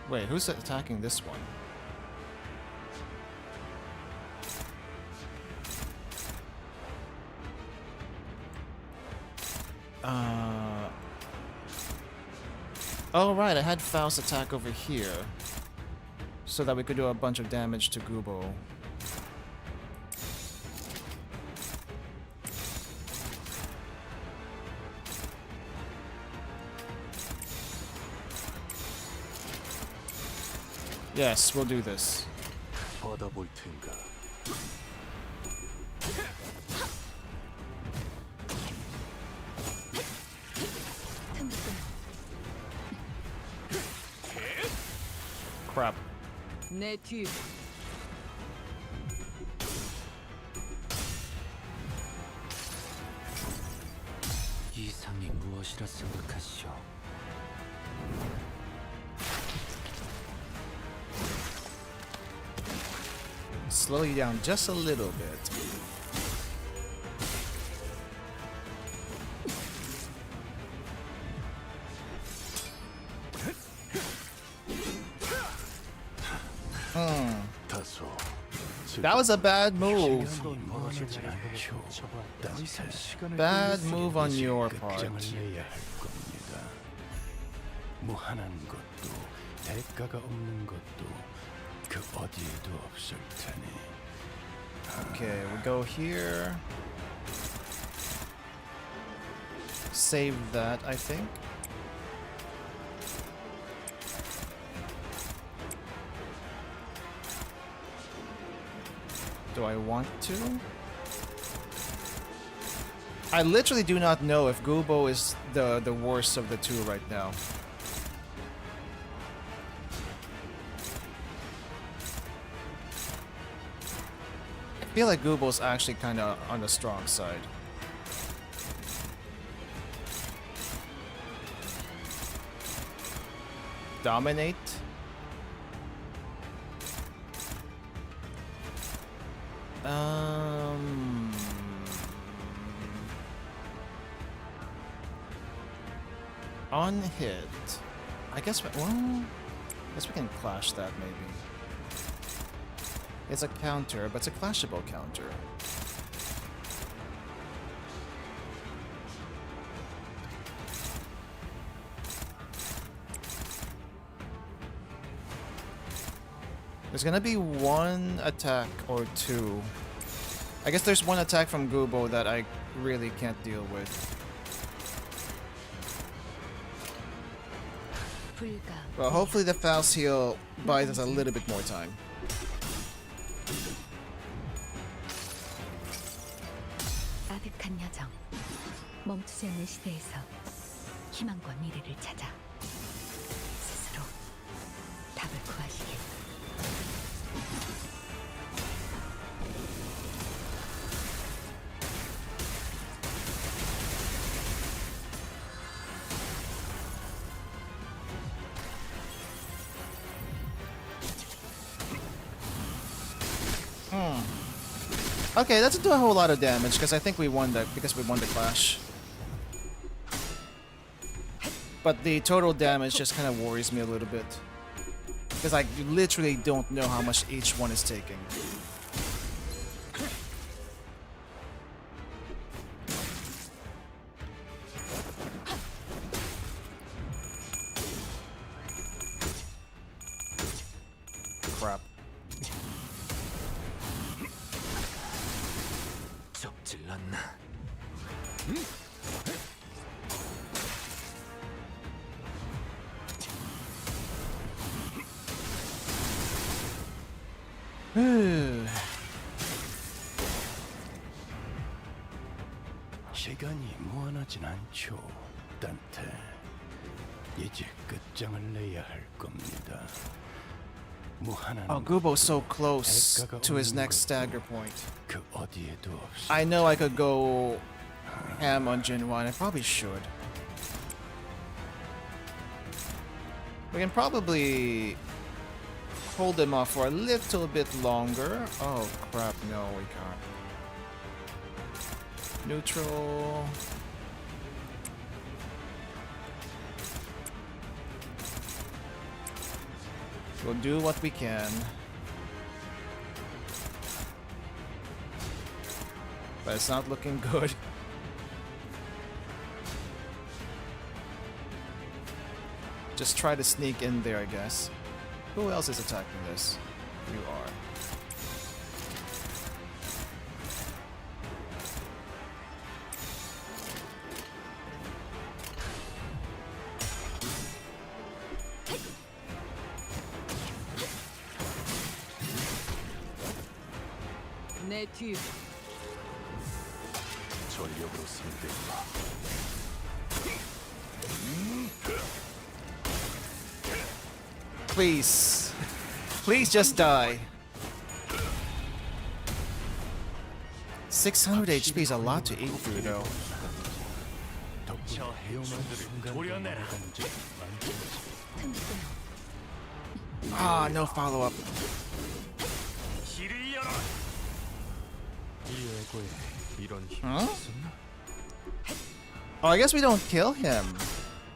Wait, who's attacking this one? Oh right, I had Faust attack over here, so that we could do a bunch of damage to Gubo. Yes, we'll do this. 받아볼 텐가. Crap. 내 뒤. 이상이 무엇이라 생각하시오? Slow you down just a little bit. That was a bad move. Bad move on your part. 무한한 것도 대가가 없는 것도 그 어디에도 없을 테니. Okay, we go here. Save that, I think. Do I want to? I literally do not know if Gubo is the worst of the two right now. I feel like Gubo's actually kind of on the strong side. Dominate? On hit. I guess we can clash that maybe. It's a counter, but it's a clashable counter. There's gonna be one attack or two. I guess there's one attack from Gubo that I really can't deal with. Well, hopefully the Faust heal buys us a little bit more time. 아득한 여정, 멈추지 않는 시대에서 희망과 미래를 찾아 스스로 답을 구하시길. Okay, that doesn't do a whole lot of damage because I think we won the clash. But the total damage just kind of worries me a little bit because I literally don't know how much each one is taking. Crap. 시간이 무한하진 않죠, 단테. 이제 끝장을 내야 할 겁니다. Oh, Gubo's so close to his next stagger point. I know I could go ham on Jinwa, and I probably should. We can probably hold him off for a little bit longer. Oh crap, no, we can't. Neutral. We'll do what we can. But it's not looking good. Just try to sneak in there, I guess. Who else is attacking this? You are. 내 뒤. 전력으로 상대해봐. Please. Please just die. 600 HP is a lot to eat through, though. 저 해충들을 도려내라. Ah, no follow-up. 길을 열어. 이 애고에 이런 힘이 Huh? 있었나? Oh, I guess we don't kill him.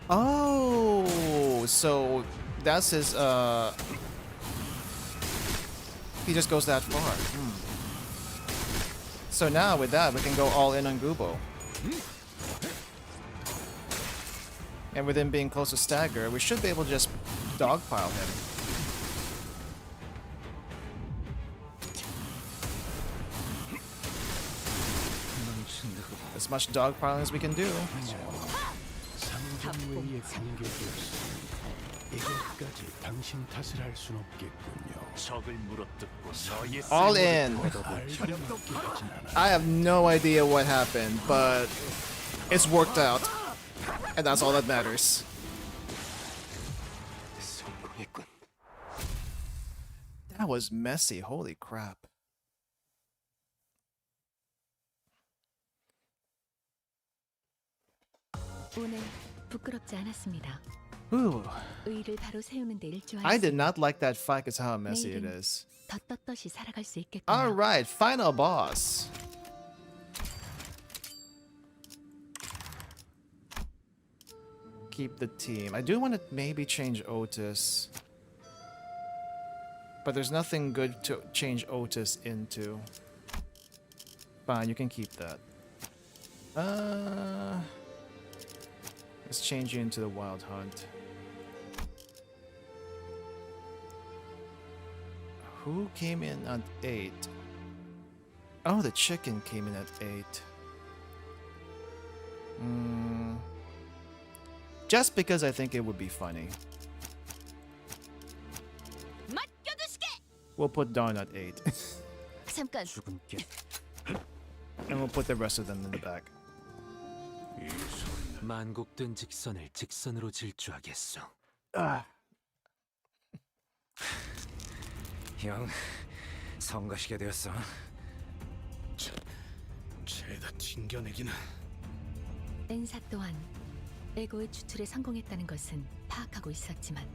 Oh, so that's his, he just goes that far. So now with that, we can go all in on Gubo. And with him being close to Stagger, we should be able to just dogpile him. As much dogpiling as we can do. 상정회의의 관계자로서 이것까지 당신 탓을 할 순 없겠군요. 적을 물어뜯고 너의 All in. 자력없게 하진 않아. I have no idea what happened, but it's worked out. And that's all that matters. 성공했군. That was messy, holy crap. 오늘 부끄럽지 않았습니다. Ooh. 의의를 바로 세우는 데 I 일조하였습니다. did not like that fight because how messy it is. 더 떳떳이 살아갈 수 있겠군요. Alright, final boss. Keep the team. I do want to maybe change Otis. But there's nothing good to change Otis into. Fine, you can keep that. Let's change you into the Wild Hunt. Who came in at 8? Oh, the chicken came in at 8. Just because I think it would be funny. We'll put Dawn at 8. 잠깐. And we'll put the rest of them in the back. 만곡된 직선을 직선으로 질주하겠소. 형, 성가시게 되었어. 죄다 튕겨내기는. 엔사 또한 에고의 추출에 성공했다는 것은 파악하고 있었지만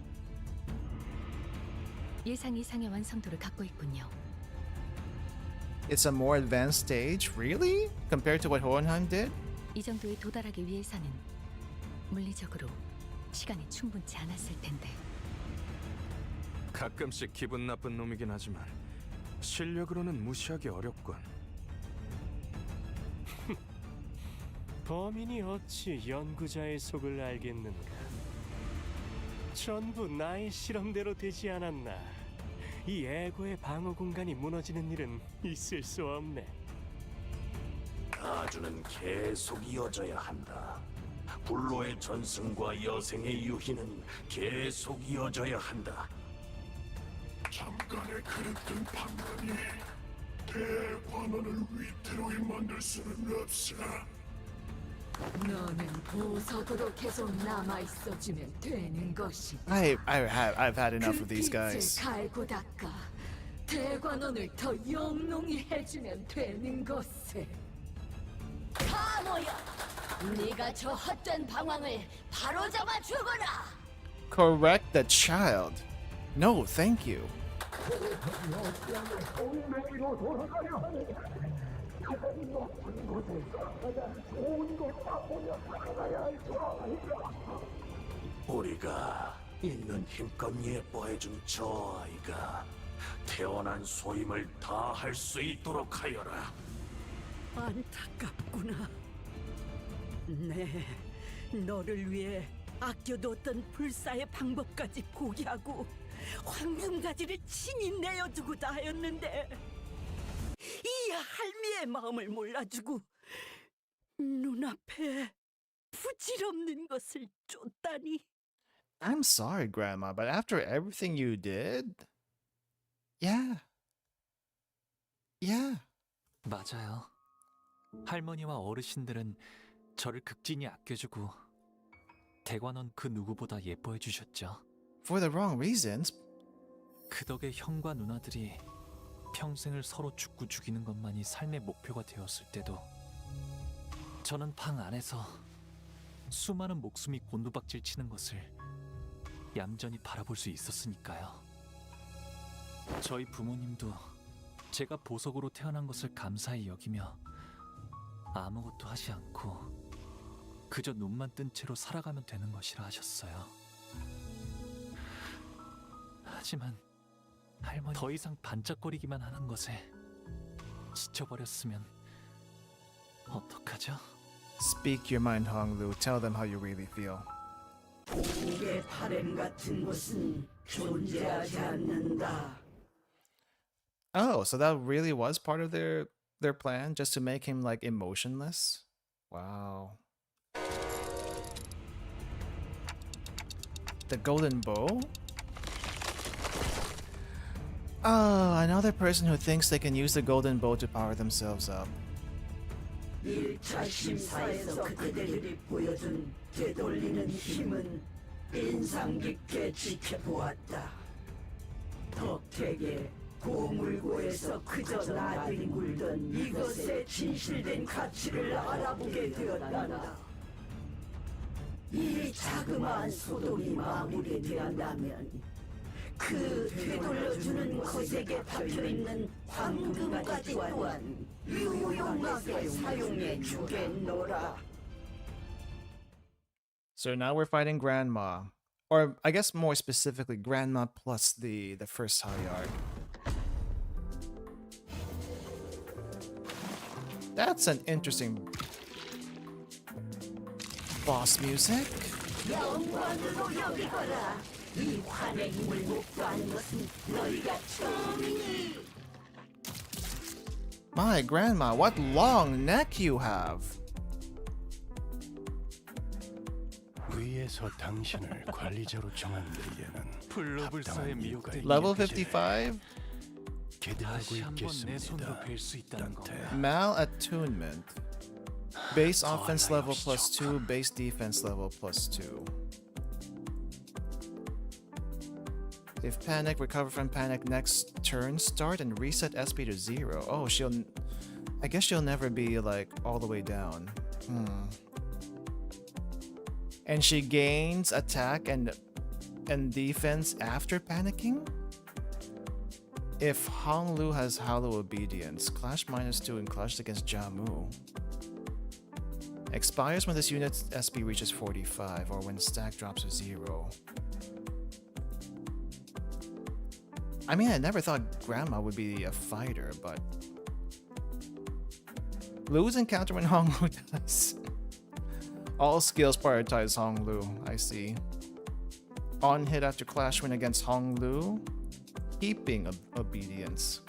예상 이상의 완성도를 갖고 있군요. It's a more advanced stage? Really? Compared to what Hohenheim did? 이 정도에 도달하기 위해서는 물리적으로 시간이 충분치 않았을 텐데. 가끔씩 기분 나쁜 놈이긴 하지만 실력으로는 무시하기 어렵군. 범인이 어찌 연구자의 속을 알겠는가? 전부 나의 실험대로 되지 않았나? 이 에고의 방어 공간이 무너지는 일은 있을 수 없네. 가주는 계속 이어져야 한다. 불로의 전승과 여생의 유희는 계속 이어져야 한다. 잠깐의 그릇된 판단이 대관원을 위태로이 만들 수는 없어. 너는 보석으로 계속 남아 있어주면 되는 것이. I've had enough of these guys. 갈고 닦아 대관원을 더 영롱히 해주면 되는 것을. 다 모여. 네가 저 헛된 방황을 바로잡아 주거라. Correct the child. No, thank you. 높은 곳에서 가장 좋은 걸 타보며 살아야 할 줄 알까? 우리가 있는 힘껏 예뻐해준 저 아이가 태어난 소임을 다 할 수 있도록 하여라. 안타깝구나. 네, 너를 위해 아껴뒀던 불사의 방법까지 포기하고 황금가지를 친히 내어주고자 하였는데 이 할미의 마음을 몰라주고 눈앞에 부질없는 것을 쫓다니. I'm sorry, Grandma, but after everything you did, yeah. 맞아요. 할머니와 어르신들은 저를 극진히 아껴주고 대관원 그 누구보다 예뻐해 주셨죠. For the wrong reasons. 그 덕에 형과 누나들이 평생을 서로 죽고 죽이는 것만이 삶의 목표가 되었을 때도 저는 방 안에서 수많은 목숨이 곤두박질 치는 것을 얌전히 바라볼 수 있었으니까요. 저희 부모님도 제가 보석으로 태어난 것을 감사히 여기며 아무것도 하지 않고 그저 눈만 뜬 채로 살아가면 되는 것이라 하셨어요. 하지만 할머니 더 이상 반짝거리기만 하는 것에 지쳐버렸으면 어떡하죠? Speak your mind, Honglu. Tell them how you really feel. 공의 바램 같은 것은 존재하지 않는다. Oh, so that really was part of their plan, just to make him like emotionless? Wow. The golden bow? Oh, another person who thinks they can use the golden bow to power themselves up. 1차 심사에서 그대들이 보여준 되돌리는 힘은 인상 깊게 지켜보았다. 덕택에 고물고에서 그저 나들이 굴던 이것의 진실된 가치를 알아보게 되었단다. 이 자그마한 소동이 마무리되었다면 그 되돌려주는 것에게 박혀있는 황금가지 또한 유용하게 사용해 주겠노라. So now we're fighting Grandma. Or I guess more specifically Grandma plus the first Hayard. That's an interesting boss music. 영광으로 여기거라. 이 환의 힘을 목도하는 것은 너희가 처음이니. My Grandma, what long neck you have. 위에서 당신을 관리자로 정한 데에는 불로불사의 미혹된 Level 55? 기대하고 다시 한번 내 손으로 있겠습니다. 뵐 수 있다는 건가? Malattunement. Base offense level plus 2, base defense level plus 2. If panic, recover from panic next turn, start and reset SP to 0. Oh, I guess she'll never be like all the way down. And she gains attack and defense after panicking? If Honglu has Hollow Obedience, Clash -2 and Clash against Jamu. Expires when this unit's SP reaches 45 or when stack drops to 0. I mean, I never thought Grandma would be a fighter, but lose and counter when Honglu dies. All skills prioritize Honglu, I see. On hit after Clash win against Honglu. Keeping obedience.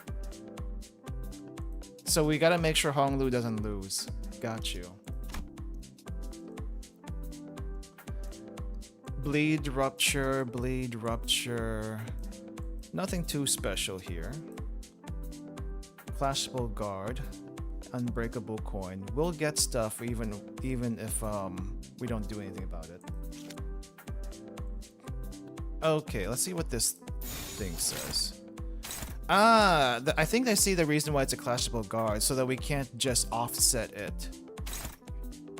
So we gotta make sure Honglu doesn't lose. Got you. Bleed Rupture, Bleed Rupture. Nothing too special here. Clashable Guard. Unbreakable Coin. We'll get stuff even if we don't do anything about it. Okay, let's see what this thing says. I think I see the reason why it's a clashable guard, so that we can't just offset it.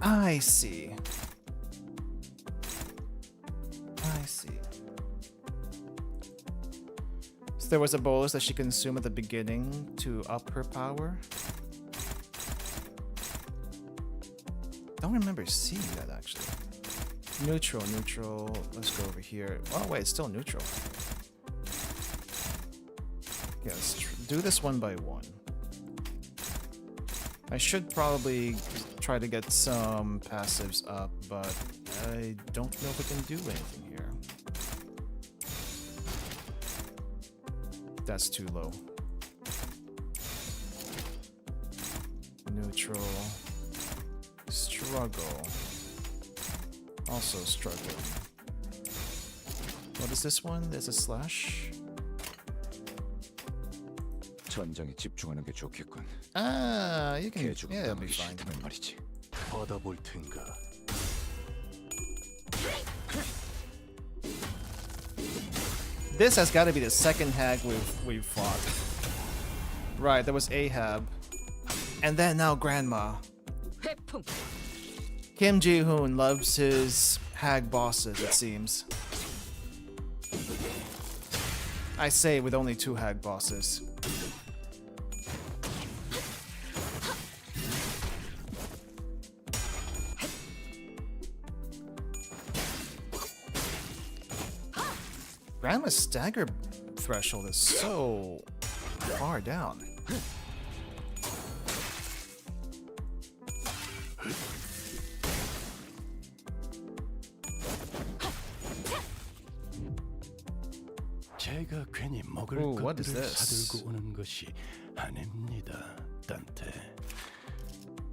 I see. So there was a bolus that she consumed at the beginning to up her power. don't remember seeing that actually. Neutral, neutral. Let's go over here. Oh wait, it's still neutral. Yeah, let's do this one by one. I should probably try to get some passives up, but I don't know if I can do anything here. That's too low. Neutral. Struggle. Also struggling. What is this one? There's a slash. 전장에 집중하는 게 좋겠군. Ah, you can. 개죽음 Yeah, it'll be 당하기 fine. 싫다면 말이지. 받아볼 텐가. This has got to be the second hag we've fought. Right, there was Ahab, and then now Grandma. Kim Ji-hoon loves his hag bosses, it seems. I say with only 2 hag bosses. Grandma's stagger threshold is so far down. 제가 괜히 먹을 Ooh, what is 것들을 this? 사들고 오는 것이 아닙니다, 단테.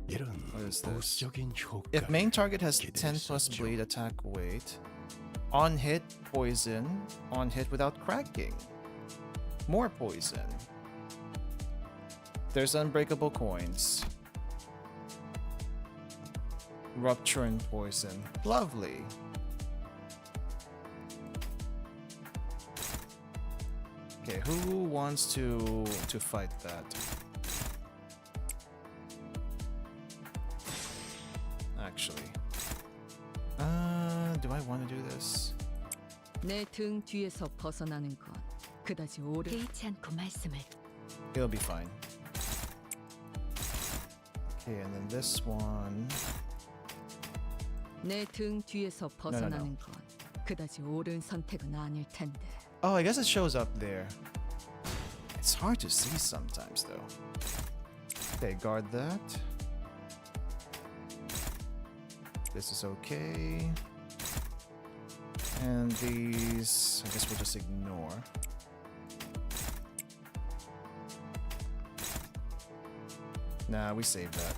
이런 보수적인 효과. If main target has 10 plus bleed attack weight, on hit poison, on hit without cracking. More poison. There's unbreakable coins. Rupture and poison. Lovely. Okay, who wants to fight that? Actually. Do I want to do this? 내 등 뒤에서 벗어나는 건 그다지 오래 개의치 않고 말씀을. It'll be fine. Okay, and then this one. 내 등 뒤에서 벗어나는 건 그다지 옳은 선택은 아닐 텐데. Oh, I guess it shows up there. It's hard to see sometimes, though. Okay, guard that. This is okay. And these, I guess we'll just ignore. Nah, we saved that.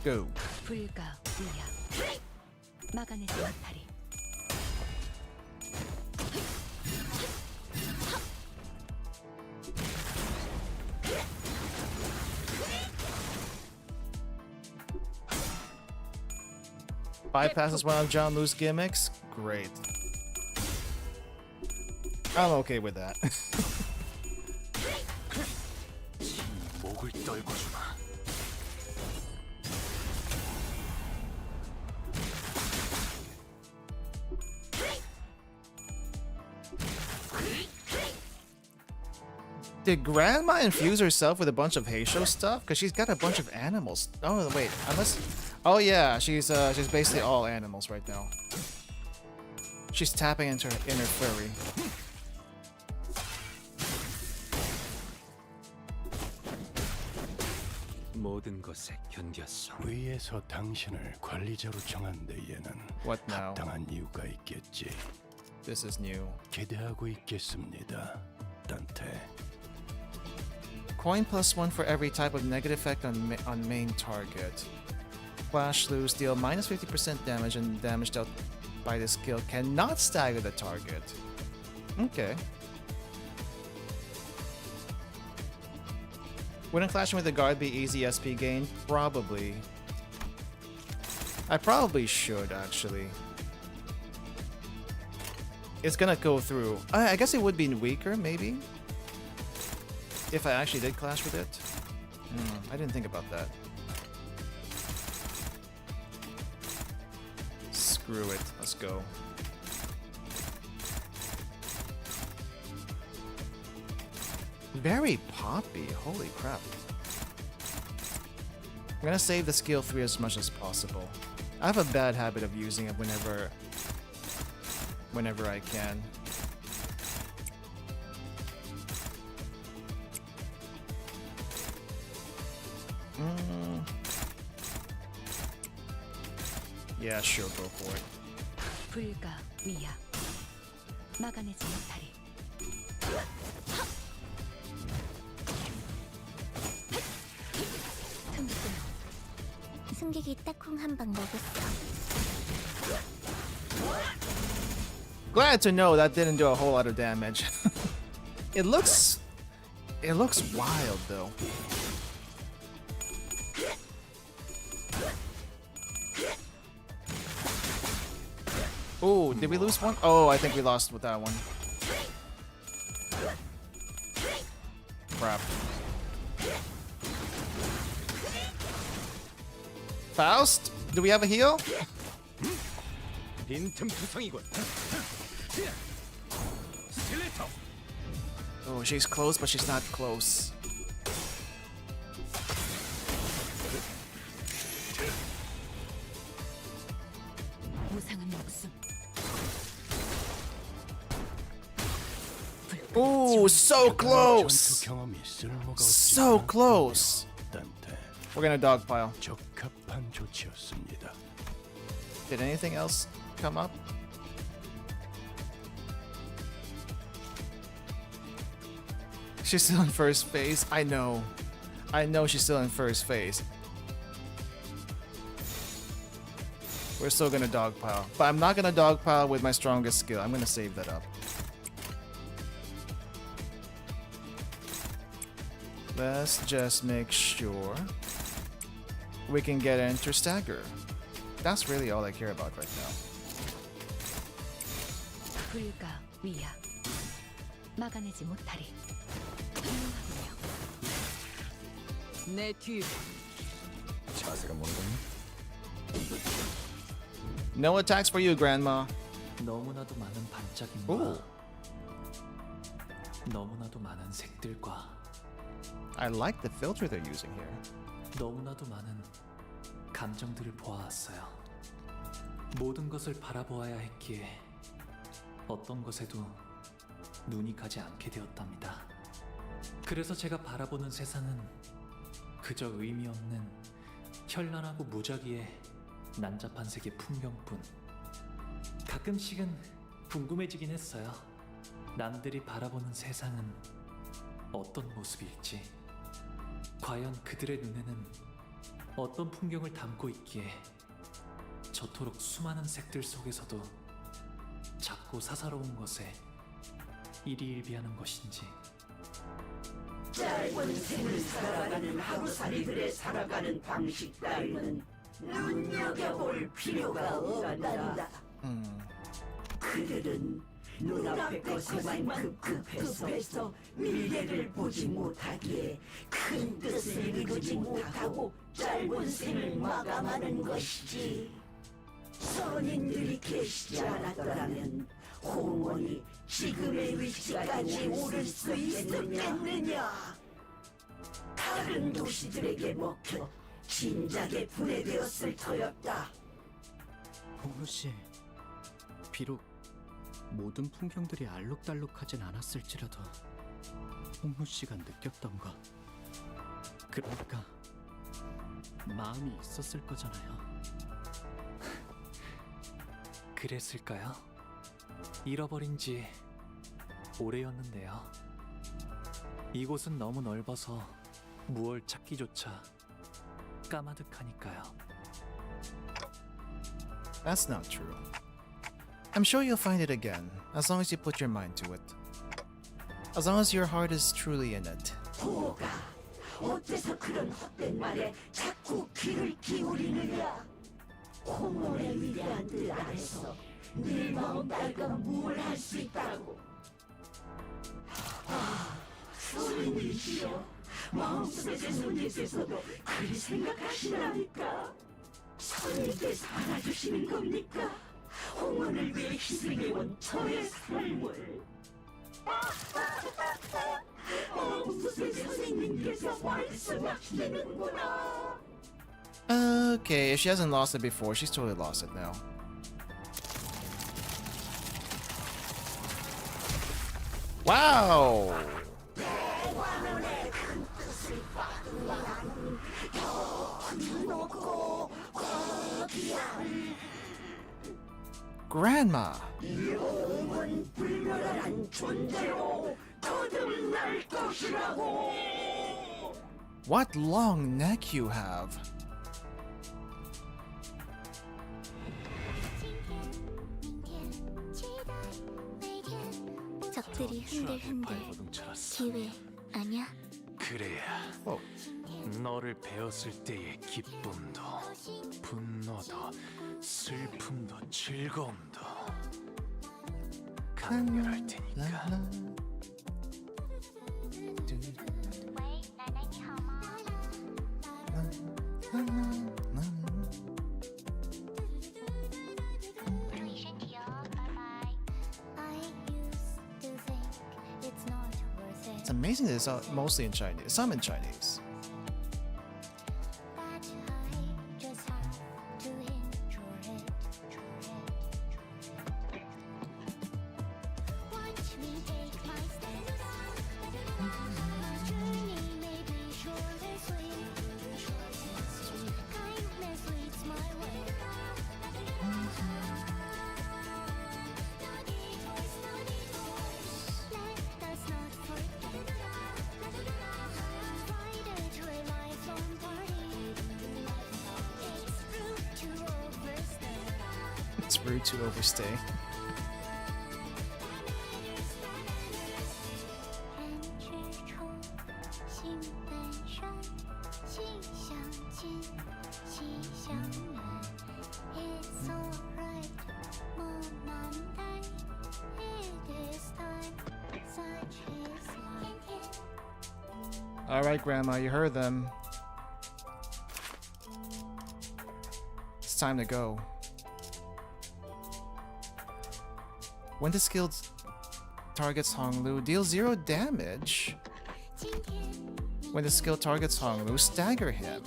Go. 불가 우야 막아내지 못하리. Bypasses one of John Lu's gimmicks? Great. I'm okay with that. 목을 떨궈주마. Did Grandma infuse herself with a bunch of Heisho stuff? Because she's got a bunch of animals. Oh wait, unless. Oh yeah, she's basically all animals right now. She's tapping into her inner furry. 모든 것에 견뎠어. 위에서 당신을 관리자로 정한 데에는 What now? 합당한 이유가 있겠지. This is new. 기대하고 있겠습니다, 단테. Coin +1 for every type of negative effect on main target. Flash Lose deal minus 50% damage and damage dealt by the skill cannot stagger the target. Okay. Wouldn't clashing with the guard be easy SP gain? Probably. I probably should, actually. It's gonna go through. I guess it would be weaker, maybe? If I actually did clash with it? I didn't think about that. Screw it. Let's go. Very poppy. Holy crap. I'm gonna save the skill 3 as much as possible. I have a bad habit of using it whenever I can. Yeah, sure, go for it. 불가 위야 막아내지 못하리. 승객이 딱콩 한 방 먹었어. Glad to know that didn't do a whole lot of damage. It looks wild though. Oh, did we lose one? Oh, I think we lost with that one. Crap. Faust? Do we have a heal? Oh, she's close, but she's not close. 무상한 목숨. Oh, so close! So close! We're gonna dogpile. 적합한 조치였습니다. Did anything else come up? She's still in first phase. I know she's still in first phase. We're still gonna dogpile. But I'm not gonna dogpile with my strongest skill. I'm gonna save that up. Let's just make sure we can get enter stagger. That's really all I care about right now. 불가 위야 막아내지 못하리. 내 뒤. 자세가 뭐는 거니? No attacks for you, Grandma. 너무나도 많은 반짝임과 Ooh. 너무나도 많은 색들과 I like the filter they're using here. 너무나도 많은 감정들을 보아왔어요. 모든 것을 바라보아야 했기에 어떤 것에도 눈이 가지 않게 되었답니다. 그래서 제가 바라보는 세상은 그저 의미 없는 현란하고 무작위의 난잡한 세계 풍경뿐. 가끔씩은 궁금해지긴 했어요. 남들이 바라보는 세상은 어떤 모습일지. 과연 그들의 눈에는 어떤 풍경을 담고 있기에 저토록 수많은 색들 속에서도 작고 사사로운 것에 일희일비하는 것인지. 짧은 생을 살아가는 하루살이들의 살아가는 방식 따위는 눈여겨볼 필요가 없단다. 그들은 눈앞의 것에만 급급해서 미래를 보지 못하기에 큰 뜻을 이루지 못하고 짧은 생을 마감하는 것이지. 선인들이 계시지 않았더라면 홍원이 지금의 위치까지 오를 수 있었겠느냐? 다른 도시들에게 먹혀 진작에 분해되었을 터였다. 홍루 씨, 비록 모든 풍경들이 알록달록하진 않았을지라도 홍루 씨가 느꼈던 것, 그러니까 마음이 있었을 거잖아요. 그랬을까요? 잃어버린 지 오래였는데요. 이곳은 너무 넓어서 무얼 찾기조차 까마득하니까요. That's not true. I'm sure you'll find it again, as long as you put your mind to it. As long as your heart is truly in it. 부호가 어째서 그런 헛된 말에 자꾸 귀를 기울이느냐? 홍원의 위대한 뜻 안에서 네 마음 따위가 뭘 할 수 있다고? 선생님이시여, 마음속의 손님께서도 그리 생각하시나니까? 선생님께서 알아주시는 겁니까? 홍원을 위해 희생해온 저의 삶을. 마음속의 선생님께서 말씀하시는구나. Okay, if she hasn't lost it before, she's totally lost it now. Wow! Grandma! What long neck you have! 적들이 흔들흔들 기회 아냐? 그래야 너를 배웠을 때의 기쁨도 분노도 슬픔도 즐거움도 강렬할 테니까. It's amazing that it's mostly in Chinese. Some in Chinese. It's rude to overstay. All right, Grandma, you heard them. It's time to go. When the skill targets Honglu, deal 0 damage. When the skill targets Honglu, stagger him.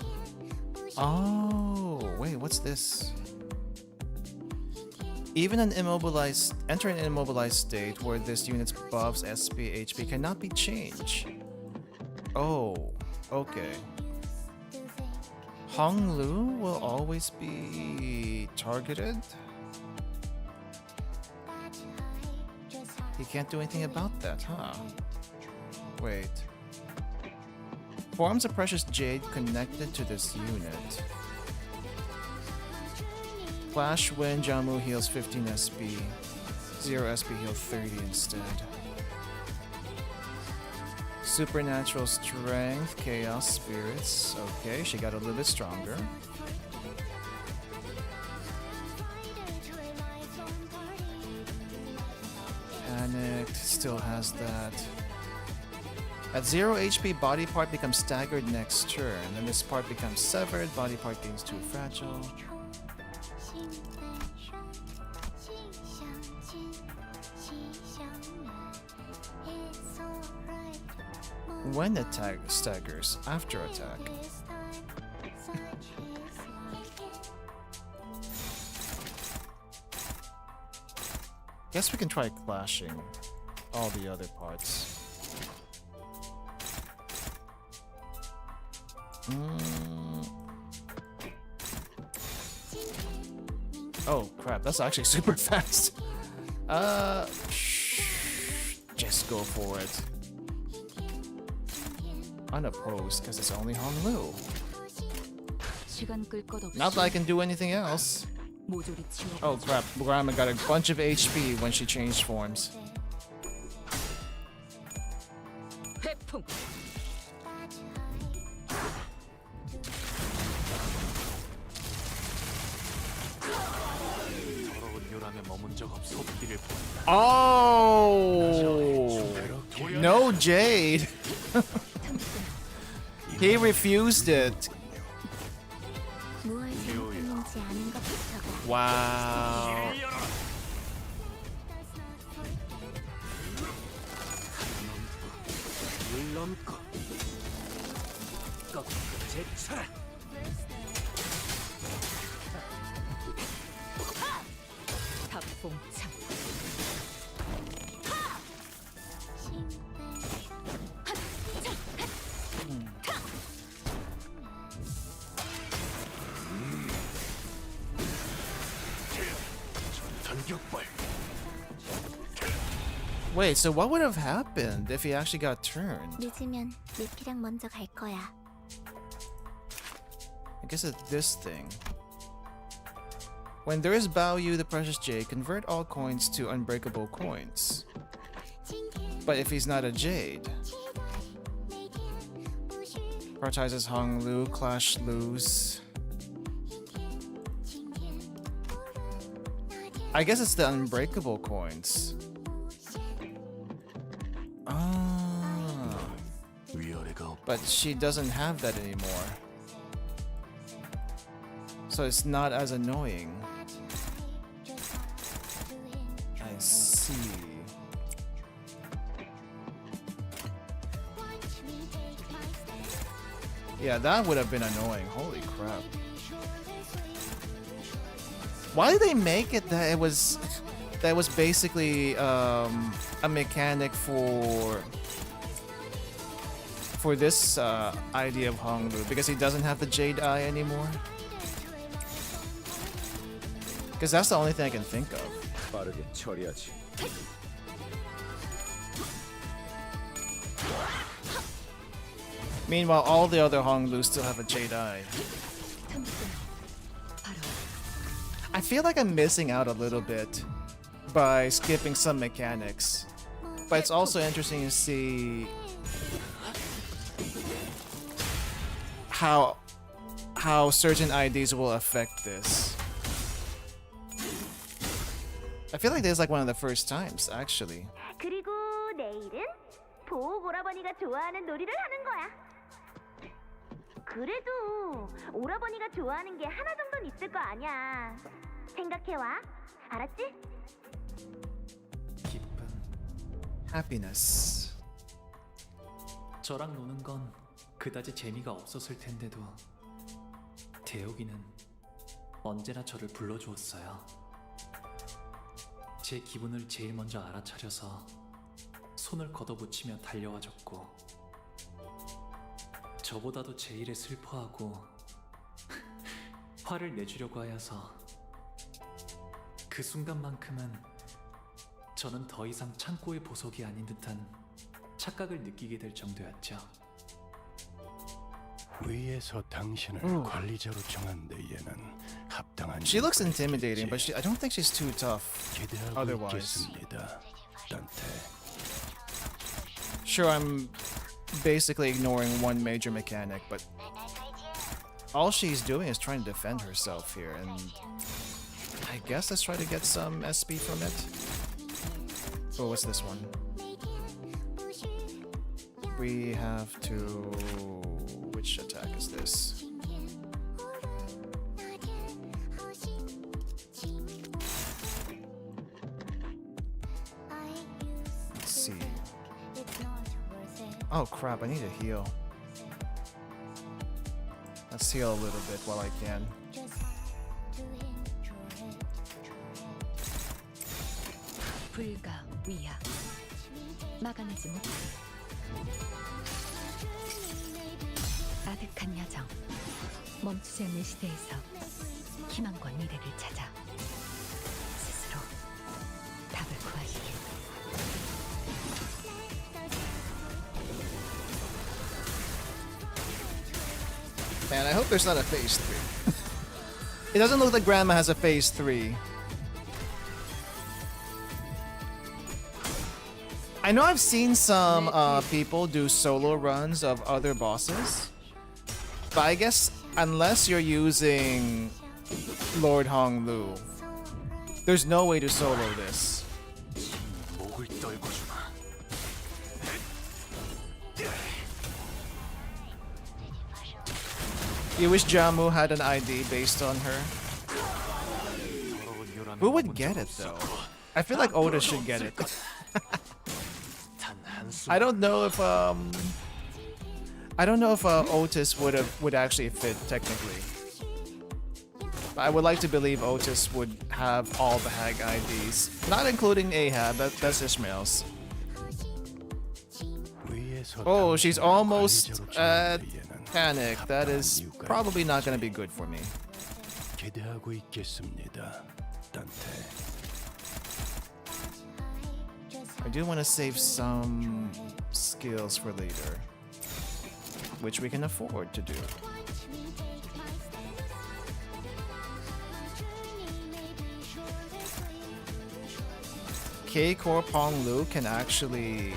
Oh, wait, what's this? Even enter an immobilized state where this unit's buffs, SP, HP cannot be changed. Oh, okay. Honglu will always be targeted? He can't do anything about that, huh? Wait. Forms a precious jade connected to this unit. Flash Wind Jamu heals 15 SP. 0 SP heal 30 instead. Supernatural Strength, Chaos Spirits. Okay, she got a little bit stronger. Panicked, still has that. At 0 HP, body part becomes staggered next turn. Then this part becomes severed, body part gains 2 fragile. When attack staggers, after attack. Guess we can try clashing all the other parts. Oh crap, that's actually super fast. Just go for it. Unopposed, because it's only Honglu. Not that I can do anything else. Oh crap, Grandma got a bunch of HP when she changed forms. Oh! No Jade! He refused it. Wow. Wait, so what would have happened if he actually got turned? 늦으면 미피랑 먼저 갈 거야. I guess it's this thing. When there is Baoyu the Precious Jade, convert all coins to unbreakable coins. But if he's not a Jade, prioritizes Hong Lu, Clash lose. I guess it's the unbreakable coins. Ah. But she doesn't have that anymore. So it's not as annoying. I see. Yeah, that would have been annoying. Holy crap. Why did they make it that it was basically a mechanic for this idea of Honglu? Because he doesn't have the Jade Eye anymore? Because that's the only thing I can think of. 빠르게 처리하지. Meanwhile, all the other Honglu still have a Jade Eye. I feel like I'm missing out a little bit by skipping some mechanics. But it's also interesting to see how certain IDs will affect this. I feel like this is like one of the first times, actually. 그리고 내일은 보옥 오라버니가 좋아하는 놀이를 하는 거야. 그래도 오라버니가 좋아하는 게 하나 정도는 있을 거 아니야. 생각해와. 알았지? Happiness. 저랑 노는 건 그다지 재미가 없었을 텐데도 대혁이는 언제나 저를 불러주었어요. 제 기분을 제일 먼저 알아차려서 손을 걷어붙이며 달려와줬고, 저보다도 제 일에 슬퍼하고 화를 내주려고 하여서 그 순간만큼은 저는 더 이상 창고의 보석이 아닌 듯한 착각을 느끼게 될 정도였죠. 위에서 당신을 관리자로 정한 데에는 합당한. She looks intimidating, but I don't think she's too tough. Otherwise, sure, I'm basically ignoring one major mechanic, but all she's doing is trying to defend herself here, and I guess let's try to get some SP from it. Oh, what's this one? We have to... Which attack is this? Let's see. Oh crap, I need to heal. Let's heal a little bit while I can. 불가 위야 막아내지 못해. 아득한 여정, 멈추지 않는 시대에서 희망과 미래를 찾아 스스로 답을 구하시길. Man, I hope there's not a phase 3. It doesn't look like Grandma has a phase 3. I know I've seen some people do solo runs of other bosses, but I guess unless you're using Lord Hong Lu, there's no way to solo this. You wish Jamu had an ID based on her? Who would get it though? I feel like Otis should get it. I don't know if Otis would actually fit technically. But I would like to believe Otis would have all the Hag IDs, not including Ahab. That's Ishmael's. Oh, she's almost at panic. That is probably not going to be good for me. I do want to save some skills for later, which we can afford to do. K-Core Pong Lu can actually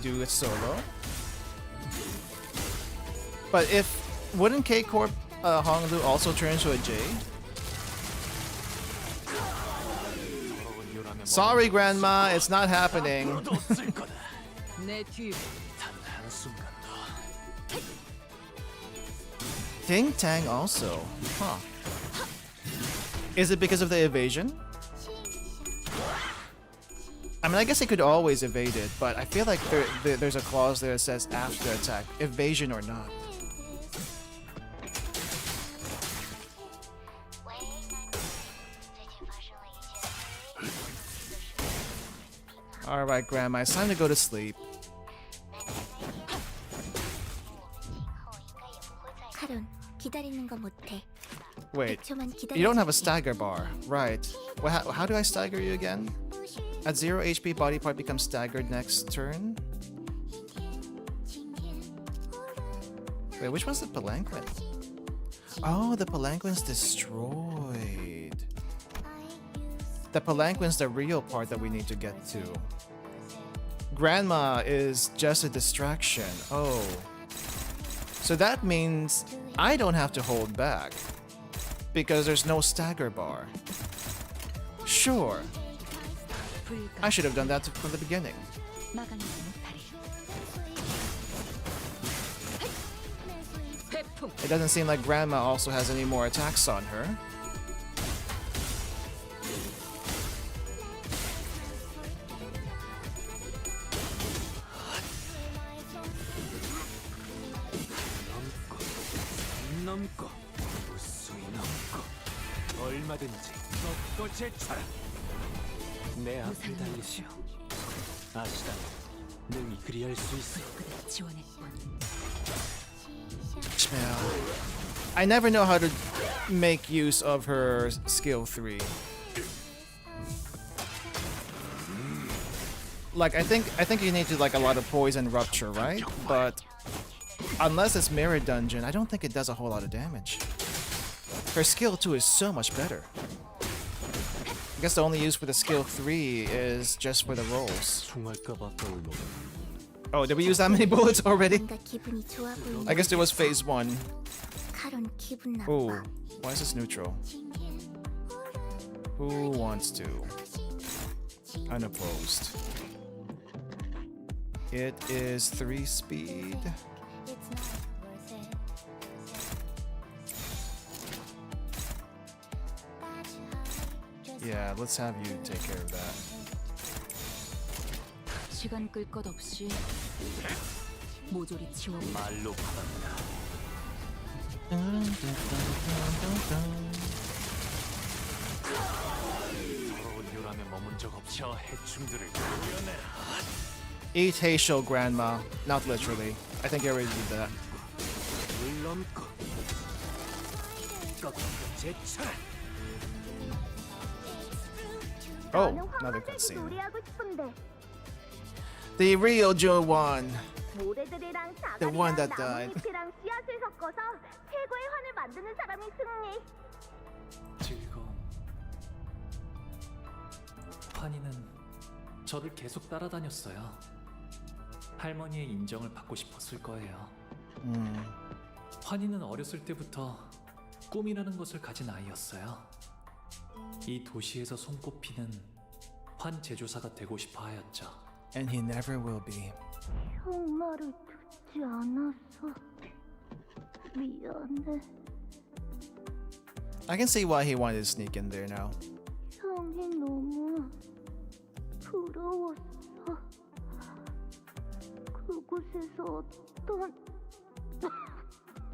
do it solo. But wouldn't K-Core Hong Lu also turn into a J? Sorry, Grandma, it's not happening. Ting Tang also. Huh. Is it because of the evasion? I mean, I guess I could always evade it, but I feel like there's a clause there that says after attack, evasion or not. Alright, Grandma, it's time to go to sleep. Wait, you don't have a stagger bar. Right. Well, how do I stagger you again? At 0 HP, body part becomes staggered next turn? Wait, which one's the palanquin? Oh, the palanquin's destroyed. The palanquin's the real part that we need to get to. Grandma is just a distraction. Oh. So that means I don't have to hold back, because there's no stagger bar. Sure. I should have done that from the beginning. It doesn't seem like Grandma also has any more attacks on her. I never know how to make use of her skill 3. Like I think you need to like a lot of poison rupture, right? But unless it's mirror dungeon, I don't think it does a whole lot of damage. Her skill 2 is so much better. I guess the only use for the skill 3 is just for the rolls. Oh, did we use that many bullets already? I guess there was phase 1. Oh, why is this neutral? Who wants to? Unopposed. It is 3 speed. Yeah, let's have you take care of that. 시간 끌 것 없이 모조리 치워. 말로 받았다. 더러운 요람에 머문 적 없어 해충들을 구해내. Eat Heishou, Grandma. Not literally. I think you already did that. Oh, another cutscene. The real Joe won. The one that died. 즐거움. 환희는 저를 계속 따라다녔어요. 할머니의 인정을 받고 싶었을 거예요. 환희는 어렸을 때부터 꿈이라는 것을 가진 아이였어요. 이 도시에서 손꼽히는 환 제조사가 되고 싶어 하였죠. And he never will be. 형 말을 듣지 않았어. 미안해. I can see why he wanted to sneak in there now. 형이 너무 부러웠어. 그곳에서 어떤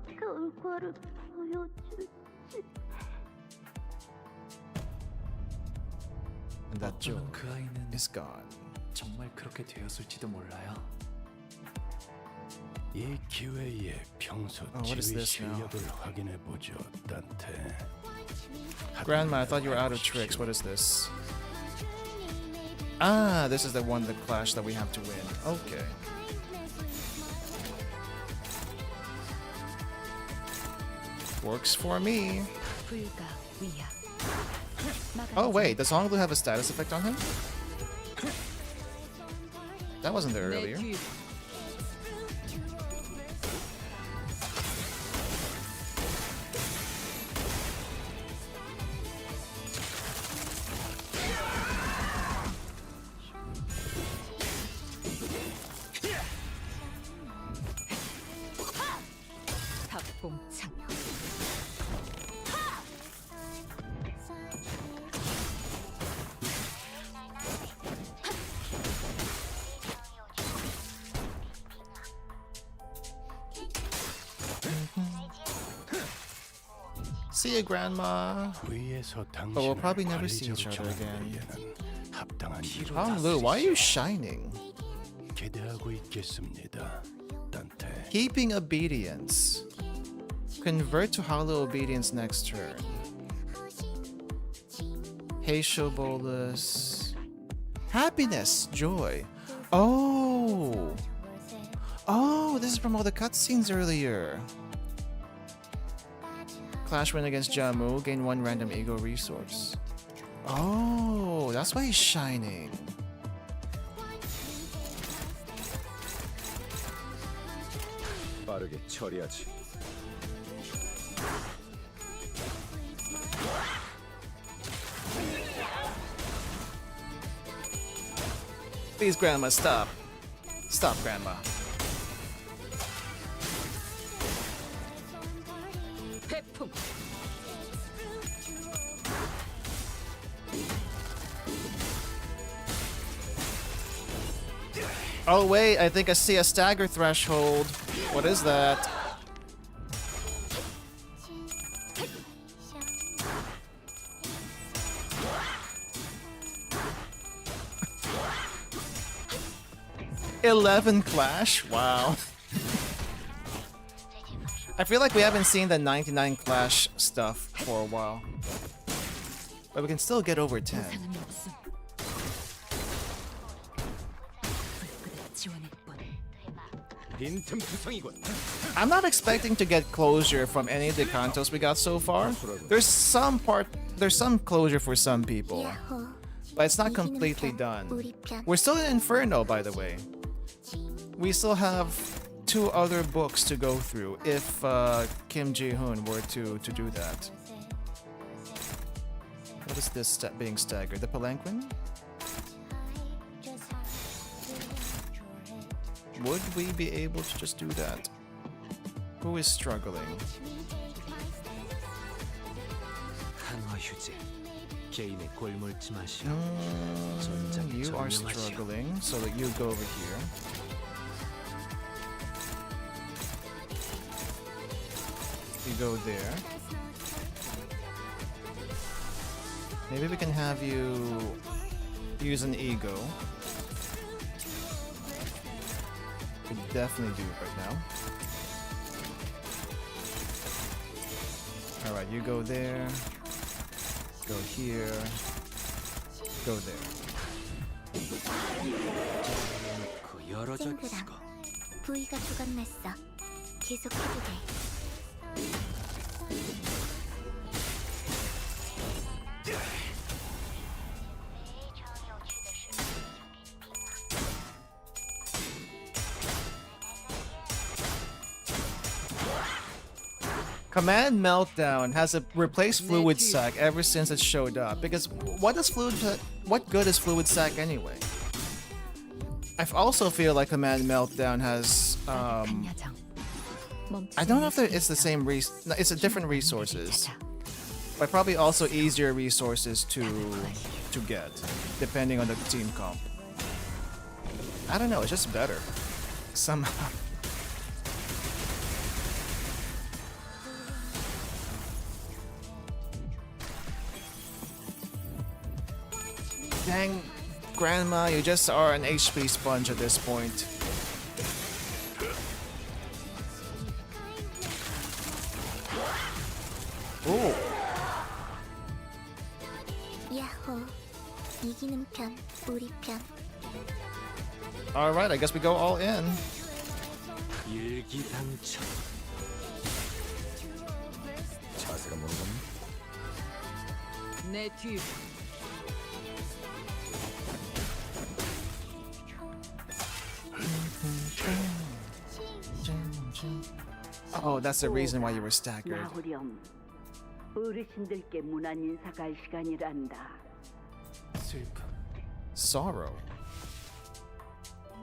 결과를 보여줄지. And that Joe 그 아이는 is gone. 정말 그렇게 되었을지도 몰라요. 이 기회에 평소 지휘 실력을 확인해 보죠, 단테. Grandma, I thought you were out of tricks. What is this? Ah, this is the one, the clash that we have to win. Okay. Works for me. Oh wait, does Honglu have a status effect on him? That wasn't there earlier. See you, Grandma. But we'll probably never see each other again. Honglu, why are you shining? Keeping obedience. Convert to hollow obedience next turn. Haitial bolus. Happiness, joy. Oh. Oh, this is from all the cutscenes earlier. Clash win against Jamu, gain 1 random ego resource. Oh, that's why he's shining. 빠르게 처리하지. Please, Grandma, stop. Stop, Grandma. Oh wait, I think I see a stagger threshold. What is that? $11 clash? Wow. I feel like we haven't seen the 99 clash stuff for a while. But we can still get over 10. I'm not expecting to get closure from any of the Cantos we got so far. There's some closure for some people, but it's not completely done. We're still in Inferno, by the way. We still have 2 other books to go through if Kim Ji-hoon were to do that. What is this being staggered? The palanquin? Would we be able to just do that? Who is struggling? You are struggling, so that you go over here. You go there. Maybe we can have you use an ego. Could definitely do it right now. Alright, you go there. Go here. Go there. 친구랑 부위가 조각났어. 계속해도 돼. Command Meltdown has replaced Fluid Sac ever since it showed up. Because what good is Fluid Sac anyway? I also feel like Command Meltdown has I don't know if it's the same it's a different resources, but probably also easier resources to get depending on the team comp. I don't know, it's just better somehow. Dang, Grandma, you just are an HP sponge at this point. Ooh. Yahoo. 이기는 편, 우리 편. Alright, I guess we go all in. 일기당천. 자세가 뭔가? 내 뒤. Oh, that's the reason why you were staggered. 나후렴, 어르신들께 문안 인사갈 시간이란다. 슬픔. Sorrow.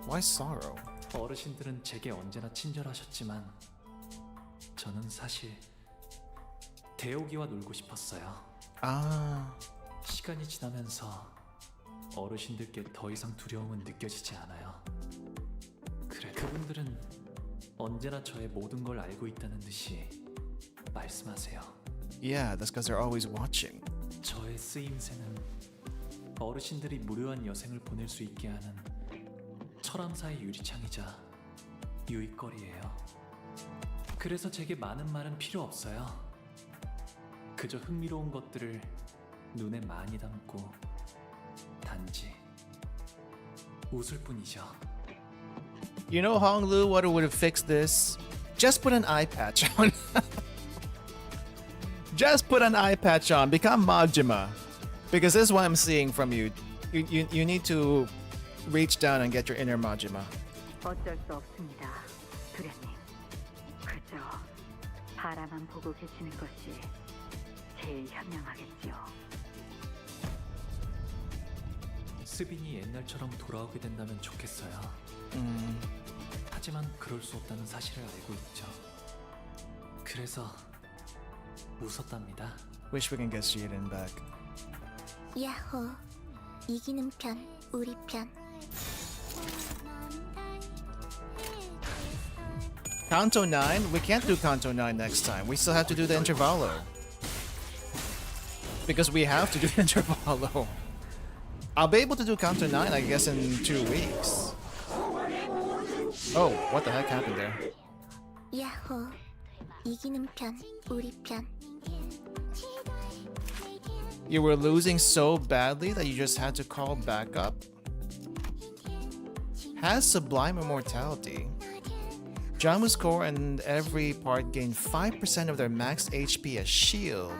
Why sorrow? 어르신들은 제게 언제나 친절하셨지만 저는 사실 대오기와 놀고 싶었어요. 아. 시간이 지나면서 어르신들께 더 이상 두려움은 느껴지지 않아요. 그래, 그분들은 언제나 저의 모든 걸 알고 있다는 듯이 말씀하세요. Yeah, that's because they're always watching. 저의 쓰임새는 어르신들이 무료한 여생을 보낼 수 있게 하는 철암사의 유리창이자 유익거리예요. 그래서 제게 많은 말은 필요 없어요. 그저 흥미로운 것들을 눈에 많이 담고 단지 웃을 뿐이죠. You know, Honglu, what would have fixed this? Just put an eye patch on. Just put an eye patch on. Become Majima. Because this is what I'm seeing from you. You need to reach down and get your inner Majima. 어쩔 수 없습니다, 도련님. 그저 바라만 보고 계시는 것이 제일 현명하겠지요. 스빈이 옛날처럼 돌아오게 된다면 좋겠어요. 하지만 그럴 수 없다는 사실을 알고 있죠. 그래서 웃었답니다. Wish we can get Jiren back. 야호, 이기는 편, 우리 편. Canto 9? We can't do Canto 9 next time. We still have to do the Intervallo. Because we have to do the Intervallo. I'll be able to do Canto 9, I guess, in 2 weeks. Oh, what the heck happened there? 야호, 이기는 편, 우리 편. You were losing so badly that you just had to call back up? Has Sublime Immortality. Jamu's core and every part gain 5% of their max HP as shield.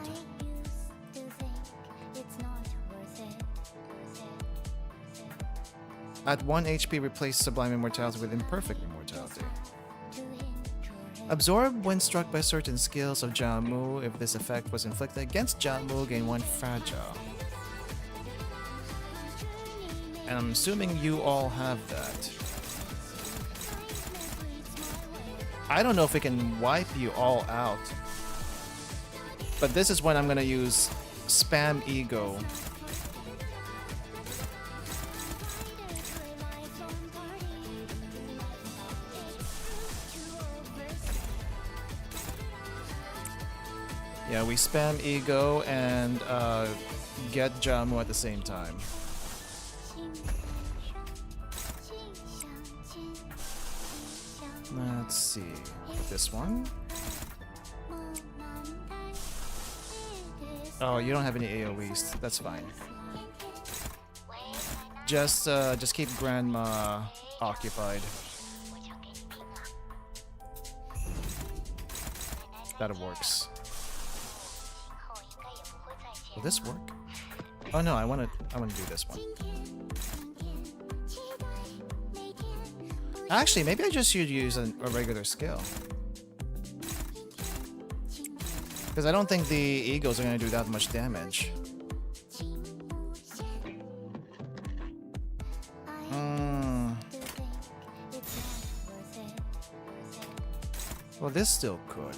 At 1 HP, replace Sublime Immortality with Imperfect Immortality. Absorb when struck by certain skills of Jamu. If this effect was inflicted against Jamu, gain 1 fragile. And I'm assuming you all have that. I don't know if we can wipe you all out. But this is when I'm gonna use Spam Ego. Yeah, we spam Ego and get Jamu at the same time. Let's see. This one? Oh, you don't have any AoEs. That's fine. Just keep Grandma occupied. That works. Will this work? Oh no, I wanna do this one. Actually, maybe I just should use a regular skill. Because I don't think the Eagles are gonna do that much damage. Well, this still could.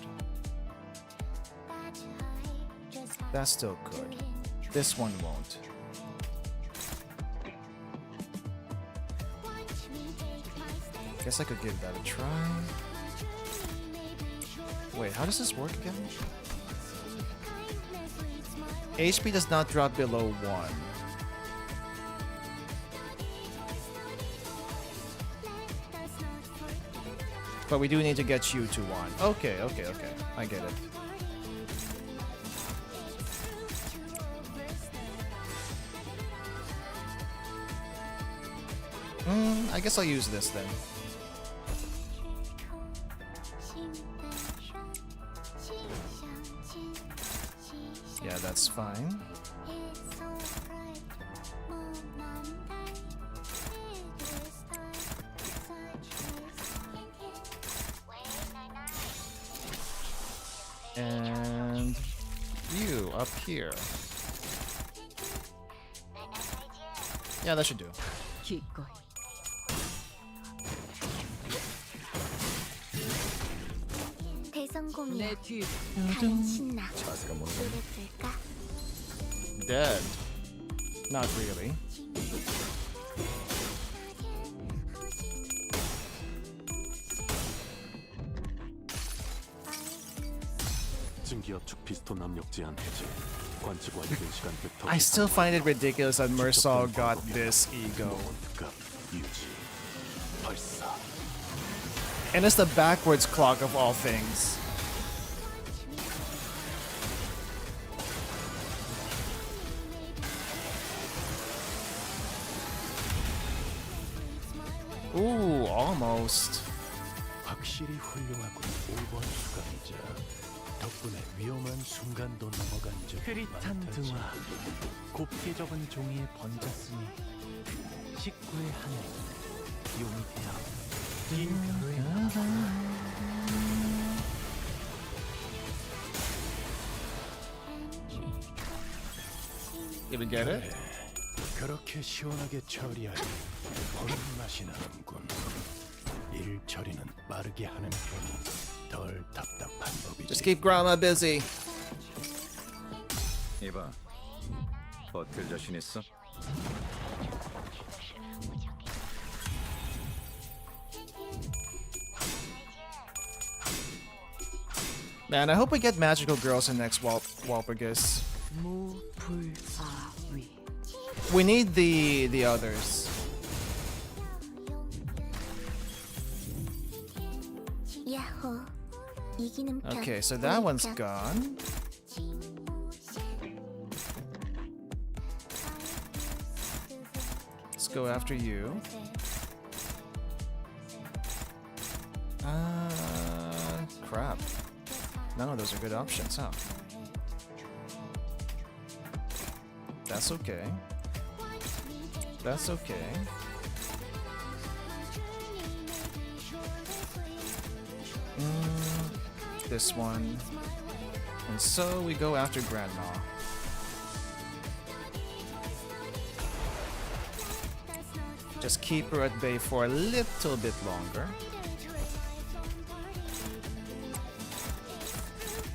That still could. This one won't. Guess I could give that a try. Wait, how does this work again? HP does not drop below 1. But we do need to get you to 1. Okay. I get it. I guess I'll use this then. Yeah, that's fine. And you up here. Yeah, that should do. 대성공이야. 가는 신나. 노래 부를까? Dead. Not really. 증기압축 피스톤 압력 제한 해제. 관측 완료된 시간부터 I still find it ridiculous that Mersal got this ego. 유지. 발사. And it's the backwards clock of all things. Ooh, almost. 확실히 훌륭하군. 5번 수감자. 덕분에 위험한 순간도 넘어간 적 흐릿한 등화, 곱게 접은 종이에 번졌으니 식구의 하늘, 용이 되어 긴 벼루에 You even get it? 그렇게 시원하게 처리하니 보는 맛이 나는군. 일 처리는 빠르게 하는 편이 덜 답답한 법이지. Just keep grandma busy. 이봐, 버틸 자신 있어? Man, I hope we get magical girls in next Walpurgis. We need the others. 야호. 이기는 편. Okay, so that one's gone. Let's go after you. Crap. None of those are good options, huh? That's okay. That's okay. This one. And so we go after Grandma. Just keep her at bay for a little bit longer.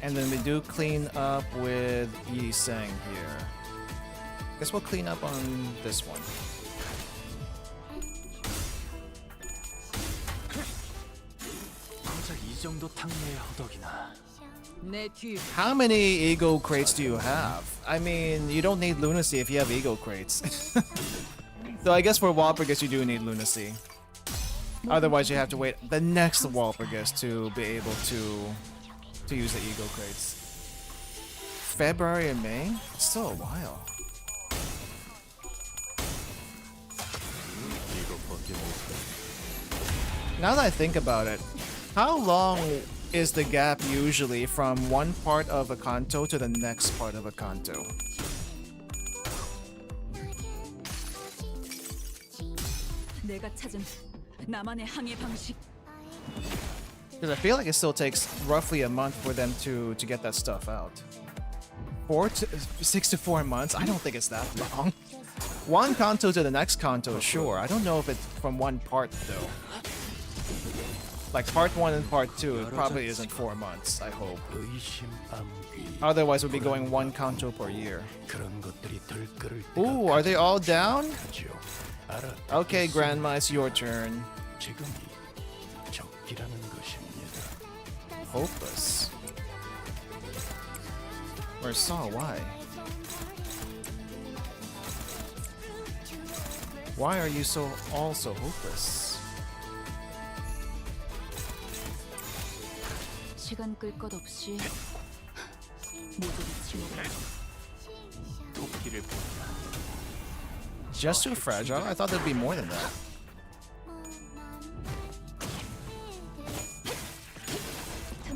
And then we do clean up with Yi Sang here. Guess we'll clean up on this one. 고작 이 정도 탕내의 허덕이나. How many ego crates do you have? I mean, you don't need lunacy if you have ego crates. So I guess for Walpurgis you do need lunacy. Otherwise you have to wait the next Walpurgis to be able to use the ego crates. February and May? It's still a while. Now that I think about it, how long is the gap usually from one part of a Canto to the next part of a Canto? 내가 찾은 나만의 항해 방식. Because I feel like it still takes roughly a month for them to get that stuff out. 6 to 4 months? I don't think it's that long. One Canto to the next Canto, sure. I don't know if it's from one part though. Like part 1 and part 2, it probably isn't 4 months, I hope. Otherwise we'll be going one Canto per year. Ooh, are they all down? Okay, Grandma, it's your turn. Hopeless. Or Saw, why? Why are you all so hopeless? 시간 끌 것 없이 모두를 지워버려. 도끼를 본다. Just too fragile? I thought there'd be more than that.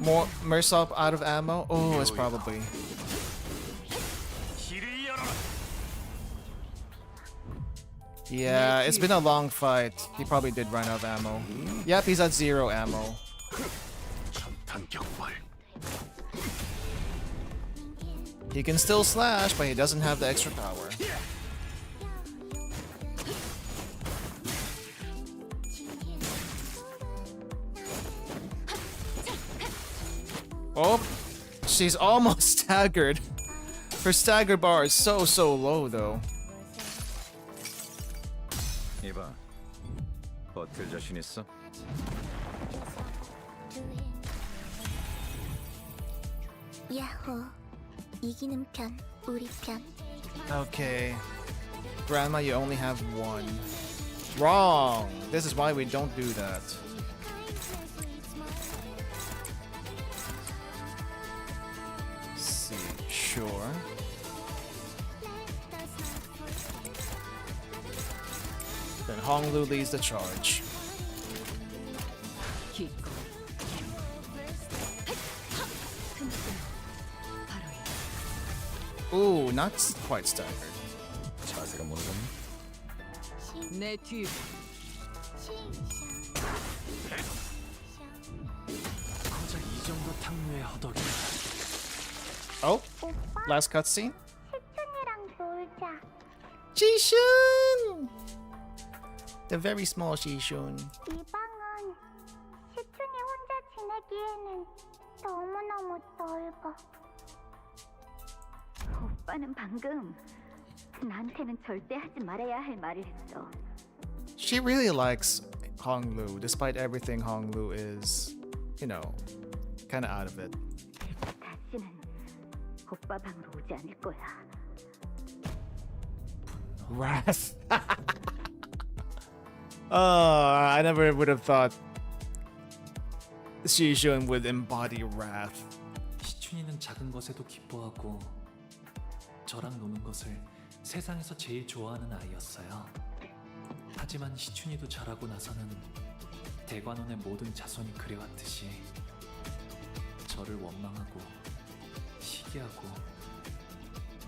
More Mersop out of ammo? Oh, it's probably. Yeah, it's been a long fight. He probably did run out of ammo. Yep, he's at 0 ammo. He can still slash, but he doesn't have the extra power. Oh, she's almost staggered. Her stagger bar is so low though. 이봐, 버틸 자신 있어? 야호. 이기는 편, 우리 편. Okay. Grandma, you only have 1. Wrong! This is why we don't do that. Let's see, sure. Then Honglu leads the charge. Ooh, not quite staggered. 자세가 모르겠네. 내 뒤. 고작 이 정도 탕류의 허덕이. Oh, last cutscene. 시춘이랑 놀자. Jishun! The very small Jishun. 이 방은 시춘이 혼자 지내기에는 너무너무 넓어. 오빠는 방금 나한테는 절대 하지 말아야 할 말을 했어. She really likes Honglu, despite everything Honglu is, you know, kind of out of it. 다시는 오빠 방으로 오지 않을 거야. Wrath. Oh, I never would have thought Shishun would embody wrath. 시춘이는 작은 것에도 기뻐하고 저랑 노는 것을 세상에서 제일 좋아하는 아이였어요. 하지만 시춘이도 자라고 나서는 대관원의 모든 자손이 그래왔듯이 저를 원망하고 시기하고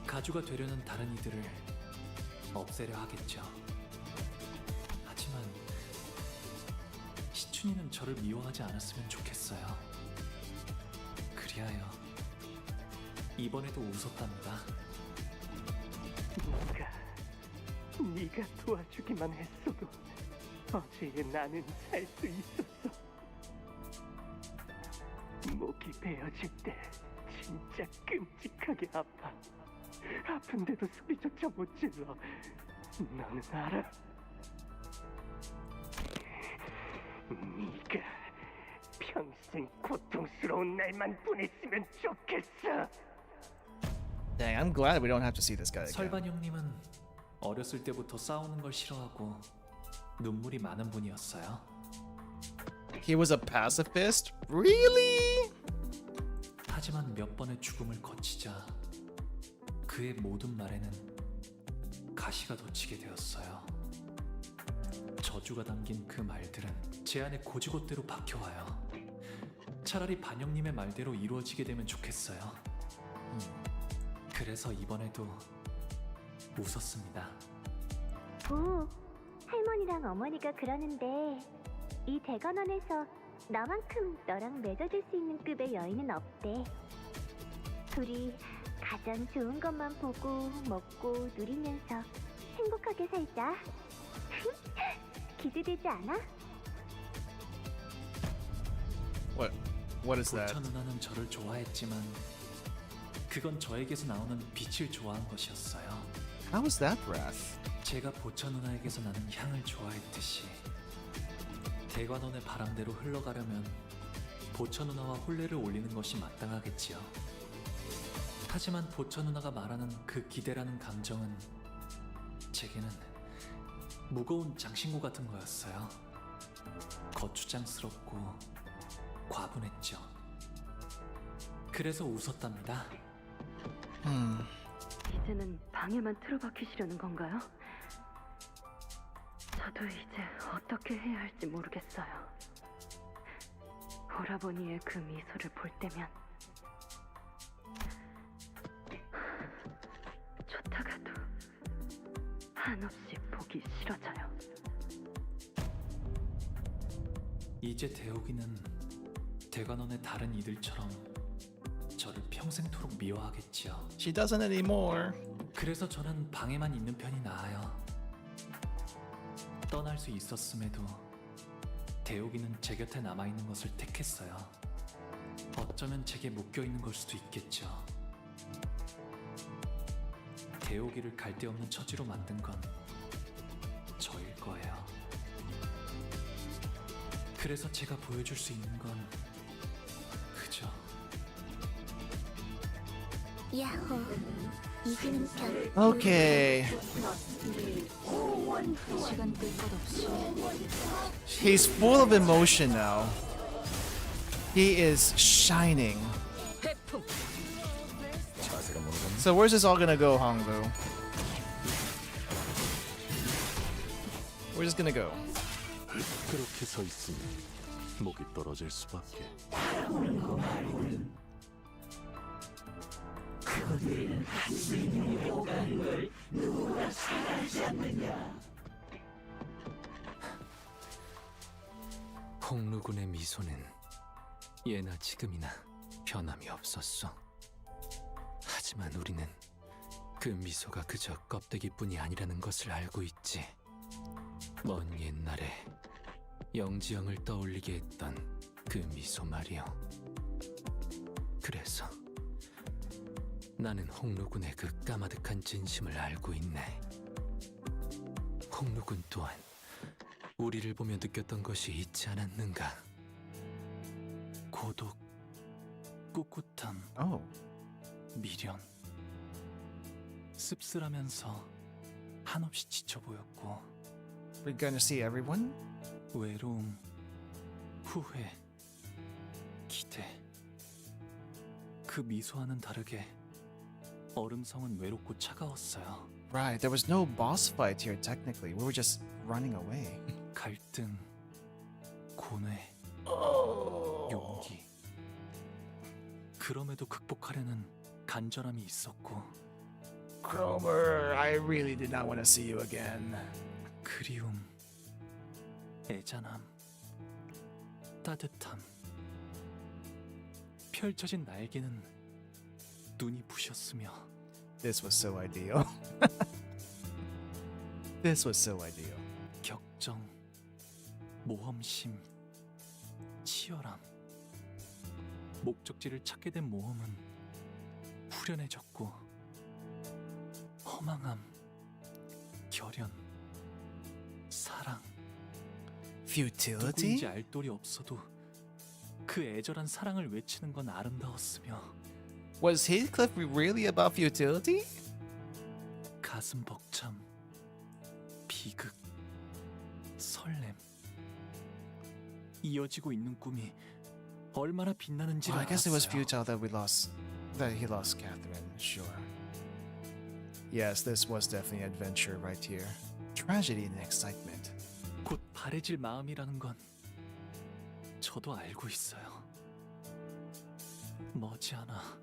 가주가 되려는 다른 이들을 없애려 하겠죠. 하지만 시춘이는 저를 미워하지 않았으면 좋겠어요. 그리하여 이번에도 웃었답니다. 네가 도와주기만 했어도 어제의 나는 살 수 있었어. 목이 베어질 때 진짜 끔찍하게 아파. 아픈데도 소리조차 못 질러. 너는 알아? 네가 평생 고통스러운 날만 보냈으면 좋겠어. Dang, I'm glad we don't have to see this guy again. 설반 형님은 어렸을 때부터 싸우는 걸 싫어하고 눈물이 많은 분이었어요. He was a pacifist? Really? 하지만 몇 번의 죽음을 거치자 그의 모든 말에는 가시가 돋치게 되었어요. 저주가 담긴 그 말들은 제 안에 고지곳대로 박혀와요. 차라리 반영님의 말대로 이루어지게 되면 좋겠어요. 그래서 이번에도 웃었습니다. 오, 할머니랑 어머니가 그러는데 이 대관원에서 나만큼 너랑 맺어줄 수 있는 급의 여인은 없대. 둘이 가장 좋은 것만 보고 먹고 누리면서 행복하게 살자. 기대되지 않아? What is that? 보천 누나는 저를 좋아했지만 그건 저에게서 나오는 빛을 좋아한 것이었어요. How is that wrath? 제가 보천 누나에게서 나는 향을 좋아했듯이 대관원의 바람대로 흘러가려면 보천 누나와 혼례를 올리는 것이 마땅하겠지요. 하지만 보천 누나가 말하는 그 기대라는 감정은 제게는 무거운 장신구 같은 거였어요. 거추장스럽고 과분했죠. 그래서 웃었답니다. 이제는 방에만 틀어박히시려는 건가요? 저도 이제 어떻게 해야 할지 모르겠어요. 오라버니의 그 미소를 볼 때면 좋다가도 한없이 보기 싫어져요. 이제 대옥이는 대관원의 다른 이들처럼 저를 평생토록 미워하겠지요. She doesn't anymore. 그래서 저는 방에만 있는 편이 나아요. 떠날 수 있었음에도 대옥이는 제 곁에 남아있는 것을 택했어요. 어쩌면 제게 묶여있는 걸 수도 있겠죠. 대옥이를 갈데없는 처지로 만든 건 저일 거예요. 그래서 제가 보여줄 수 있는 건 그저 야호, 이기는 편. Okay. 시간 끌 것 없이 He's full of emotion now. He is shining. So where's this all gonna go, Honglu? Where's this gonna go? 그렇게 서 있으면 목이 떨어질 수밖에. 그들은 스님이 오가는 걸 누구나 잘 알지 않느냐. 홍루군의 미소는 예나 지금이나 변함이 없었어. 하지만 우리는 그 미소가 그저 껍데기뿐이 아니라는 것을 알고 있지. 먼 옛날에 영지영을 떠올리게 했던 그 미소 말이요. 그래서 나는 홍루군의 그 까마득한 진심을 알고 있네. 홍루군 또한 우리를 보며 느꼈던 것이 있지 않았는가? 고독, 꿋꿋함, 미련, 씁쓸하면서 한없이 지쳐 보였고 We're gonna see everyone? 외로움, 후회, 기대. 그 미소와는 다르게 얼음성은 외롭고 차가웠어요. Right, there was no boss fight here technically. We were just running away. 갈등, 고뇌, 용기. 그럼에도 극복하려는 간절함이 있었고 Cromer, I really did not want to see you again. 그리움, 애잔함, 따뜻함. 펼쳐진 날개는 눈이 부셨으며 This was so ideal. This was so ideal. 격정, 모험심, 치열함. 목적지를 찾게 된 모험은 후련해졌고 허망함, 결연, 사랑. Futility? 누구인지 알 돌이 없어도 그 애절한 사랑을 외치는 건 아름다웠으며 Was Heathcliff really about futility? 가슴 벅참, 비극, 설렘. 이어지고 있는 꿈이 얼마나 빛나는지를 Well, I guess it was 알았어요. futile that he lost Catherine, sure. Yes, this was definitely an adventure right here. Tragedy and excitement. 곧 바래질 마음이라는 건 저도 알고 있어요. 머지않아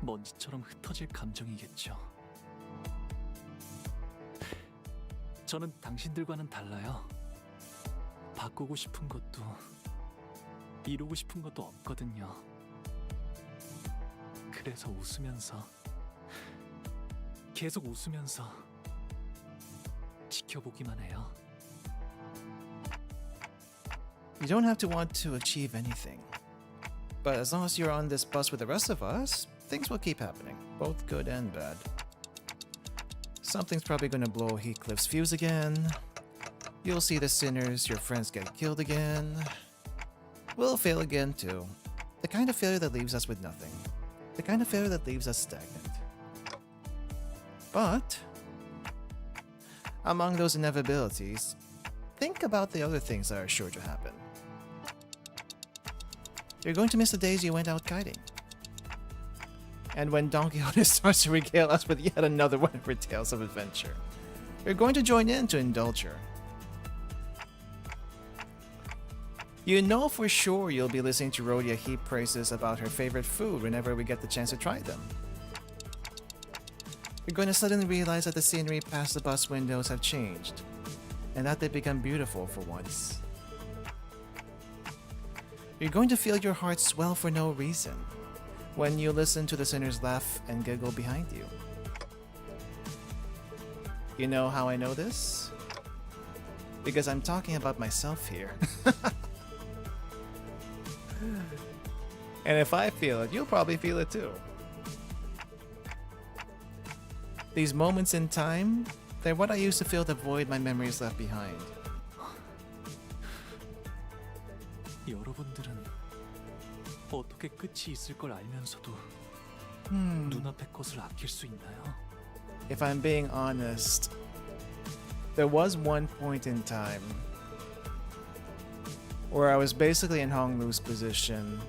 먼지처럼 흩어질 감정이겠죠. 저는 당신들과는 달라요. 바꾸고 싶은 것도 이루고 싶은 것도 없거든요. 그래서 웃으면서 계속 웃으면서 지켜보기만 해요. You don't have to want to achieve anything. But as long as you're on this bus with the rest of us, things will keep happening, both good and bad. Something's probably gonna blow Heathcliff's fuse again. You'll see the sinners, your friends get killed again. We'll fail again too. The kind of failure that leaves us with nothing. The kind of failure that leaves us stagnant. But among those inevitabilities, think about the other things that are sure to happen. You're going to miss the days you went out kiting. And when Don Quixote starts to regale us with yet another one of her tales of adventure, you're going to join in to indulge her. You know for sure you'll be listening to Rhodia heap praises about her favorite food whenever we get the chance to try them. You're going to suddenly realize that the scenery past the bus windows have changed, and that they've become beautiful for once. You're going to feel your heart swell for no reason when you listen to the sinners laugh and giggle behind you. You know how I know this? Because I'm talking about myself here. And if I feel it, you'll probably feel it too. These moments in time, they're what I use to fill the void my memories left behind. 여러분들은 어떻게 끝이 있을 걸 알면서도 눈앞의 것을 아낄 수 있나요? If I'm being honest, there was one point in time where I was basically in Hong Lu's position.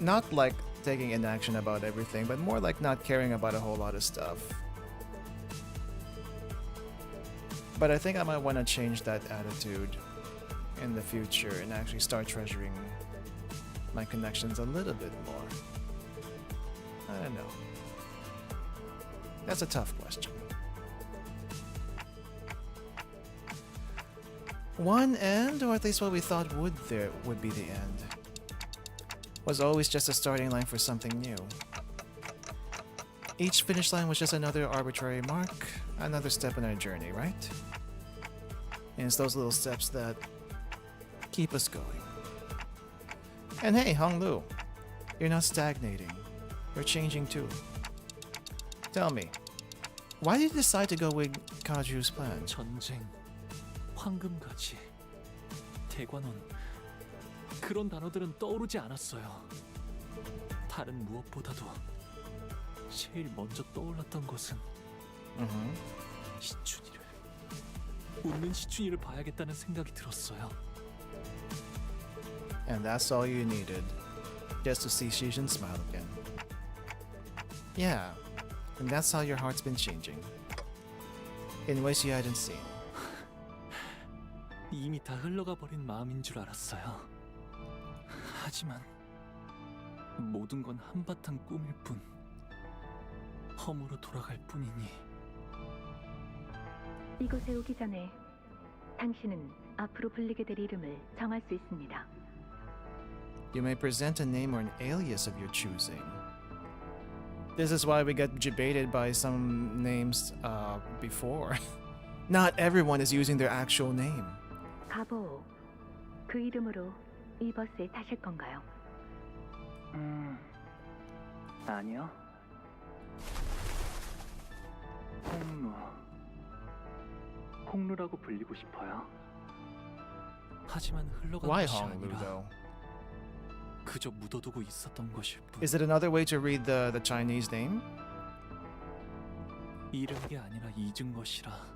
Not like taking inaction about everything, but more like not caring about a whole lot of stuff. But I think I might want to change that attitude in the future and actually start treasuring my connections a little bit more. I don't know. That's a tough question. One end, or at least what we thought would be the end, was always just a starting line for something new. Each finish line was just another arbitrary mark, another step in our journey, right? And it's those little steps that keep us going. And hey, Hong Lu, you're not stagnating. You're changing too. Tell me, why did you decide to go with Kaju's plan? 전쟁, 황금가지, 대관원, 그런 단어들은 떠오르지 않았어요. 다른 무엇보다도 제일 먼저 떠올랐던 것은 시춘이를, 웃는 시춘이를 봐야겠다는 생각이 들었어요. And that's all you needed, just to see Shijin smile again. Yeah, and that's how your heart's been changing, in ways you hadn't seen. 이미 다 흘러가 버린 마음인 줄 알았어요. 하지만 모든 건 한바탕 꿈일 뿐, 험으로 돌아갈 뿐이니. 이곳에 오기 전에 당신은 앞으로 불리게 될 이름을 정할 수 있습니다. You may present a name or an alias of your choosing. This is why we got debated by some names before. Not everyone is using their actual name. 가보, 그 이름으로 이 버스에 타실 건가요? 아니요. 홍루라고 불리고 싶어요. 하지만 흘러간 Why 것이 Hong Lu 아니라 though? 그저 묻어두고 있었던 것일 뿐. Is it another way to read the Chinese name? 잃은 게 아니라 잊은 것이라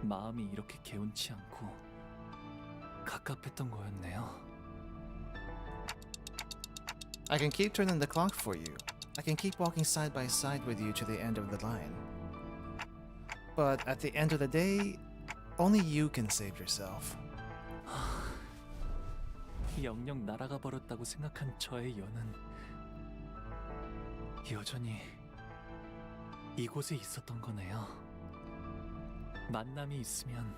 마음이 이렇게 개운치 않고 갑갑했던 거였네요. I can keep turning the clock for you. I can keep walking side by side with you to the end of the line. But at the end of the day, only you can save yourself. 영영 날아가 버렸다고 생각한 저의 연은 여전히 이곳에 있었던 거네요. 만남이 있으면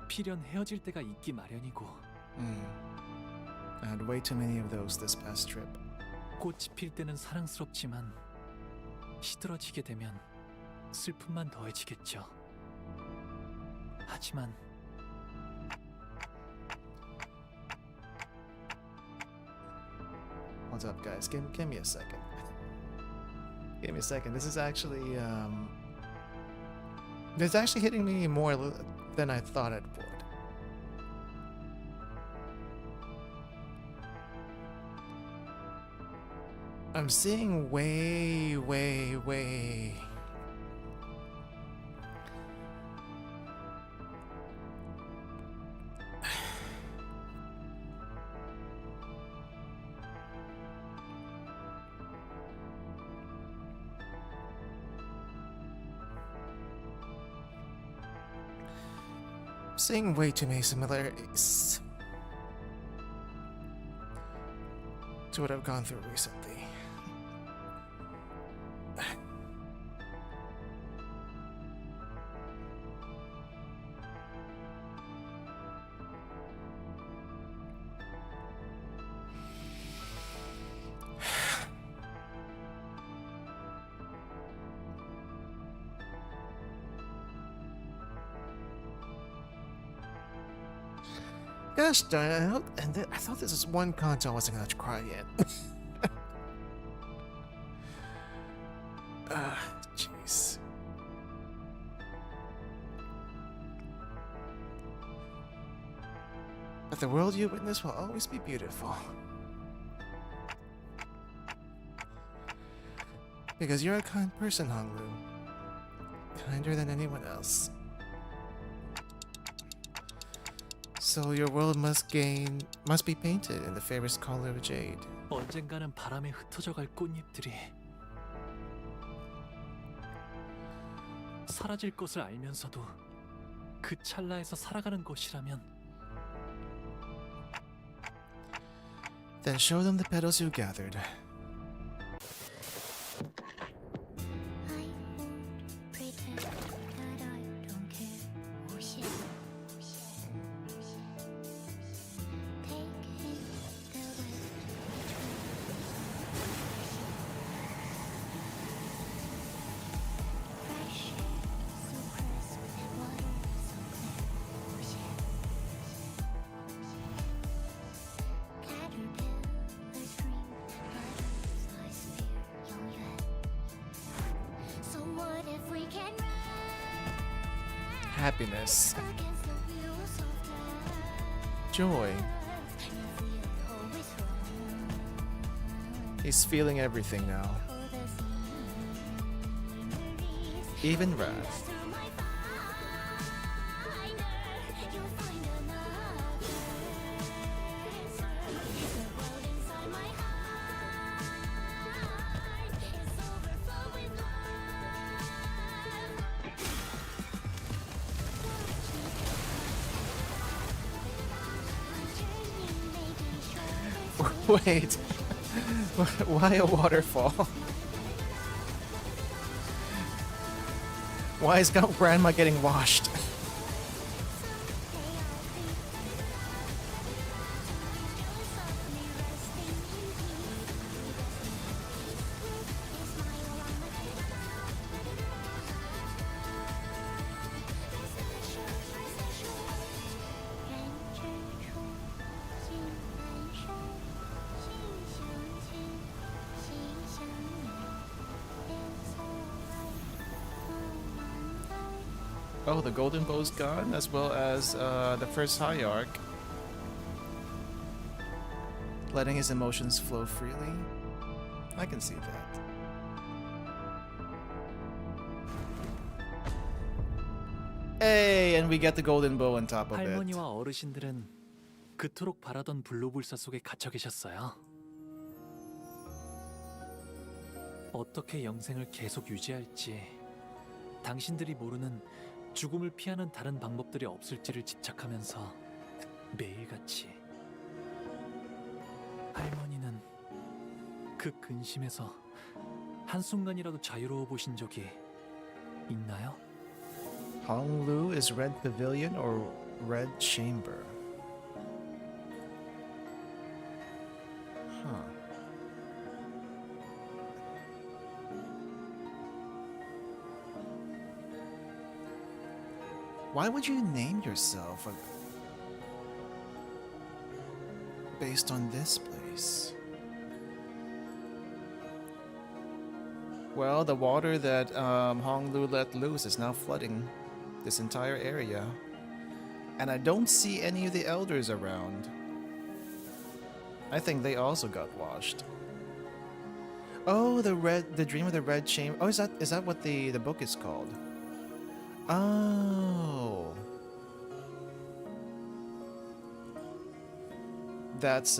필연 헤어질 때가 있기 마련이고. I had way too many of those this past trip. 꽃이 필 때는 사랑스럽지만 시들어지게 되면 슬픔만 더해지겠죠. 하지만 What's up, guys? Give me a second. Give me a second. This is actually it's actually hitting me more than I thought it would. I'm seeing way Seeing way too many similarities to what I've gone through recently. Gosh darn it, I thought this was one Canto I wasn't gonna cry yet. Jeez. But the world you witness will always be beautiful. Because you're a kind person, Honglu. Kinder than anyone else. So your world must be painted in the fairest color of jade. 언젠가는 바람에 흩어져갈 꽃잎들이 사라질 것을 알면서도 그 찰나에서 살아가는 것이라면 Then show them the petals you gathered. Happiness, joy. He's feeling everything now, even wrath. Wait, why a waterfall? Why is Grandma getting washed? Oh, the golden bow's gone, as well as the first hierarch. Letting his emotions flow freely. I can see that. Hey, and we get the golden bow on top of it. 할머니와 어르신들은 그토록 바라던 불로불사 속에 갇혀 계셨어요. 어떻게 영생을 계속 유지할지, 당신들이 모르는 죽음을 피하는 다른 방법들이 없을지를 집착하면서 매일같이 할머니는 그 근심에서 한순간이라도 자유로워 보신 적이 있나요? Honglu is Red Pavilion or Red Chamber? Huh. Why would you name yourself based on this place? Well, the water that Honglu let loose is now flooding this entire area. And I don't see any of the elders around. I think they also got washed. Oh, the Dream of the Red Chamber. Oh, is that what the book is called? Oh. That's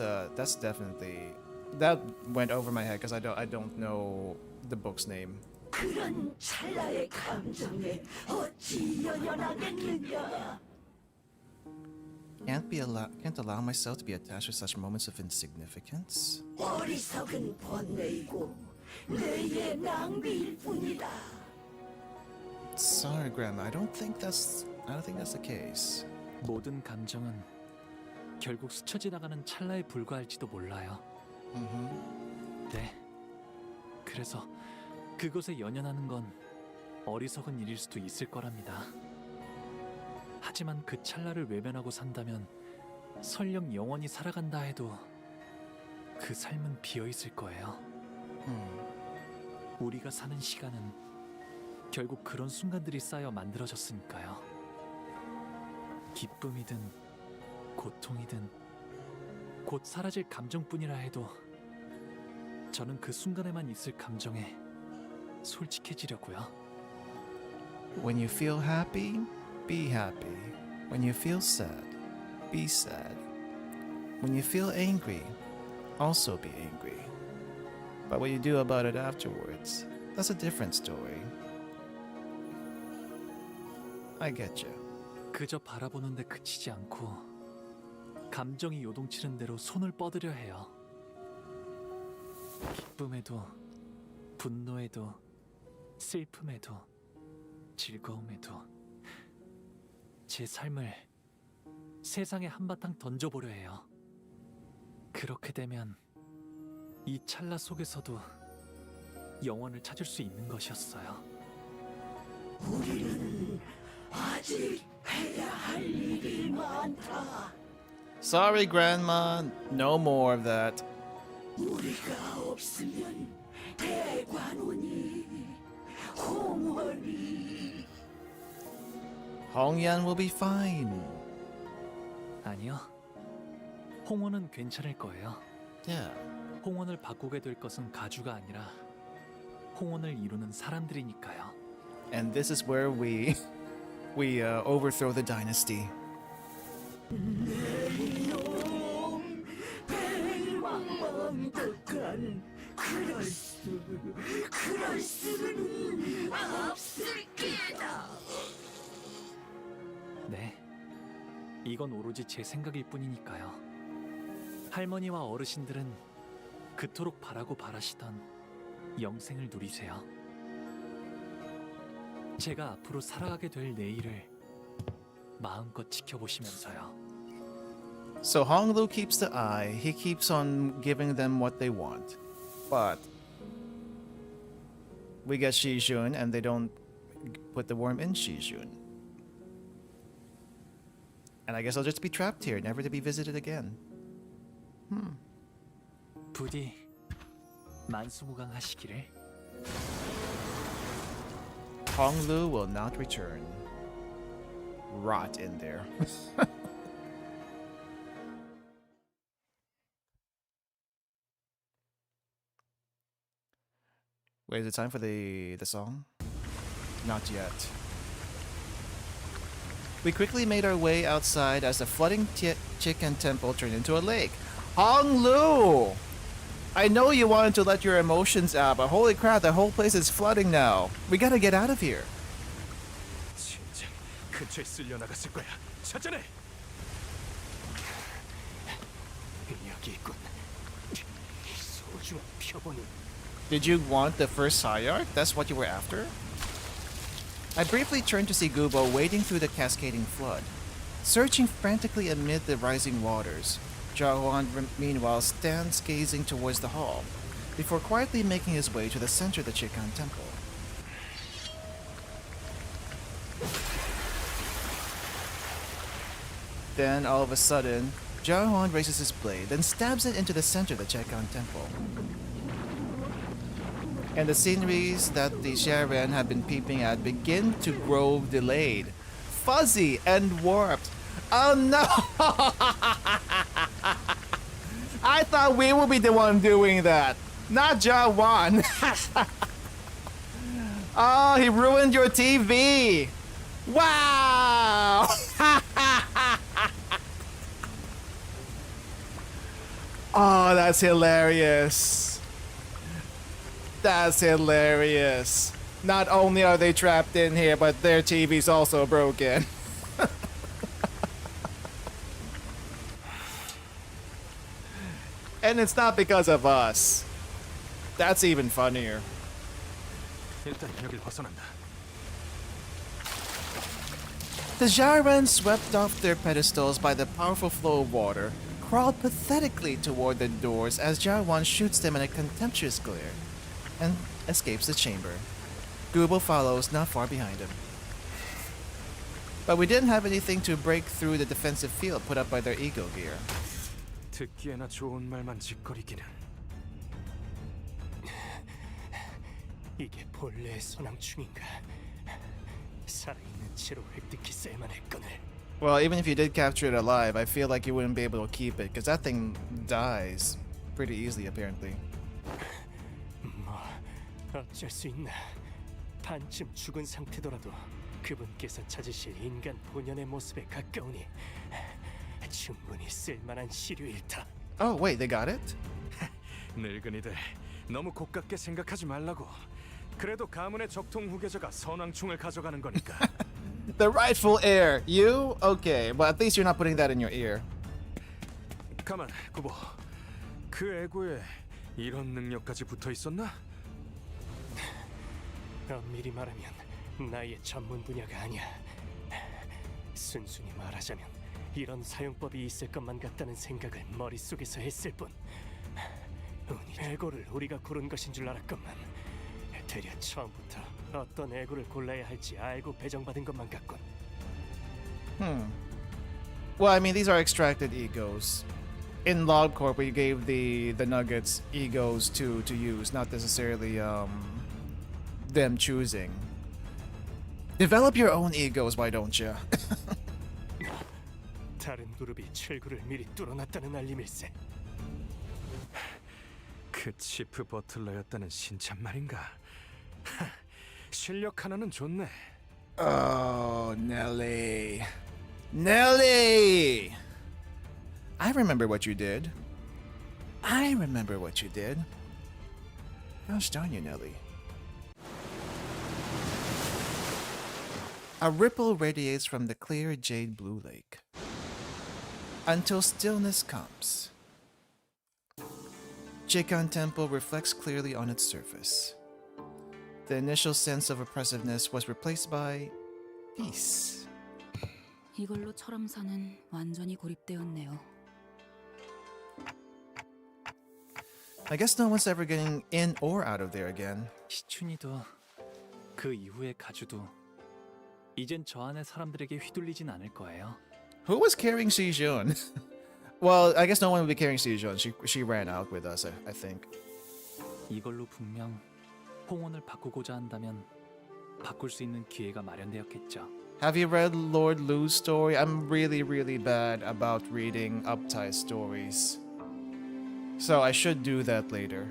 definitely, that went over my head because I don't know the book's name. 그런 찰나의 감정에 어찌 연연하겠느냐. Can't allow myself to be attached to such moments of insignificance. 어리석은 번뇌이고 뇌의 낭비일 뿐이다. Sorry, Grandma. I don't think that's the case. 모든 감정은 결국 스쳐 지나가는 찰나에 불과할지도 몰라요. 네. 그래서 그것에 연연하는 건 어리석은 일일 수도 있을 거랍니다. 하지만 그 찰나를 외면하고 산다면 설령 영원히 살아간다 해도 그 삶은 비어 있을 거예요. 우리가 사는 시간은 결국 그런 순간들이 쌓여 만들어졌으니까요. 기쁨이든 고통이든 곧 사라질 감정뿐이라 해도 저는 그 순간에만 있을 감정에 솔직해지려고요. When you feel happy, be happy. When you feel sad, be sad. When you feel angry, also be angry. But what you do about it afterwards, that's a different story. I get you. 그저 바라보는데 그치지 않고 감정이 요동치는 대로 손을 뻗으려 해요. 기쁨에도 분노에도 슬픔에도 즐거움에도 제 삶을 세상에 한바탕 던져보려 해요. 그렇게 되면 이 찰나 속에서도 영원을 찾을 수 있는 것이었어요. 우리는 아직 해야 할 일이 많다. Sorry, Grandma. No more of that. 우리가 없으면 대관원이 홍원이 Hongyan will be fine. 아니요. 홍원은 괜찮을 거예요. Yeah. 홍원을 바꾸게 될 것은 가주가 아니라 홍원을 이루는 사람들이니까요. And this is where we overthrow the dynasty. 내놈 배왕왕덕한 그럴 수는 없을 게다. 네. 이건 오로지 제 생각일 뿐이니까요. 할머니와 어르신들은 그토록 바라고 바라시던 영생을 누리세요. 제가 앞으로 살아가게 될 내일을 마음껏 지켜보시면서요. So Honglu keeps the eye. He keeps on giving them what they want. But we get Shijun and they don't put the worm in Shijun. And I guess I'll just be trapped here, never to be visited again. 부디 만수무강하시기를. Honglu will not return. Rot in there. Wait, is it time for the song? Not yet. We quickly made our way outside as the flooding chicken temple turned into a lake. Honglu! I know you wanted to let your emotions out, but holy crap, the whole place is flooding now. We gotta get out of here. 진짜 근처에 쓸려 나갔을 거야. 찾아내. 여기 있군. 소중한 표본이. Did you want the first Sayark? That's what you were after? I briefly turned to see Gubo wading through the cascading flood, searching frantically amid the rising waters. Jahuan, meanwhile, stands gazing towards the hall, before quietly making his way to the center of the Chikan temple. Then, all of a sudden, Jahuan raises his blade and stabs it into the center of the Chikan temple. And the sceneries that the Sharan have been peeping at begin to grow delayed, fuzzy, and warped. Oh no! I thought we would be the one doing that, not Jawan. Oh, he ruined your TV. Wow! Oh, that's hilarious. That's hilarious. Not only are they trapped in here, but their TV's also broken. And it's not because of us. That's even funnier. 일단 여길 벗어난다. The Jairan, swept off their pedestals by the powerful flow of water, crawled pathetically toward the doors as Jarwan shoots them in a contemptuous glare and escapes the chamber. Gubo follows not far behind him. But we didn't have anything to break through the defensive field put up by their ego gear. 듣기에나 좋은 말만 짓거리기는. 이게 본래의 소낭충인가? 살아있는 채로 획득히 쓸만 했거늘. Well, even if you did capture it alive, I feel like you wouldn't be able to keep it, because that thing dies pretty easily, apparently. 뭐 어쩔 수 있나? 반쯤 죽은 상태더라도 그분께서 찾으실 인간 본연의 모습에 가까우니 충분히 쓸만한 시류일다. Oh, wait, they got it? 늙은이들 너무 고깝게 생각하지 말라고. 그래도 가문의 적통 후계자가 선왕충을 가져가는 거니까. The rightful heir. You? Okay, but at least you're not putting that in your ear. 가만, 구보. 그 애고에 이런 능력까지 붙어 있었나? 엄밀히 말하면 나의 전문 분야가 아니야. 순순히 말하자면 이런 사용법이 있을 것만 같다는 생각을 머릿속에서 했을 뿐. 운이 애고를 우리가 고른 것인 줄 알았건만 대려 처음부터 어떤 애고를 골라야 할지 알고 배정받은 것만 같군. Well, I mean, these are extracted egos. In LULdog, we gave the nuggets egos to use, not necessarily them choosing. Develop your own egos, why don't you? 다른 그룹이 철구를 미리 뚫어놨다는 알림일세. 그 치프 버틀러였다는 신참 말인가? 실력 하나는 좋네. Oh, Nelly. Nelly! I remember what you did. I remember what you did. Gosh darn you, Nelly. A ripple radiates from the clear jade blue lake until stillness comes. Jikon Temple reflects clearly on its surface. The initial sense of oppressiveness was replaced by peace. 이걸로 철암사는 완전히 고립되었네요. I guess no one's ever getting in or out of there again. 시춘이도 그 이후의 가주도 이젠 저 안의 사람들에게 휘둘리진 않을 거예요. Who was carrying Sijun? Well, I guess no one will be carrying Sijun. She ran out with us, I think. 이걸로 분명 홍원을 바꾸고자 한다면 바꿀 수 있는 기회가 마련되었겠죠. Have you read Lord Lu's story? I'm really bad about reading uptight stories. So I should do that later.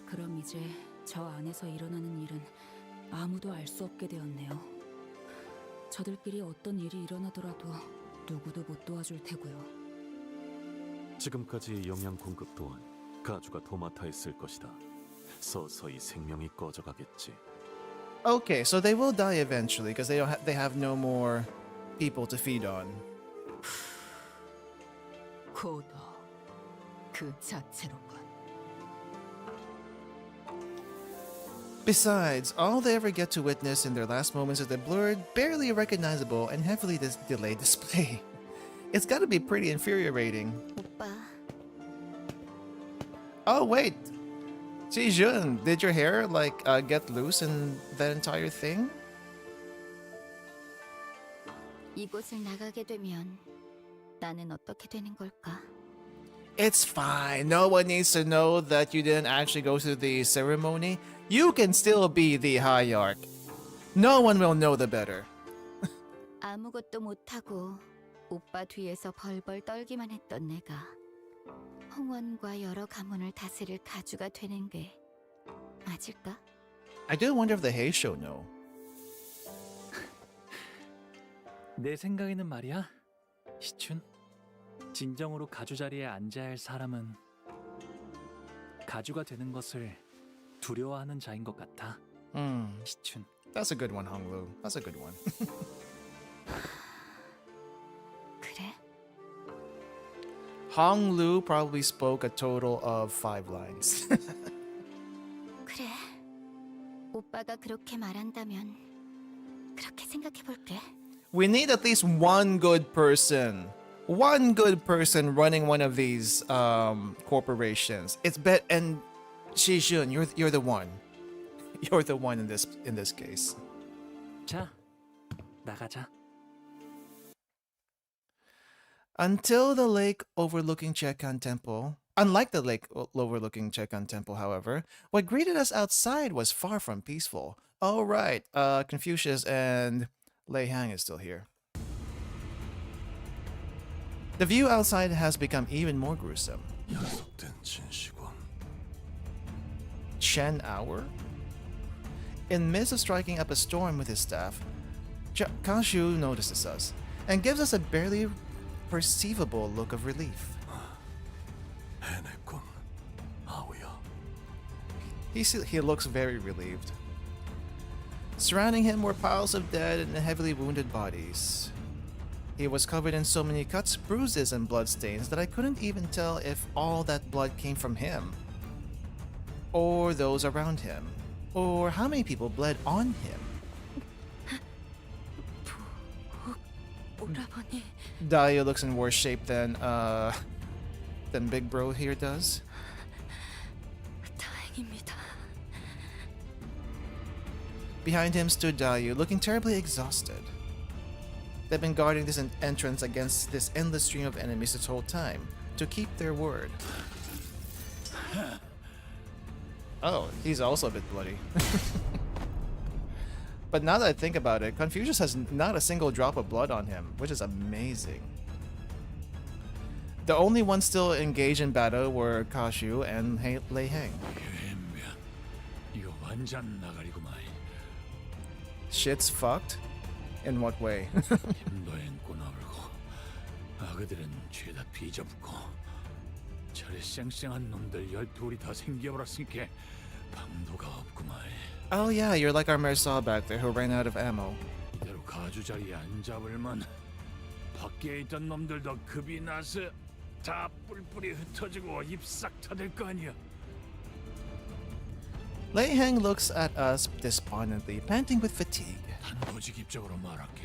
그럼 이제 저 안에서 일어나는 일은 아무도 알 수 없게 되었네요. 저들끼리 어떤 일이 일어나더라도 누구도 못 도와줄 테고요. 지금까지 영양 공급 또한 가주가 도맡아 있을 것이다. 서서히 생명이 꺼져가겠지. Okay, so they will die eventually because they have no more people to feed on. 고도 그 자체로군. Besides, all they ever get to witness in their last moments is the blurred, barely recognizable, and heavily delayed display. It's gotta be pretty infuriating. 오빠, Oh wait, Sijun, did your hair get loose in that entire thing? 이곳을 나가게 되면 나는 어떻게 되는 걸까? It's fine. No one needs to know that you didn't actually go to the ceremony. You can still be the hierarch. No one will know the better. 아무것도 못하고 오빠 뒤에서 벌벌 떨기만 했던 내가 홍원과 여러 가문을 다스릴 가주가 되는 게 맞을까? I do wonder if the Hay Show know. 내 생각에는 말이야, 시춘. 진정으로 가주 자리에 앉아야 할 사람은 가주가 되는 것을 두려워하는 자인 것 같아. 시춘. That's a good one, Honglu. That's a good one. 그래? Hong Lu probably spoke a total of 5 lines. 그래. 오빠가 그렇게 말한다면 그렇게 생각해 볼게. We need at least one good person. One good person running one of these corporations. It's bet and Shijun, you're the one. You're the one in this case. 자, 나가자. Until the lake overlooking Chekan Temple. Unlike the lake overlooking Chekan Temple, however, what greeted us outside was far from peaceful. Oh right, Confucius and Lei Hang is still here. The view outside has become even more gruesome. Chen Hour? In midst of striking up a storm with his staff, Kashu notices us and gives us a barely perceivable look of relief. He looks very relieved. Surrounding him were piles of dead and heavily wounded bodies. He was covered in so many cuts, bruises, and bloodstains that I couldn't even tell if all that blood came from him, or those around him, or how many people bled on him. Dahlia looks in worse shape than Big Bro here does. 다행입니다. Behind him stood Dahlia, looking terribly exhausted. They've been guarding this entrance against this endless stream of enemies this whole time, to keep their word. Oh, he's also a bit bloody. But now that I think about it, Confucius has not a single drop of blood on him, which is amazing. The only ones still engaged in battle were Kashu and Lei Hang. Shit's fucked? In what way? 아그들은 죄다 비져붙고 저래 쌩쌩한 놈들 12이 다 생겨버렸으니까 방도가 없구만. Oh yeah, you're like our Mersaw back there who ran out of ammo. 이대로 가주 자리에 안 잡을만 밖에 있던 놈들도 급이 나서 다 뿔뿔이 흩어지고 입 싹 터질 거 아니야. Lei Hang looks at us despondently, panting with fatigue. 단도직입적으로 말할게.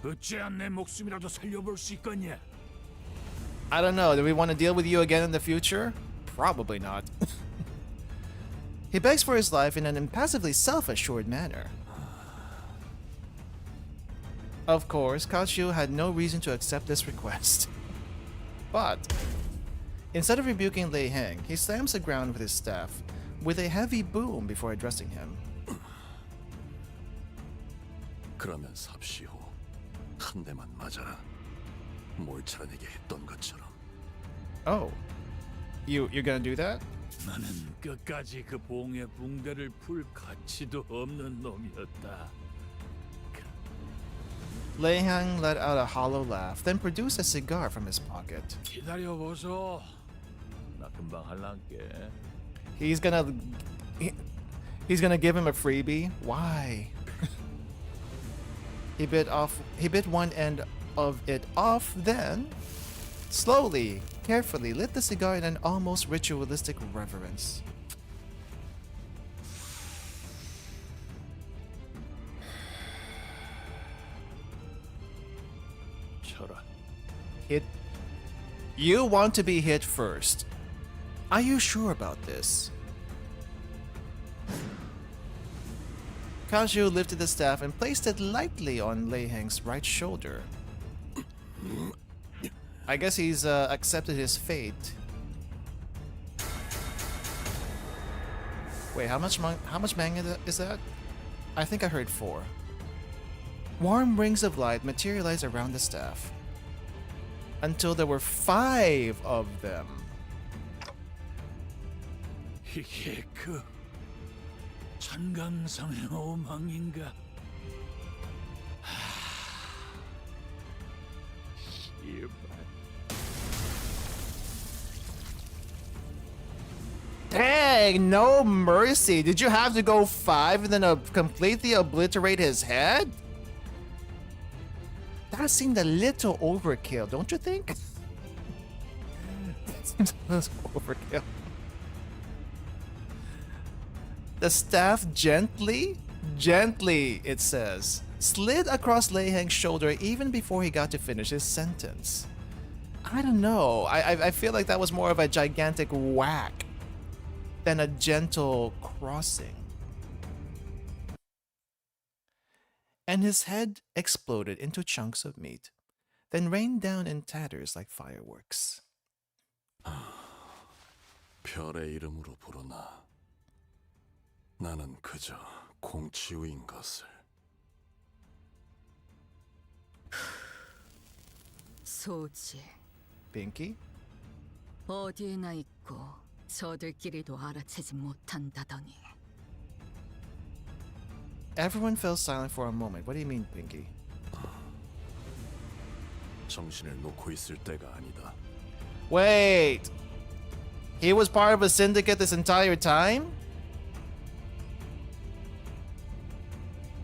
어째야 내 목숨이라도 살려볼 수 있겠냐? I don't know, do we want to deal with you again in the future? Probably not. He begs for his life in an impassively self-assured manner. Of course, Kachu had no reason to accept this request. But, instead of rebuking Lei Hang, he slams the ground with his staff, with a heavy boom before addressing him. 그러면 삽시오. 한 대만 맞아라. 몰차라내게 했던 것처럼. Oh, you're gonna do that? 나는 끝까지 그 봉의 붕대를 풀 가치도 없는 놈이었다. Lei Hang let out a hollow laugh, then produced a cigar from his pocket. 기다려 보소. 나 금방 할란게. He's gonna give him a freebie? Why? He bit one end of it off, then slowly, carefully lit the cigar in an almost ritualistic reverence. You want to be hit first. Are you sure about this? Kaju lifted the staff and placed it lightly on Lei Hang's right shoulder. I guess he's accepted his fate. Wait, how much manga is that? I think I heard 4. Warm rings of light materialized around the staff, until there were 5 of them. 이게 그 천강성의 오망인가? Dang, no mercy. Did you have to go 5 and then completely obliterate his head? That seemed a little overkill, don't you think? Seems a little overkill. The staff gently, it says, slid across Lei Heng's shoulder even before he got to finish his sentence. I don't know. I feel like that was more of a gigantic whack than a gentle crossing. And his head exploded into chunks of meat, then rained down in tatters like fireworks. 별의 이름으로 부르나. 나는 그저 공치우인 것을. 소지. Pinky? 어디에나 있고 저들끼리도 알아채지 못한다더니. Everyone fell silent for a moment. What do you mean, Pinky? 정신을 놓고 있을 때가 아니다. Wait! He was part of a syndicate this entire time?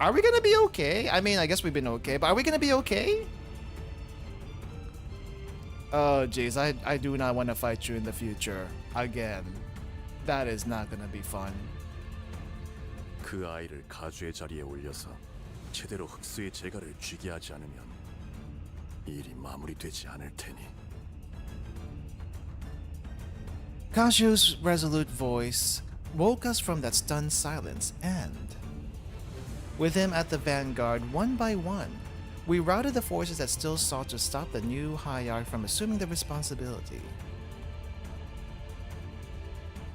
Are we gonna be okay? I mean, I guess we've been okay, but are we gonna be okay? Oh, jeez, I do not want to fight you in the future. Again. That is not gonna be fun. 그 아이를 가주의 자리에 올려서 제대로 흑수의 재갈을 쥐게 하지 않으면 일이 마무리되지 않을 테니. Kashu's resolute voice woke us from that stunned silence, and with him at the vanguard, one by one, we routed the forces that still sought to stop the new hierarch from assuming the responsibility.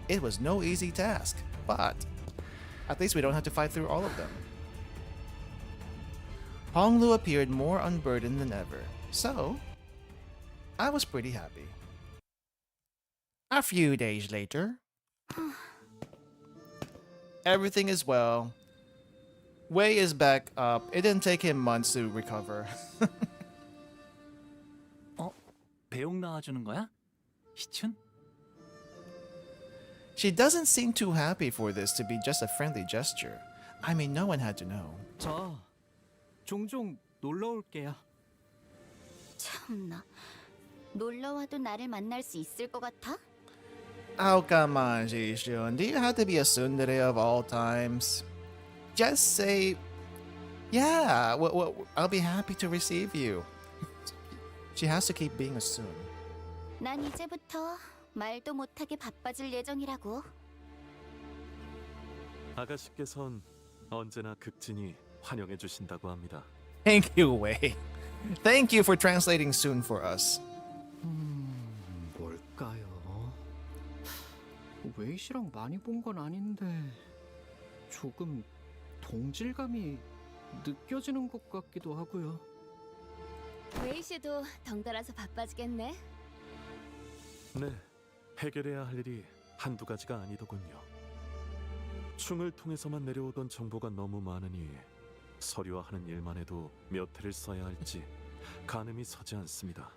It was no easy task, but at least we don't have to fight through all of them. Honglu appeared more unburdened than ever, so I was pretty happy. A few days later, everything is well. Wei is back up. It didn't take him months to recover. 배옥 나와주는 거야? 희춘? She doesn't seem too happy for this to be just a friendly gesture. I mean, no one had to know. 저 종종 놀러 올게요. 참나. 놀러 와도 나를 만날 수 있을 것 같아? Oh, come on, Jishun. Do you have to be a tsundere of all times? Just say, yeah, I'll be happy to receive you. She has to keep being a tsun. 난 이제부터 말도 못하게 바빠질 예정이라고. 아가씨께선 언제나 극진히 환영해 주신다고 합니다. Thank you, Wei. Thank you for translating soon for us. 뭘까요? 웨이 씨랑 많이 본 건 아닌데 조금 동질감이 느껴지는 것 같기도 하고요. 웨이 씨도 덩달아서 바빠지겠네. 네, 해결해야 할 일이 한두 가지가 아니더군요. 충을 통해서만 내려오던 정보가 너무 많으니 서류화하는 일만 해도 몇 해를 써야 할지 가늠이 서지 않습니다.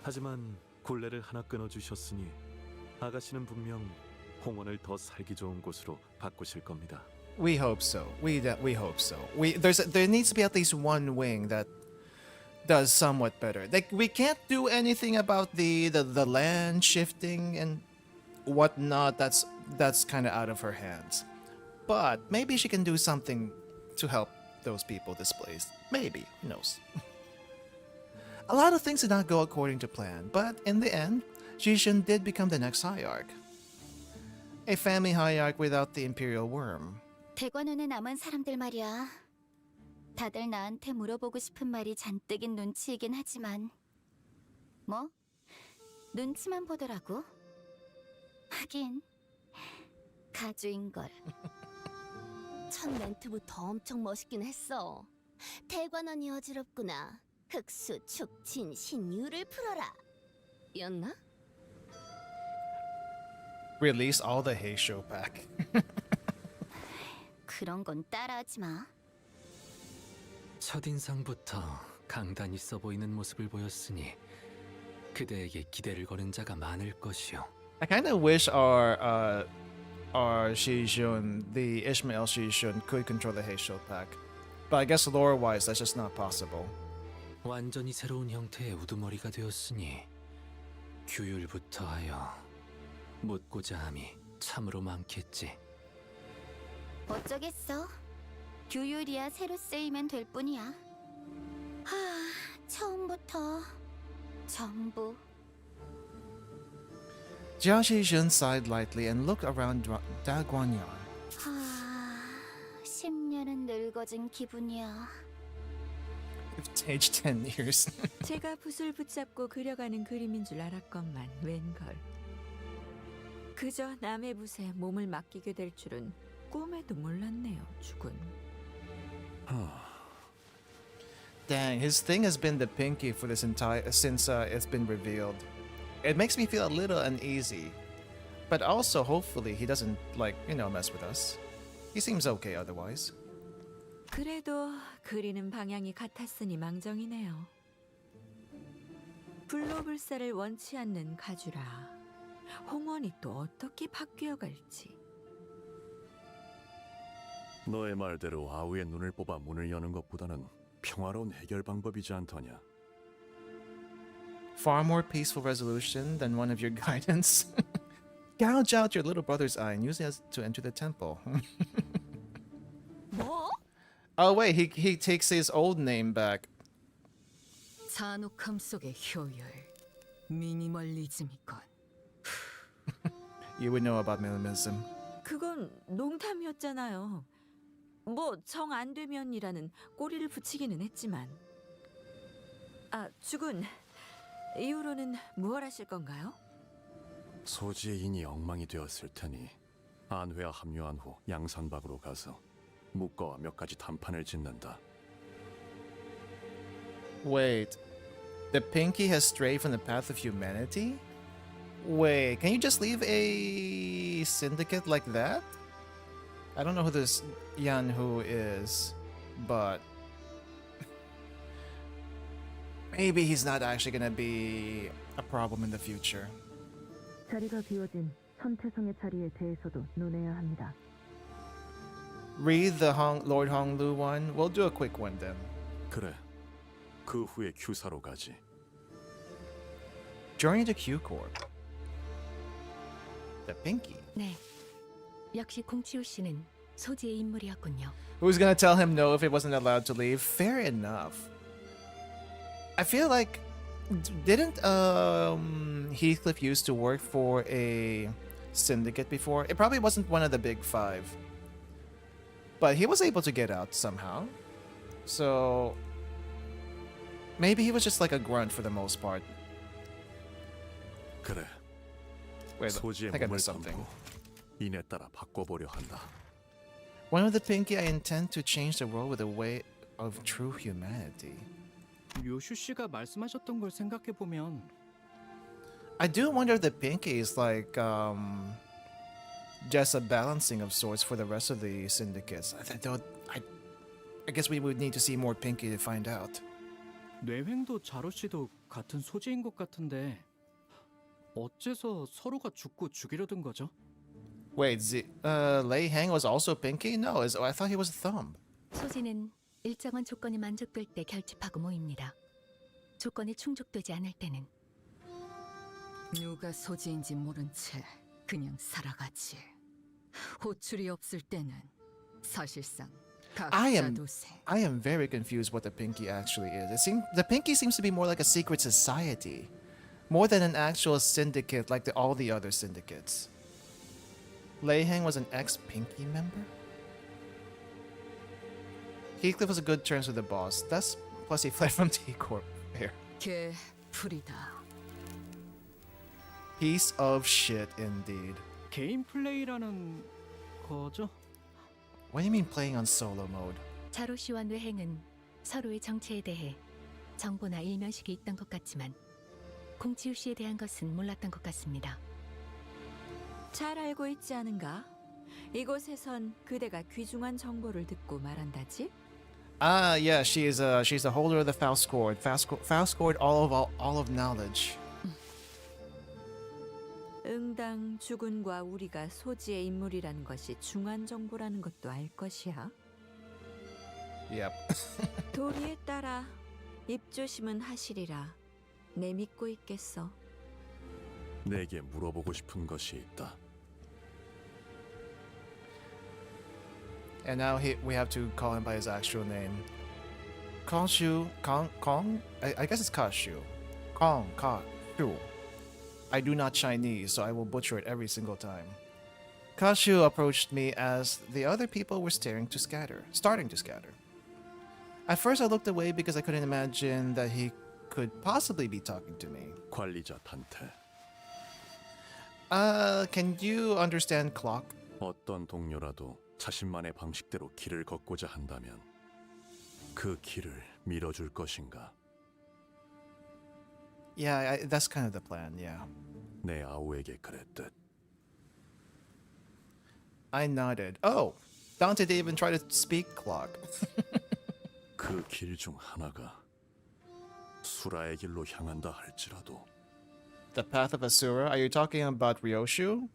하지만 굴레를 하나 끊어주셨으니 아가씨는 분명 홍원을 더 살기 좋은 곳으로 바꾸실 겁니다. We hope so. We hope so. There needs to be at least one wing that does somewhat better. Like, we can't do anything about the land shifting and whatnot. That's kind of out of her hands. But maybe she can do something to help those people displaced. Maybe, who knows? A lot of things did not go according to plan, but in the end, Jishin did become the next hierarch. A family hierarch without the imperial worm. 대관원에 남은 사람들 말이야. 다들 나한테 물어보고 싶은 말이 잔뜩인 눈치이긴 하지만 뭐? 눈치만 보더라고. 하긴 가주인걸. 첫 멘트부터 엄청 멋있긴 했어. 대관원이 어지럽구나. 흑수, 축친, 신유를 풀어라. 였나? Release all the Heisho pack. 그런 건 따라하지 마. 첫인상부터 강단 있어 보이는 모습을 보였으니 그대에게 기대를 거는 자가 많을 것이요. I kind of wish our Shijun, the Ishmael Shijun, could control the Heisho pack. But I guess lore-wise, that's just not possible. 완전히 새로운 형태의 우두머리가 되었으니 규율부터 하여 묻고자 함이 참으로 많겠지. 어쩌겠어. 규율이야 새로 쓰이면 될 뿐이야. 처음부터 전부. joeyChin sighed lightly and looked around Dagwanyan. 10년은 늙어진 기분이야. It's aged 10 years. 제가 붓을 붙잡고 그려가는 그림인 줄 알았건만 웬걸. 그저 남의 붓에 몸을 맡기게 될 줄은 꿈에도 몰랐네요, 죽은. Dang, his thing has been the pinky for this since it's been revealed. It makes me feel a little uneasy, but also hopefully he doesn't mess with us. He seems okay otherwise. 그래도 그리는 방향이 같았으니 망정이네요. 불로불사를 원치 않는 가주라. 홍원이 또 어떻게 바뀌어 갈지. 너의 말대로 아우의 눈을 뽑아 문을 여는 것보다는 평화로운 해결 방법이지 않더냐. Far more peaceful resolution than one of your guidance. Gouge out your little brother's eye and use it to enter the temple. 뭐? Oh wait, he takes his old name back. 잔혹함 속의 효율, 미니멀리즘이건. You would know about minimalism. 그건 농담이었잖아요. 뭐 정 안 되면이라는 꼬리를 붙이기는 했지만. 죽은 이후로는 무얼 하실 건가요? 소지의 인이 엉망이 되었을 테니 안회와 합류한 후 양산박으로 가서 묵과와 몇 가지 단판을 짓는다. Wait, the pinky has strayed from the path of humanity? Wait, can you just leave a syndicate like that? I don't know who this Yanhu is, but maybe he's not actually gonna be a problem in the future. 자리가 비워진 천태성의 자리에 대해서도 논해야 합니다. Read the Lord Honglu one. We'll do a quick one then. 그래. 그 후에 Q사로 가지. Journey to Q Corp. The pinky. 네. 역시 공치우 씨는 소지의 인물이었군요. Who's gonna tell him no if he wasn't allowed to leave? Fair enough. I feel like didn't Heathcliff used to work for a syndicate before? It probably wasn't one of the big five. But he was able to get out somehow. So maybe he was just like a grunt for the most part. 그래. Wait, 소지의 I think I 몸을 missed something. 담고 인에 따라 바꿔보려 한다. One of the pinky, I intend to change the world with a way of true humanity. 요슈 씨가 말씀하셨던 걸 생각해 보면 I do wonder if the pinky is like just a balancing of sorts for the rest of the syndicates. I guess we would need to see more pinky to find out. 뇌횡도 자로 씨도 같은 소재인 것 같은데 어째서 서로가 죽고 죽이려던 거죠? Wait, Lei Hang was also pinky? No, I thought he was thumb. 소지는 일정한 조건이 만족될 때 결집하고 모입니다. 조건이 충족되지 않을 때는 누가 소지인지 모른 채 그냥 살아가지. 호출이 없을 때는 사실상 I 각자 am 도세. very confused what the pinky actually is. The pinky seems to be more like a secret society, more than an actual syndicate like all the other syndicates. Lei Hang was an ex-pinky member? Heathcliff was a good terms with the boss. Plus he fled from T-Corp. Here. 개 풀이다. Piece of shit indeed. 개인 플레이라는 거죠? What do you mean playing on solo mode? 자로 씨와 뇌행은 서로의 정체에 대해 정보나 일면식이 있던 것 같지만 공치우 씨에 대한 것은 몰랐던 것 같습니다. 잘 알고 있지 않은가? 이곳에선 그대가 귀중한 정보를 듣고 말한다지? Yeah, she's the holder of the Faust Cord. Faust Cord, all of knowledge. 응당 주군과 우리가 소지의 인물이라는 것이 중한 정보라는 것도 알 것이야. Yep. 도리에 따라 입조심은 하시리라. 내 믿고 있겠어. 내게 물어보고 싶은 것이 있다. And now we have to call him by his actual name. Kongshu, Kong? I guess it's Kashu. Kong, Kashu. I do not Chinese, so I will butcher it every single time. Kashu approached me as the other people were starting to scatter. At first I looked away because I couldn't imagine that he could possibly be talking to me. 관리자 단테. Can you understand clock? 어떤 동료라도 자신만의 방식대로 길을 걷고자 한다면 그 길을 밀어줄 것인가? Yeah, that's kind of the plan, yeah. 내 아우에게 그랬듯. I nodded. Oh, Dante didn't even try to speak clock. 그 길 중 하나가 수라의 길로 향한다 할지라도. The path of Asura? Are you talking about Ryoshu?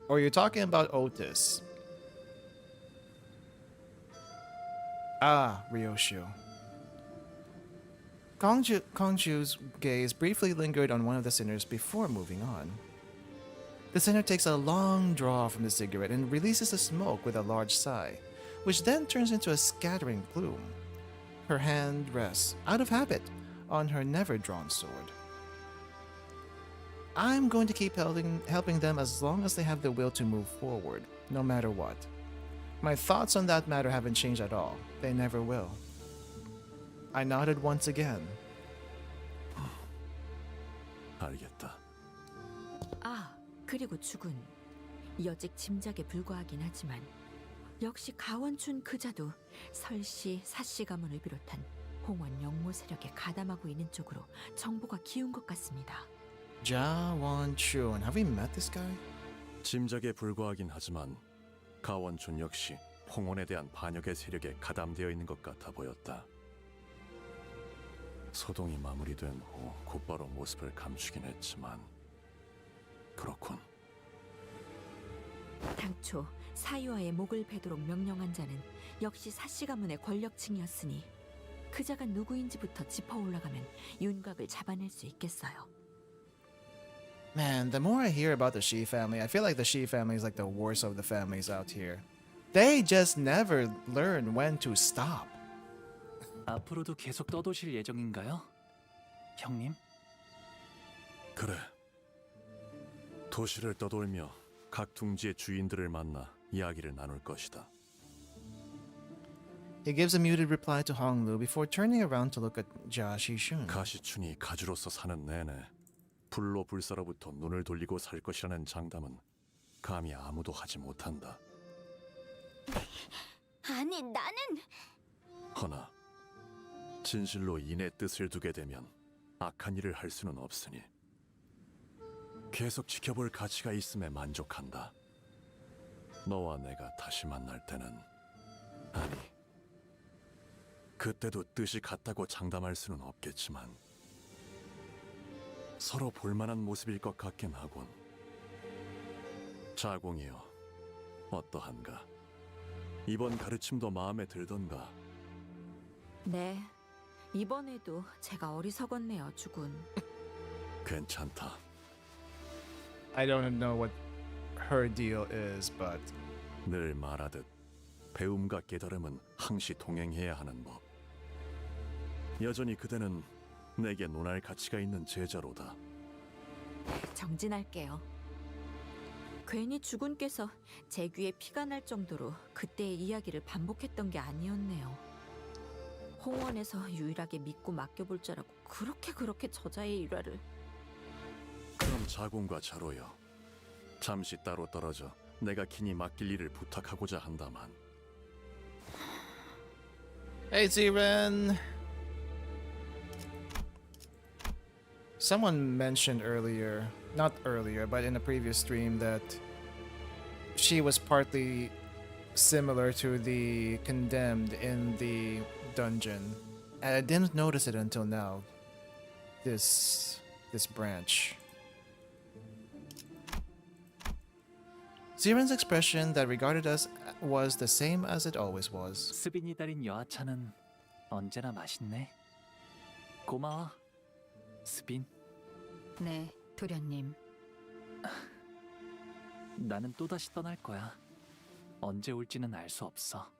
Or are you talking about Otis? Ah, Ryoshu. Kongju's gaze briefly lingered on one of the sinners before moving on. The sinner takes a long draw from the cigarette and releases the smoke with a large sigh, which then turns into a scattering plume. Her hand rests, out of habit, on her never-drawn sword. I'm going to keep helping them as long as they have the will to move forward, no matter what. My thoughts on that matter haven't changed at all. They never will. I nodded once again. 알겠다. 아, 그리고 죽은 여직 짐작에 불과하긴 하지만 역시 가원춘 그자도 설씨, 사씨 가문을 비롯한 홍원 영모 세력에 가담하고 있는 쪽으로 정보가 기운 것 같습니다. 자원춘, have we met this guy? 짐작에 불과하긴 하지만 가원춘 역시 홍원에 대한 반역의 세력에 가담되어 있는 것 같아 보였다. 소동이 마무리된 후 곧바로 모습을 감추긴 했지만 그렇군. 당초 사유아의 목을 베도록 명령한 자는 역시 사씨 가문의 권력층이었으니 그자가 누구인지부터 짚어 올라가면 윤곽을 잡아낼 수 있겠어요. Man, the more I hear about the Shi family, I feel like the Shi family is like the worst of the families out here. They just never learn when to stop. 앞으로도 계속 떠도실 예정인가요? 형님? 그래. 도시를 떠돌며 각 둥지의 주인들을 만나 이야기를 나눌 것이다. He gives a muted reply to Honglu before turning around to look at Jia Shishun. 가시춘이 가주로서 사는 내내 불로 불사로부터 눈을 돌리고 살 것이라는 장담은 감히 아무도 하지 못한다. 아니, 나는... 허나 진실로 인의 뜻을 두게 되면 악한 일을 할 수는 없으니 계속 지켜볼 가치가 있음에 만족한다. 너와 내가 다시 만날 때는 아니 그때도 뜻이 같다고 장담할 수는 없겠지만 서로 볼만한 모습일 것 같긴 하군. 자공이여, 어떠한가? 이번 가르침도 마음에 들던가? 네, 이번에도 제가 어리석었네요, 주군. 괜찮다. I don't know what her deal is, but 늘 말하듯 배움과 깨달음은 항시 동행해야 하는 법. 여전히 그대는 내게 논할 가치가 있는 제자로다. 정진할게요. 괜히 주군께서 제 귀에 피가 날 정도로 그때의 이야기를 반복했던 게 아니었네요. 홍원에서 유일하게 믿고 맡겨볼 자라고 그렇게 저자의 일화를. 그럼 자공과 자로여, 잠시 따로 떨어져 내가 긴히 맡길 일을 부탁하고자 한다만. Hey, Ziren! Someone mentioned earlier, not earlier, but in a previous stream that she was partly similar to the condemned in the dungeon. And I didn't notice it until now. This branch. Ziren's expression that regarded us was the same as it always was. 스빈이 달인 여하차는 언제나 맛있네. 고마워, 스빈. 네, 도련님. 나는 또다시 떠날 거야. 언제 올지는 알 수 없어.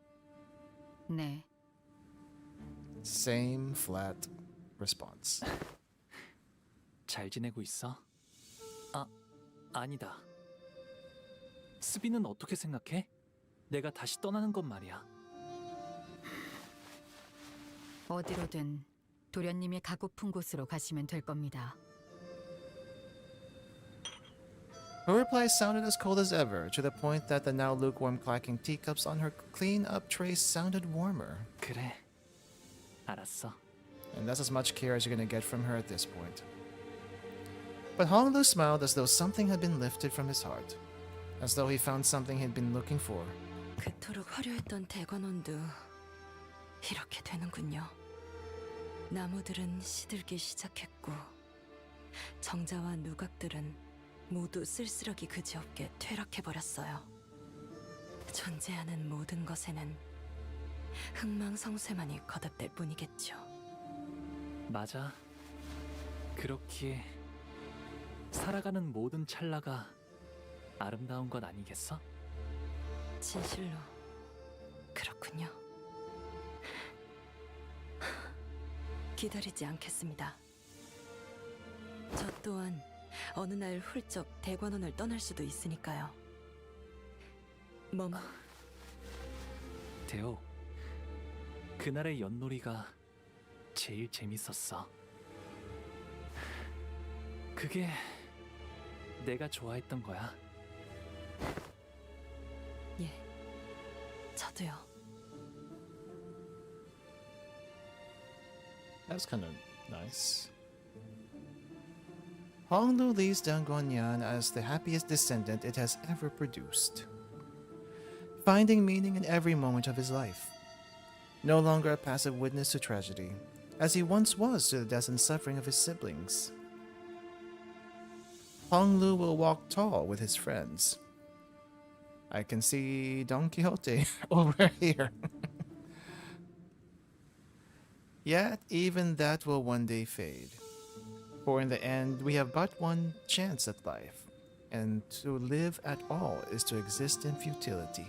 네. Same flat response. 잘 지내고 있어? 아니다. 스비는 어떻게 생각해? 내가 다시 떠나는 건 말이야. 어디로든 도련님이 가고픈 곳으로 가시면 될 겁니다. Her reply sounded as cold as ever, to the point that the now lukewarm clacking teacups on her clean-up tray sounded warmer. 그래. 알았어. And that's as much care as you're gonna get from her at this point. But Honglu smiled as though something had been lifted from his heart, as though he found something he'd been looking for. 그토록 화려했던 대관원도 이렇게 되는군요. 나무들은 시들기 시작했고 정자와 누각들은 모두 쓸쓸하기 그지없게 퇴락해버렸어요. 존재하는 모든 것에는 흥망성쇠만이 거듭될 뿐이겠죠. 맞아. 그렇기에 살아가는 모든 찰나가 아름다운 것 아니겠어? 진실로 그렇군요. 기다리지 않겠습니다. 저 또한 어느 날 훌쩍 대관원을 떠날 수도 있으니까요. 대호, 그날의 연놀이가 제일 재밌었어. 그게 내가 좋아했던 거야. 예, 저도요. That was kind of nice. Honglu leaves Dangguanyan as the happiest descendant it has ever produced, finding meaning in every moment of his life. No longer a passive witness to tragedy, as he once was to the death and suffering of his siblings. Honglu will walk tall with his friends. I can see Don Quixote over here. Yet, even that will one day fade. For in the end, we have but one chance at life, and to live at all is to exist in futility.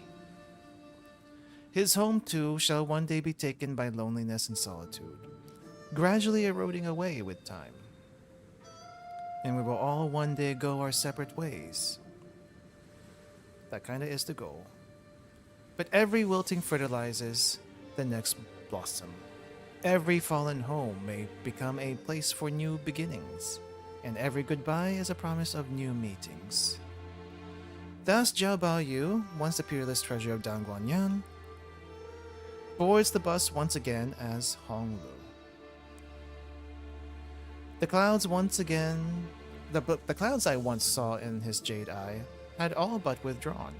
His home, too, shall one day be taken by loneliness and solitude, gradually eroding away with time. And we will all one day go our separate ways. That kinda is the goal. But every wilting fertilizes the next blossom. Every fallen home may become a place for new beginnings, and every goodbye is a promise of new meetings. Thus Jiao Baoyu, once the peerless treasure of Dangguanyan, boards the bus once again as Honglu. The clouds the clouds I once saw in his jade eye had all but withdrawn.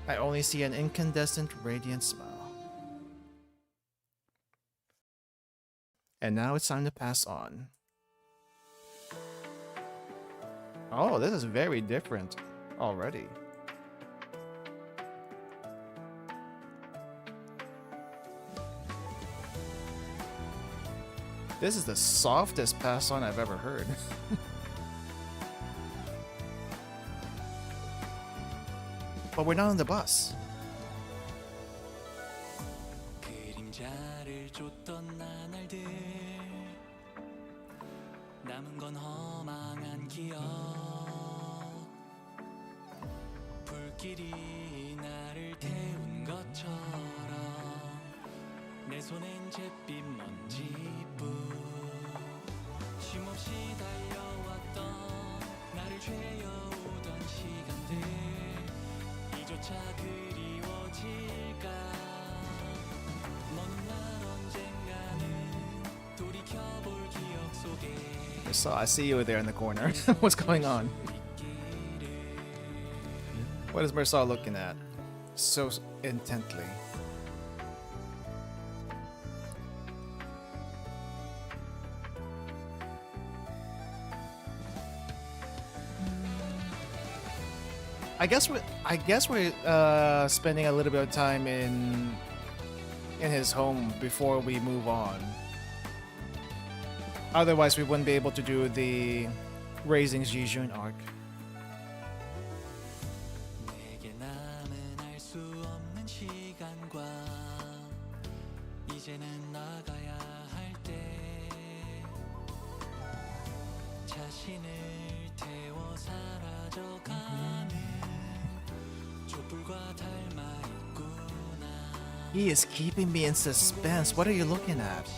I only see an incandescent, radiant smile. And now it's time to pass on. Oh, this is very different already. This is the softest pass on I've ever heard. But we're not on the bus. 그림자를 쫓던 나날들 남은 건 허망한 기억 불길이 나를 태운 것처럼 내 손엔 잿빛 먼지뿐 쉼없이 달려왔던 나를 죄어오던 시간들 이조차 그리워질까 먼 날 언젠가는 돌이켜볼 기억 속에 I see you there in the corner. What's going on? What is Mersal looking at so intently? I guess we're spending a little bit of time in his home before we move on. Otherwise, we wouldn't be able to do the Raising Jijun arc. 이제는 나가야 할 때 자신을 태워 사라져가는 촛불과 닮아 있구나. He is keeping me in suspense. What are you looking at?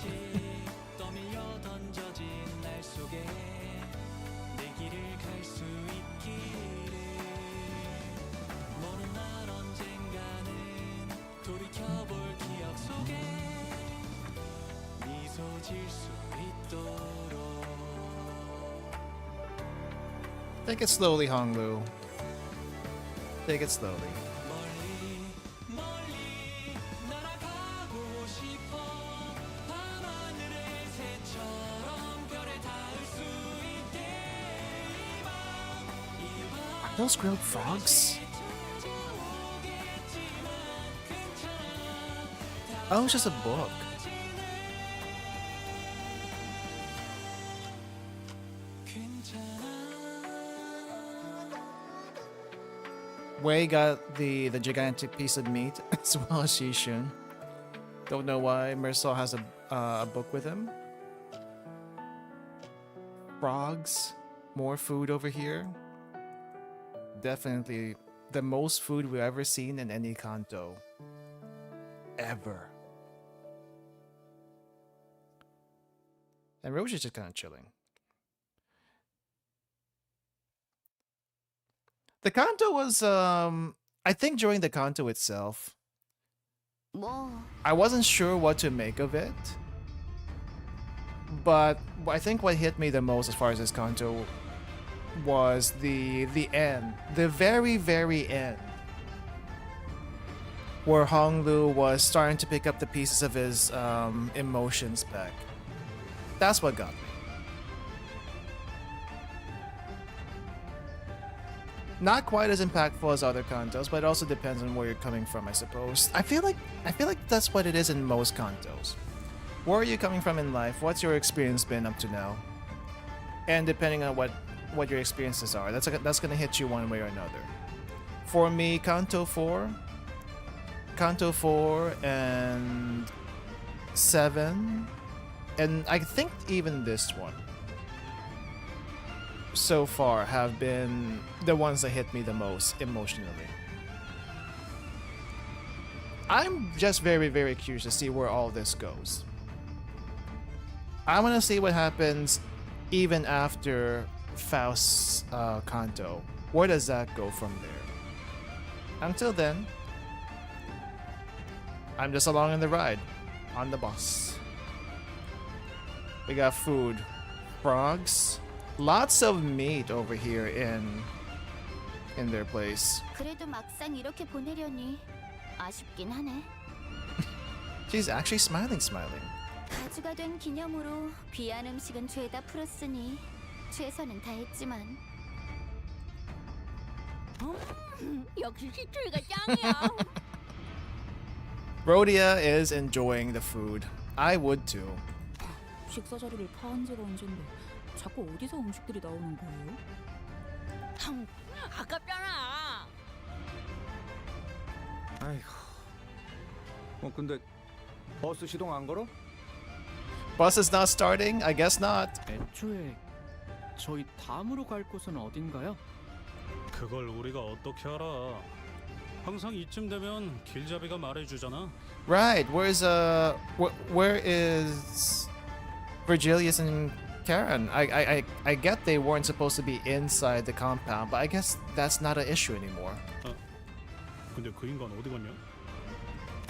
떠밀려 던져진 날 속에 내 길을 갈 수 있기를. 모든 날 언젠가는 돌이켜볼 기억 속에 미소 질 수 있도록. Take it slowly, Honglu. Take it slowly. Are those grilled frogs? Oh, it's just a book. Wei got the gigantic piece of meat as well as Shishun. Don't know why Mersal has a book with him. Frogs, more food over here. Definitely the most food we've ever seen in any Canto. Ever. And Roche is just kind of chilling. The Canto was, I think during the Canto itself, I wasn't sure what to make of it. But I think what hit me the most as far as this Canto was the end. The very, very end. Where Honglu was starting to pick up the pieces of his emotions back. That's what got me. Not quite as impactful as other Cantos, but it also depends on where you're coming from, I suppose. I feel like that's what it is in most Cantos. Where are you coming from in life? What's your experience been up to now? And depending on what your experiences are, that's gonna hit you one way or another. For me, Canto 4 and 7, and I think even this one so far have been the ones that hit me the most emotionally. I'm just very, very curious to see where all this goes. I want to see what happens even after Faust's Canto. Where does that go from there? Until then, I'm just along in the ride on the bus. We got food, frogs, lots of meat over here in their place. 그래도 막상 이렇게 보내려니 아쉽긴 하네. She's actually smiling. 가주가 된 기념으로 귀한 음식은 죄다 풀었으니 최선은 다했지만. 역시 시추이가 짱이야. Rhodia is enjoying the food. I would too. 식사 자리를 파한 지가 언젠데 자꾸 어디서 음식들이 나오는 거예요? 아깝잖아. 아이고. 근데 버스 시동 안 걸어? Bus is not starting? I guess not. 애초에 저희 다음으로 갈 곳은 어딘가요? 그걸 우리가 어떻게 알아? 항상 이쯤 되면 길잡이가 말해주잖아. Right. Where is Virgilius and Karen? I get they weren't supposed to be inside the compound, but I guess that's not an issue anymore. 근데 그 인간 어디 갔냐?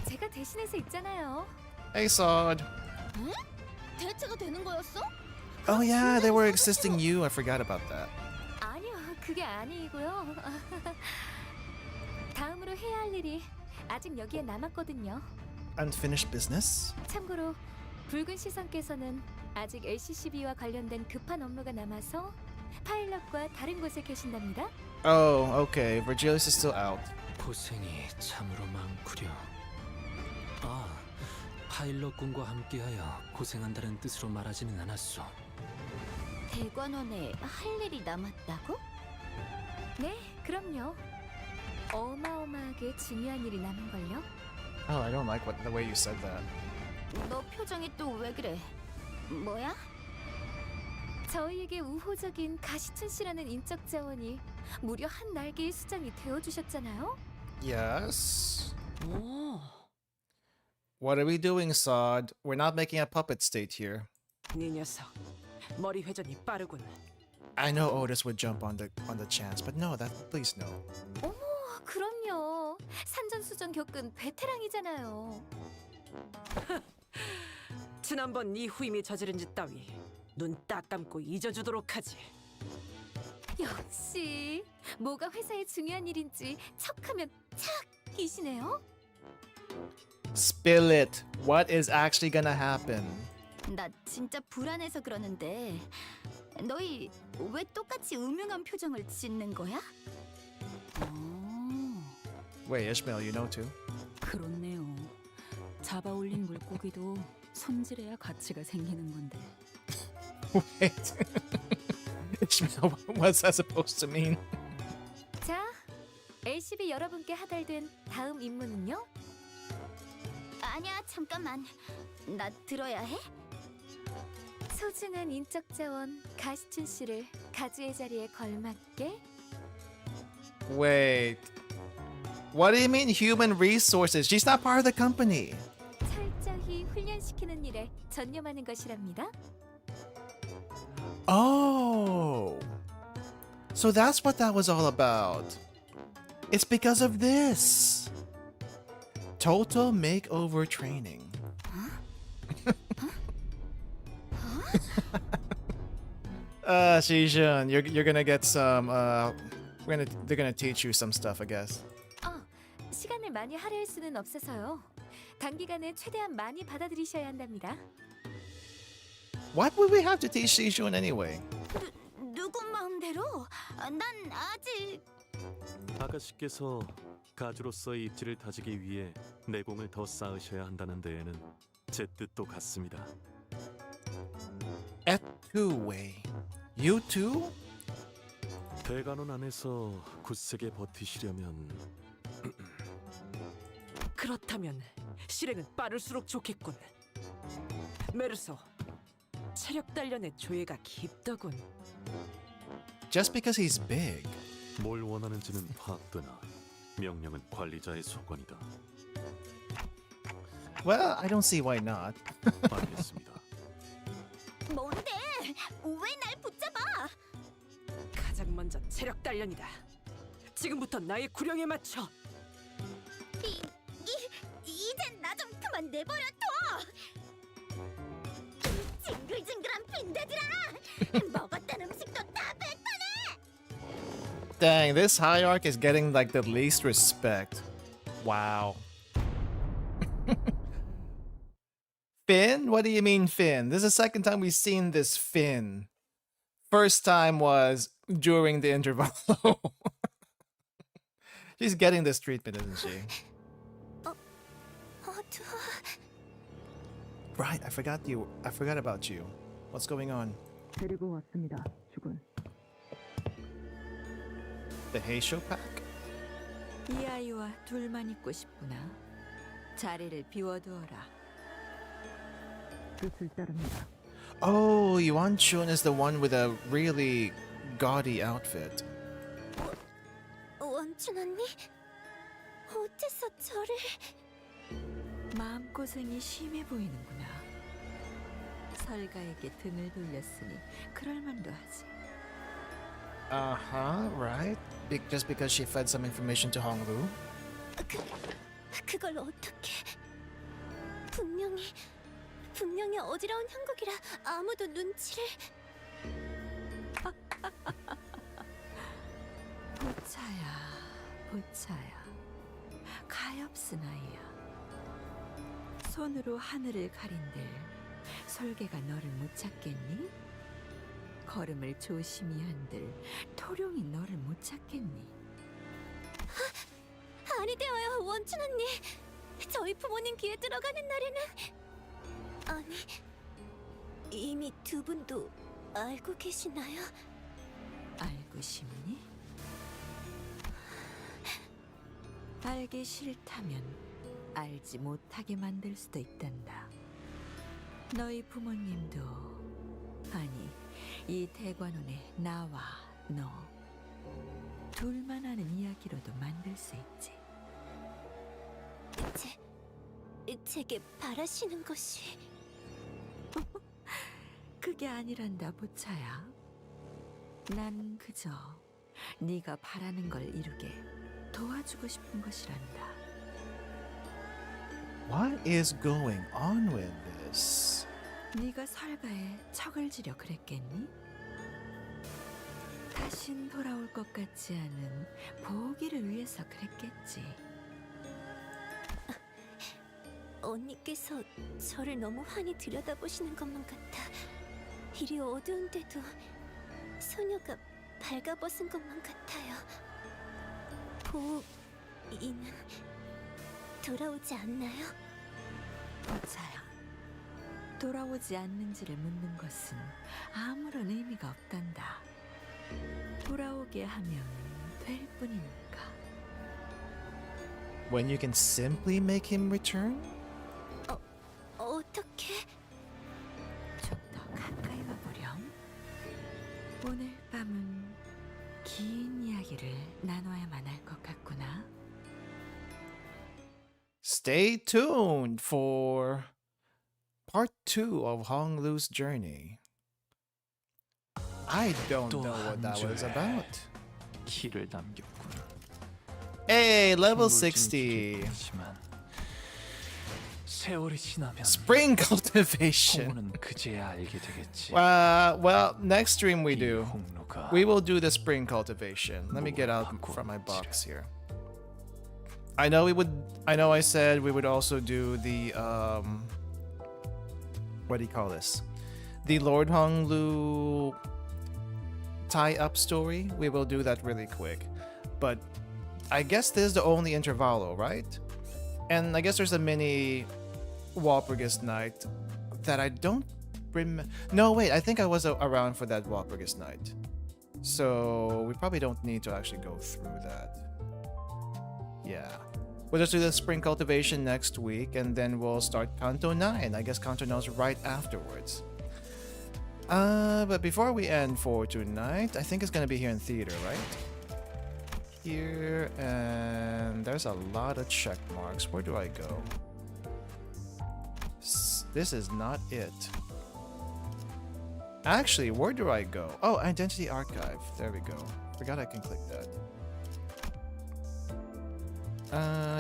제가 대신해서 있잖아요. Hey, Sod. 응? 대체가 되는 거였어? Oh yeah, they were assisting you. I forgot about that. 아니요, 그게 아니고요. 다음으로 해야 할 일이 아직 여기에 남았거든요. Unfinished business? 참고로 붉은 시선께서는 아직 LCCB와 관련된 급한 업무가 남아서 파일럿과 다른 곳에 계신답니다. Oh, okay. Virgilius is still out. 고생이 참으로 많구려. 파일럿군과 함께하여 고생한다는 뜻으로 말하지는 않았소. 대관원에 할 일이 남았다고? 네, 그럼요. 어마어마하게 중요한 일이 남은걸요. Oh, I don't like the way you said that. 너 표정이 또 왜 그래? 뭐야? 저희에게 우호적인 가시춘 씨라는 인적 자원이 무려 한 날개의 수장이 되어주셨잖아요. Yes. 오, What are we doing, Sod? We're not making a puppet state here. 네 녀석 머리 회전이 빠르군. I know Otis would jump on the chance, but no, please no. 어머, 그럼요. 산전수전 겪은 베테랑이잖아요. 지난번 네 후임이 저지른 짓 따위 눈 딱 감고 잊어주도록 하지. 역시 뭐가 회사에 중요한 일인지 척하면 착이시네요. Spill it. What is actually gonna happen? 나 진짜 불안해서 그러는데 너희 왜 똑같이 음흉한 표정을 짓는 거야? Wait, Ishmael, you know too? 그렇네요. 잡아올린 물고기도 손질해야 가치가 생기는 건데. Wait. Ishmael, what's that supposed to mean? 자, LCB 여러분께 하달된 다음 임무는요? 아니야, 잠깐만. 나 들어야 해? 소중한 인적 자원 가시춘 씨를 가주의 자리에 걸맞게. Wait. What do you mean human resources? She's not part of the company. 철저히 훈련시키는 일에 전념하는 것이랍니다. Oh. So that's what that was all about. It's because of this. Total makeover training. Shijun, you're gonna get some they're gonna teach you some stuff, I guess. 시간을 많이 할애할 수는 없어서요. 단기간에 최대한 많이 받아들이셔야 한답니다. What would we have to teach Shijun anyway? 누구 마음대로? 난 아직... 아가씨께서 가주로서의 입지를 다지기 위해 내공을 더 쌓으셔야 한다는 데에는 제 뜻도 같습니다. Etue. You too? 대관원 안에서 굳세게 버티시려면 그렇다면 실행은 빠를수록 좋겠군. 메르소, 체력 단련의 조예가 깊더군. Just because he's big. 뭘 원하는지는 파악되나 명령은 관리자의 소관이다. Well, I don't see why not. 알겠습니다. 뭔데? 왜 날 붙잡아? 가장 먼저 체력 단련이다. 지금부터 나의 구령에 맞춰. 이젠 나 좀 그만 내버려 둬! 징글징글한 빈대들아! 먹었던 음식도 다 뱉어내! Dang, this hierarch is getting like the least respect. Wow. Finn? What do you mean, Finn? This is the second time we've seen this Finn. First time was during the interval. She's getting this treatment, isn't she? Right, I forgot about you. What's going on? 데리고 왔습니다, 주군. The Heisho pack? 이 아이와 둘만 있고 싶구나. 자리를 비워두어라. 뜻을 따릅니다. Oh, Yuan-chun is the one with a really gaudy outfit. 원춘 언니? 어째서 저를... 마음고생이 심해 보이는구나. 설가에게 등을 돌렸으니 그럴만도 하지. Right. Just because she fed some information to Hongru. 그걸 어떻게... 분명히 어지러운 형국이라 아무도 눈치를... 보차야. 가엾은 아이야. 손으로 하늘을 가린들 설계가 너를 못 찾겠니? 걸음을 조심히 한들 토룡이 너를 못 찾겠니? 아니 되어요, 원춘 언니. 저희 부모님 귀에 들어가는 날에는... 아니, 이미 두 분도 알고 계시나요? 알고 싶니? 알기 싫다면 알지 못하게 만들 수도 있단다. 너희 부모님도 아니 이 대관원의 나와 너 둘만 아는 이야기로도 만들 수 있지. 제게 바라시는 것이 그게 아니란다 보차야. 난 그저 네가 바라는 걸 이루게 도와주고 싶은 것이란다. What is going on with this? 네가 설가에 척을 지려 그랬겠니? 다신 돌아올 것 같지 않은 보기를 위해서 그랬겠지. 언니께서 저를 너무 환히 들여다보시는 것만 같아 이리 어두운데도 소녀가 발가벗은 것만 같아요. 보이는 돌아오지 않나요? 보차야, 돌아오지 않는지를 묻는 것은 아무런 의미가 없단다. 돌아오게 하면 될 뿐이니까. When you can simply make him return? 어떻게? 좀 더 가까이 와보렴. 오늘 밤은 긴 이야기를 나눠야만 할 것 같구나. Stay tuned for part 2 of Honglu's journey. I don't know what that was about. 길을 남겼군. Hey, level 60. 세월이 지나면 Spring cultivation. 홍우는 그제야 알게 되겠지. Well, next stream we do. We will do the spring cultivation. Let me get out from my box here. I know I said we would also do the what do you call this? The Lord Honglu tie-up story. We will do that really quick. But I guess this is the only intervallo, right? And I guess there's a mini Walpurgis night that I don't remember. No, wait, I think I was around for that Walpurgis night. So we probably don't need to actually go through that. Yeah. We'll just do the spring cultivation next week and then we'll start Canto 9. I guess Canto 9 is right afterwards. But before we end for tonight, I think it's gonna be here in theater, right? Here, and there's a lot of check marks. Where do I go? This is not it. Actually, where do I go? Oh, Identity Archive. There we go. Forgot I can click that.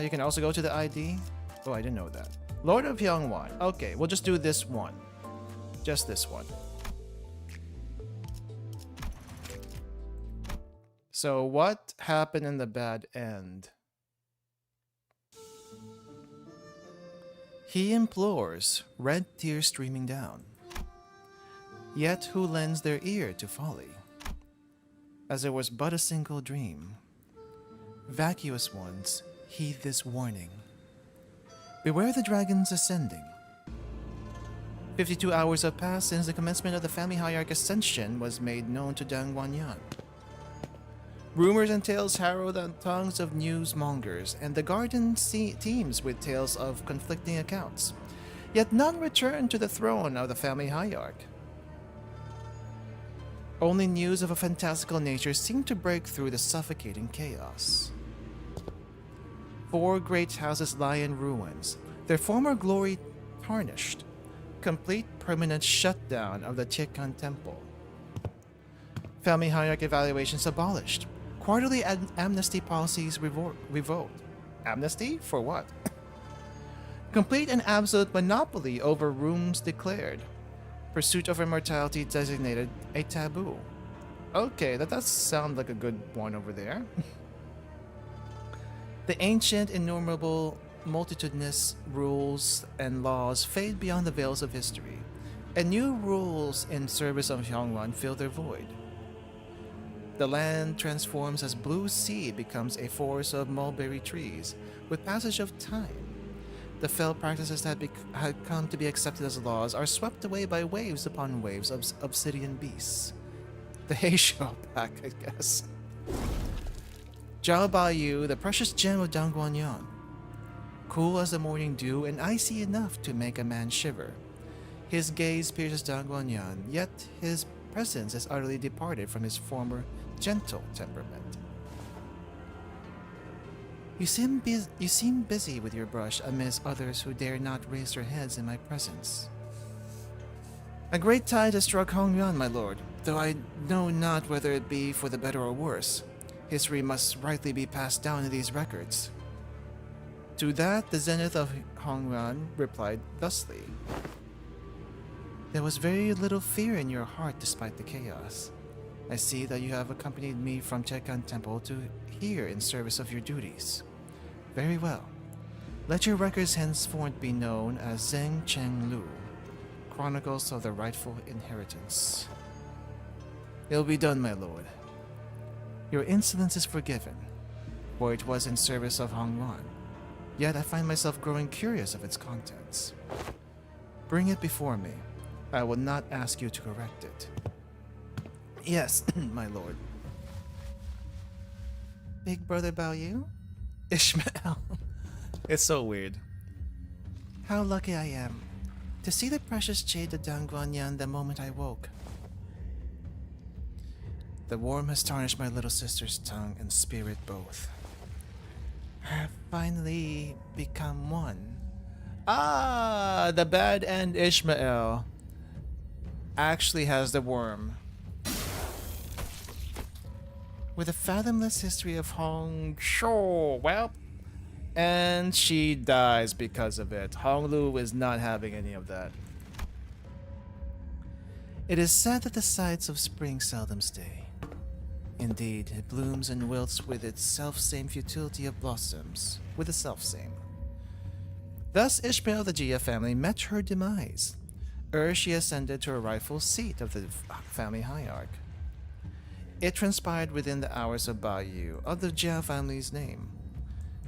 You can also go to the ID. Oh, I didn't know that. Lord of Hyungwon. Okay, we'll just do this one. Just this one. So what happened in the bad end? He implores, red tears streaming down. Yet who lends their ear to folly? As it was but a single dream. Vacuous ones, heed this warning. Beware the dragons ascending. 52 hours have passed since the commencement of the family hierarch ascension was made known to Dang Wanyan. Rumors and tales harrow the tongues of newsmongers, and the garden teems with tales of conflicting accounts. Yet none return to the throne of the family hierarch. Only news of a fantastical nature seem to break through the suffocating chaos. 4 great houses lie in ruins, their former glory tarnished. Complete permanent shutdown of the Chiekan Temple. Family hierarch evaluations abolished. Quarterly amnesty policies revoked. Amnesty? For what? Complete and absolute monopoly over rooms declared. Pursuit of immortality designated a taboo. Okay, that does sound like a good one over there. The ancient, innumerable, multitudinous rules and laws fade beyond the veils of history, and new rules in service of Hyungwon fill their void. The land transforms as blue sea becomes a forest of mulberry trees. With passage of time, the fell practices that had come to be accepted as laws are swept away by waves upon waves of obsidian beasts. The Heisho pack, I guess. Zhao Bayu, the precious gem of Dangguanyan. Cool as the morning dew and icy enough to make a man shiver. His gaze pierces Dang Guanyan, yet his presence is utterly departed from his former gentle temperament. You seem busy with your brush amidst others who dare not raise their heads in my presence. A great tide has struck Hongyuan, my lord, though I know not whether it be for the better or worse. History must rightly be passed down in these records. To that, the zenith of Hongyuan replied thusly. There was very little fear in your heart despite the chaos. I see that you have accompanied me from Chekan Temple to here in service of your duties. Very well. Let your records henceforth be known as Zheng Cheng Lu, Chronicles of the Rightful Inheritance. It'll be done, my lord. Your insolence is forgiven, for it was in service of Hongyuan. Yet I find myself growing curious of its contents. Bring it before me. I will not ask you to correct it. Yes, my lord. Big brother Bao Yu? Ishmael. It's so weird. How lucky I am to see the precious jade of Dang Guanyan the moment I woke. The worm has tarnished my little sister's tongue and spirit both. I have finally become one. Ah, the bad end Ishmael actually has the worm. With a fathomless history of Hong Shou, well, and she dies because of it. Hong Lu is not having any of that. It is said that the sights of spring seldom stay. Indeed, it blooms and wilts with its self-same futility of blossoms, with the self-same. Thus Ishmael the Jia family met her demise, ere she ascended to a rightful seat of the family hierarch. It transpired within the hours of Bayu, of the Jia family's name,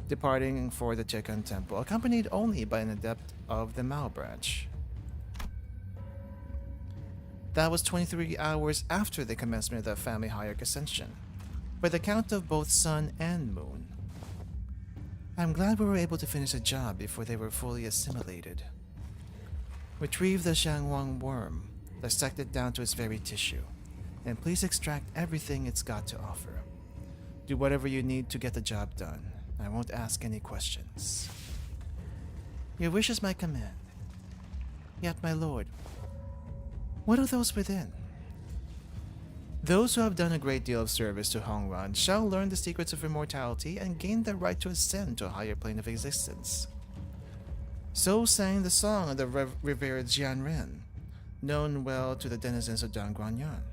departing for the Chekan Temple, accompanied only by an adept of the Mao branch. That was 23 hours after the commencement of the family hierarch ascension, by the count of both sun and moon. I'm glad we were able to finish the job before they were fully assimilated. Retrieve the Shangwang worm, dissect it down to its very tissue, and please extract everything it's got to offer. Do whatever you need to get the job done. I won't ask any questions. Your wish is my command. Yet, my lord, what are those within? Those who have done a great deal of service to Hongyuan shall learn the secrets of immortality and gain the right to ascend to a higher plane of existence. So sang the song of the revered Jianren, known well to the denizens of Dang Guanyan.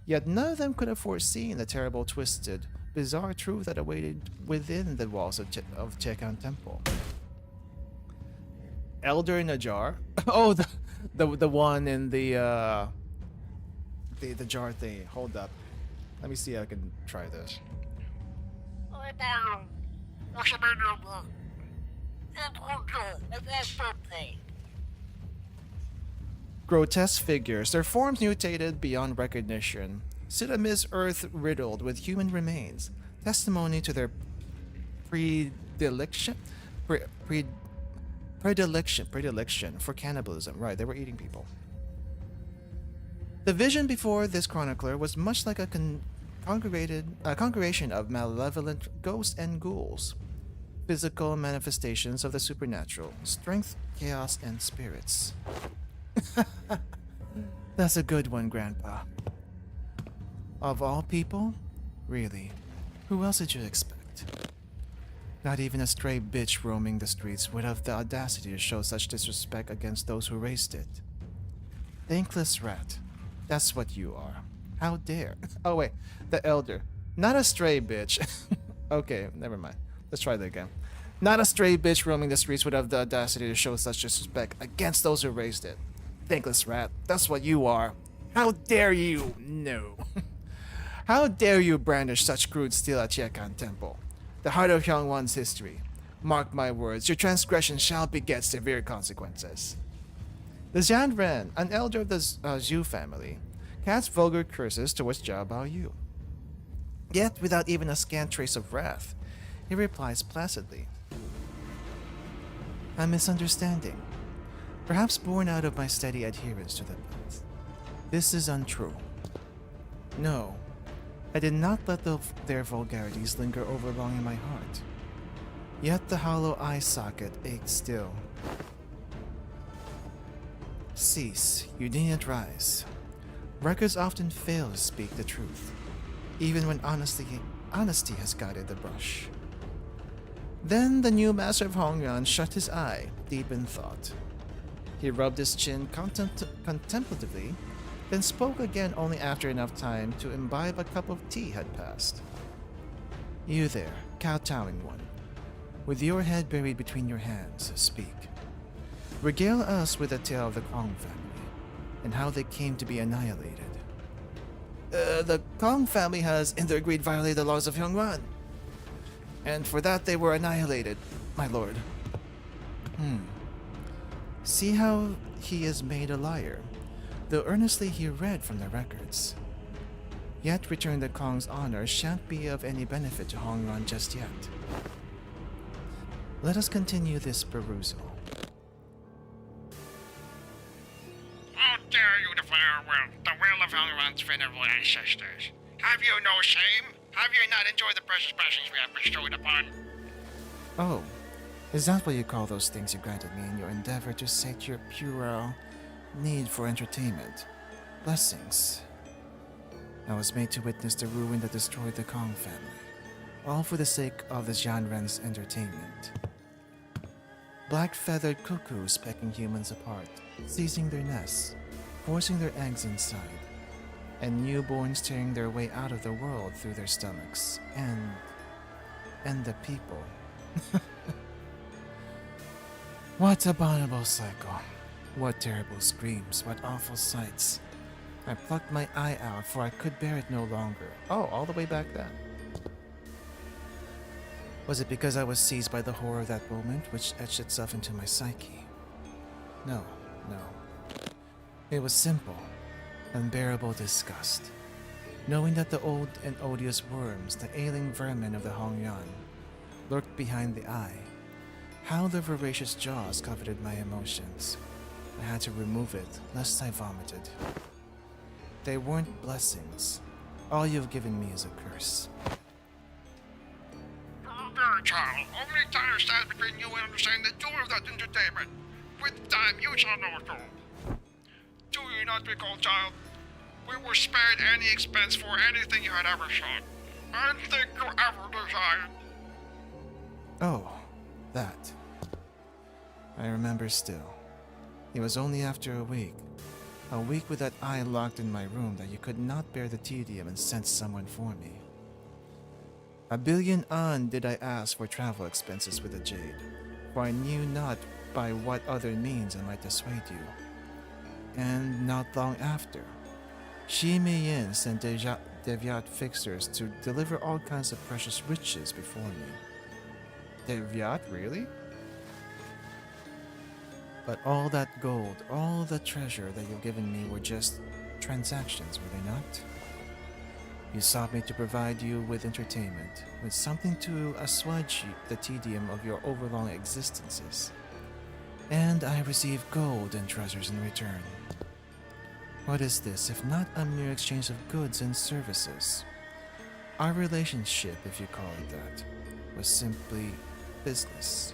Yet none of them could have foreseen the terrible, twisted, bizarre truth that awaited within the walls of Chekan Temple. Elder in a jar? Oh, the one in the jar thing. Hold up. Let me see if I can try this. Grotesque figures, their forms mutated beyond recognition, sit amidst earth riddled with human remains, testimony to their predilection for cannibalism. Right, they were eating people. The vision before this chronicler was much like a congregation of malevolent ghosts and ghouls, physical manifestations of the supernatural, strength, chaos, and spirits. That's a good one, Grandpa. Of all people? Really, who else did you expect? Not even a stray bitch roaming the streets would have the audacity to show such disrespect against those who raised it. Thankless rat. That's what you are. How dare. Oh wait, the elder. Not a stray bitch. Okay, never mind. Let's try that again. Not a stray bitch roaming the streets would have the audacity to show such disrespect against those who raised it. Thankless rat. That's what you are. How dare you? No. How dare you brandish such crude steel at Chekan Temple, the heart of Hyungwon's history. Mark my words, your transgression shall beget severe consequences. The Jianren, an elder of the Zhu family, casts vulgar curses towards Jiao Baoyu. Yet, without even a scant trace of wrath, he replies placidly, "A misunderstanding. Perhaps born out of my steady adherence to the path. This is untrue. No, I did not let their vulgarities linger over long in my heart. Yet the hollow eye socket ached still. Cease, you needn't rise. Records often fail to speak the truth, even when honesty has guided the brush. Then the new master of Hongyan shut his eye, deep in thought. He rubbed his chin contemplatively, then spoke again only after enough time to imbibe a cup of tea had passed. You there, kowtowing one, with your head buried between your hands, speak. Regale us with a tale of the Kong family, and how they came to be annihilated. The Kong family has, in their greed, violated the laws of Hyungwan. And for that they were annihilated, my lord. See how he is made a liar, though earnestly he read from the records. Yet return the Kong's honor shan't be of any benefit to Hongyan just yet. Let us continue this perusal. How dare you defile the will of Hongwan's venerable ancestors? Have you no shame? Have you not enjoyed the precious blessings we have bestowed upon? Oh, is that what you call those things you granted me in your endeavor to sate your puerile need for entertainment? Blessings. I was made to witness the ruin that destroyed the Kong family, all for the sake of the Jianren's entertainment. Black-feathered cuckoos pecking humans apart, seizing their nests, forcing their eggs inside, and newborns tearing their way out of the world through their stomachs, and the people. What abominable cycle. What terrible screams, what awful sights. I plucked my eye out, for I could bear it no longer. Oh, all the way back then. Was it because I was seized by the horror of that moment which etched itself into my psyche? No. It was simple, unbearable disgust, knowing that the old and odious worms, the ailing vermin of the Hongyan, lurked behind the eye. How their voracious jaws coveted my emotions. I had to remove it, lest I vomited. They weren't blessings. All you've given me is a curse. Very child, only time stands between you and understanding the joy of that entertainment. With time, you shall know it all. Do you not recall, child? We were spared any expense for anything you had ever sought, anything you ever desired. Oh, that. I remember still. It was only after a week with that eye locked in my room, that you could not bear the tedium and sent someone for me. 1 billion an did I ask for travel expenses with the jade, for I knew not by what other means I might dissuade you. And not long after, Shi Meiyin sent Devyat fixers to deliver all kinds of precious riches before me. Devyat, really? But all that gold, all the treasure that you've given me were just transactions, were they not? You sought me to provide you with entertainment, with something to assuage the tedium of your overlong existences. And I received gold and treasures in return. What is this, if not a mere exchange of goods and services? Our relationship, if you call it that, was simply business.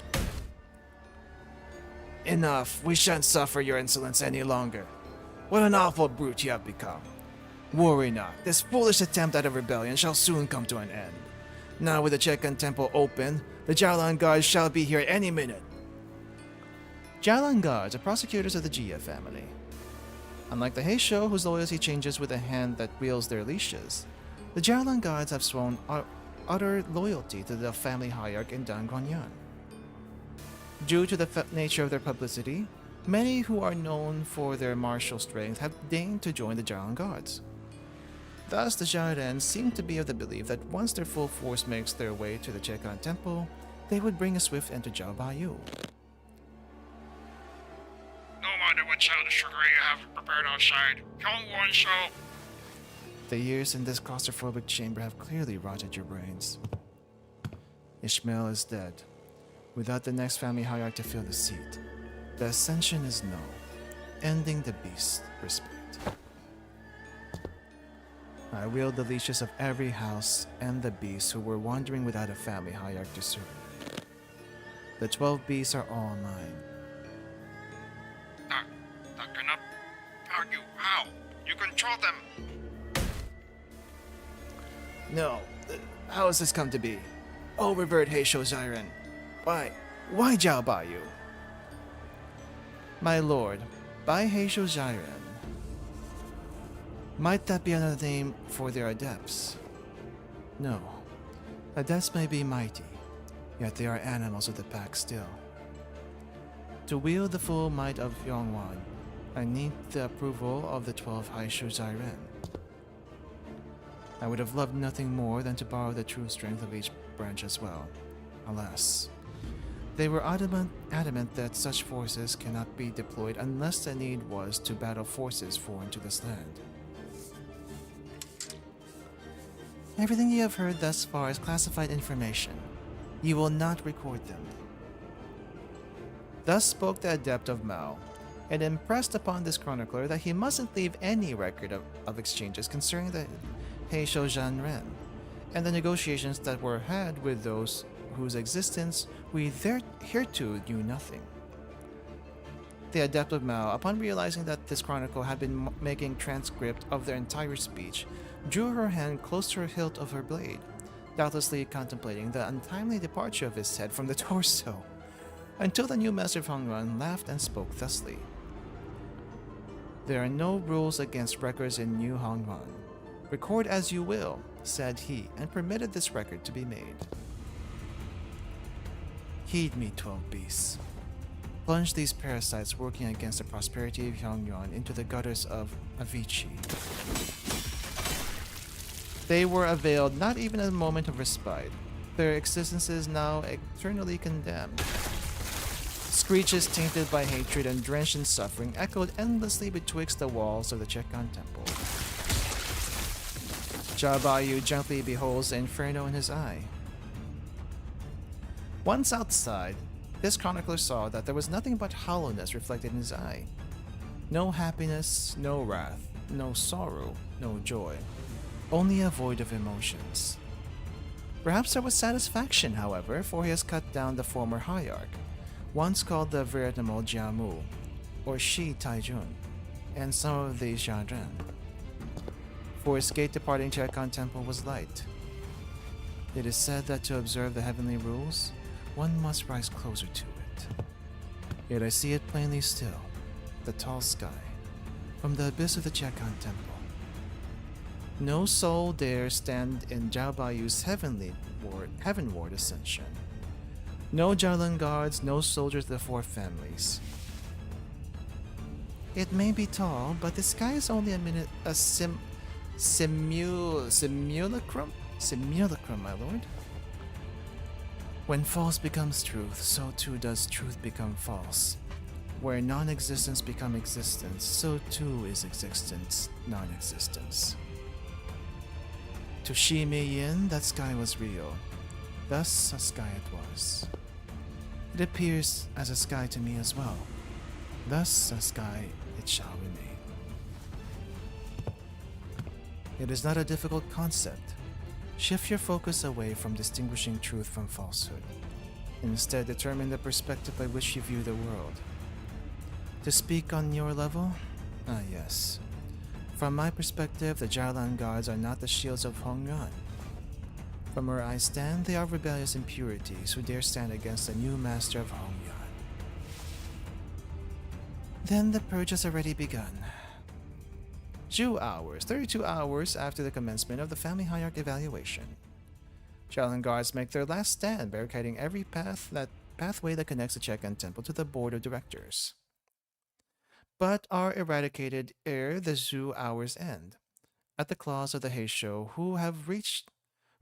Enough! We shan't suffer your insolence any longer. What an awful brute you have become. Worry not, this foolish attempt at a rebellion shall soon come to an end. Now with the Chekan Temple open, the Jialan Guards shall be here any minute. Jialan Guards are prosecutors of the Jia family. Unlike the Heisho, whose loyalty changes with the hand that wields their leashes, the Jialan Guards have sworn utter loyalty to the family hierarch in Dangguanyan. Due to the nature of their publicity, many who are known for their martial strength have deigned to join the Jialan Guards. Thus, the Jiaren seem to be of the belief that once their full force makes their way to the Chekan Temple, they would bring a swift end to Jiao Baiyu. No matter what sound of sugar you have prepared outside, Hyungwon shall... The years in this claustrophobic chamber have clearly rotted your brains. Ishmael is dead, without the next family hierarch to fill the seat. The ascension is no, ending the beast's respect. I wield the leashes of every house and the beasts who were wandering without a family hierarchy to serve. The 12 beasts are all mine. That cannot. How? You control them. No, how has this come to be? Oh, revert Heisho Zyren. Why Jiao Bayu? My lord, by Heisho Zyren. Might that be another name for their adepts? No. Adepts may be mighty, yet they are animals of the pack still. To wield the full might of Yongwan, I need the approval of the 12 Heisho Zyren. I would have loved nothing more than to borrow the true strength of each branch as well. Alas, they were adamant that such forces cannot be deployed unless the need was to battle forces foreign to this land. Everything you have heard thus far is classified information. You will not record them. Thus spoke the adept of Mao, and impressed upon this chronicler that he mustn't leave any record of exchanges concerning the Heisho Zyren, and the negotiations that were had with those whose existence we hereto knew nothing. The adept of Mao, upon realizing that this chronicle had been making transcript of their entire speech, drew her hand close to the hilt of her blade, doubtlessly contemplating the untimely departure of his head from the torso, until the new master of Hongran laughed and spoke thusly. There are no rules against records in New Hongran. Record as you will, said he, and permitted this record to be made. Heed me, 12 beasts. Plunge these parasites working against the prosperity of Yongyuan into the gutters of Avicii. They were availed not even a moment of respite. Their existences now eternally condemned. Screeches tainted by hatred and drenched in suffering echoed endlessly betwixt the walls of the Chekan temple. Jiao gently beholds the inferno in his eye. Once outside, this chronicler saw that there was nothing but hollowness reflected in his eye. No happiness, no wrath, no sorrow, no joy. Only a void of emotions. Perhaps there was satisfaction, however, for he has cut down the former hierarch, once called the veritable Jiamu, or Shi Taijun, and some of the Xianren. For his gate departing Chekan Temple was light. It is said that to observe the heavenly rules, one must rise closer to it. Yet I see it plainly still, the tall sky, from the abyss of the Chekan Temple. No soul dares stand in Jiao Bayu's heavenward ascension. No Jiaolan guards, no soldiers of the four families. It may be tall, but the sky is only a simulacrum? Simulacrum, my lord. When false becomes truth, so too does truth become false. Where non-existence becomes existence, so too is existence non-existence. To Shi Mei Yin, that sky was real. Thus a sky it was. It appears as a sky to me as well. Thus a sky it shall remain. It is not a difficult concept. Shift your focus away from distinguishing truth from falsehood. Instead, determine the perspective by which you view the world. To speak on your level? Ah, yes. From my perspective, the Jiaolan guards are not the shields of Hongyuan. From where I stand, they are rebellious impurities who dare stand against the new master of Hongyuan. Then the purge has already begun. 2 hours, 32 hours after the commencement of the family hierarch evaluation. Jiaolan guards make their last stand, barricading every pathway that connects the Chekan Temple to the board of directors. But are eradicated ere the Zhu hours end, at the claws of the Heisho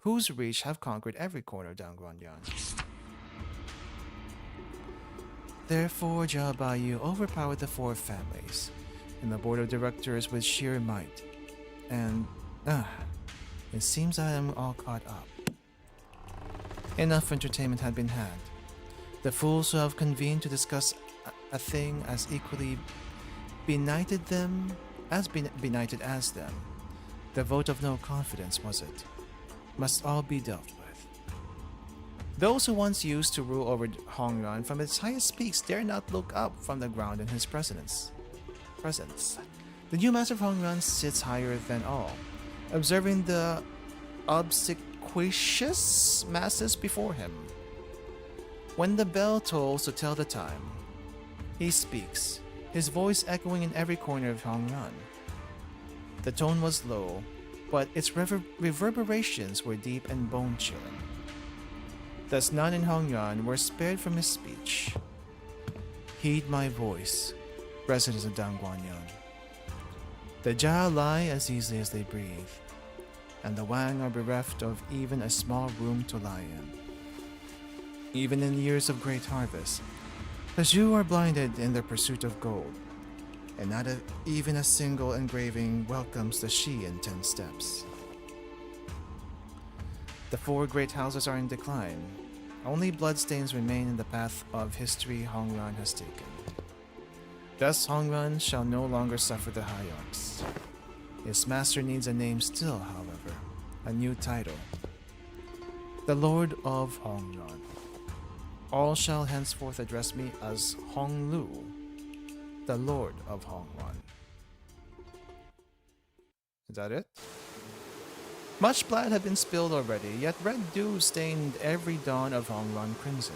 whose reach have conquered every corner of Dangguanyan. Therefore, Jiao Bayu overpowered the four families, and the board of directors with sheer might. And, it seems I am all caught up. Enough entertainment had been had. The fools who have convened to discuss a thing as equally benighted as them. The vote of no confidence, was it? Must all be dealt with. Those who once used to rule over Hongyuan from its highest peaks dare not look up from the ground in his presence. The new master of Hongyuan sits higher than all, observing the obsequious masses before him. When the bell tolls to tell the time, he speaks, his voice echoing in every corner of Hongyuan. The tone was low, but its reverberations were deep and bone-chilling. Thus none in Hongyuan were spared from his speech. Heed my voice, residents of Dangguanyang. The Jia lie as easily as they breathe, and the Wang are bereft of even a small room to lie in. Even in years of great harvest, the Zhu are blinded in their pursuit of gold, and not even a single engraving welcomes the Shi in 10 steps. The 4 great houses are in decline. Only bloodstains remain in the path of history Hongyuan has taken. Thus Hongyuan shall no longer suffer the Hayaks. His master needs a name still, however, a new title. The Lord of Hongyuan. All shall henceforth address me as Honglu, the Lord of Hongyuan. Is that it? Much blood had been spilled already, yet red dew stained every dawn of Hongyuan crimson.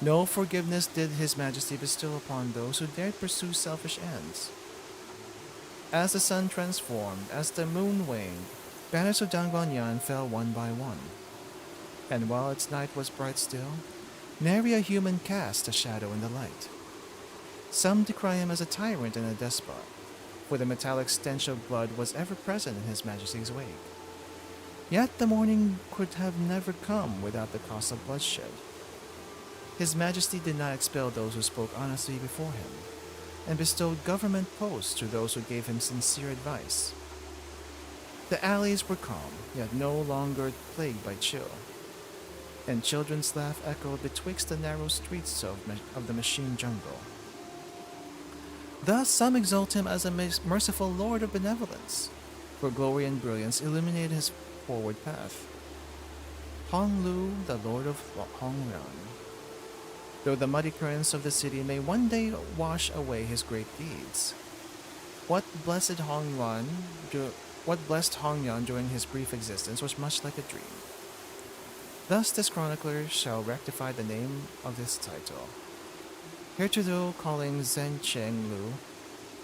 No forgiveness did His Majesty bestow upon those who dared pursue selfish ends. As the sun transformed, as the moon waned, banners of Dangguanyang fell one by one. And while its night was bright still, nary a human cast a shadow in the light. Some decry him as a tyrant and a despot, for the metallic stench of blood was ever present in His Majesty's wake. Yet the morning could have never come without the cost of bloodshed. His Majesty did not expel those who spoke honestly before him, and bestowed government posts to those who gave him sincere advice. The alleys were calm, yet no longer plagued by chill, and children's laugh echoed betwixt the narrow streets of the machine jungle. Thus some exalt him as a merciful lord of benevolence, for glory and brilliance illuminated his forward path. Honglu, the lord of Hongyuan. Though the muddy currents of the city may one day wash away his great deeds, what blessed Hongyuan during his brief existence was much like a dream. Thus this chronicler shall rectify the name of this title, heretofore calling Zhen Cheng Lu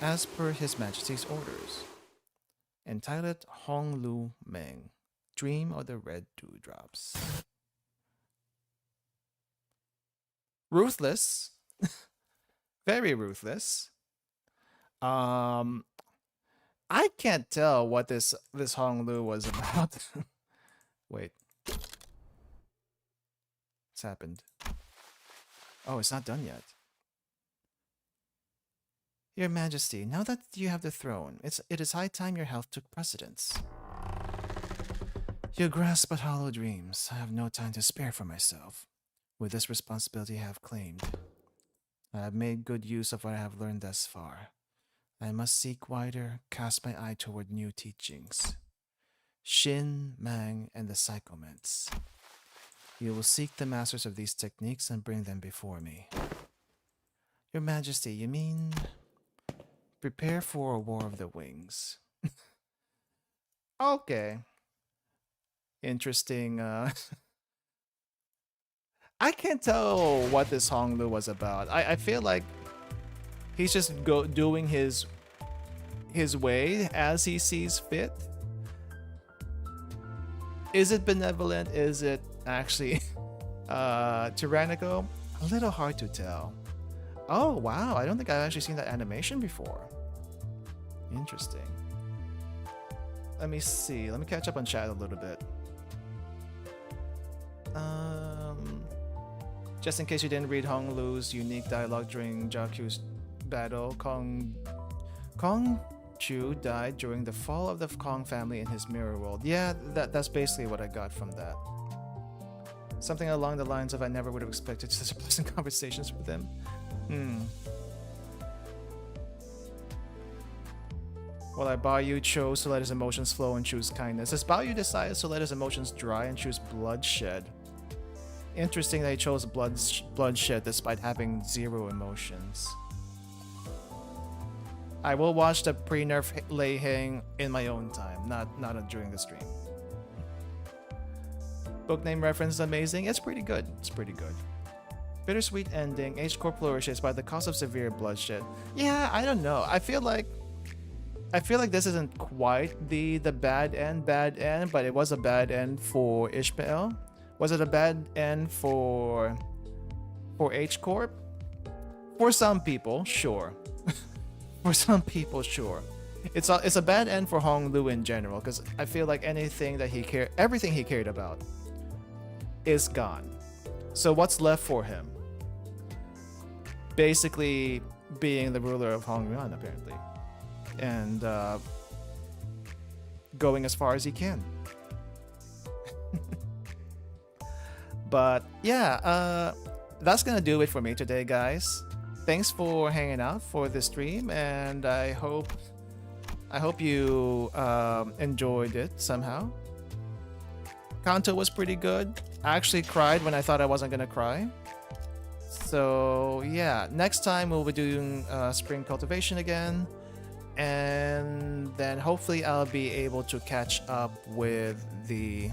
as per His Majesty's orders, entitled Hong Lu Meng, Dream of the Red Dewdrops. Ruthless. Very ruthless. I can't tell what this Hong Lu was about. Wait. What's happened? Oh, it's not done yet. Your Majesty, now that you have the throne, it is high time your health took precedence. You grasp but hollow dreams. I have no time to spare for myself. With this responsibility I have claimed, I have made good use of what I have learned thus far. I must seek wider, cast my eye toward new teachings. Shin, Mang, and the Psychoments. You will seek the masters of these techniques and bring them before me. Your Majesty, you mean... prepare for a war of the wings. Okay. Interesting, I can't tell what this Honglu was about. I feel like he's just doing his way as he sees fit. Is it benevolent? Is it actually tyrannical? A little hard to tell. Oh wow, I don't think I've actually seen that animation before. Interesting. Let me see. Let me catch up on chat a little bit. Just in case you didn't read Hong Lu's unique dialogue during Jaku's battle, Kong Chu died during the fall of the Kong family in his mirror world. Yeah, that's basically what I got from that. Something along the lines of I never would have expected such pleasant conversations with him. While I Baoyu chose to let his emotions flow and choose kindness. As Baoyu decides to let his emotions dry and choose bloodshed. Interesting that he chose bloodshed despite having 0 emotions. I will watch the pre-nerf Lei Hing in my own time, not during the stream. Book name reference is amazing. It's pretty good. It's pretty good. Bittersweet ending. H-core flourishes by the cost of severe bloodshed. Yeah, I don't know. I feel like this isn't quite the bad end, but it was a bad end for Ishmael. Was it a bad end for H-Corp? For some people, sure. For some people, sure. It's a bad end for Hong Lu in general, because I feel like everything he cared about is gone. So what's left for him? Basically being the ruler of Hongyuan, apparently. And going as far as he can. But yeah, that's gonna do it for me today, guys. Thanks for hanging out for this stream, and I hope you enjoyed it somehow. Canto was pretty good. I actually cried when I thought I wasn't gonna cry. So yeah, next time we'll be doing spring cultivation again, and then hopefully I'll be able to catch up with the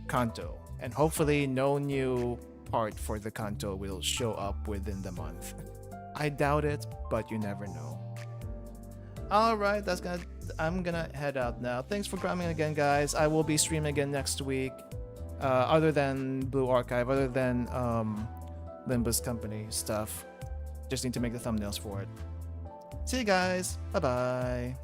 Canto, and hopefully no new part for the Canto will show up within the month. I doubt it, but you never know. All right, I'm gonna head out now. Thanks for coming again, guys. I will be streaming again next week. Other than Blue Archive, other than Limbus Company stuff. Just need to make the thumbnails for it. See you guys. Bye bye.